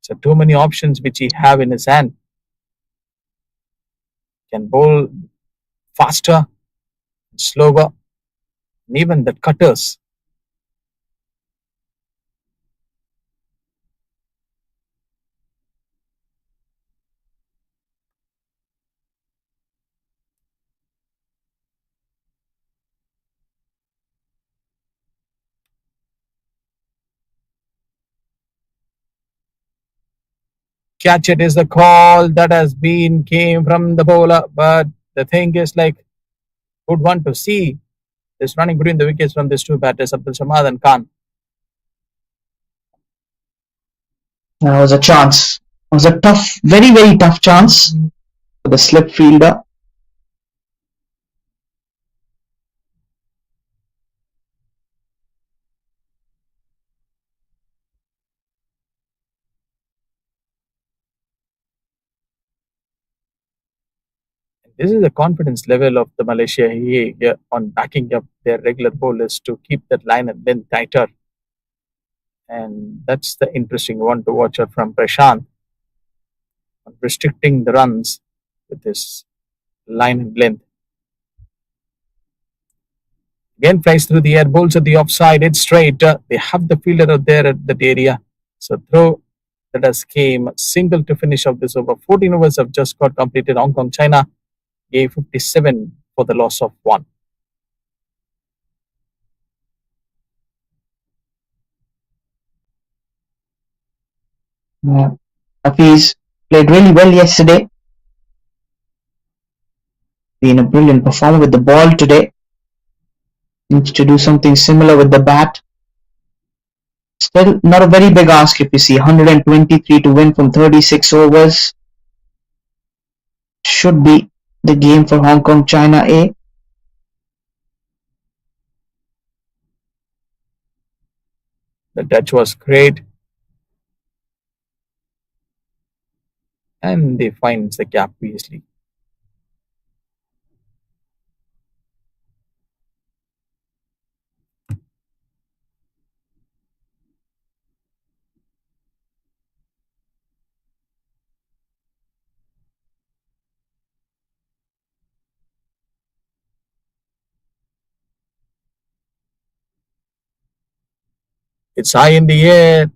So too many options which he have in his hand. Can bowl faster, slower, and even the cutters. Catch it is the call that has been came from the bowler, but the thing is like good one to see. This running between the wickets from these two batters, Abdul Samad and Khan. That was a chance. It was a tough, very, very tough chance for the slip fielder. This is the confidence level of the Malaysia A here on backing up their regular bowlers to keep that line and then tighter. And that's the interesting one to watch out from Prashant, restricting the runs with his line and length. Again, flies through the air, bowls at the offside, it's straight. They have the fielder out there at that area. So throw that has came single to finish off this over. 14 overs have just got completed. Hong Kong, China, A57 for the loss of 1. Hafiz played really well yesterday. Been a brilliant performer with the ball today. Needs to do something similar with the bat. Still not a very big ask if you see 123 to win from 36 overs. Should be the game for Hong Kong China A. The touch was great. And they finds the gap easily. It's high in the air.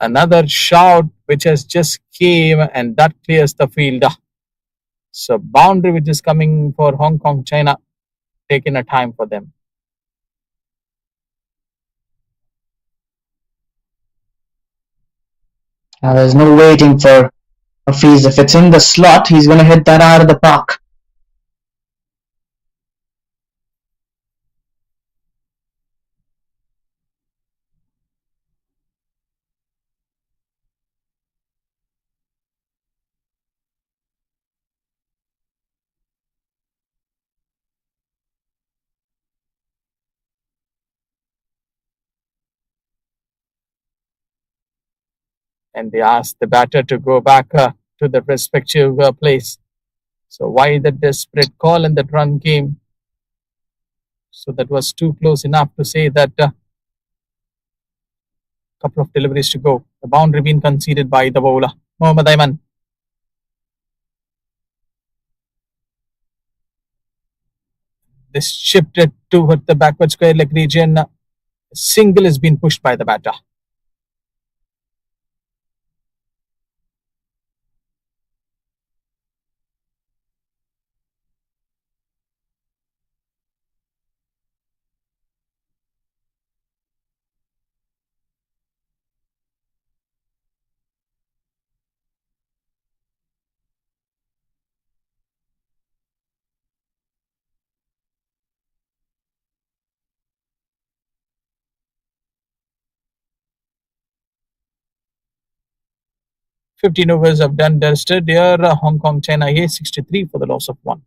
Another shout which has just came and that clears the field. So boundary which is coming for Hong Kong, China, taking a time for them. Now there's no waiting for Hafiz. If it's in the slot, he's going to hit that out of the park. and they asked the batter to go back to the respective place. So why the desperate call in that run game? So that was too close enough to say that couple of deliveries to go. The boundary being conceded by the bowler, Mohammad Ayman. This shifted toward the backward square leg region. A single has been pushed by the batter. "15 overs have done dusted here. Hong Kong China A 63 for the loss of 1.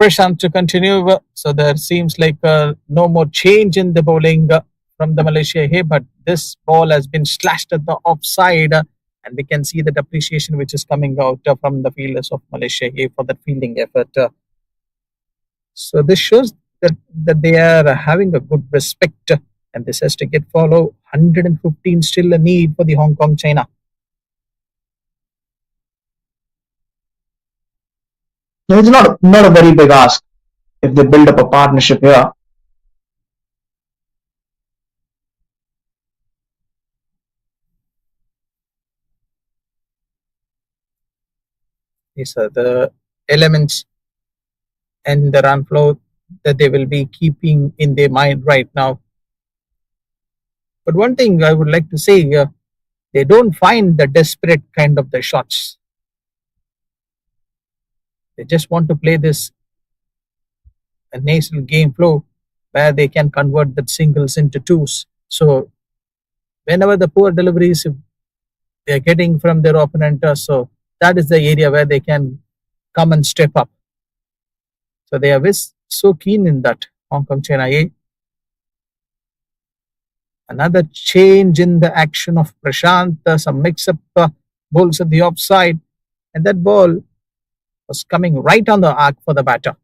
Prashant to continue. So there seems like no more change in the bowling from the Malaysia A, but this ball has been slashed at the offside, and we can see that appreciation which is coming out from the fielders of Malaysia A for that fielding effort. So this shows that they are having a good respect, and this has to get follow. 115 still a need for the Hong Kong China. It's not a very big ask if they build up a partnership here. These are the elements and the run flow that they will be keeping in their mind right now. But one thing I would like to say, they don't find the desperate kind of the shots. They just want to play this a nasal game flow where they can convert the singles into twos. So whenever the poor deliveries they're getting from their opponent, so that is the area where they can come and step up. So they are so keen in that. Hong Kong China A. Another change in the action of Prashant, some mix-up balls at the offside, and that ball was coming right on the arc for the batter.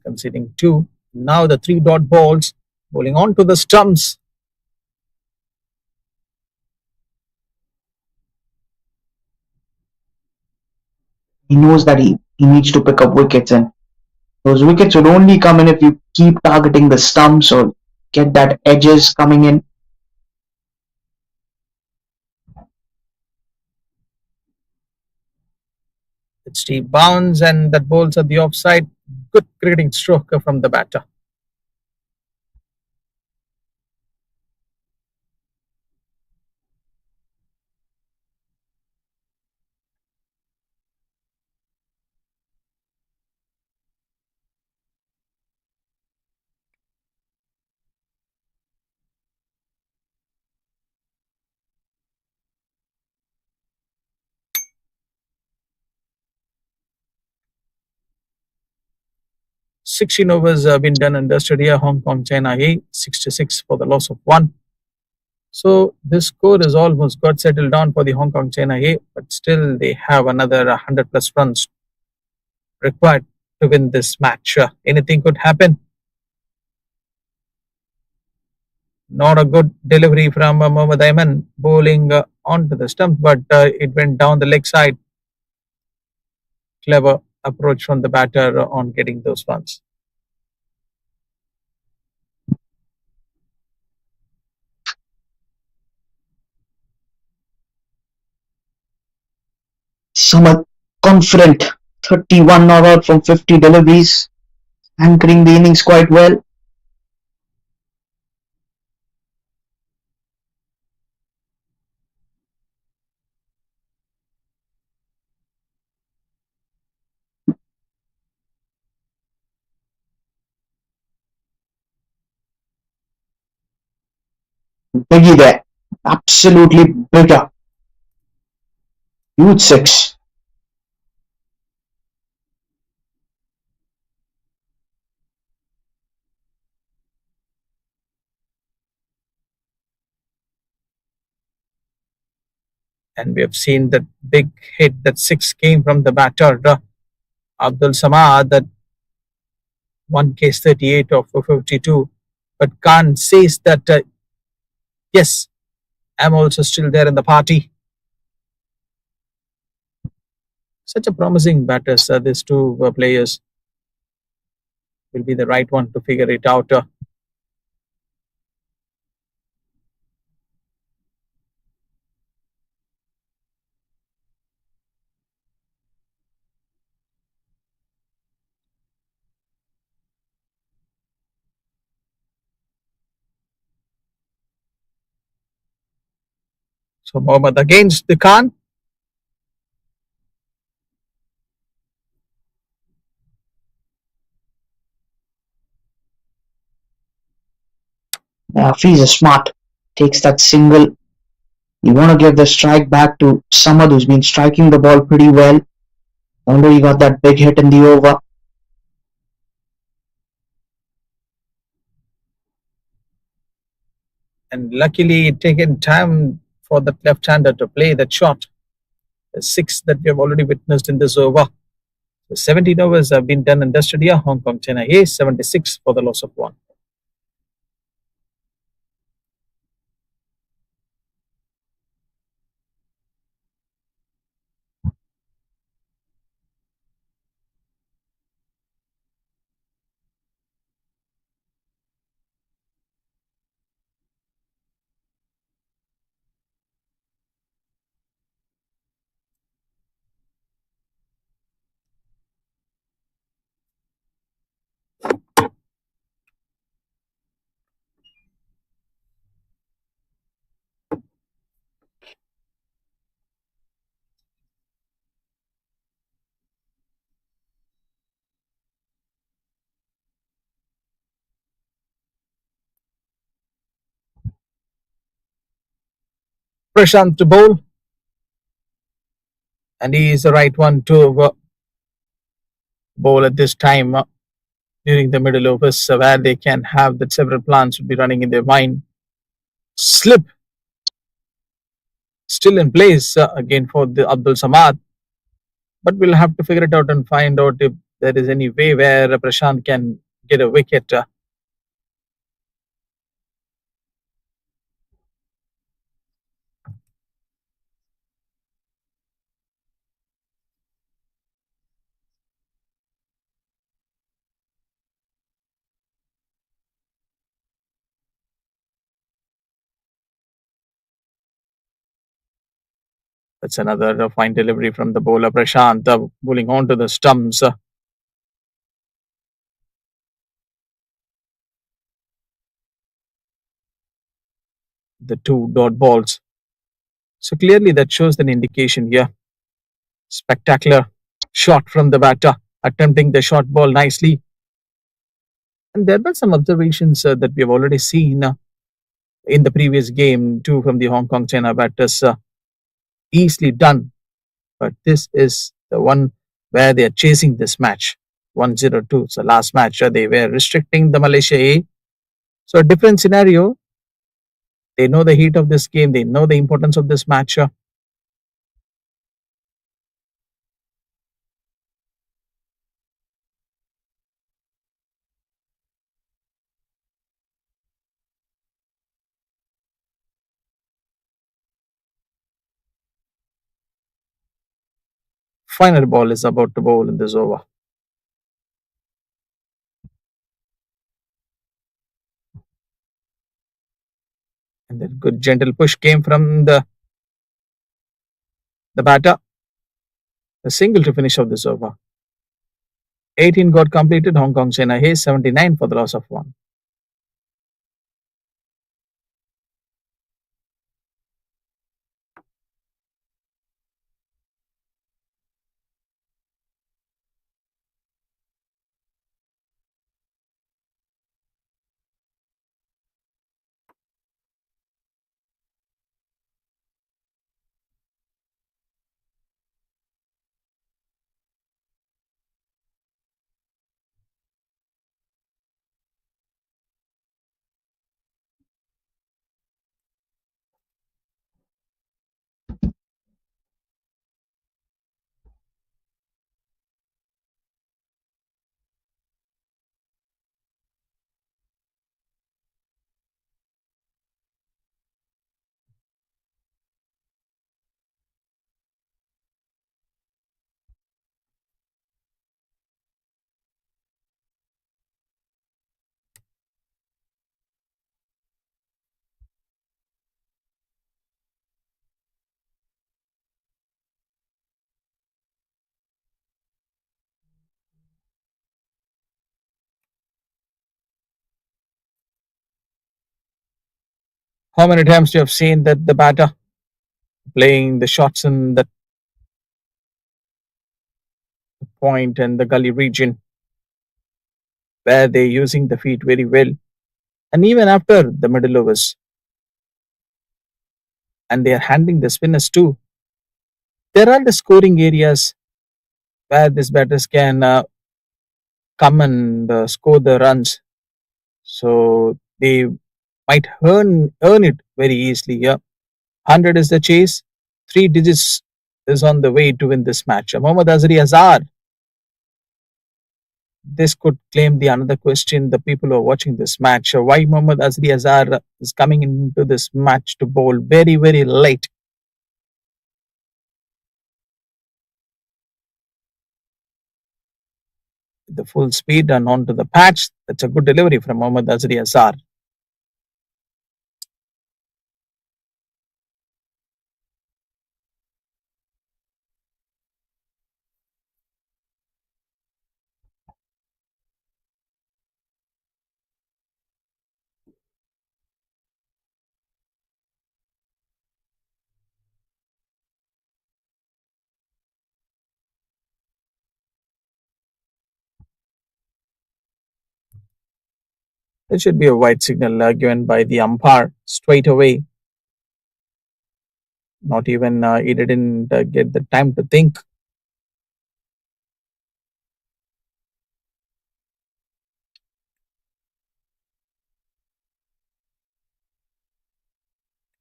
Conceding 2. Now the 3 dot balls bowling on to the stumps. He knows that he needs to pick up wickets, and those wickets would only come in if you keep targeting the stumps or get that edges coming in. It's deep bounce and that bowls at the offside. Good cricketing stroke from the batter. "16 overs have been done and dusted here. Hong Kong China A 66 for the loss of 1. So this score is almost got settled down for the Hong Kong China A, but still they have another 100 plus runs required to win this match. Anything could happen. Not a good delivery from Mohammad Ayman bowling onto the stump, but it went down the leg side. Clever approach from the batter on getting those runs. Somewhat confident, 31 not out from 50 deliveries, anchoring the innings quite well. Biggie there, absolutely bigger. Huge six. And we have seen that big hit, that six came from the batter, Abdul Samad, that one case 38 of 52. But Khan says that, yes, I'm also still there in the party. Such a promising batters, these two players will be the right one to figure it out. So Mohammad against the Khan. Hafiz is smart, takes that single. You want to give the strike back to Samad, who's been striking the ball pretty well. Although he got that big hit in the over. And luckily, taken time for the left-hander to play that shot. The six that we have already witnessed in this over. So 17 overs have been done and dusted here. Hong Kong China A 76 for the loss of one. Prashant to bowl. And he is the right one to bowl at this time during the middle overs where they can have that several plans would be running in their mind. Slip still in place again for the Abdul Samad. But we'll have to figure it out and find out if there is any way where Prashant can get a wicket. That's another fine delivery from the bowler Prashant, bowling onto the stumps. The two dot balls. So clearly that shows an indication here. Spectacular shot from the batter, attempting the short ball nicely. And there were some observations that we have already seen in the previous game too from the Hong Kong China batters. Easily done. But this is the one where they are chasing this match. 1-0-2. It's the last match. They were restricting the Malaysia A. So a different scenario. They know the heat of this game. They know the importance of this match. final ball is about to bowl in this over. And that good gentle push came from the batter. A single to finish off this over. 18 got completed. Hong Kong China Hayes 79 for the loss of one. How many times you have seen that the batter playing the shots in the point and the gully region where they're using the feet very well. And even after the middle overs, and they are handling the spinners too. There are the scoring areas where these batters can come and score the runs. So they might earn it very easily. Yeah, 100 is the chase. 3 digits is on the way to win this match. Mohammad Azhar. This could claim the another question. The people who are watching this match, why Mohammad Azhar is coming into this match to bowl very very late. The full speed and onto the patch. That's a good delivery from Mohammad Azhar. There should be a white signal given by the umpire straight away. Not even he didn't get the time to think.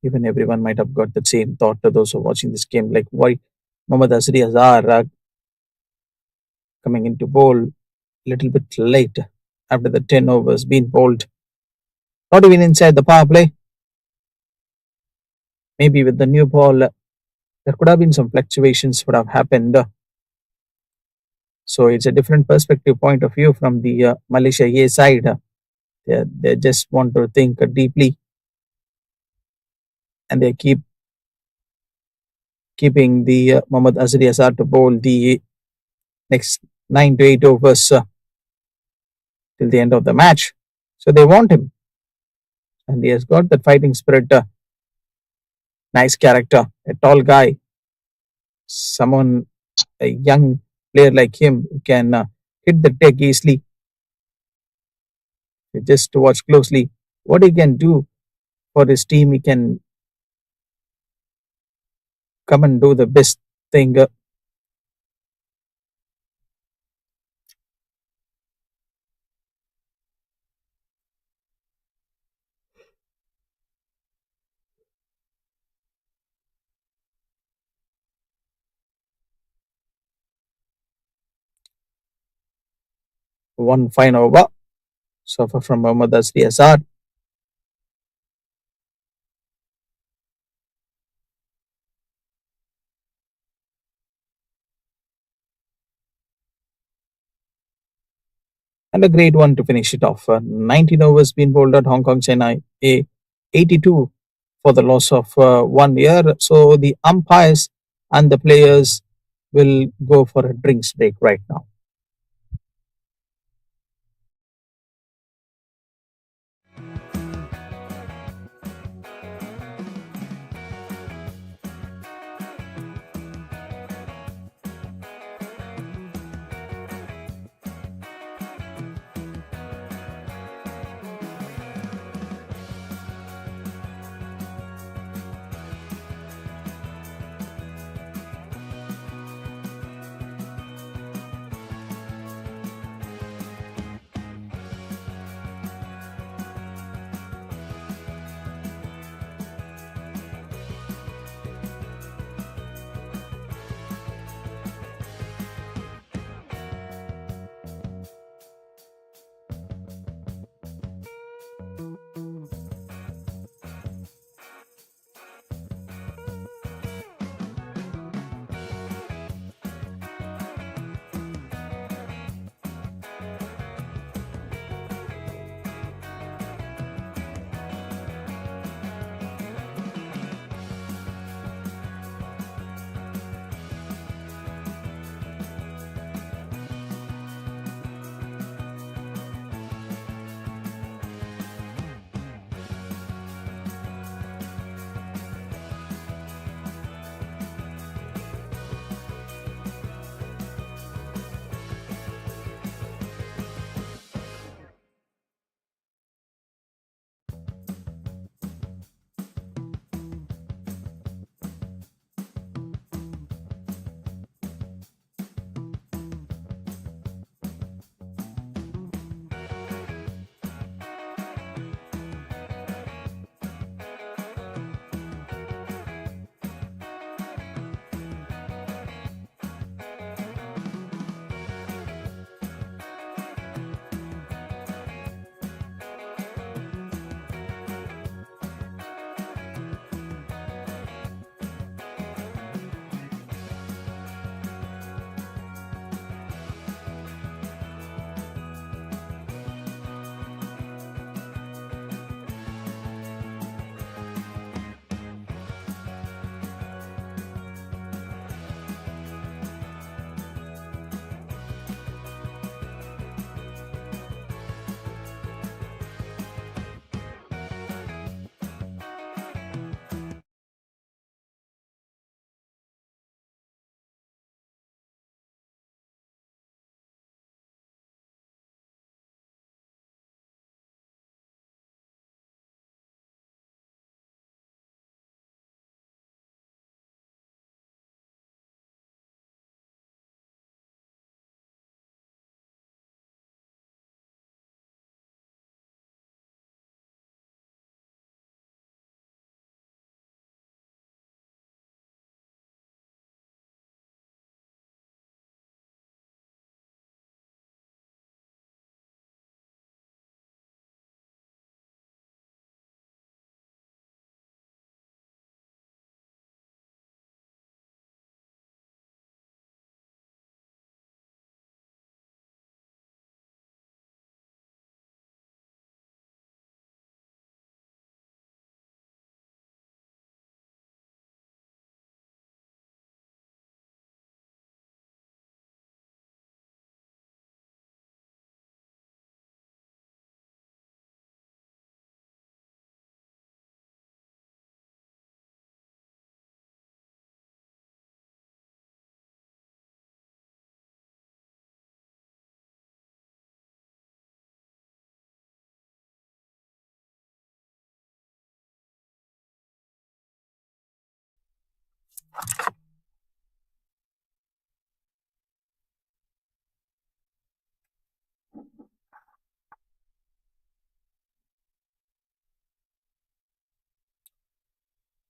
Even everyone might have got the same thought to those who are watching this game. Like, why Mohammad Azhar coming into bowl a little bit late after the 10 overs being bowled. Not even inside the power play. Maybe with the new ball, there could have been some fluctuations would have happened. So it's a different perspective point of view from the Malaysia A side. They just want to think deeply, and they keeping the Mohammad Azhar to bowl the next 9 to 8 overs till the end of the match. So they want him, and he has got that fighting spirit. Nice character, a tall guy, someone, a young player like him who can hit the deck easily. Just to watch closely what he can do for his team. He can come and do the best thing. 1 fine over. So far from Mohammad Azhar. and a great one to finish it off. 19 overs been bowled at Hong Kong Chennai A, 82 for the loss of 1 year. So the umpires and the players will go for a drinks break right now.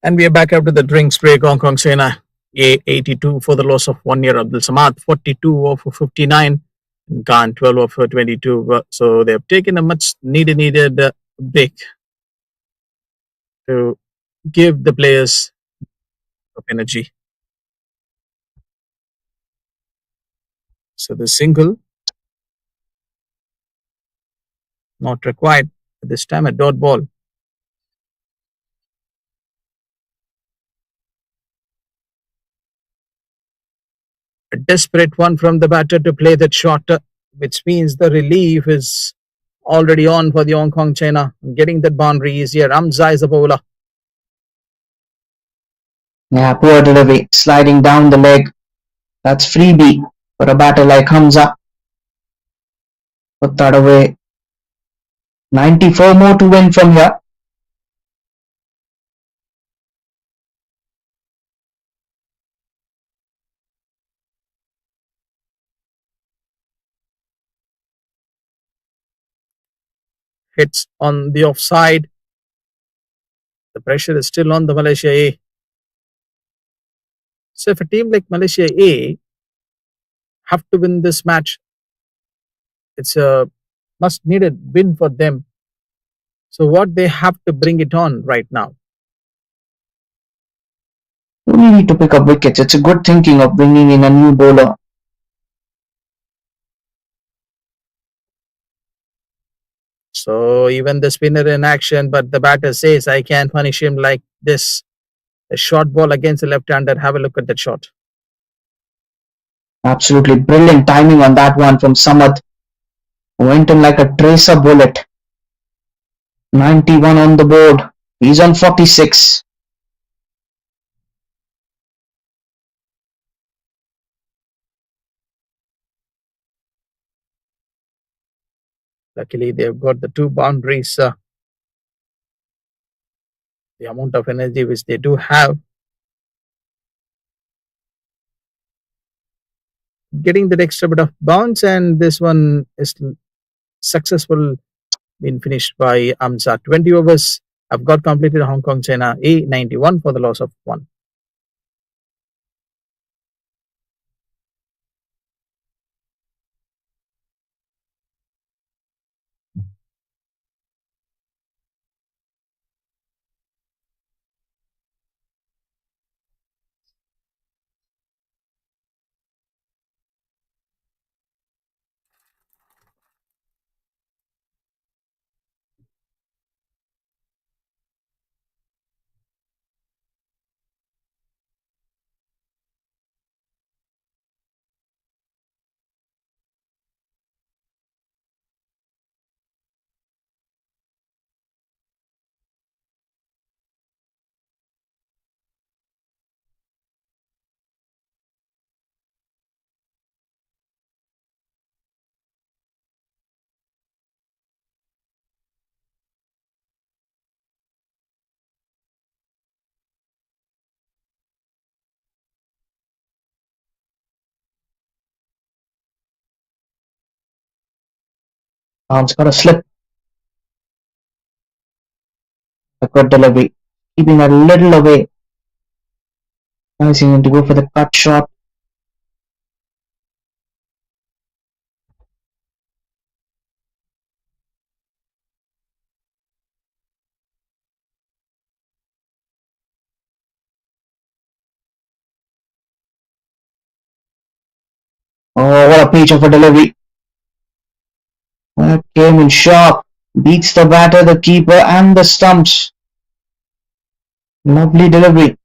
And we are back after the drinks break. Hong Kong Chennai A, 82 for the loss of 1 year. Abdul Samad 42 over 59. And Khan 12 over 22. So they have taken a much needed break to give the players of energy. So the single Not required. This time a dot ball. A desperate one from the batter to play that shot, which means the relief is already on for the Hong Kong China. Getting that boundary easier. Amza is the bowler. Yeah, poor delivery, sliding down the leg. That's freebie for a batter like Hamza. Put that away. 94 more to win from here. Hits on the offside. The pressure is still on the Malaysia A. So if a team like Malaysia A have to win this match, it's a must needed win for them. So what they have to bring it on right now. We need to pick up wickets. It's a good thinking of bringing in a new bowler. So even the spinner in action, but the batter says, I can't punish him like this. A short ball against the left-hander. Have a look at that shot. Absolutely brilliant timing on that one from Samad. Went in like a tracer bullet. 91 on the board. He's on 46. Luckily, they've got the two boundaries. The amount of energy which they do have. Getting that extra bit of bounce, and this one is successful, been finished by Amza. 20 overs have got completed. Hong Kong China A 91 for the loss of 1. Arm's got a slip. A good delivery. Keeping a little away. Nice to go for the cut shot. Oh, what a peach of a delivery. That came in sharp. Beats the batter, the keeper, and the stumps. Lovely delivery.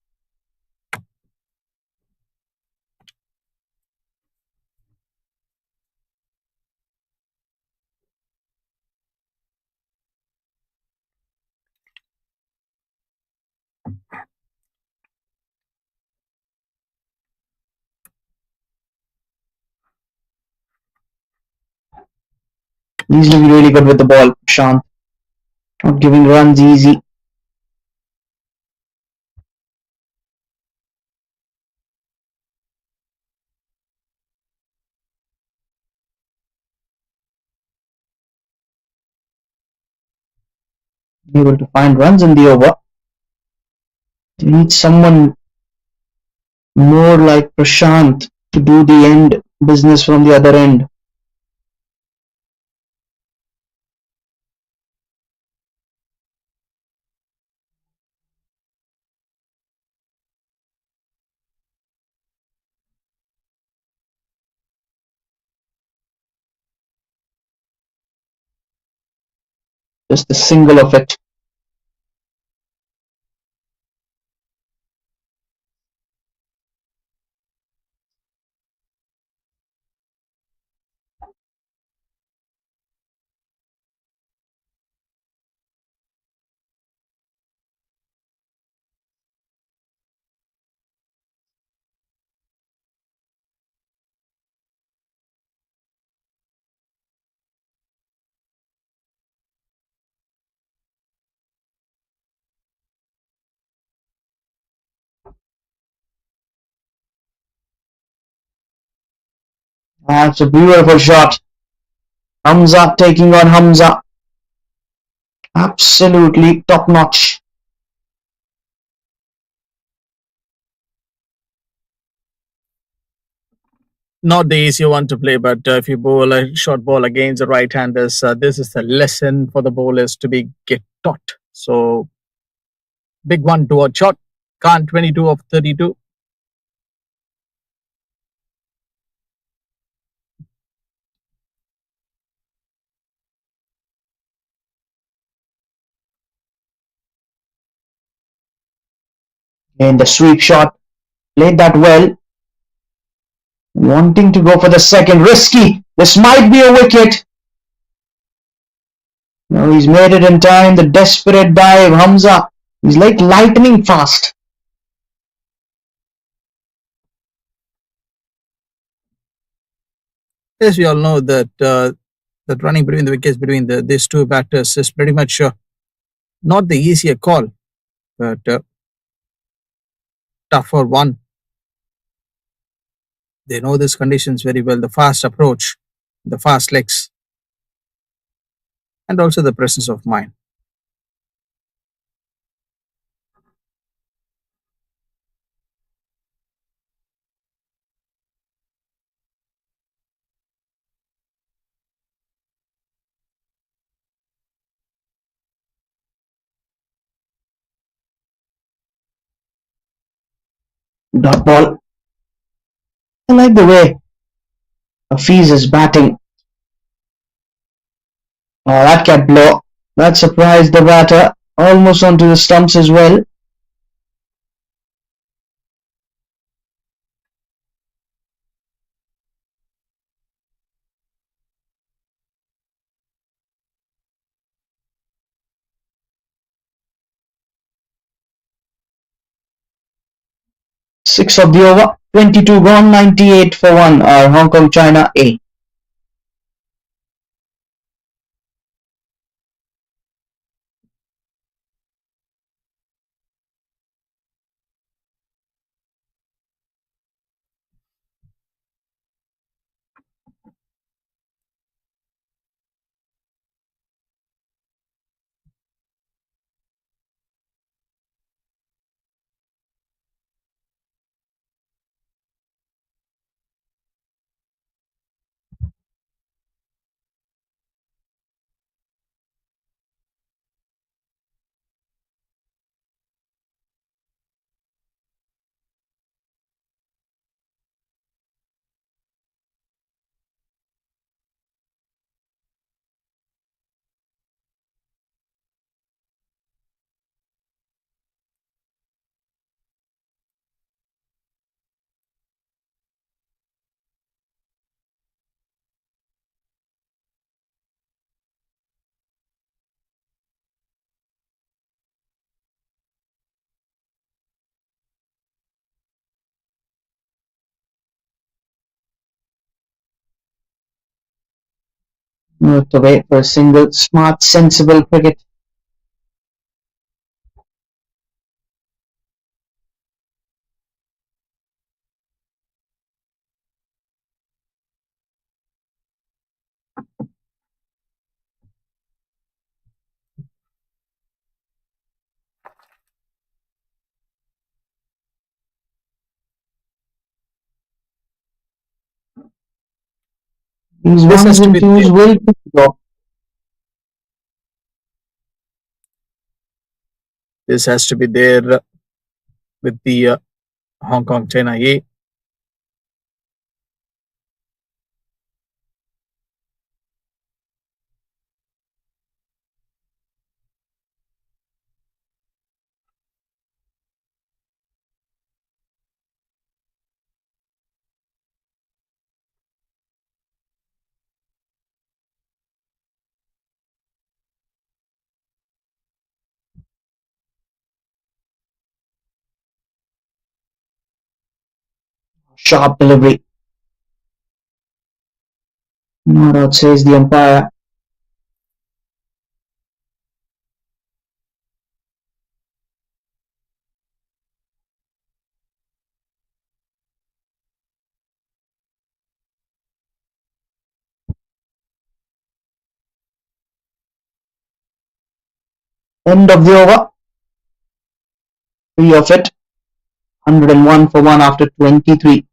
He's looking really good with the ball, Shant. Not giving runs easy. Able to find runs in the over. They need someone more like Prashant to do the end business from the other end. Just a single of it. That's a beautiful shot. Hamza taking on Hamza. Absolutely top notch. Not the easier one to play, but if you bowl a short ball against the right-handers, this is the lesson for the bowlers to be get taught. So, big one toward shot. Khan 22 of 32. And the sweep shot. Played that well. Wanting to go for the second. Risky. This might be a wicket. No, he's made it in time. The desperate dive. Hamza. He's like lightning fast. As we all know that that running between the wickets between these two batters is pretty much not the easier call, but tougher one. They know these conditions very well. The fast approach, the fast legs, and also the presence of mind. Dot ball. I like the way Hafiz is batting. Oh, that cat blow. That surprised the batter. Almost onto the stumps as well. Six of the over. 22 gone. 98 for 1 are Hong Kong China A. Moved away for a single. Smart, sensible cricket. These This has ones to and be twos will go. this has to be there with the Hong Kong China A. Sharp delivery. Not out, says the umpire. End of the over. 3 of it. 101 for 1 after 23.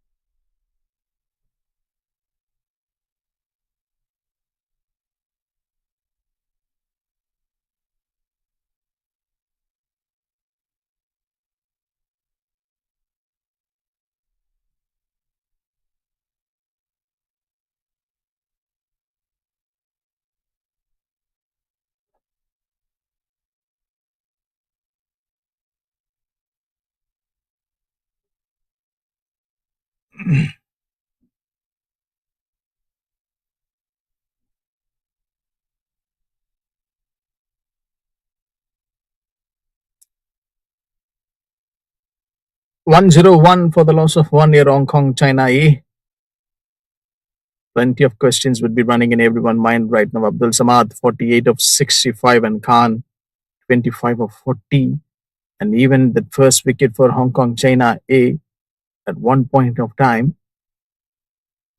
$101 for the loss of 1 year Hong Kong China A. Plenty of questions would be running in everyone's mind right now. Abdul Samad 48 of 65 and Khan 25 of 40. And even the first wicket for Hong Kong China A at one point of time,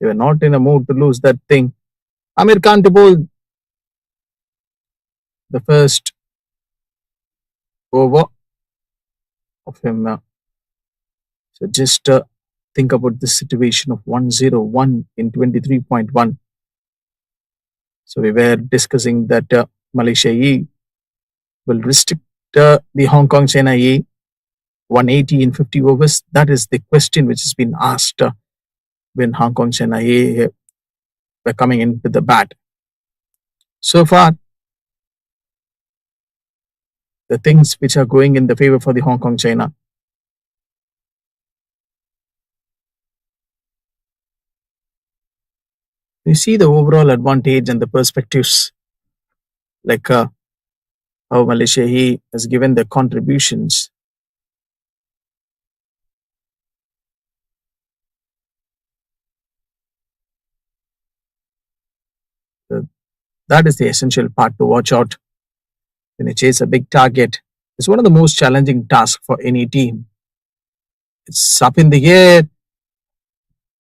they were not in a mood to lose that thing. Amir Khan to bowl the first over of him. So just think about the situation of 101 in 23.1. So we were discussing that Malaysia A will restrict the Hong Kong China A 180 in 50 overs. That is the question which has been asked when Hong Kong China A were coming in with the bat. So far, the things which are going in the favor for the Hong Kong China. You see the overall advantage and the perspectives, like how Malaysia A has given their contributions. That is the essential part to watch out when you chase a big target. It's one of the most challenging tasks for any team. It's up in the air.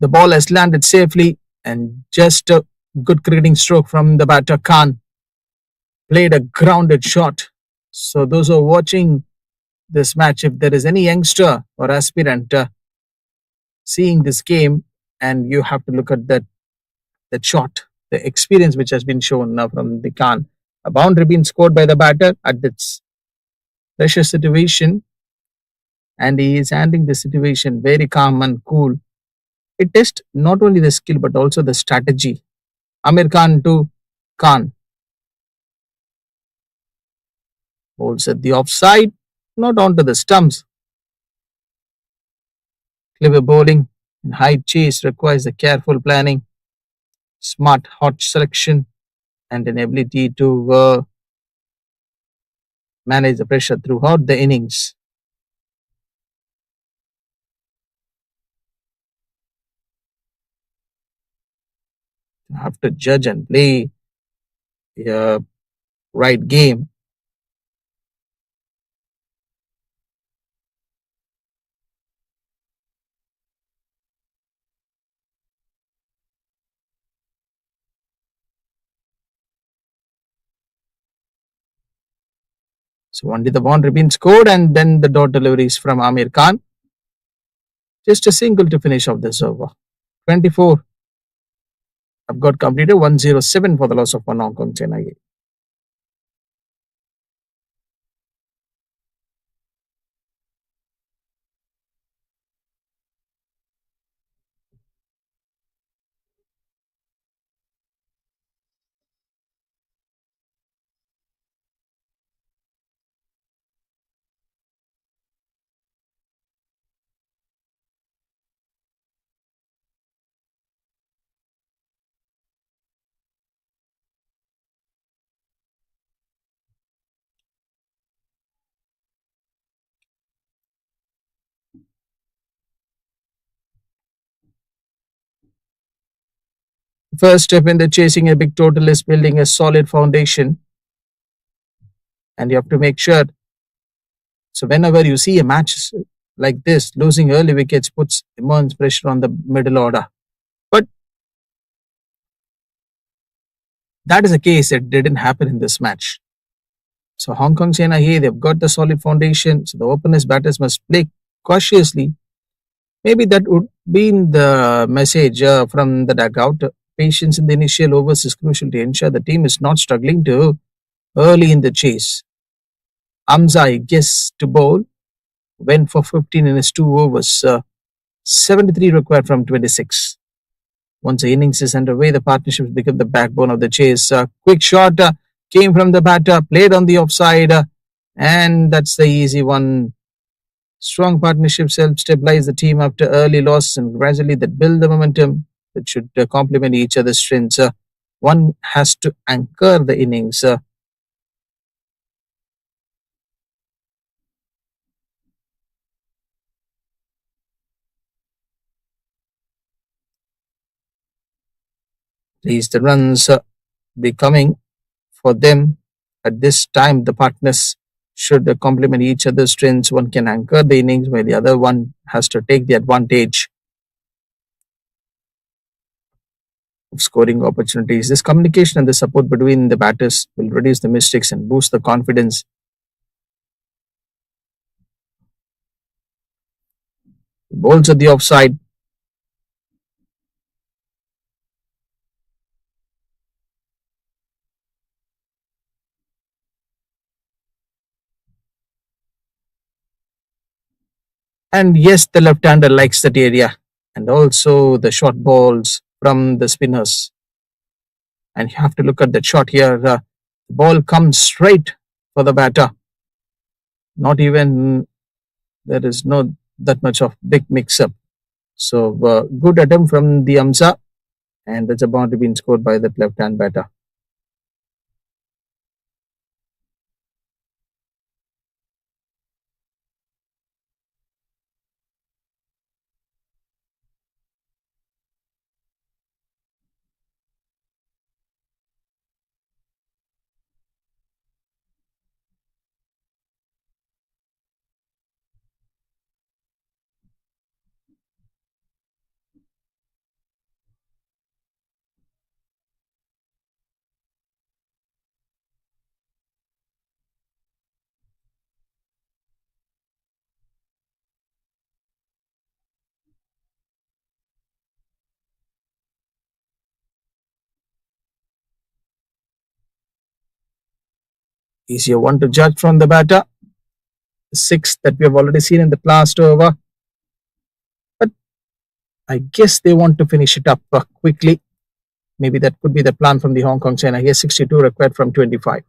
The ball has landed safely, and just a good cricketing stroke from the batter Khan played a grounded shot. So those who are watching this match, if there is any youngster or aspirant seeing this game, and you have to look at that shot, the experience which has been shown now from the Khan, a boundary being scored by the batter at this pressure situation, and he is handling the situation very calm and cool. It tests not only the skill but also the strategy. Amir Khan to Khan holds at the offside, not onto the stumps. Clever bowling and high chase requires a careful planning, smart hot selection, and an ability to manage the pressure throughout the innings. You have to judge and play the right game. So only the boundary being scored, and then the dot deliveries from Amir Khan. Just a single to finish off this over. 24 have got completed. 107 for the loss of 1 Hong Kong China. First step in the chasing a big total is building a solid foundation, and you have to make sure. So whenever you see a match like this, losing early wickets puts immense pressure on the middle order. But that is a case that didn't happen in this match. So Hong Kong China A, they've got the solid foundation. So the openers batters must play cautiously. Maybe that would be the message from the dugout. Patience in the initial overs is crucial to ensure the team is not struggling too early in the chase. Amza, I guess, to bowl, went for 15 in his 2 overs, 73 required from 26. Once the innings is underway, the partnerships become the backbone of the chase. Quick shot came from the batter, played on the offside, and that's the easy one. Strong partnerships help stabilize the team after early losses and gradually that build the momentum that should complement each other's strengths. One has to anchor the innings. These the runs be coming for them at this time. The partners should complement each other's strengths. One can anchor the innings while the other one has to take the advantage of scoring opportunities. This communication and the support between the batters will reduce the mistakes and boost the confidence. Balls at the offside. And yes, the left-hander likes that area. And also the short balls from the spinners. And you have to look at that shot here. The ball comes straight for the batter. Not even there is no that much of big mix-up. So good attempt from the Amza, and that's a boundary being scored by that left-hand batter. Easier one to judge from the batter. Six that we have already seen in the last over. But I guess they want to finish it up quickly. Maybe that could be the plan from the Hong Kong China. Here's 62 required from 25.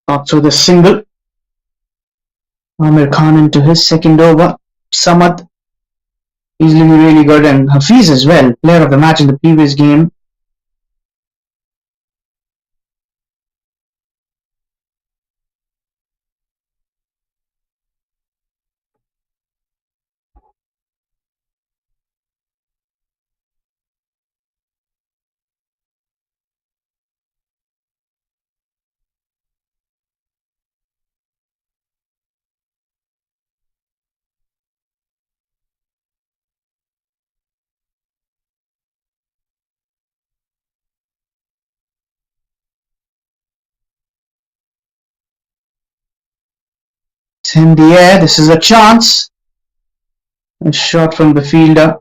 Not through the single. Amir Khan into his second over. Samad is looking really good, and Hafiz as well, player of the match in the previous game. It's in the air. This is a chance. A shot from the fielder.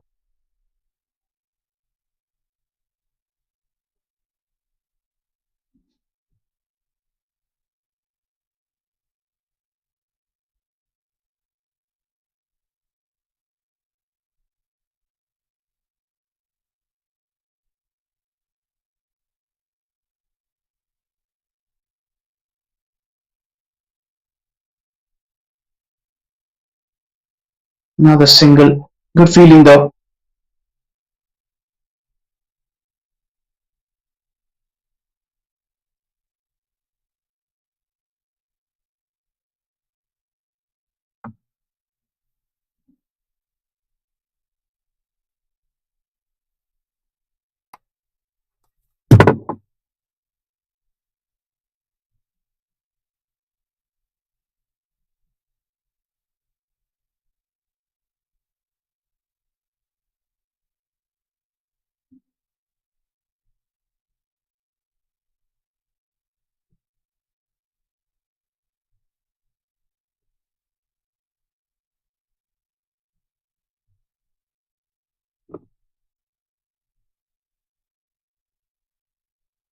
Another single. Good feeling though.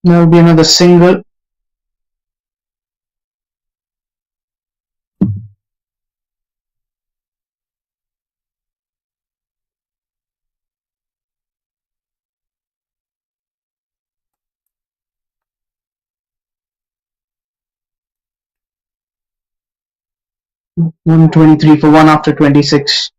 There'll be another single. One 123 for one after 26.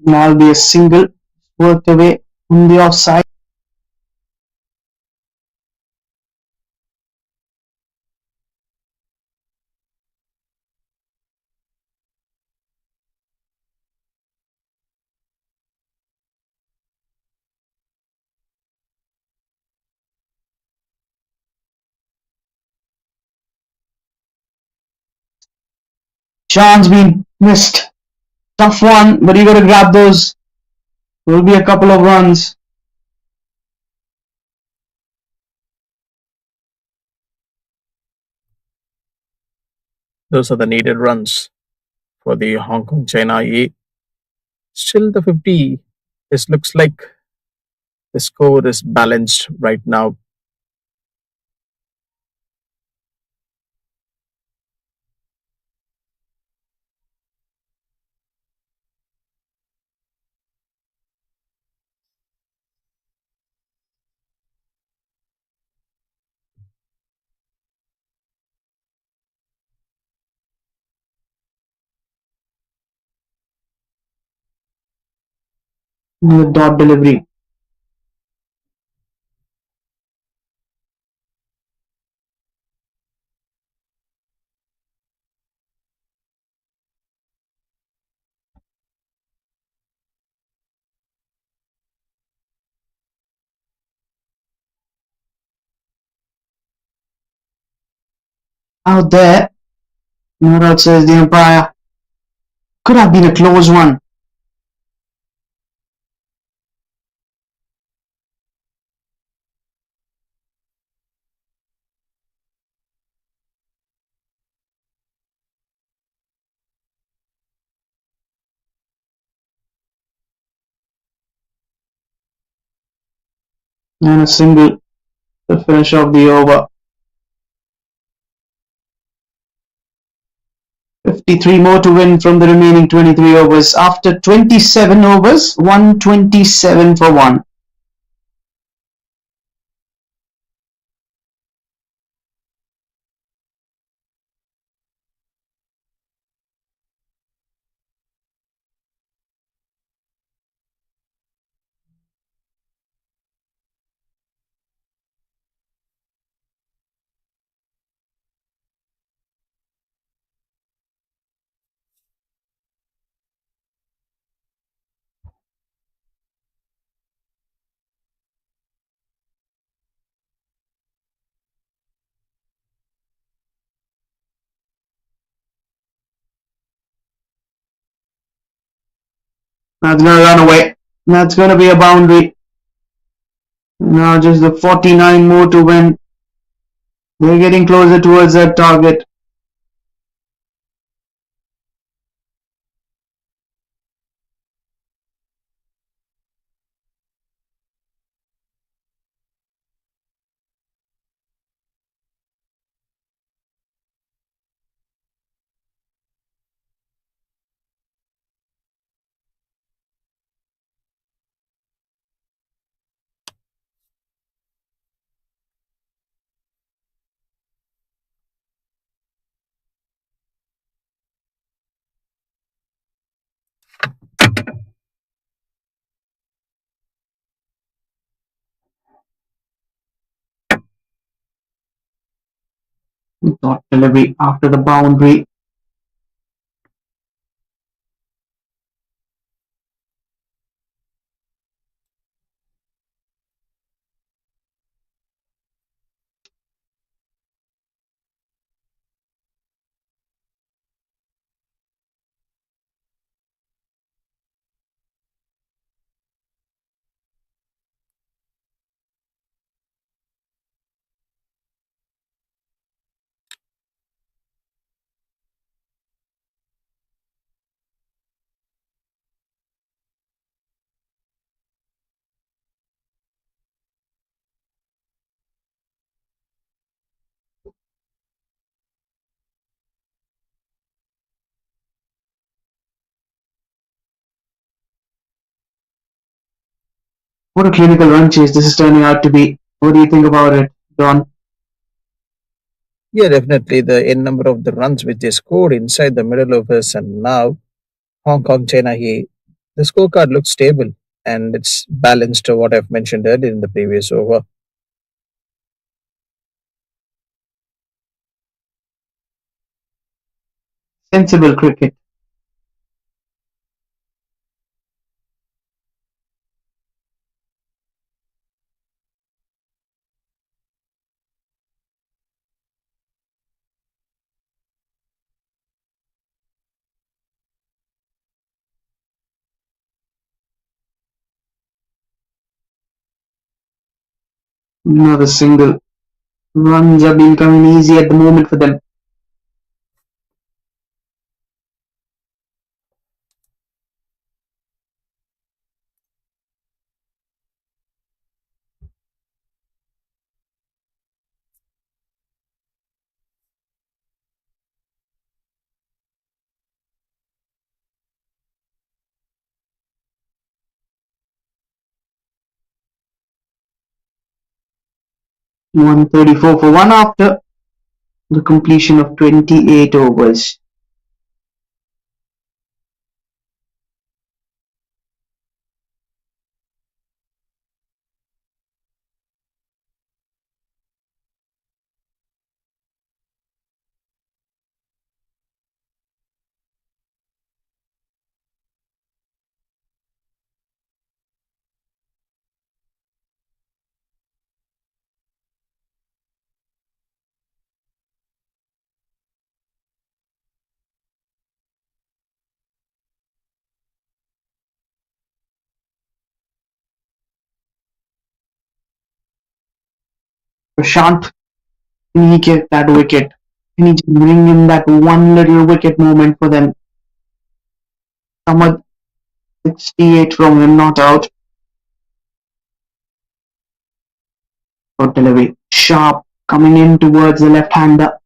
Now be a single. Worked away on the offside. Chance being missed. Tough one, but you got to grab those. Will be a couple of runs. Those are the needed runs for the Hong Kong China A. Still, the 50. This looks like the score is balanced right now. The dot delivery. Out there. Not out, says the umpire. Could have been a close one. and a single to finish off the over. 53 more to win from the remaining 23 overs. After 27 overs, 127 for 1. That's going to run away. That's going to be a boundary. Now just the 49 more to win. They're getting closer towards that target. Dot delivery after the boundary. What a clinical run chase this is turning out to be. What do you think about it, Don? Yeah, definitely the n number of the runs which they scored inside the middle overs, and now Hong Kong, China here. The scorecard looks stable and it's balanced to what I've mentioned earlier in the previous over. Sensible cricket. Another single. Runs are being coming easy at the moment for them. One 34 for 1 after the completion of 28 overs. Prashant, can he get that wicket? Can he just bring in that one little wicket moment for them? Samad, 68 from him, not out. Short delivery. Sharp coming in towards the left-hander.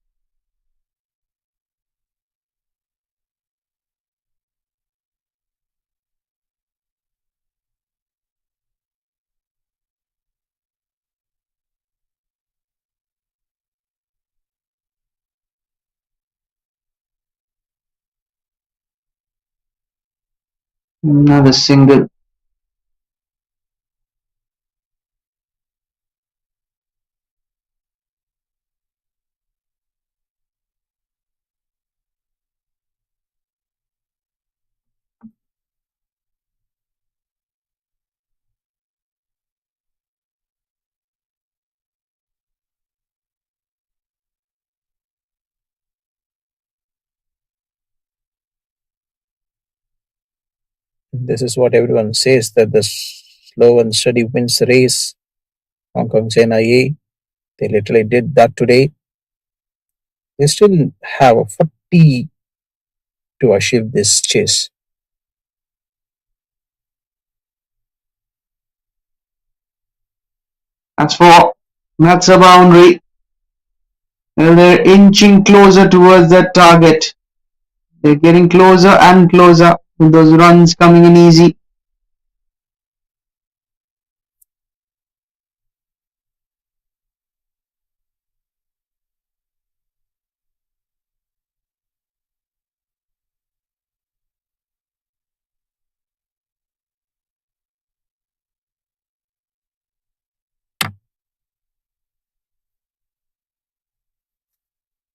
Another single. This is what everyone says, that the slow and steady wins the race. Hong Kong's NIA, they literally did that today. They still have a 40 to achieve this chase. That's a boundary. They're inching closer towards that target. They're getting closer and closer with those runs coming in easy.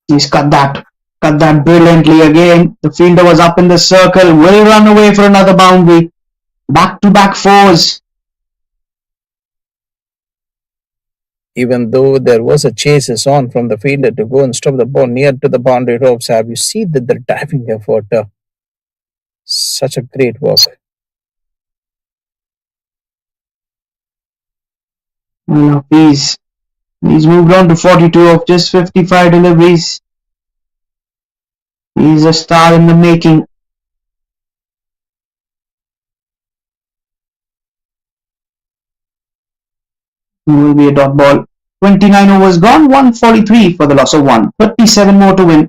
He's cut that brilliantly again. The fielder was up in the circle, will run away for another boundary. Back-to-back fours. Even though there was a chase is on from the fielder to go and stop the ball near to the boundary ropes, have you seen that the diving effort? Such a great work. Well, he's moved on to 42 of just 55 deliveries. He's a star in the making. He will be a dot ball. 29 overs gone, 143 for the loss of 1. 37 more to win.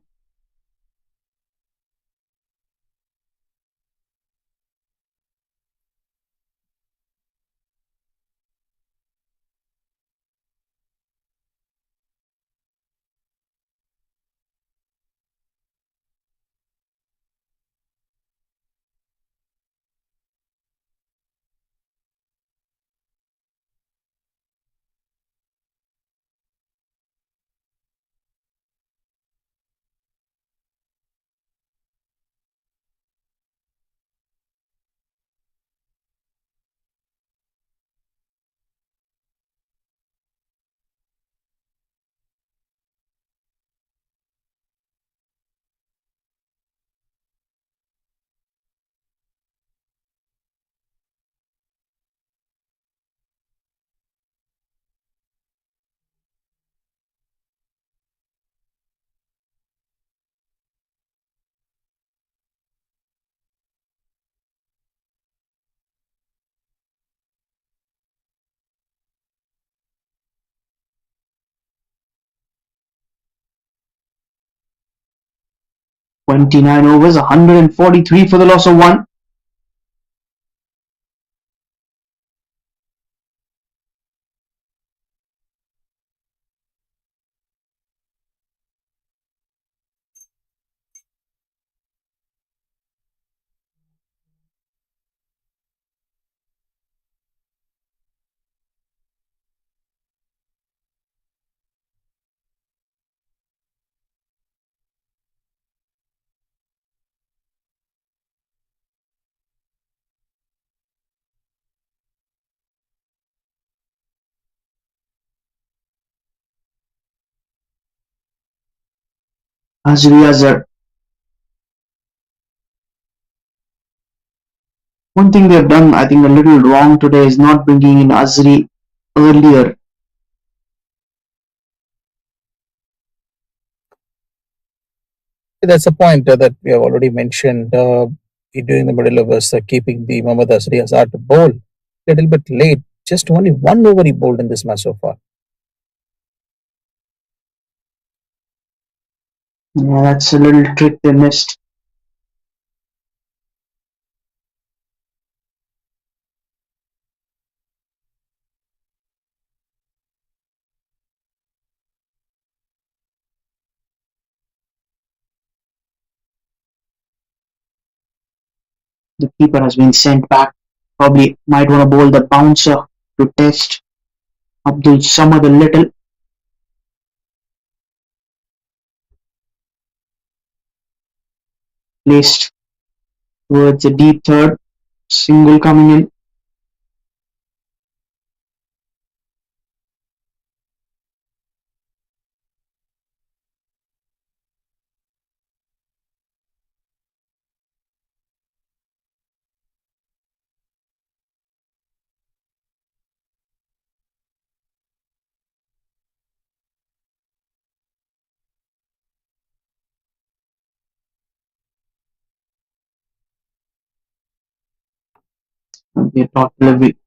Twenty-nine overs, 143 for the loss of 1. Azhar. One thing they've done, I think, a little wrong today is not bringing in Azri earlier. That's a point that we have already mentioned during the middle of us, keeping the Mohammad Azhar to bowl a little bit late. Just only one over he bowled in this match so far. Yeah, that's a little trick they missed. The keeper has been sent back. Probably might want to bowl the bouncer to test Abdul Samad a little. Placed towards the deep third. Single coming in. Okay, top delivery.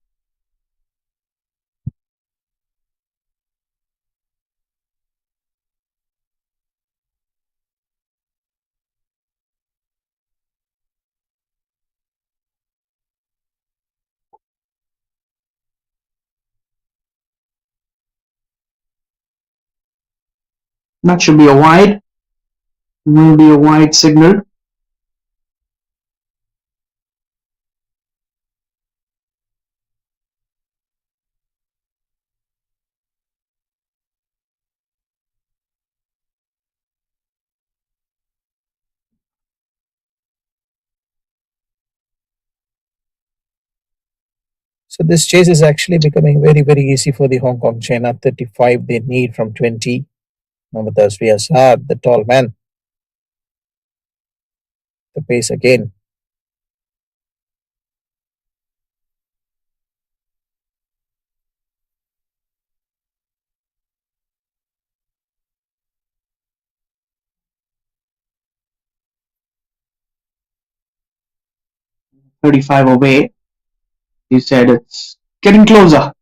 That should be a wide. Will be a wide signal. So this chase is actually becoming very, very easy for the Hong Kong China. 35 they need from 20. Mohammad Azri Azhar, the tall man. The pace again. .35 away. You said it's getting closer.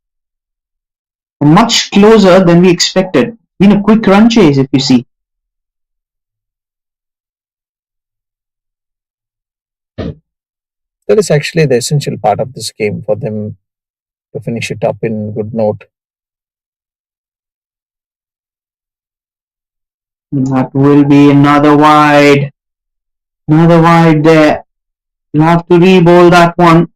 Much closer than we expected. Been a quick run chase if you see. That is actually the essential part of this game for them to finish it up in good note. That will be another wide. Another wide there. You'll have to re-bowl that one.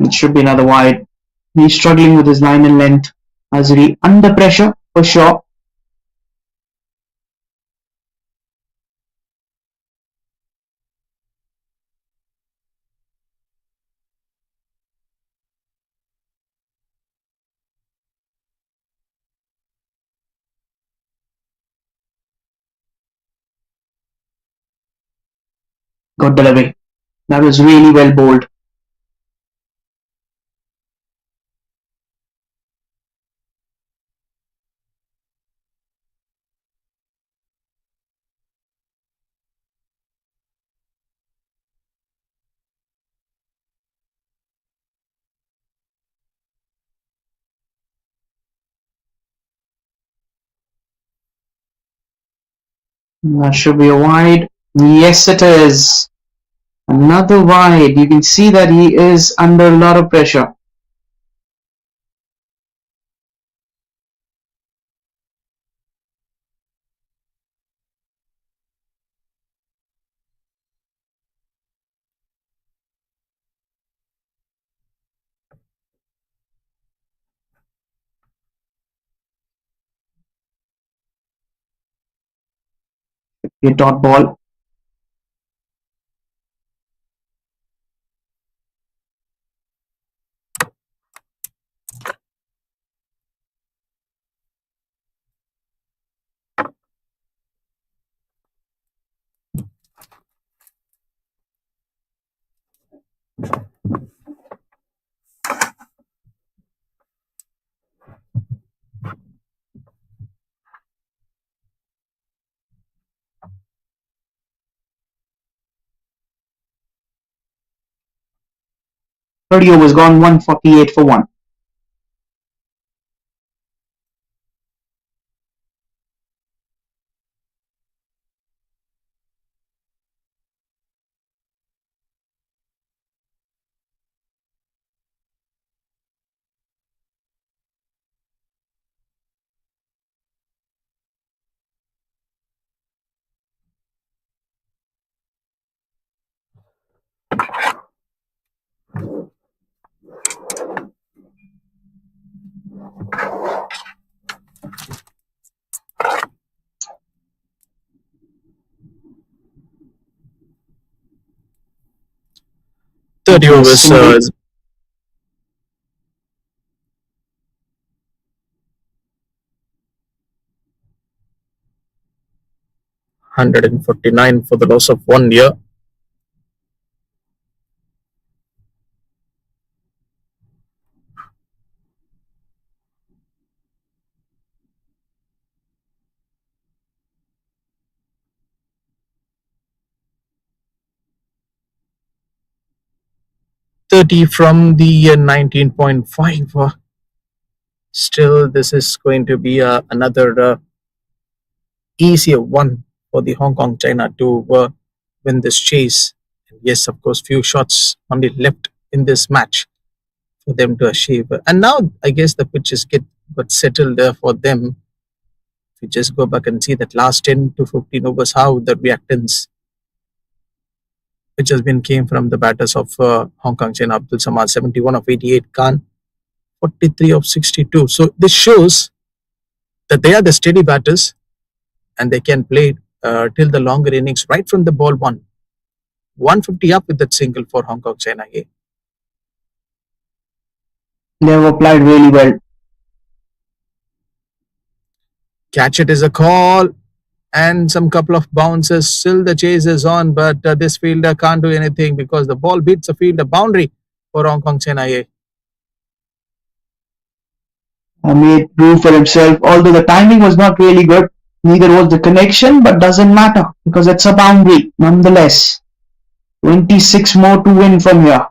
It should be another wide. He's struggling with his line and length. Azri under pressure for sure. Got delivery. That was really well bowled. That should be a wide. Yes, it is. Another wide. You can see that he is under a lot of pressure. A dot ball. 30 overs gone, 148 for 1. Thirty overs. Single. 149 for the loss of 1 year. $30 from the 19.5. Still, this is going to be another easier one for the Hong Kong China to win this chase. And yes, of course, few shots only left in this match for them to achieve. And now I guess the pitches got settled for them. If you just go back and see that last 10 to 15 overs, how the reactance which has been came from the batters of Hong Kong China, Abdul Samad, 71 of 88, Khan, 43 of 62. So this shows that they are the steady batters and they can play till the longer innings right from the ball one. 150 up with that single for Hong Kong China A. They have applied really well. Catch it is a call and some couple of bounces. Still the chase is on, but this fielder can't do anything because the ball beats the fielder boundary for Hong Kong China A. Made prove for himself, although the timing was not really good. Neither was the connection, but doesn't matter because it's a boundary nonetheless. 26 more to win from here.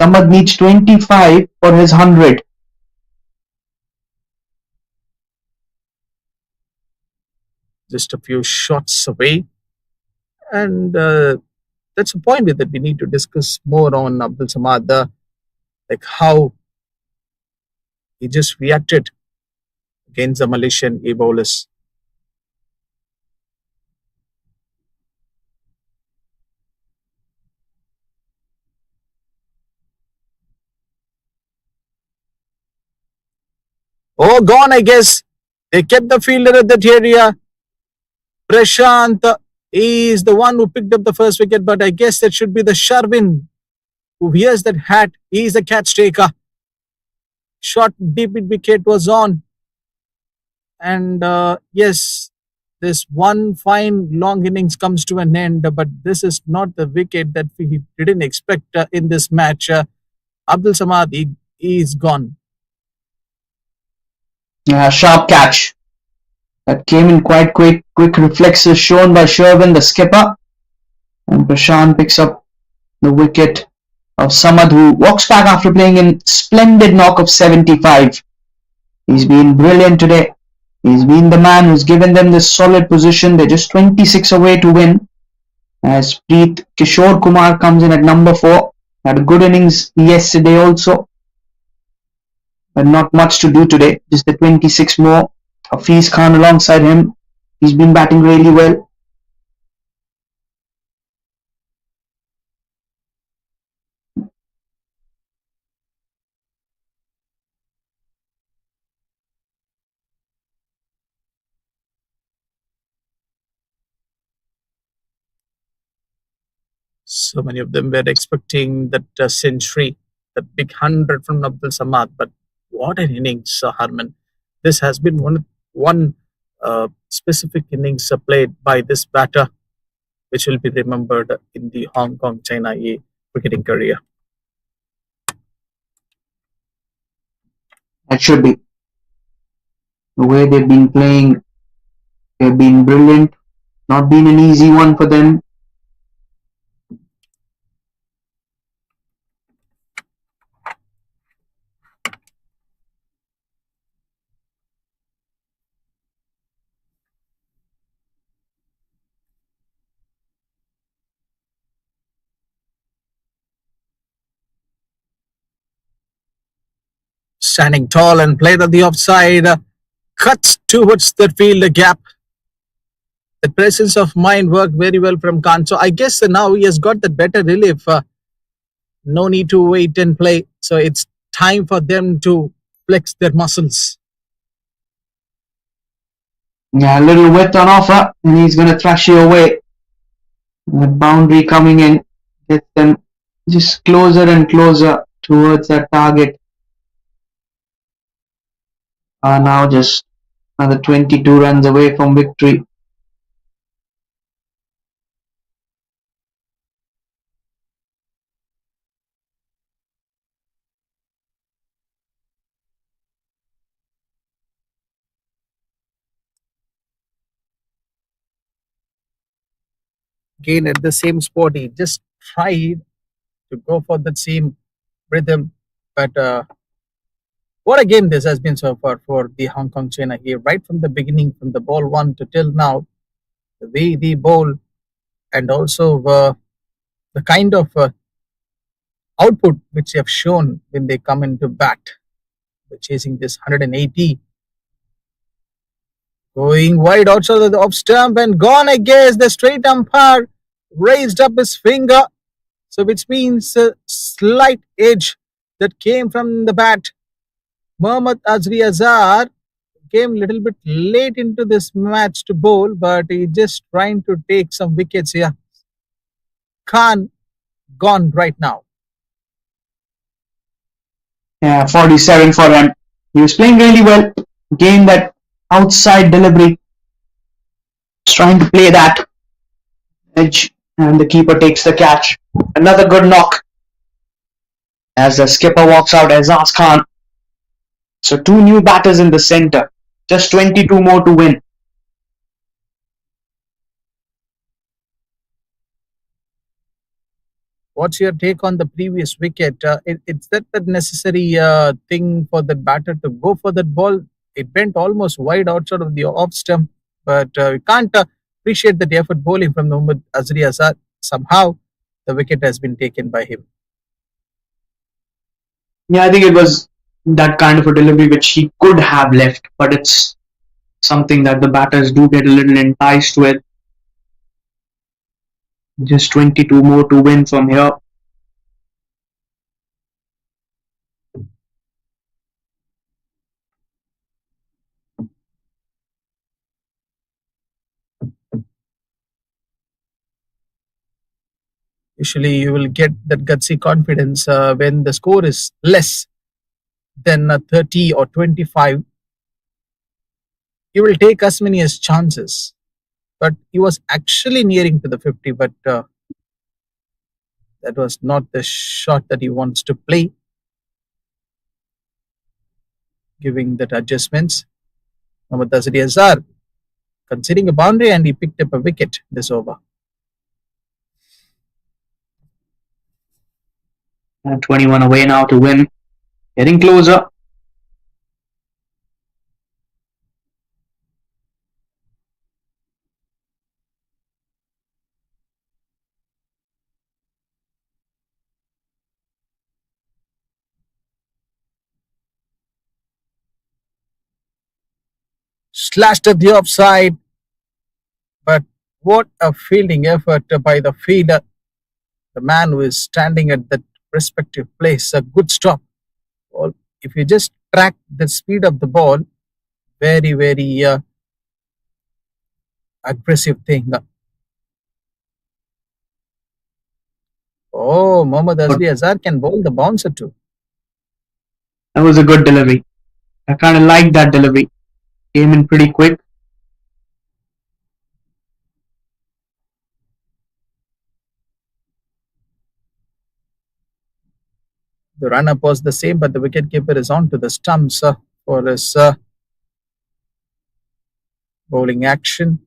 Samad needs 25 for his 100. Just a few shots away. And that's a point that we need to discuss more on Abdul Samad, like how he just reacted against the Malaysian A bowlers. Oh, gone, I guess. They kept the fielder at that area. Prashant is the one who picked up the first wicket, but I guess that should be the Sharvin who wears that hat. He is the catch taker. Short deep wicket was on. And yes, this one fine long innings comes to an end, but this is not the wicket that we didn't expect in this match. Abdul Samad, he is gone. Sharp catch. That came in quite quick. Quick reflexes shown by Sherwin, the skipper. And Prashant picks up the wicket of Samad, who walks back after playing in splendid knock of 75. He's been brilliant today. He's been the man who's given them this solid position. They're just 26 away to win. As Preet Kishore Kumar comes in at number 4. Had a good innings yesterday also. But not much to do today. Just the 26 more. Hafiz Khan alongside him. He's been batting really well. So many of them were expecting that century, that big 100 from Abdul Samad. But what an innings, Harman. This has been one specific innings played by this batter, which will be remembered in the Hong Kong China A cricketing career. That should be. The way they've been playing, they've been brilliant. Not been an easy one for them. standing tall and played at the offside, cuts towards the field gap. The presence of mind worked very well from Khan. So I guess now he has got that better relief. No need to wait and play. So it's time for them to flex their muscles. Yeah, a little width on offer, and he's going to thrash you away. That boundary coming in gets them just closer and closer towards that target. Are now just another 22 runs away from victory. Again, at the same spot, he just tried to go for that same rhythm. But what a game this has been so far for the Hong Kong China here, right from the beginning, from the ball one to till now, the way they bowl and also the kind of output which they have shown when they come into bat. They're chasing this 180. Going wide outside of the off stump and gone against the straight umpire. Raised up his finger. So which means a slight edge that came from the bat. Mohammad Azri Azhar came a little bit late into this match to bowl, but he just trying to take some wickets here. Khan gone right now. Yeah, 47 for him. He was playing really well. Gained that outside delivery. Just trying to play that edge, and the keeper takes the catch. Another good knock as the skipper walks out, Azaz Khan. So two new batters in the center. Just 22 more to win. What's your take on the previous wicket? It's that necessary thing for the batter to go for that ball. It went almost wide outside of the off stump, but we can't appreciate the effort bowling from Mohammad Azri Azhar. Somehow, the wicket has been taken by him. Yeah, I think it was that kind of a delivery which he could have left, but it's something that the batters do get a little enticed with. Just 22 more to win from here. Usually, you will get that gutsy confidence when the score is less than 30 or 25. You will take as many as chances. But he was actually nearing to the 50, but that was not the shot that he wants to play. Giving that adjustments. Mohammad Azri Azhar conceding a boundary and he picked up a wicket this over. And 21 away now to win. Getting closer. Slashed at the offside. But what a fielding effort by the fielder. The man who is standing at that respective place. A good stop. Well, if you just track the speed of the ball, very, very aggressive thing. Oh, Mohammad Azri Azhar can bowl the bouncer too. That was a good delivery. I kind of liked that delivery. Came in pretty quick. The run-up was the same, but the wicketkeeper is on to the stumps for his bowling action.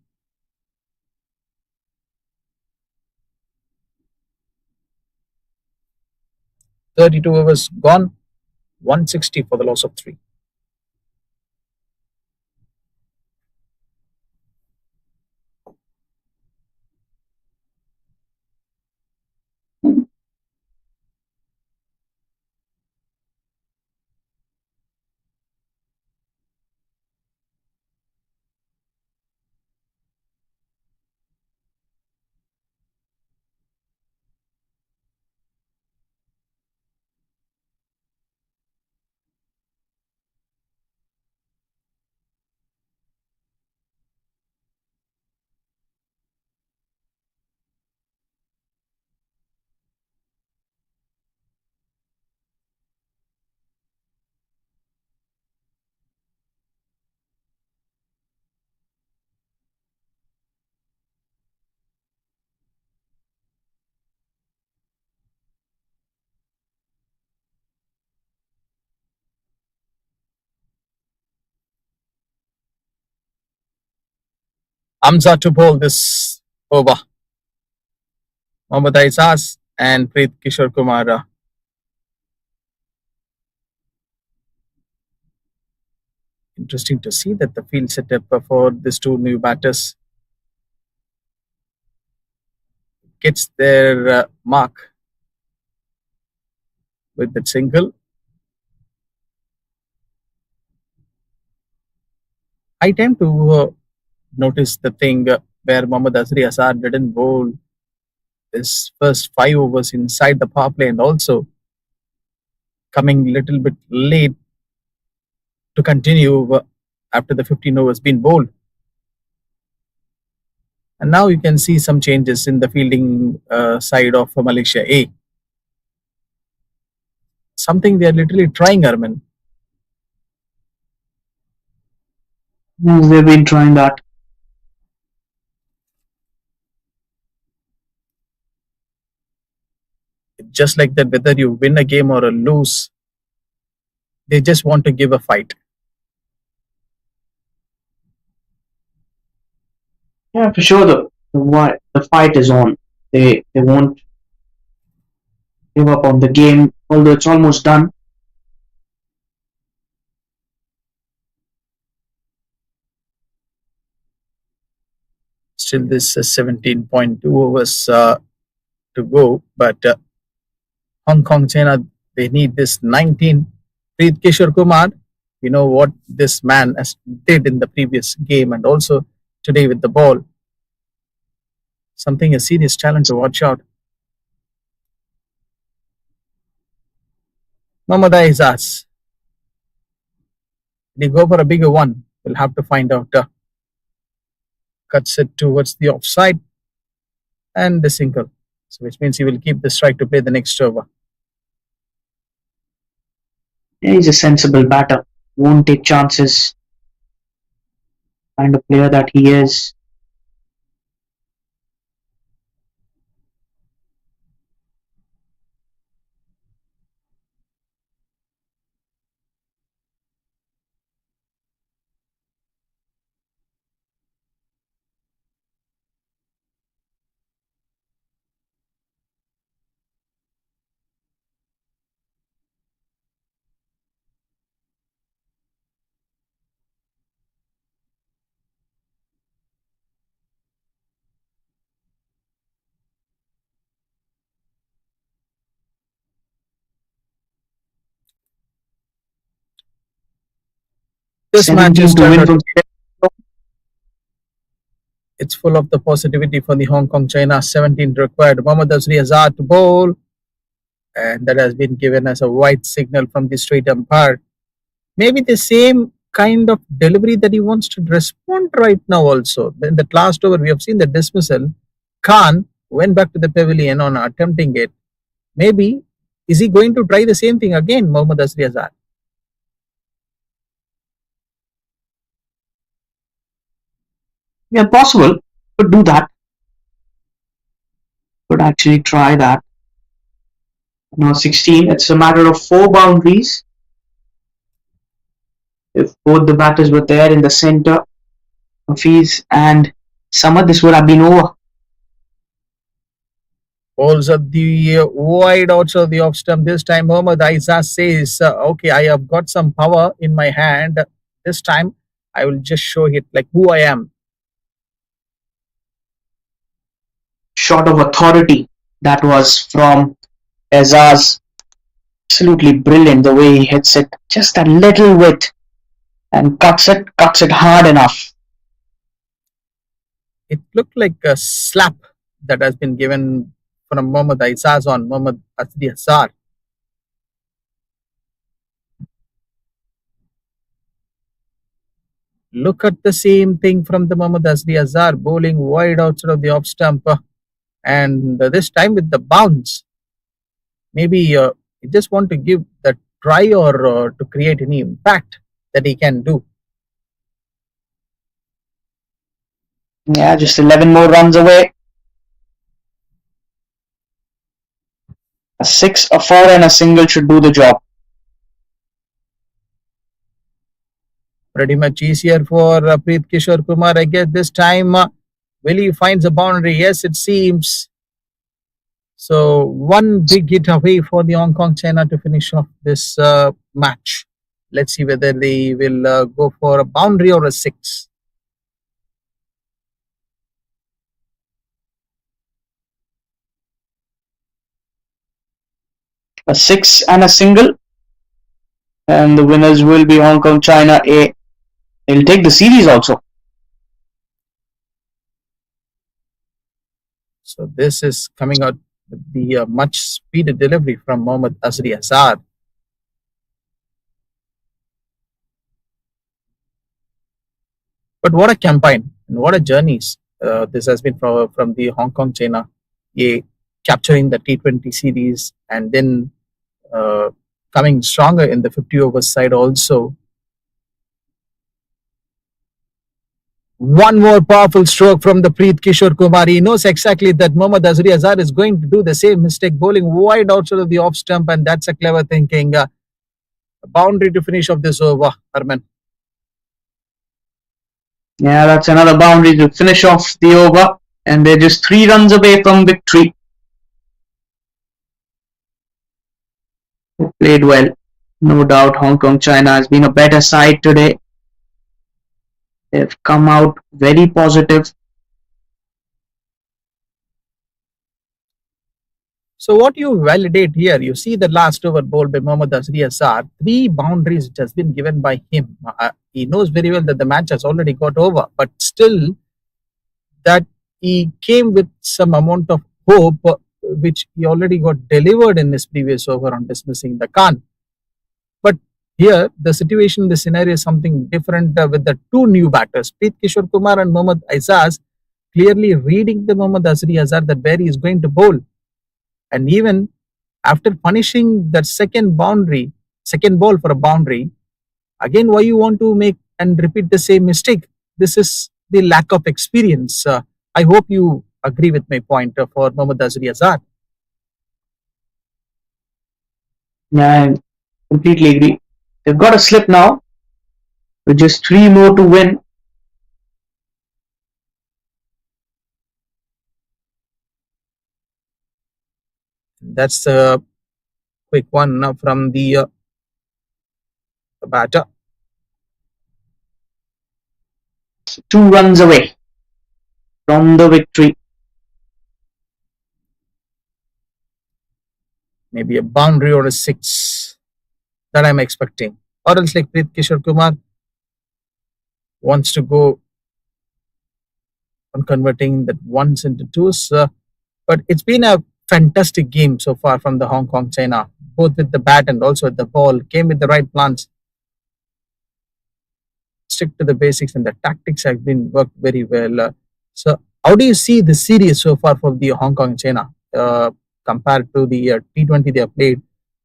"32 overs gone, 160 for the loss of 3. Amza to bowl this over. Mohammad Aizaz and Preet Kishore Kumar. Interesting to see that the field setup for these two new batters gets their mark with that single. I tend to notice the thing where Mohammad Azri Azhar didn't bowl his first 5 overs inside the power play and also coming a little bit late to continue after the 15 overs been bowled. And now you can see some changes in the fielding side of Malaysia A. Something they are literally trying, Armin. Yes, they've been trying that. Just like that, whether you win a game or a lose, they just want to give a fight. Yeah, for sure. The fight is on. They won't give up on the game, although it's almost done. Still, this 17.2 overs to go, but Hong Kong, China, they need this 19. Preet Kishore Kumar, you know what this man has did in the previous game and also today with the ball. Something a serious challenge to watch out. Mohammad Aizaz. Did he go for a bigger one? We'll have to find out. Cuts it towards the offside and the single. So which means he will keep the strike to play the next over. He's a sensible batter. Won't take chances. Kind of player that he is. This match is 17 to win from it's full of the positivity for the Hong Kong China 17 required. Mohammad Azri Azhar to bowl, and that has been given as a white signal from the straight umpire. Maybe the same kind of delivery that he wants to respond right now also. In that last over, we have seen the dismissal. Khan went back to the pavilion on attempting it. Maybe is he going to try the same thing again, Mohammad Azri Azhar? Yeah, possible. Could do that. Could actually try that. Now 16. It's a matter of 4 boundaries. If both the batters were there in the center, Hafiz and Samad, this would have been over. Balls at the wide outside of the off stump. This time, Mohammad Aizaz says, okay, I have got some power in my hand. This time, I will just show it like who I am. Shot of authority that was from Azaz. Absolutely brilliant the way he hits it. Just a little width and cuts it hard enough. It looked like a slap that has been given from Mohammad Aizaz on Mohammad Azri Azhar. Look at the same thing from the Mohammad Azri Azhar bowling wide outside of the off stump, and this time with the bounce. Maybe he just want to give that try or to create any impact that he can do. Yeah, just 11 more runs away. A 6, a 4 and a single should do the job. Pretty much easier for Preet Kishore Kumar. I guess this time will he finds a boundary? Yes, it seems. So one big hit away for the Hong Kong China to finish off this match. Let's see whether they will go for a boundary or a six. A six and a single. And the winners will be Hong Kong China A. They'll take the series also. So this is coming out with the much speeded delivery from Mohammad Azri Azhar. But what a campaign and what a journeys this has been from the Hong Kong China A, capturing the T20 series and then coming stronger in the 50 overs side also. One more powerful stroke from the Preet Kishore Kumar. He knows exactly that Mohammad Azri Azhar is going to do the same mistake, bowling wide outside of the off stump, and that's a clever thinking. A boundary to finish off this over, Harman. Yeah, that's another boundary to finish off the over, and they're just 3 runs away from victory. They played well. No doubt Hong Kong China has been a better side today. They've come out very positive. So what you validate here, you see the last over bowled by Mohammad Azri Azhar, 3 boundaries which has been given by him. He knows very well that the match has already got over, but still that he came with some amount of hope which he already got delivered in his previous over on dismissing the Khan. But here the situation, the scenario is something different with the 2 new batters, Preet Kishore Kumar and Mohammad Aizaz, clearly reading the Mohammad Azri Azhar that where he is going to bowl. And even after punishing that second ball for a boundary, again, why you want to make and repeat the same mistake? This is the lack of experience. I hope you agree with my point for Mohammad Azri Azhar. Yeah, I completely agree. They've got a slip now with just 3 more to win. That's a quick one from the batter. 2 runs away from the victory. Maybe a boundary or a 6 that I'm expecting. Or else like Preet Kishore Kumar wants to go on converting that ones into twos. But it's been a fantastic game so far from the Hong Kong China, both with the bat and also with the ball. Came with the right plans. Stick to the basics and the tactics have been worked very well. So how do you see the series so far for the Hong Kong China compared to the T20 they have played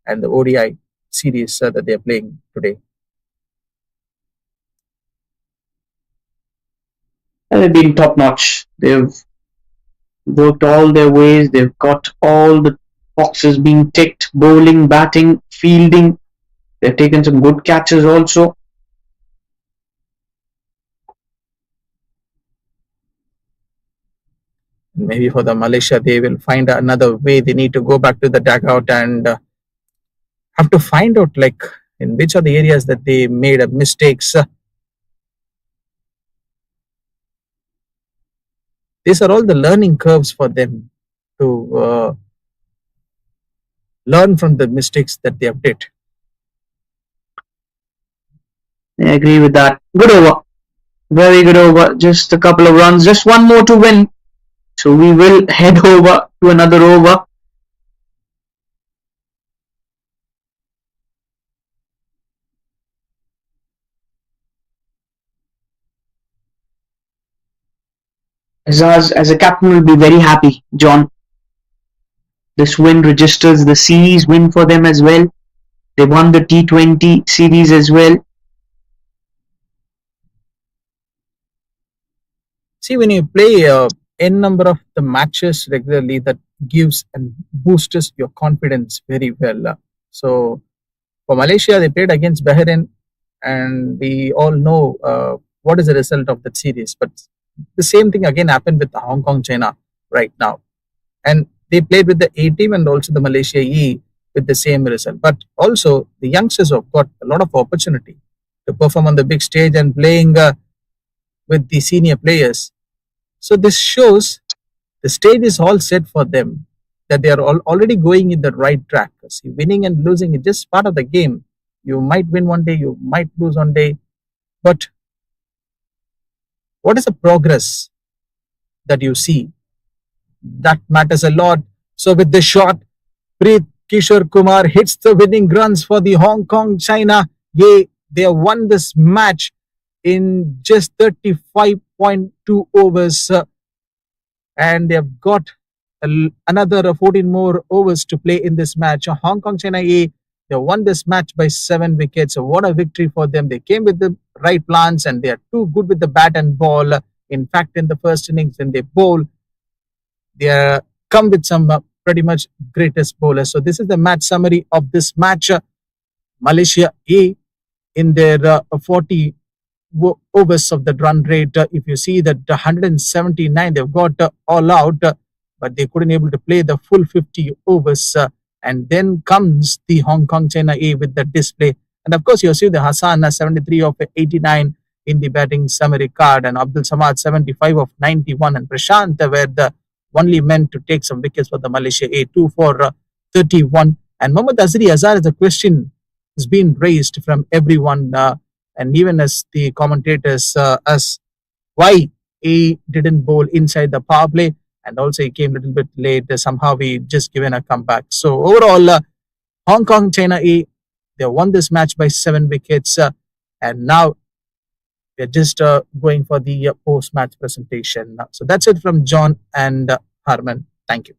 and the ODI series that they are playing today? And they've been top notch. They've worked all their ways. They've got all the boxes being ticked: bowling, batting, fielding. They've taken some good catches also. Maybe for the Malaysia, they will find another way. They need to go back to the dugout and have to find out like in which are the areas that they made mistakes. These are all the learning curves for them to learn from the mistakes that they have did. I agree with that. Good over. Very good over. Just a couple of runs. Just one more to win. So we will head over to another over. Azaz, as a captain, will be very happy, John. This win registers the series win for them as well. They won the T20 series as well. See, when you play n number of the matches regularly, that gives and boosts your confidence very well. So for Malaysia, they played against Bahrain. and we all know what is the result of that series. But the same thing again happened with Hong Kong China right now, and they played with the A team and also the Malaysia E with the same result. But also the youngsters have got a lot of opportunity to perform on the big stage and playing with the senior players. So this shows the stage is all set for them, that they are already going in the right track. See, winning and losing is just part of the game. You might win one day, you might lose one day, but what is the progress that you see? That matters a lot. So with this shot, Preet Kishore Kumar hits the winning runs for the Hong Kong China. Yay, they have won this match in just 35.2 overs, and they have got another 14 more overs to play in this match. Hong Kong China A, they won this match by 7 wickets. So what a victory for them. They came with the right plans and they are too good with the bat and ball. In fact, in the first innings, when they bowl, they come with some pretty much greatest bowlers. So this is the match summary of this match. Malaysia A in their 40 overs of the run rate. If you see that 179, they've got all out, but they couldn't able to play the full 50 overs. And then comes the Hong Kong China A with the display. And of course, you see the Hassan 73 of 89 in the batting summary card, and Abdul Samad 75 of 91, and Prashant were the only men to take some wickets for the Malaysia A, 2 for 31. And Mohammad Azri Azhar is a question has been raised from everyone, and even as the commentators, as why he didn't bowl inside the power play, and also he came a little bit late. Somehow we just given a comeback. So overall, Hong Kong China A, they won this match by 7 wickets, and now we're just going for the post-match presentation. So that's it from John and Harman. Thank you.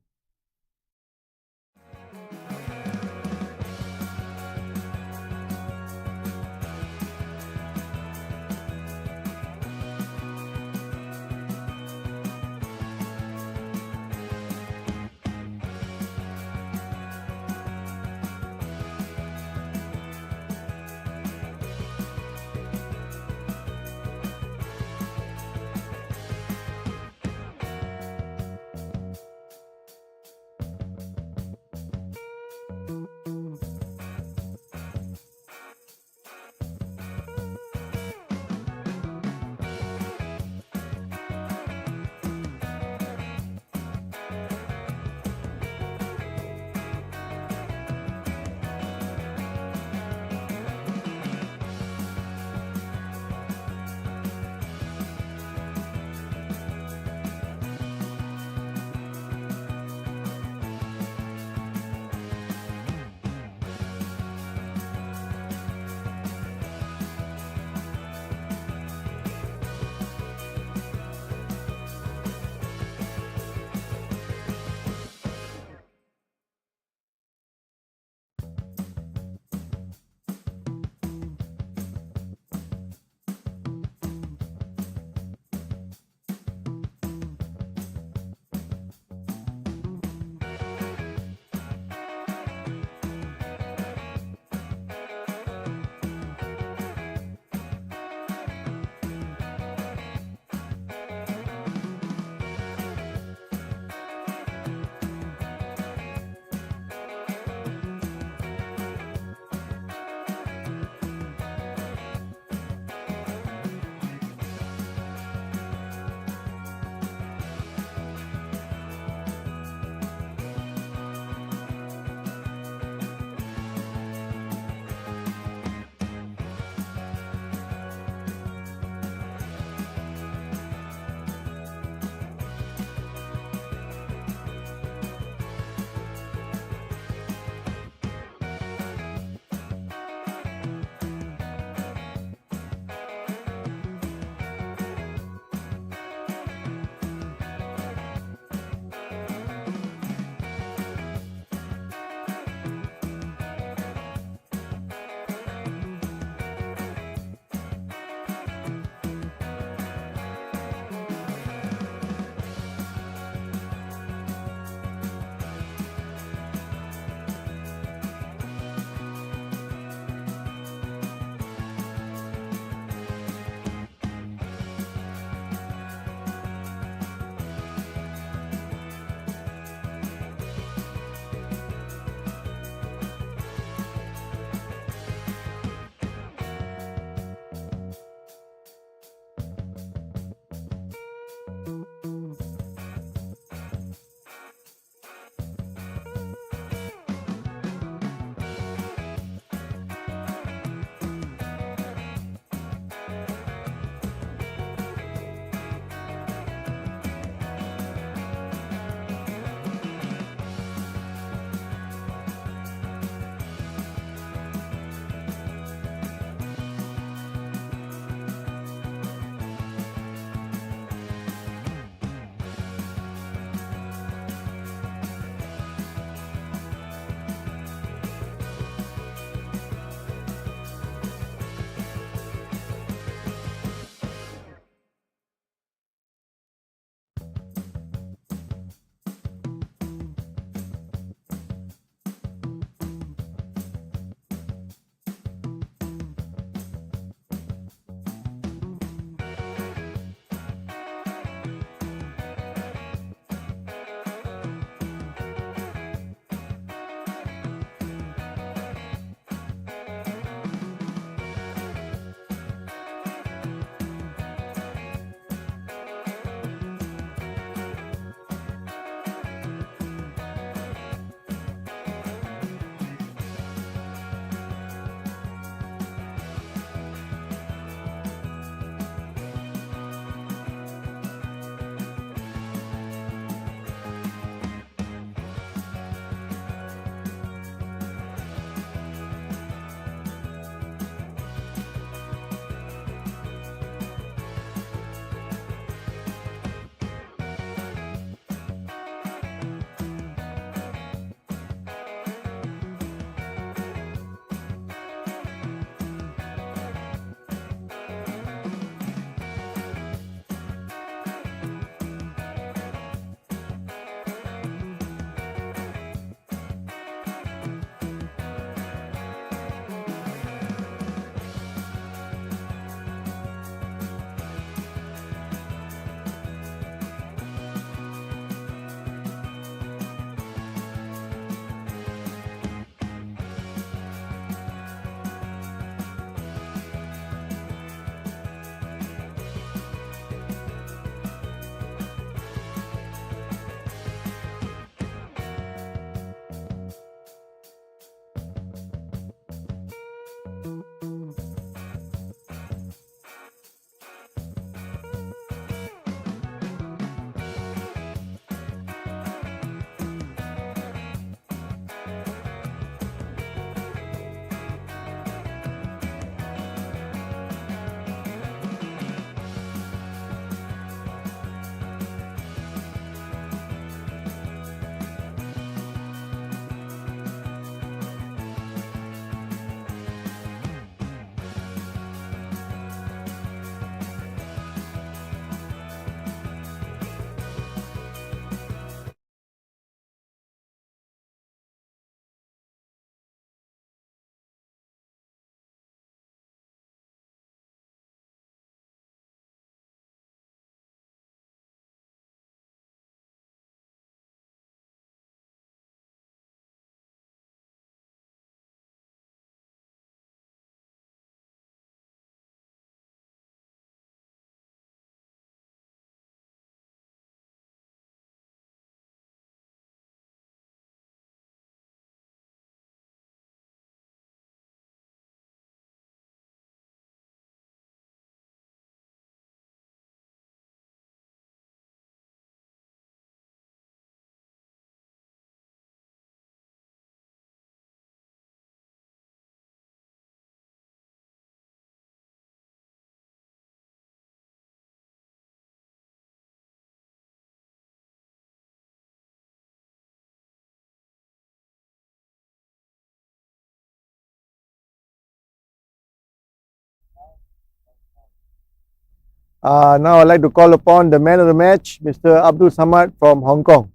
Now I'd like to call upon the man of the match, Mr. Abdul Samad from Hong Kong.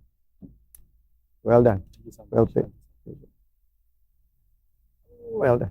Well done. Well played. Well done.